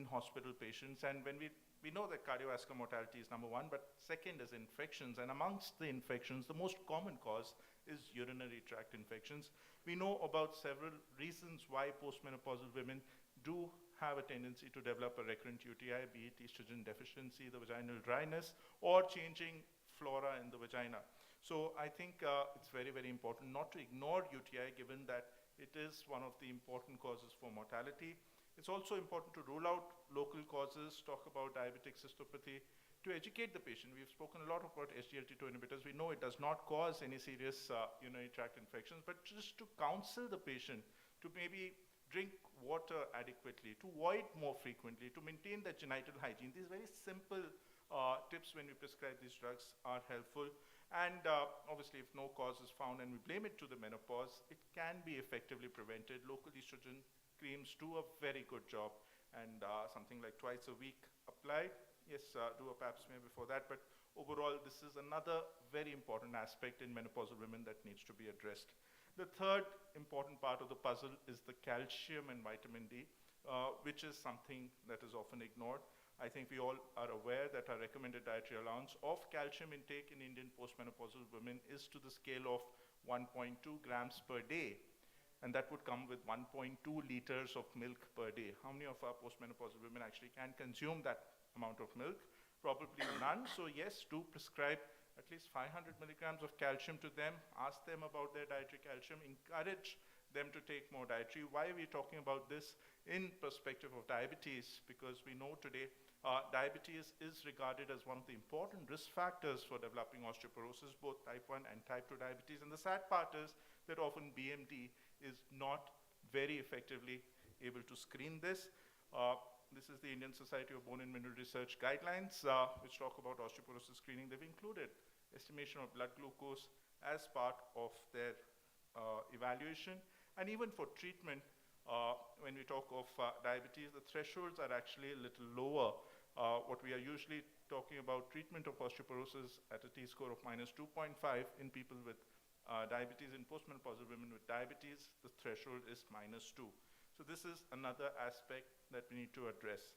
hospital patients. And when we know that cardiovascular mortality is number one, but second is infections. And amongst the infections, the most common cause is urinary tract infections. We know about several reasons why postmenopausal women do have a tendency to develop a recurrent UTI, be it estrogen deficiency, the vaginal dryness, or changing flora in the vagina. So I think it's very, very important not to ignore UTI, given that it is one of the important causes for mortality. It's also important to rule out local causes, talk about diabetic cystopathy, to educate the patient. We've spoken a lot about SGLT2 inhibitors. We know it does not cause any serious urinary tract infections, but just to counsel the patient to maybe drink water adequately, to void more frequently, to maintain that genital hygiene. These very simple tips when we prescribe these drugs are helpful. And obviously, if no cause is found and we blame it to the menopause, it can be effectively prevented. Local estrogen creams do a very good job, and something like twice a week apply. Yes, do a pap smear before that, but overall, this is another very important aspect in menopausal women that needs to be addressed. The third important part of the puzzle is the calcium and vitamin D, which is something that is often ignored. I think we all are aware that our recommended dietary allowance of calcium intake in Indian postmenopausal women is to the scale of 1.2 grams per day. And that would come with 1.2 liters of milk per day. How many of our postmenopausal women actually can consume that amount of milk? Probably none. So yes, do prescribe at least 500 milligrams of calcium to them. Ask them about their dietary calcium. Encourage them to take more dietary. Why are we talking about this in perspective of diabetes? Because we know today diabetes is regarded as one of the important risk factors for developing osteoporosis, both type 1 and type 2 diabetes. And the sad part is that often BMT is not very effectively able to screen this. This is the Indian Society of Bone and Mineral Research guidelines, which talk about osteoporosis screening. They've included estimation of blood glucose as part of their evaluation. And even for treatment, when we talk of diabetes, the thresholds are actually a little lower. What we are usually talking about treatment of osteoporosis at a T-score of minus 2.5 in people with diabetes, in postmenopausal women with diabetes, the threshold is minus 2. So this is another aspect that we need to address.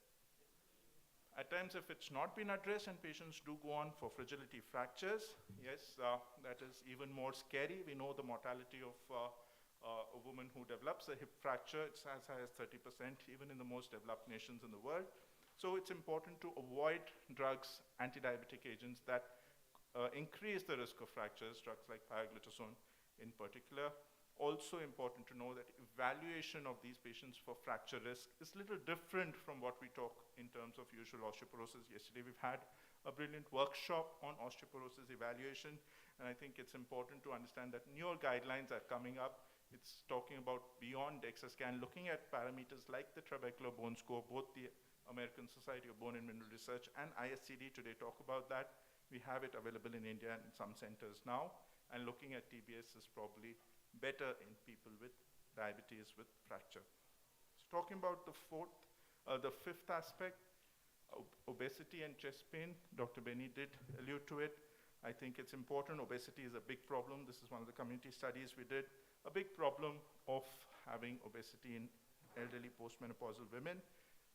At times, if it's not been addressed and patients do go on for fragility fractures, yes, that is even more scary. We know the mortality of a woman who develops a hip fracture, it's as high as 30%, even in the most developed nations in the world. So it's important to avoid drugs, anti-diabetic agents that increase the risk of fractures, drugs like pioglitazone in particular. Also important to know that evaluation of these patients for fracture risk is a little different from what we talk in terms of usual osteoporosis. Yesterday we've had a brilliant workshop on osteoporosis evaluation, and I think it's important to understand that newer guidelines are coming up. It's talking about beyond DEXA scan, looking at parameters like the trabecular bone score. Both the American Society of Bone and Mineral Research and ISCD today talk about that. We have it available in India and in some centers now, and looking at TBS is probably better in people with diabetes with fracture. So talking about the fifth aspect, obesity and chest pain, Dr. Benny did allude to it. I think it's important. Obesity is a big problem. This is one of the community studies we did. A big problem of having obesity in elderly postmenopausal women.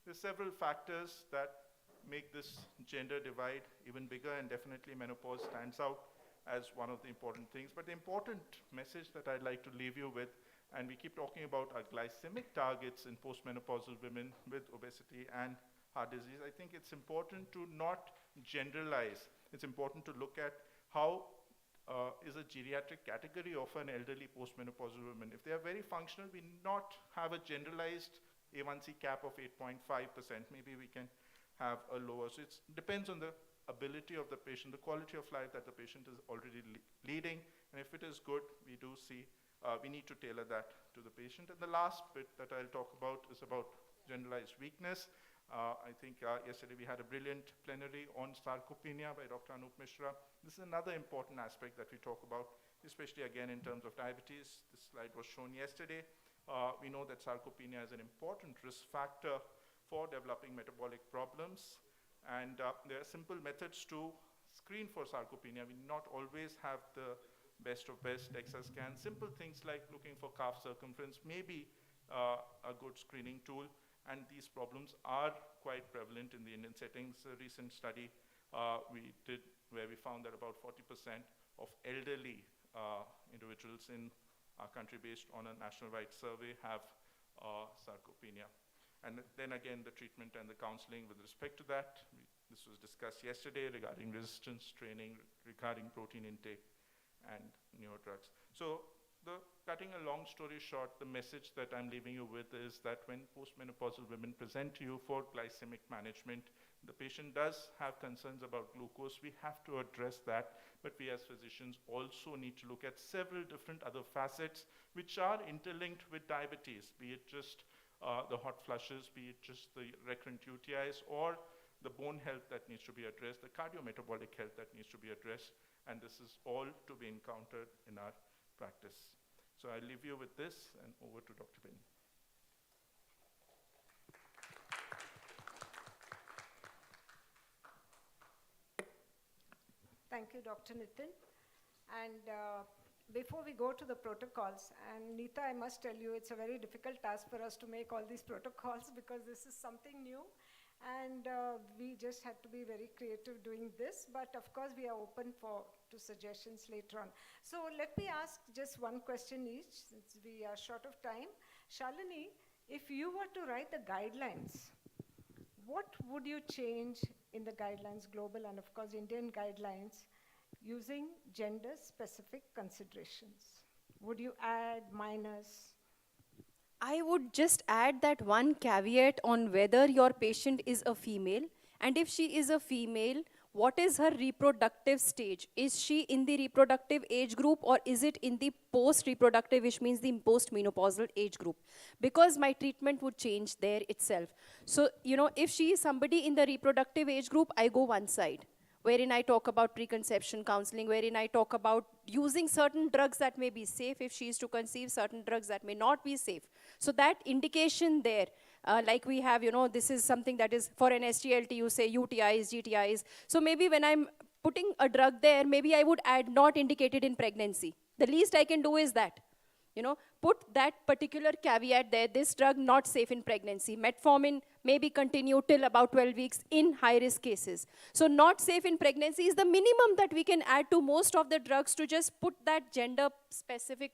There's several factors that make this gender divide even bigger, and definitely menopause stands out as one of the important things. But the important message that I'd like to leave you with, and we keep talking about our glycemic targets in postmenopausal women with obesity and heart disease, I think it's important to not generalize. It's important to look at how is a geriatric category of an elderly postmenopausal woman. If they are very functional, we not have a generalized A1C cap of 8.5%. Maybe we can have a lower. So it depends on the ability of the patient, the quality of life that the patient is already leading. And if it is good, we do see, we need to tailor that to the patient. And the last bit that I'll talk about is about generalized weakness. I think yesterday we had a brilliant plenary on sarcopenia by Dr. Anup Mishra. This is another important aspect that we talk about, especially again in terms of diabetes. This slide was shown yesterday. We know that sarcopenia is an important risk factor for developing metabolic problems. And there are simple methods to screen for sarcopenia. We not always have the best of best DEXA scan. Simple things like looking for calf circumference may be a good screening tool, and these problems are quite prevalent in the Indian settings. A recent study we did where we found that about 40% of elderly individuals in our country, based on a national-wide survey, have sarcopenia. And then again, the treatment and the counseling with respect to that. This was discussed yesterday regarding resistance training, regarding protein intake, and newer drugs. So cutting a long story short, the message that I'm leaving you with is that when postmenopausal women present to you for glycemic management, the patient does have concerns about glucose. We have to address that, but we as physicians also need to look at several different other facets which are interlinked with diabetes, be it just the hot flushes, be it just the recurrent UTIs, or the bone health that needs to be addressed, the cardiometabolic health that needs to be addressed, and this is all to be encountered in our practice. So I'll leave you with this, and over to Dr. Benny. Thank you, Dr. Nitin. And before we go to the protocols, and Neeta, I must tell you, it's a very difficult task for us to make all these protocols because this is something new. And we just had to be very creative doing this, but of course we are open to suggestions later on. So let me ask just one question each, since we are short of time. Shalini, if you were to write the guidelines, what would you change in the guidelines, global and of course Indian guidelines, using gender-specific considerations? Would you add, minus? I would just add that one caveat on whether your patient is a female, and if she is a female, what is her reproductive stage? Is she in the reproductive age group, or is it in the post-reproductive, which means the post-menopausal age group? Because my treatment would change there itself. So, if she is somebody in the reproductive age group, I go one side, wherein I talk about preconception counseling, wherein I talk about using certain drugs that may be safe if she is to conceive, certain drugs that may not be safe. So that indication there, like we have, this is something that is for an SGLT, you say UTIs, GTIs. So maybe when I'm putting a drug there, maybe I would add not indicated in pregnancy. The least I can do is that. Put that particular caveat there, this drug not safe in pregnancy. Metformin maybe continue till about 12 weeks in high-risk cases. So not safe in pregnancy is the minimum that we can add to most of the drugs to just put that gender-specific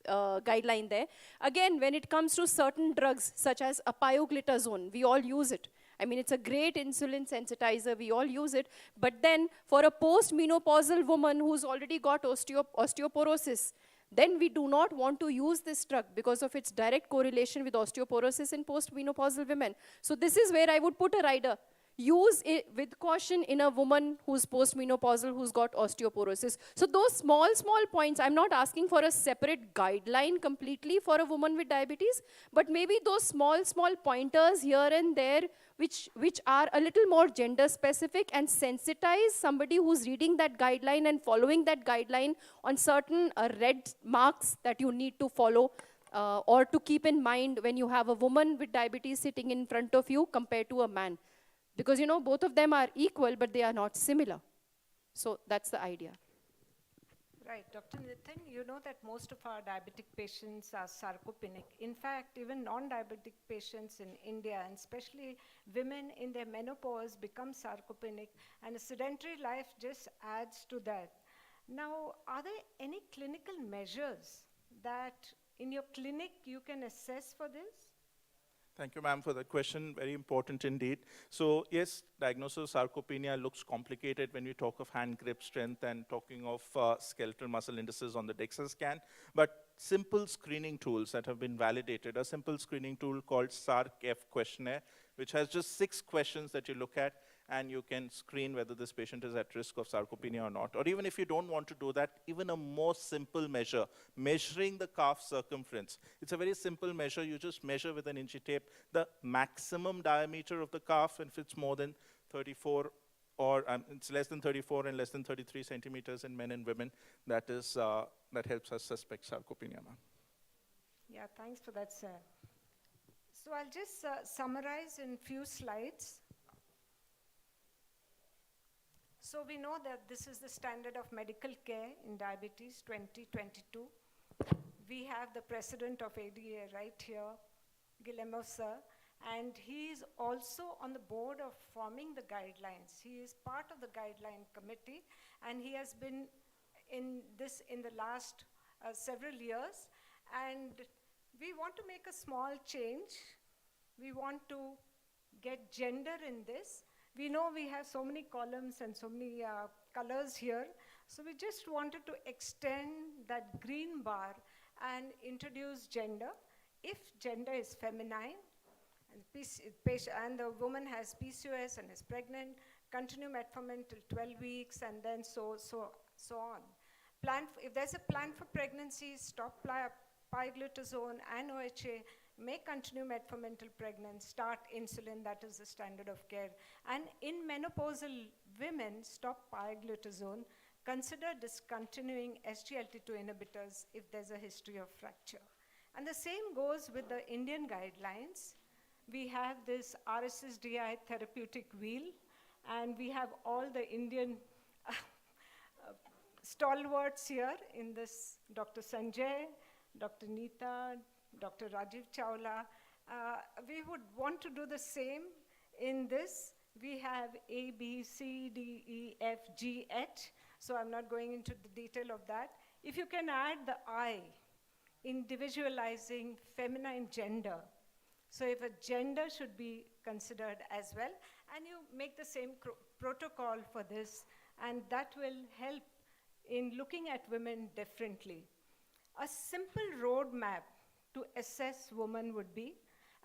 guideline there. Again, when it comes to certain drugs, such as pioglitazone, we all use it. I mean, it's a great insulin sensitizer, we all use it. But then, for a post-menopausal woman who's already got osteoporosis, then we do not want to use this drug because of its direct correlation with osteoporosis in postmenopausal women. So this is where I would put a rider. Use it with caution in a woman who's postmenopausal, who's got osteoporosis. So those small points, I'm not asking for a separate guideline completely for a woman with diabetes, but maybe those small pointers here and there which are a little more gender specific and sensitize somebody who's reading that guideline and following that guideline on certain red marks that you need to follow or to keep in mind when you have a woman with diabetes sitting in front of you compared to a man. Because both of them are equal, but they are not similar. So that's the idea. Right, Dr. Nitin, you know that most of our diabetic patients are sarcopenic. In fact, even non-diabetic patients in India, and especially women in their menopause, become sarcopenic, and a sedentary life just adds to that. Now, are there any clinical measures that in your clinic you can assess for this? Thank you, ma'am, for that question. Very important indeed. So yes, diagnosis of sarcopenia looks complicated when we talk of hand grip strength and talking of skeletal muscle indices on the DEXA scan. But simple screening tools that have been validated, a simple screening tool called SARC-F questionnaire, which has just 6 questions that you look at, and you can screen whether this patient is at risk of sarcopenia or not. Or even if you don't want to do that, even a more simple measure, measuring the calf circumference. It's a very simple measure. You just measure with an inchi tape the maximum diameter of the calf, and if it's more than 34 or it's less than 34 and less than 33 centimeters in men and women, that helps us suspect sarcopenia, ma'am. Yeah, thanks for that, sir. So I'll just summarize in few slides. So we know that this is the standard of medical care in diabetes 2022. We have the president of ADA right here, Guillermo sir, and he is also on the board of forming the guidelines. He is part of the guideline committee, and he has been in this in the last several years. And we want to make a small change. We want to get gender in this. We know we have so many columns and so many colors here. So we just wanted to extend that green bar and introduce gender. If gender is feminine, and the woman has PCOS and is pregnant, continue metformin till 12 weeks, and then so on. If there's a plan for pregnancy, stop pioglitazone and OHA, may continue metformin till pregnant, start insulin, that is the standard of care. And in menopausal women, stop pioglitazone, consider discontinuing SGLT2 inhibitors if there's a history of fracture. And the same goes with the Indian guidelines. We have this RSSDI therapeutic wheel, and we have all the Indian stalwarts here in this, Dr. Sanjay, Dr. Neeta, Dr. Rajiv Chawla. We would want to do the same in this. We have A, B, C, D, E, F, G, H, so I'm not going into the detail of that. If you can add the I, individualizing feminine gender. So if a gender should be considered as well, and you make the same protocol for this, and that will help in looking at women differently. A simple roadmap to assess women would be,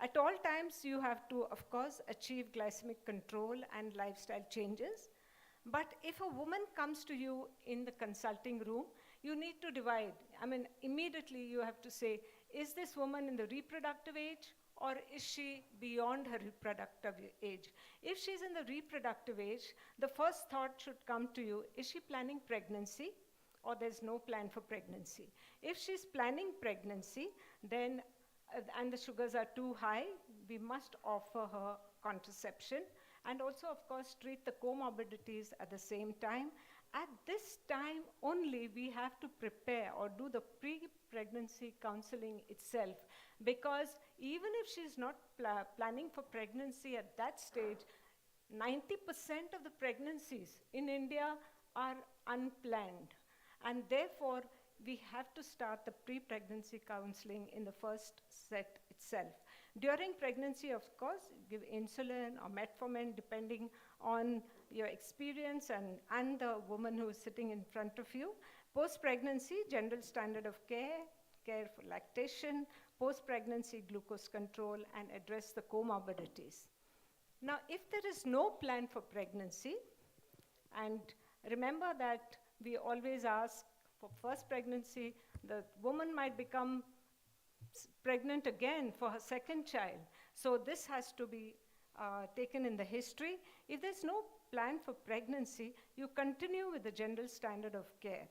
at all times you have to, of course, achieve glycemic control and lifestyle changes. But if a woman comes to you in the consulting room, you need to divide. I mean, immediately you have to say, is this woman in the reproductive age, or is she beyond her reproductive age? If she's in the reproductive age, the first thought should come to you, is she planning pregnancy, or there's no plan for pregnancy? If she's planning pregnancy, then, and the sugars are too high, we must offer her contraception, and also, of course, treat the comorbidities at the same time. At this time only, we have to prepare or do the pre-pregnancy counseling itself, because even if she's not planning for pregnancy at that stage, 90% of the pregnancies in India are unplanned. And therefore, we have to start the pre-pregnancy counseling in the first set itself. During pregnancy, of course, give insulin or metformin depending on your experience and the woman who is sitting in front of you. Post-pregnancy, general standard of care, care for lactation, post-pregnancy glucose control, and address the comorbidities. Now, if there is no plan for pregnancy, and remember that we always ask for first pregnancy, the woman might become pregnant again for her second child. So this has to be taken in the history. If there's no plan for pregnancy, you continue with the general standard of care.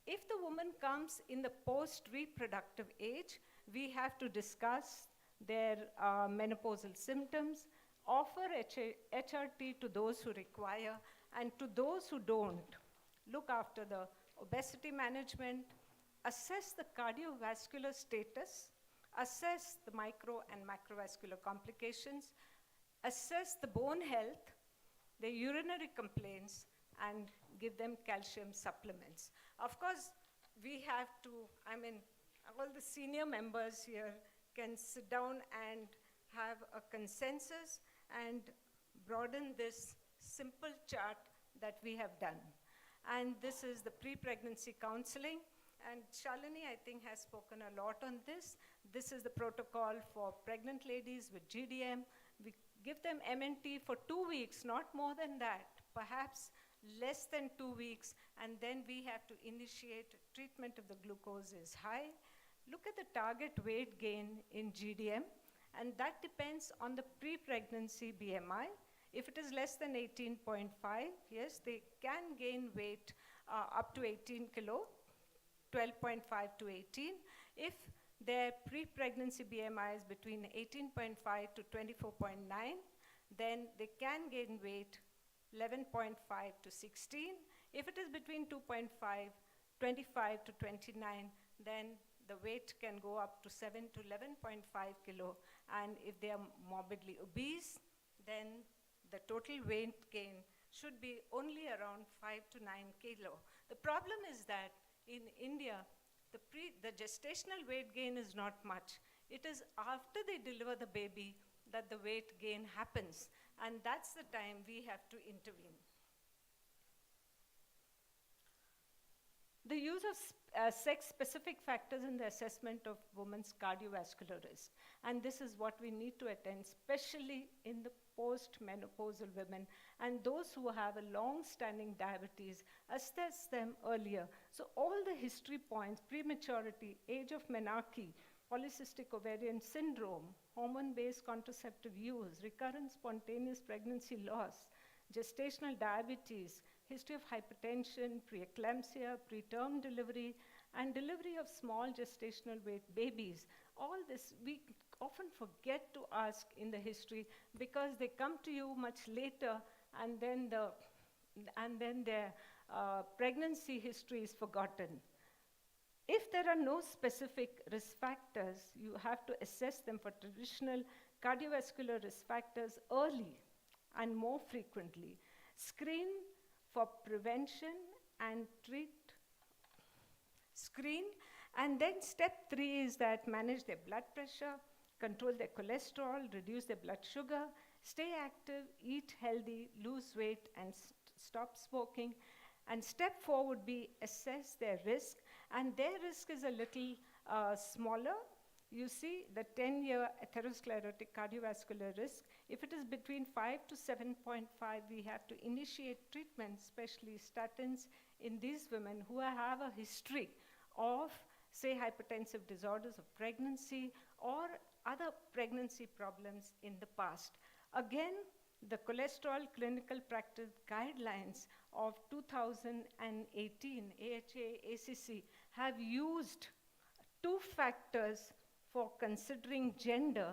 If the woman comes in the post-reproductive age, we have to discuss their menopausal symptoms, offer HRT to those who require, and to those who don't, look after the obesity management, assess the cardiovascular status, assess the micro and macrovascular complications, assess the bone health, the urinary complaints, and give them calcium supplements. Of course, we have to, I mean, all the senior members here can sit down and have a consensus and broaden this simple chart that we have done. And this is the pre-pregnancy counseling. And Shalini, I think, has spoken a lot on this. This is the protocol for pregnant ladies with GDM. We give them MNT for 2 weeks, not more than that, perhaps less than 2 weeks, and then we have to initiate treatment if the glucose is high. Look at the target weight gain in GDM, and that depends on the pre-pregnancy BMI. If it is less than 18.5, yes, they can gain weight up to 18 kilo, 12.5 to 18. If their pre-pregnancy BMI is between 18.5 to 24.9, then they can gain weight 11.5 to 16. If it is between 2.5, 25 to 29, then the weight can go up to 7 to 11.5 kilo. And if they are morbidly obese, then the total weight gain should be only around 5 to 9 kilo. The problem is that in India, the gestational weight gain is not much. It is after they deliver the baby that the weight gain happens, and that's the time we have to intervene. The use of sex-specific factors in the assessment of women's cardiovascular risk. And this is what we need to attend, especially in the post-menopausal women and those who have a long-standing diabetes, assess them earlier. So all the history points, prematurity, age of menarche, polycystic ovarian syndrome, hormone-based contraceptive use, recurrent spontaneous pregnancy loss, gestational diabetes, history of hypertension, preeclampsia, preterm delivery, and delivery of small gestational weight babies. All this we often forget to ask in the history because they come to you much later, and then their pregnancy history is forgotten. If there are no specific risk factors, you have to assess them for traditional cardiovascular risk factors early and more frequently. Screen for prevention and treat. Screen, and then step 3 is that manage their blood pressure, control their cholesterol, reduce their blood sugar, stay active, eat healthy, lose weight, and stop smoking. And step 4 would be assess their risk, and their risk is a little smaller. You see the 10-year atherosclerotic cardiovascular risk. If it is between 5 to 7.5, we have to initiate treatment, especially statins, in these women who have a history of, say, hypertensive disorders of pregnancy or other pregnancy problems in the past. Again, the cholesterol clinical practice guidelines of 2018, AHA, ACC, have used 2 factors for considering gender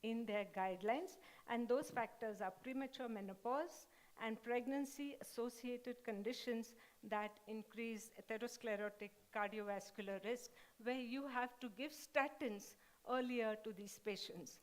in their guidelines, and those factors are premature menopause and pregnancy-associated conditions that increase atherosclerotic cardiovascular risk, where you have to give statins earlier to these patients.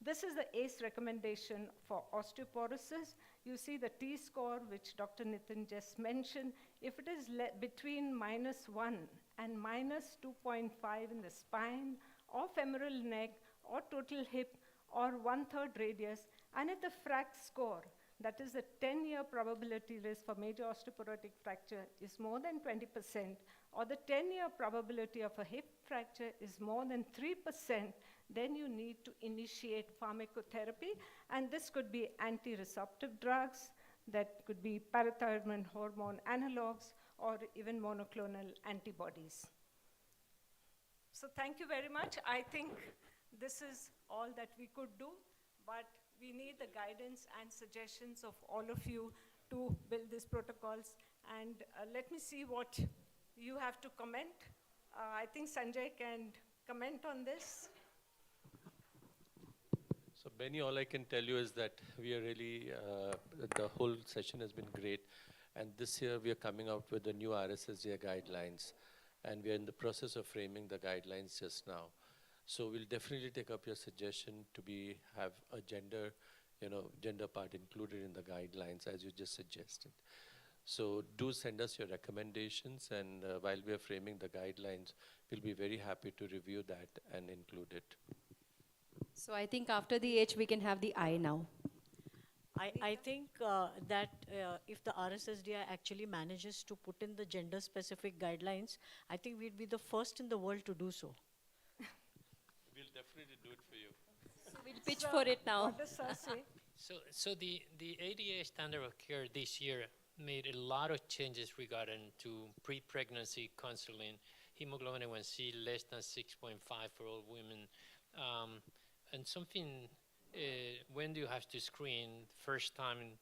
This is the ACE recommendation for osteoporosis. You see the T-score, which Dr. Nitin just mentioned. If it is between -1 and -2.5 in the spine, or femoral neck, or total hip, or 1/3 radius, and if the FRAC score, that is the 10-year probability risk for major osteoporotic fracture, is more than 20%, or the 10-year probability of a hip fracture is more than 3%, then you need to initiate pharmacotherapy, and this could be anti-resorptive drugs, that could be parathyroid hormone analogs, or even monoclonal antibodies. So thank you very much. I think this is all that we could do, but we need the guidance and suggestions of all of you to build these protocols. And let me see what you have to comment. I think Sanjay can comment on this. So Benny, all I can tell you is that we are really, the whole session has been great. And this year we are coming out with the new RSSDA guidelines. And we are in the process of framing the guidelines just now. So we'll definitely take up your suggestion to have a gender part included in the guidelines as you just suggested. So do send us your recommendations, and while we are framing the guidelines, we'll be very happy to review that and include it. So I think after the H, we can have the I now. I think that if the RSSDI actually manages to put in the gender-specific guidelines, I think we'd be the first in the world to do so. We'll definitely do it for you. So we'll pitch for it now. What does Sir say? So the ADA standard of care this year made a lot of changes regarding to pre-pregnancy counseling, hemoglobin A1C less than 6.5 for all women, and something when do you have to screen first time,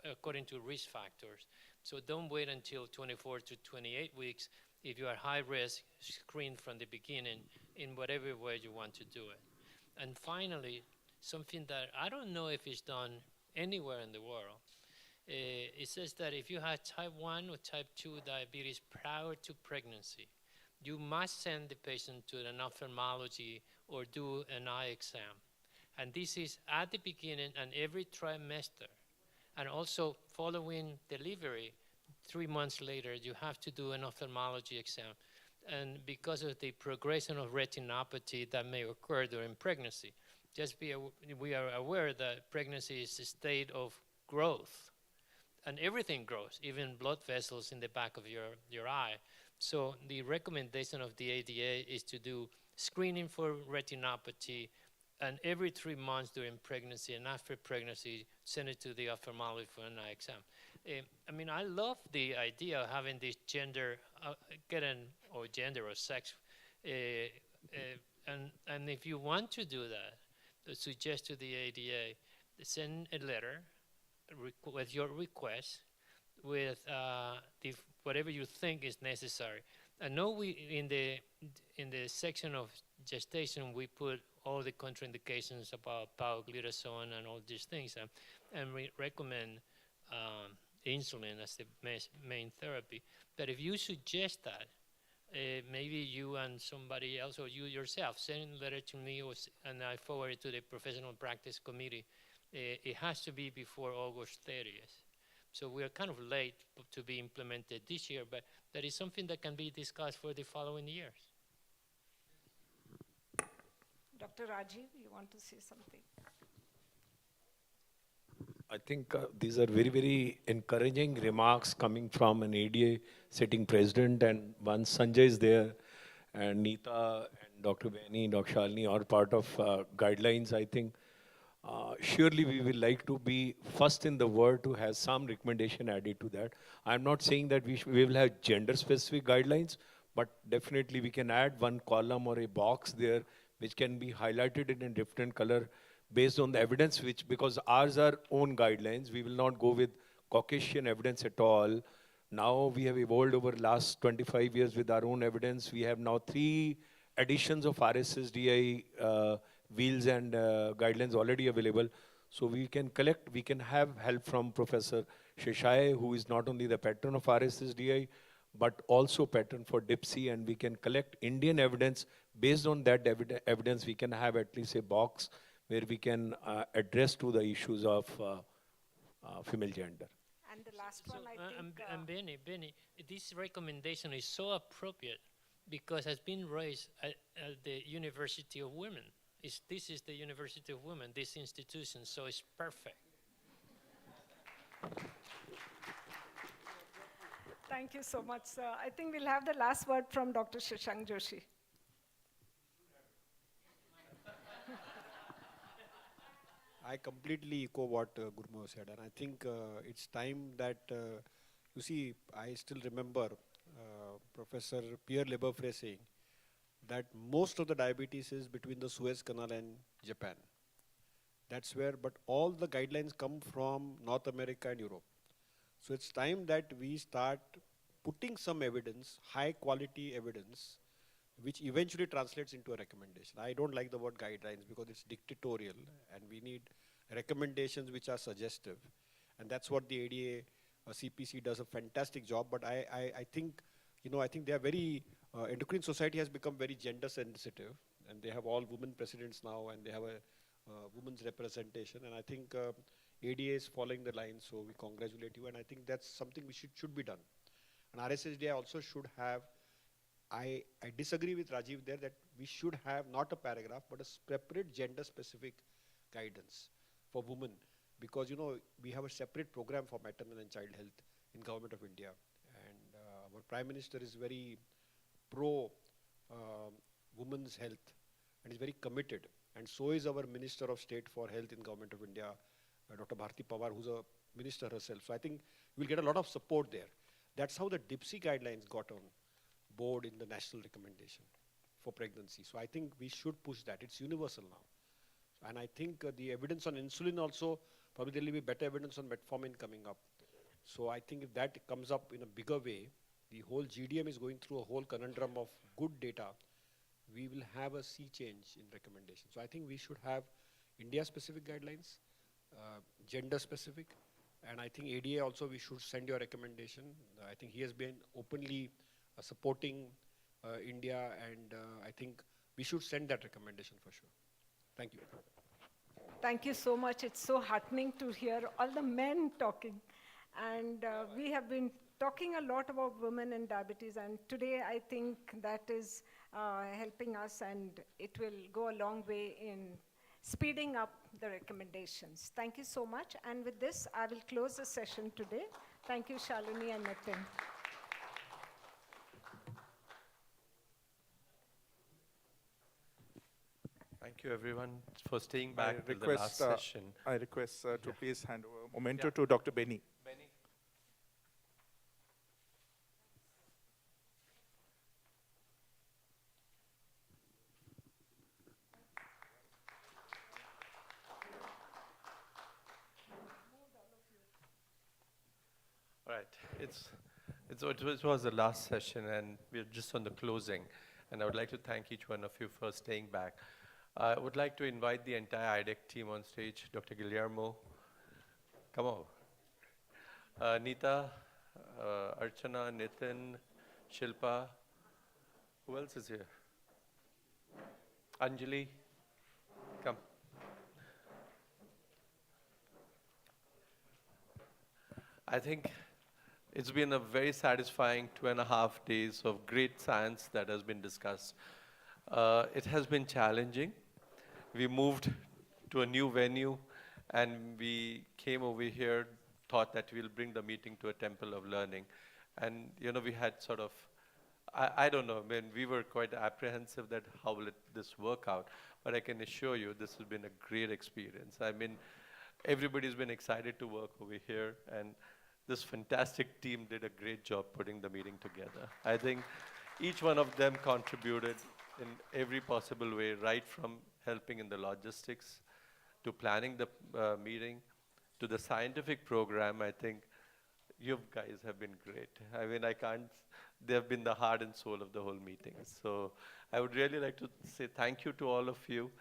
according to risk factors. So don't wait until 24 to 28 weeks. If you are high risk, screen from the beginning in whatever way you want to do it. And finally, something that I don't know if it's done anywhere in the world, It says that if you have type 1 or type 2 diabetes prior to pregnancy, you must send the patient to an ophthalmology or do an eye exam. And this is at the beginning and every trimester. And also following delivery, 3 months later, you have to do an ophthalmology exam. And because of the progression of retinopathy that may occur during pregnancy, we are aware that pregnancy is a state of growth. And everything grows, even blood vessels in the back of your eye. So the recommendation of the ADA is to do screening for retinopathy, and every 3 months during pregnancy and after pregnancy, send it to the ophthalmologist for an eye exam. I mean, I love the idea of having this gender, gender or sex, and if you want to do that, suggest to the ADA, send a letter with your request, with whatever you think is necessary. I know we in the section of gestation we put all the contraindications about pioglitazone and all these things, and we recommend insulin as the main therapy. But if you suggest that, maybe you and somebody else or you yourself send a letter to me, and I forward it to the professional practice committee. It has to be before August 30th. So we are kind of late to be implemented this year, but that is something that can be discussed for the following years. Dr. Rajiv, you want to say something? I think these are very, very encouraging remarks coming from an ADA sitting president, and once Sanjay is there, and Neeta and Dr. Beni, Dr. Shalini are part of guidelines, I think surely we will like to be first in the world to have some recommendation added to that. I'm not saying that we will have gender-specific guidelines, but definitely we can add one column or a box there which can be highlighted in a different color based on the evidence, because ours are own guidelines. We will not go with Caucasian evidence at all. Now we have evolved over the last 25 years with our own evidence. We have now 3 editions of RSSDI wheels and guidelines already available. So we can collect, we can have help from Professor Sheshai, who is not only the patron of RSSDI, but also patron for DIPSI, and we can collect Indian evidence. Based on that evidence, we can have at least a box where we can address to the issues of female gender. And the last one, I think... And Benny, this recommendation is so appropriate because it has been raised at the University of Women. This is the University of Women, this institution, so it's perfect. Thank you so much, sir. I think we'll have the last word from Dr. Shashank Joshi. I completely echo what Gurmo said, and I think it's time that, you see, I still remember Professor Pierre Lebefre saying that most of the diabetes is between the Suez Canal and Japan. That's where, but all the guidelines come from North America and Europe. So it's time that we start putting some evidence, high quality evidence, which eventually translates into a recommendation. I don't like the word guidelines because it's dictatorial, and we need recommendations which are suggestive. And that's what the ADA CPC does a fantastic job, but I think, I think they are very, Endocrine Society has become very gender sensitive, and they have all women presidents now, and they have a women's representation, and I think ADA is following the line, so we congratulate you, and I think that's something we should be done. And RSSDI also should have, I disagree with Rajiv there that we should have not a paragraph, but a separate gender-specific guidance for women, because we have a separate program for maternal and child health in Government of India, and our Prime Minister is very pro women's health and is very committed, and so is our Minister of State for Health in Government of India, Dr. Bharti Pawar, who's a minister herself. So I think we'll get a lot of support there. That's how the DIPSI guidelines got on board in the national recommendation for pregnancy. So I think we should push that. It's universal now. And I think the evidence on insulin also, probably there will be better evidence on metformin coming up. So I think if that comes up in a bigger way, the whole GDM is going through a whole conundrum of good data. We will have a sea change in recommendations. So I think we should have India-specific guidelines, gender-specific, And I think ADA also, we should send your recommendation. I think he has been openly supporting India, and I think we should send that recommendation for sure. Thank you. Thank you so much. It's so heartening to hear all the men talking. And we have been talking a lot about women and diabetes, and today I think that is helping us, and it will go a long way in speeding up the recommendations. Thank you so much. And with this, I will close the session today. Thank you, Shalini and Nitin. Thank you, everyone, for staying back to the last session. I request to please hand over memento to Dr. Benny. Benny. All right, it was the last session, and we're just on the closing. And I would like to thank each one of you for staying back. I would like to invite the entire IDEC team on stage. Dr. Guillermo, come on. Nita, Archana, Nitin, Shilpa. Who else is here? Anjali, come. I think it's been a very satisfying 2.5 days of great science that has been discussed. It has been challenging. We moved to a new venue, and we came over here, thought that we'll bring the meeting to a temple of learning. And, we had sort of, I don't know, we were quite apprehensive that how will this work out. But I can assure you, this has been a great experience. Everybody's been excited to work over here, and this fantastic team did a great job putting the meeting together. I think each one of them contributed in every possible way, right from helping in the logistics, to planning the meeting, to the scientific program. I think you guys have been great. They've been the heart and soul of the whole meeting. So I would really like to say thank you to all of you.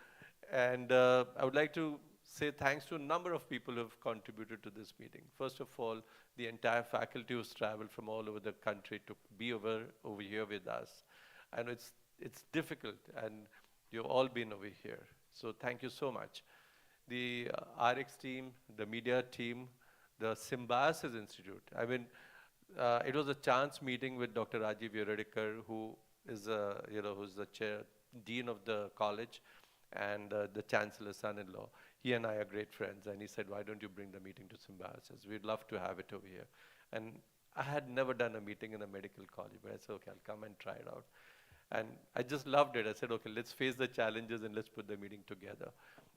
And I would like to say thanks to a number of people who have contributed to this meeting. First of all, the entire faculty who's traveled from all over the country to be over here with us. I know it's difficult, and you've all been over here. So thank you so much. The RX team, the media team, the Symbiosis Institute. It was a chance meeting with Dr. Rajiv Yeradikar, who is who's the dean of the college, and the chancellor's son-in-law. He and I are great friends, and he said, why don't you bring the meeting to Symbiosis? We'd love to have it over here. And I had never done a meeting in a medical college, but I said, okay, I'll come and try it out. And I just loved it. I said, okay, let's face the challenges and let's put the meeting together.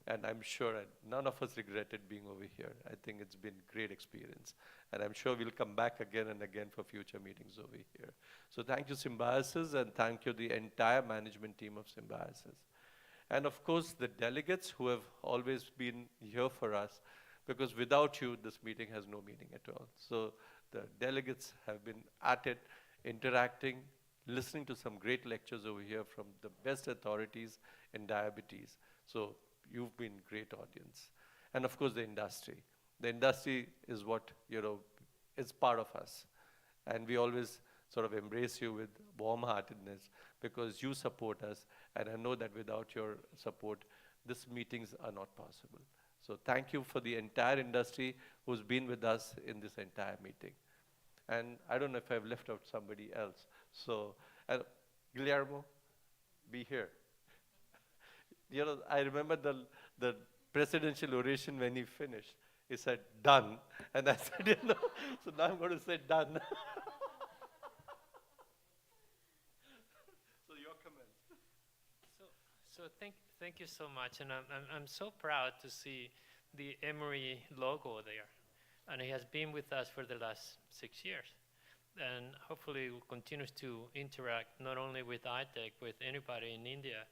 And I'm sure none of us regretted being over here. I think it's been a great experience. And I'm sure we'll come back again and again for future meetings over here. So thank you, Symbiosis, and thank you, the entire management team of Symbiosis. And of course, the delegates who have always been here for us, because without you, this meeting has no meaning at all. So the delegates have been at it, interacting, listening to some great lectures over here from the best authorities in diabetes. So you've been great audience. And of course, the industry. The industry is what, is part of us. And we always sort of embrace you with warm-heartedness because you support us. And I know that without your support, these meetings are not possible. So thank you for the entire industry who's been with us in this entire meeting. And I don't know if I've left out somebody else. So, Guillermo, be here. I remember the presidential oration when he finished. He said, done. And I said, so now I'm going to say done. So your comments. So thank you so much. And I'm so proud to see the Emory logo there. And he has been with us for the last 6 years. And hopefully will continue to interact not only with IDEC, with anybody in India.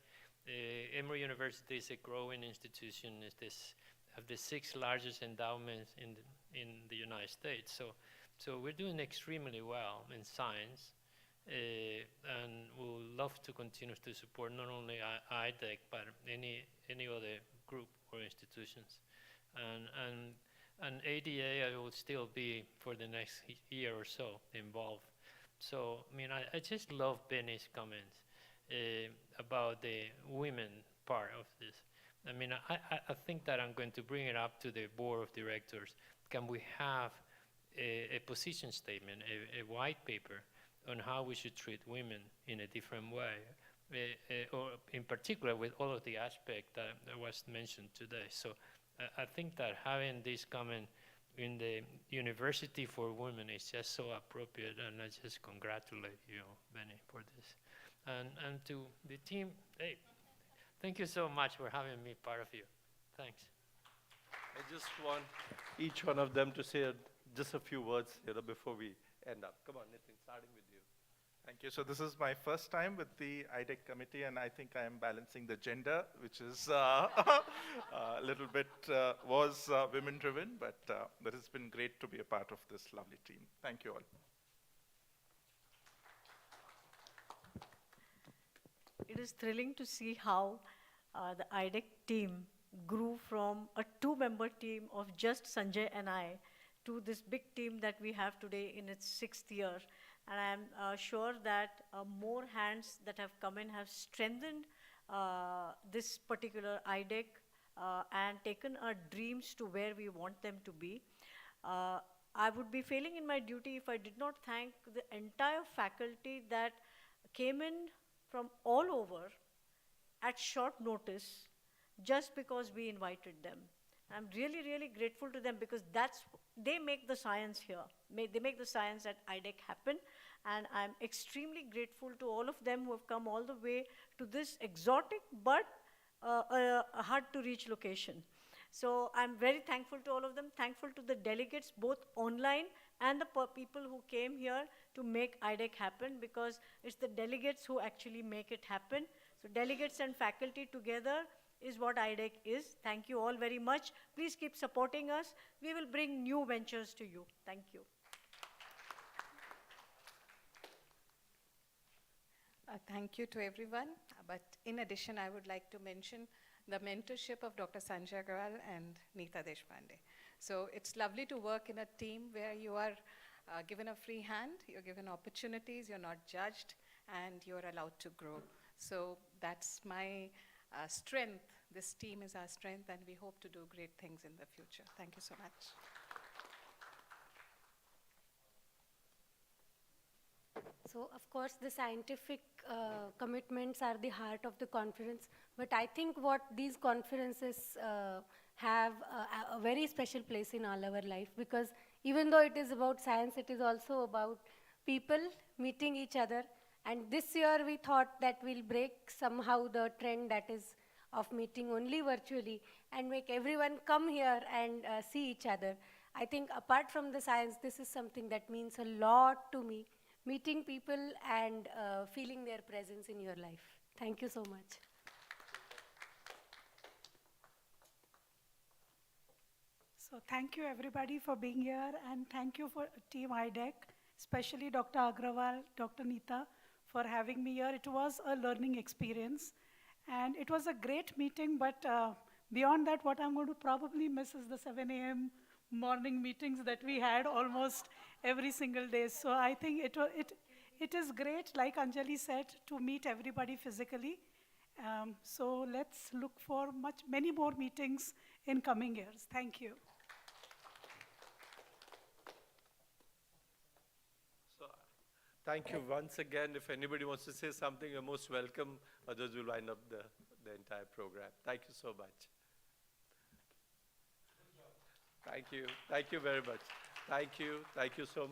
Emory University is a growing institution. It's have the 6th largest endowments in the United States. So we're doing extremely well in science. And we'll love to continue to support not only IDEC, but any other group or institutions. And And ADA, I will still be for the next year or so involved. So, I mean, I just love Benny's comments about the women part of this. I mean, I think that I'm going to bring it up to the board of directors. Can we have a position statement, a white paper on how we should treat women in a different way, or in particular with all of the aspects that was mentioned today. So I think that having this comment in the University for Women is just so appropriate, and I just congratulate you, Benny, for this. And to the team, hey, thank you so much for having me part of you. Thanks. I just want each one of them to say just a few words, before we end up. Come on, Nitin, starting with you. Thank you. So this is my first time with the IDEC committee, and I think I am balancing the gender, which is a little bit was women-driven, but it has been great to be a part of this lovely team. Thank you all. It is thrilling to see how the IDEC team grew from a 2-member team of just Sanjay and I to this big team that we have today in its 6th year. And I'm sure that more hands that have come in have strengthened this particular IDEC and taken our dreams to where we want them to be. I would be failing in my duty if I did not thank the entire faculty that came in from all over at short notice just because we invited them. I'm really, really grateful to them because they make the science here. They make the science at IDEC happen. And I'm extremely grateful to all of them who have come all the way to this exotic but hard to reach location. So I'm very thankful to all of them, thankful to the delegates, both online and the people who came here to make IDEC happen, because it's the delegates who actually make it happen. So delegates and faculty together is what IDEC is. Thank you all very much. Please keep supporting us. We will bring new ventures to you. Thank you. Thank you to everyone. But in addition, I would like to mention the mentorship of Dr. Sanjay Agarwal and Neeta Deshpande. So it's lovely to work in a team where you are given a free hand, you're given opportunities, you're not judged, and you're allowed to grow. So that's my strength. This team is our strength, and we hope to do great things in the future. Thank you so much. So, of course, the scientific commitments are the heart of the conference, but I think what these conferences have a very special place in all our life, because even though it is about science, it is also about people meeting each other. And this year we thought that we'll break somehow the trend that is of meeting only virtually and make everyone come here and see each other. I think apart from the science, this is something that means a lot to me. Meeting people and feeling their presence in your life. Thank you so much. So thank you everybody for being here, and thank you for Team IDEC, especially Dr. Agrawal, Dr. Neeta, for having me here. It was a learning experience, and it was a great meeting, but beyond that, what I'm going to probably miss is the 7 a.m. morning meetings that we had almost every single day. So I think it is great, like Anjali said, to meet everybody physically. So let's look for many more meetings in coming years. Thank you. So, thank you once again. If anybody wants to say something, you're most welcome. Others will wind up the entire program. Thank you so much. Thank you. Thank you very much. Thank you. Thank you so much.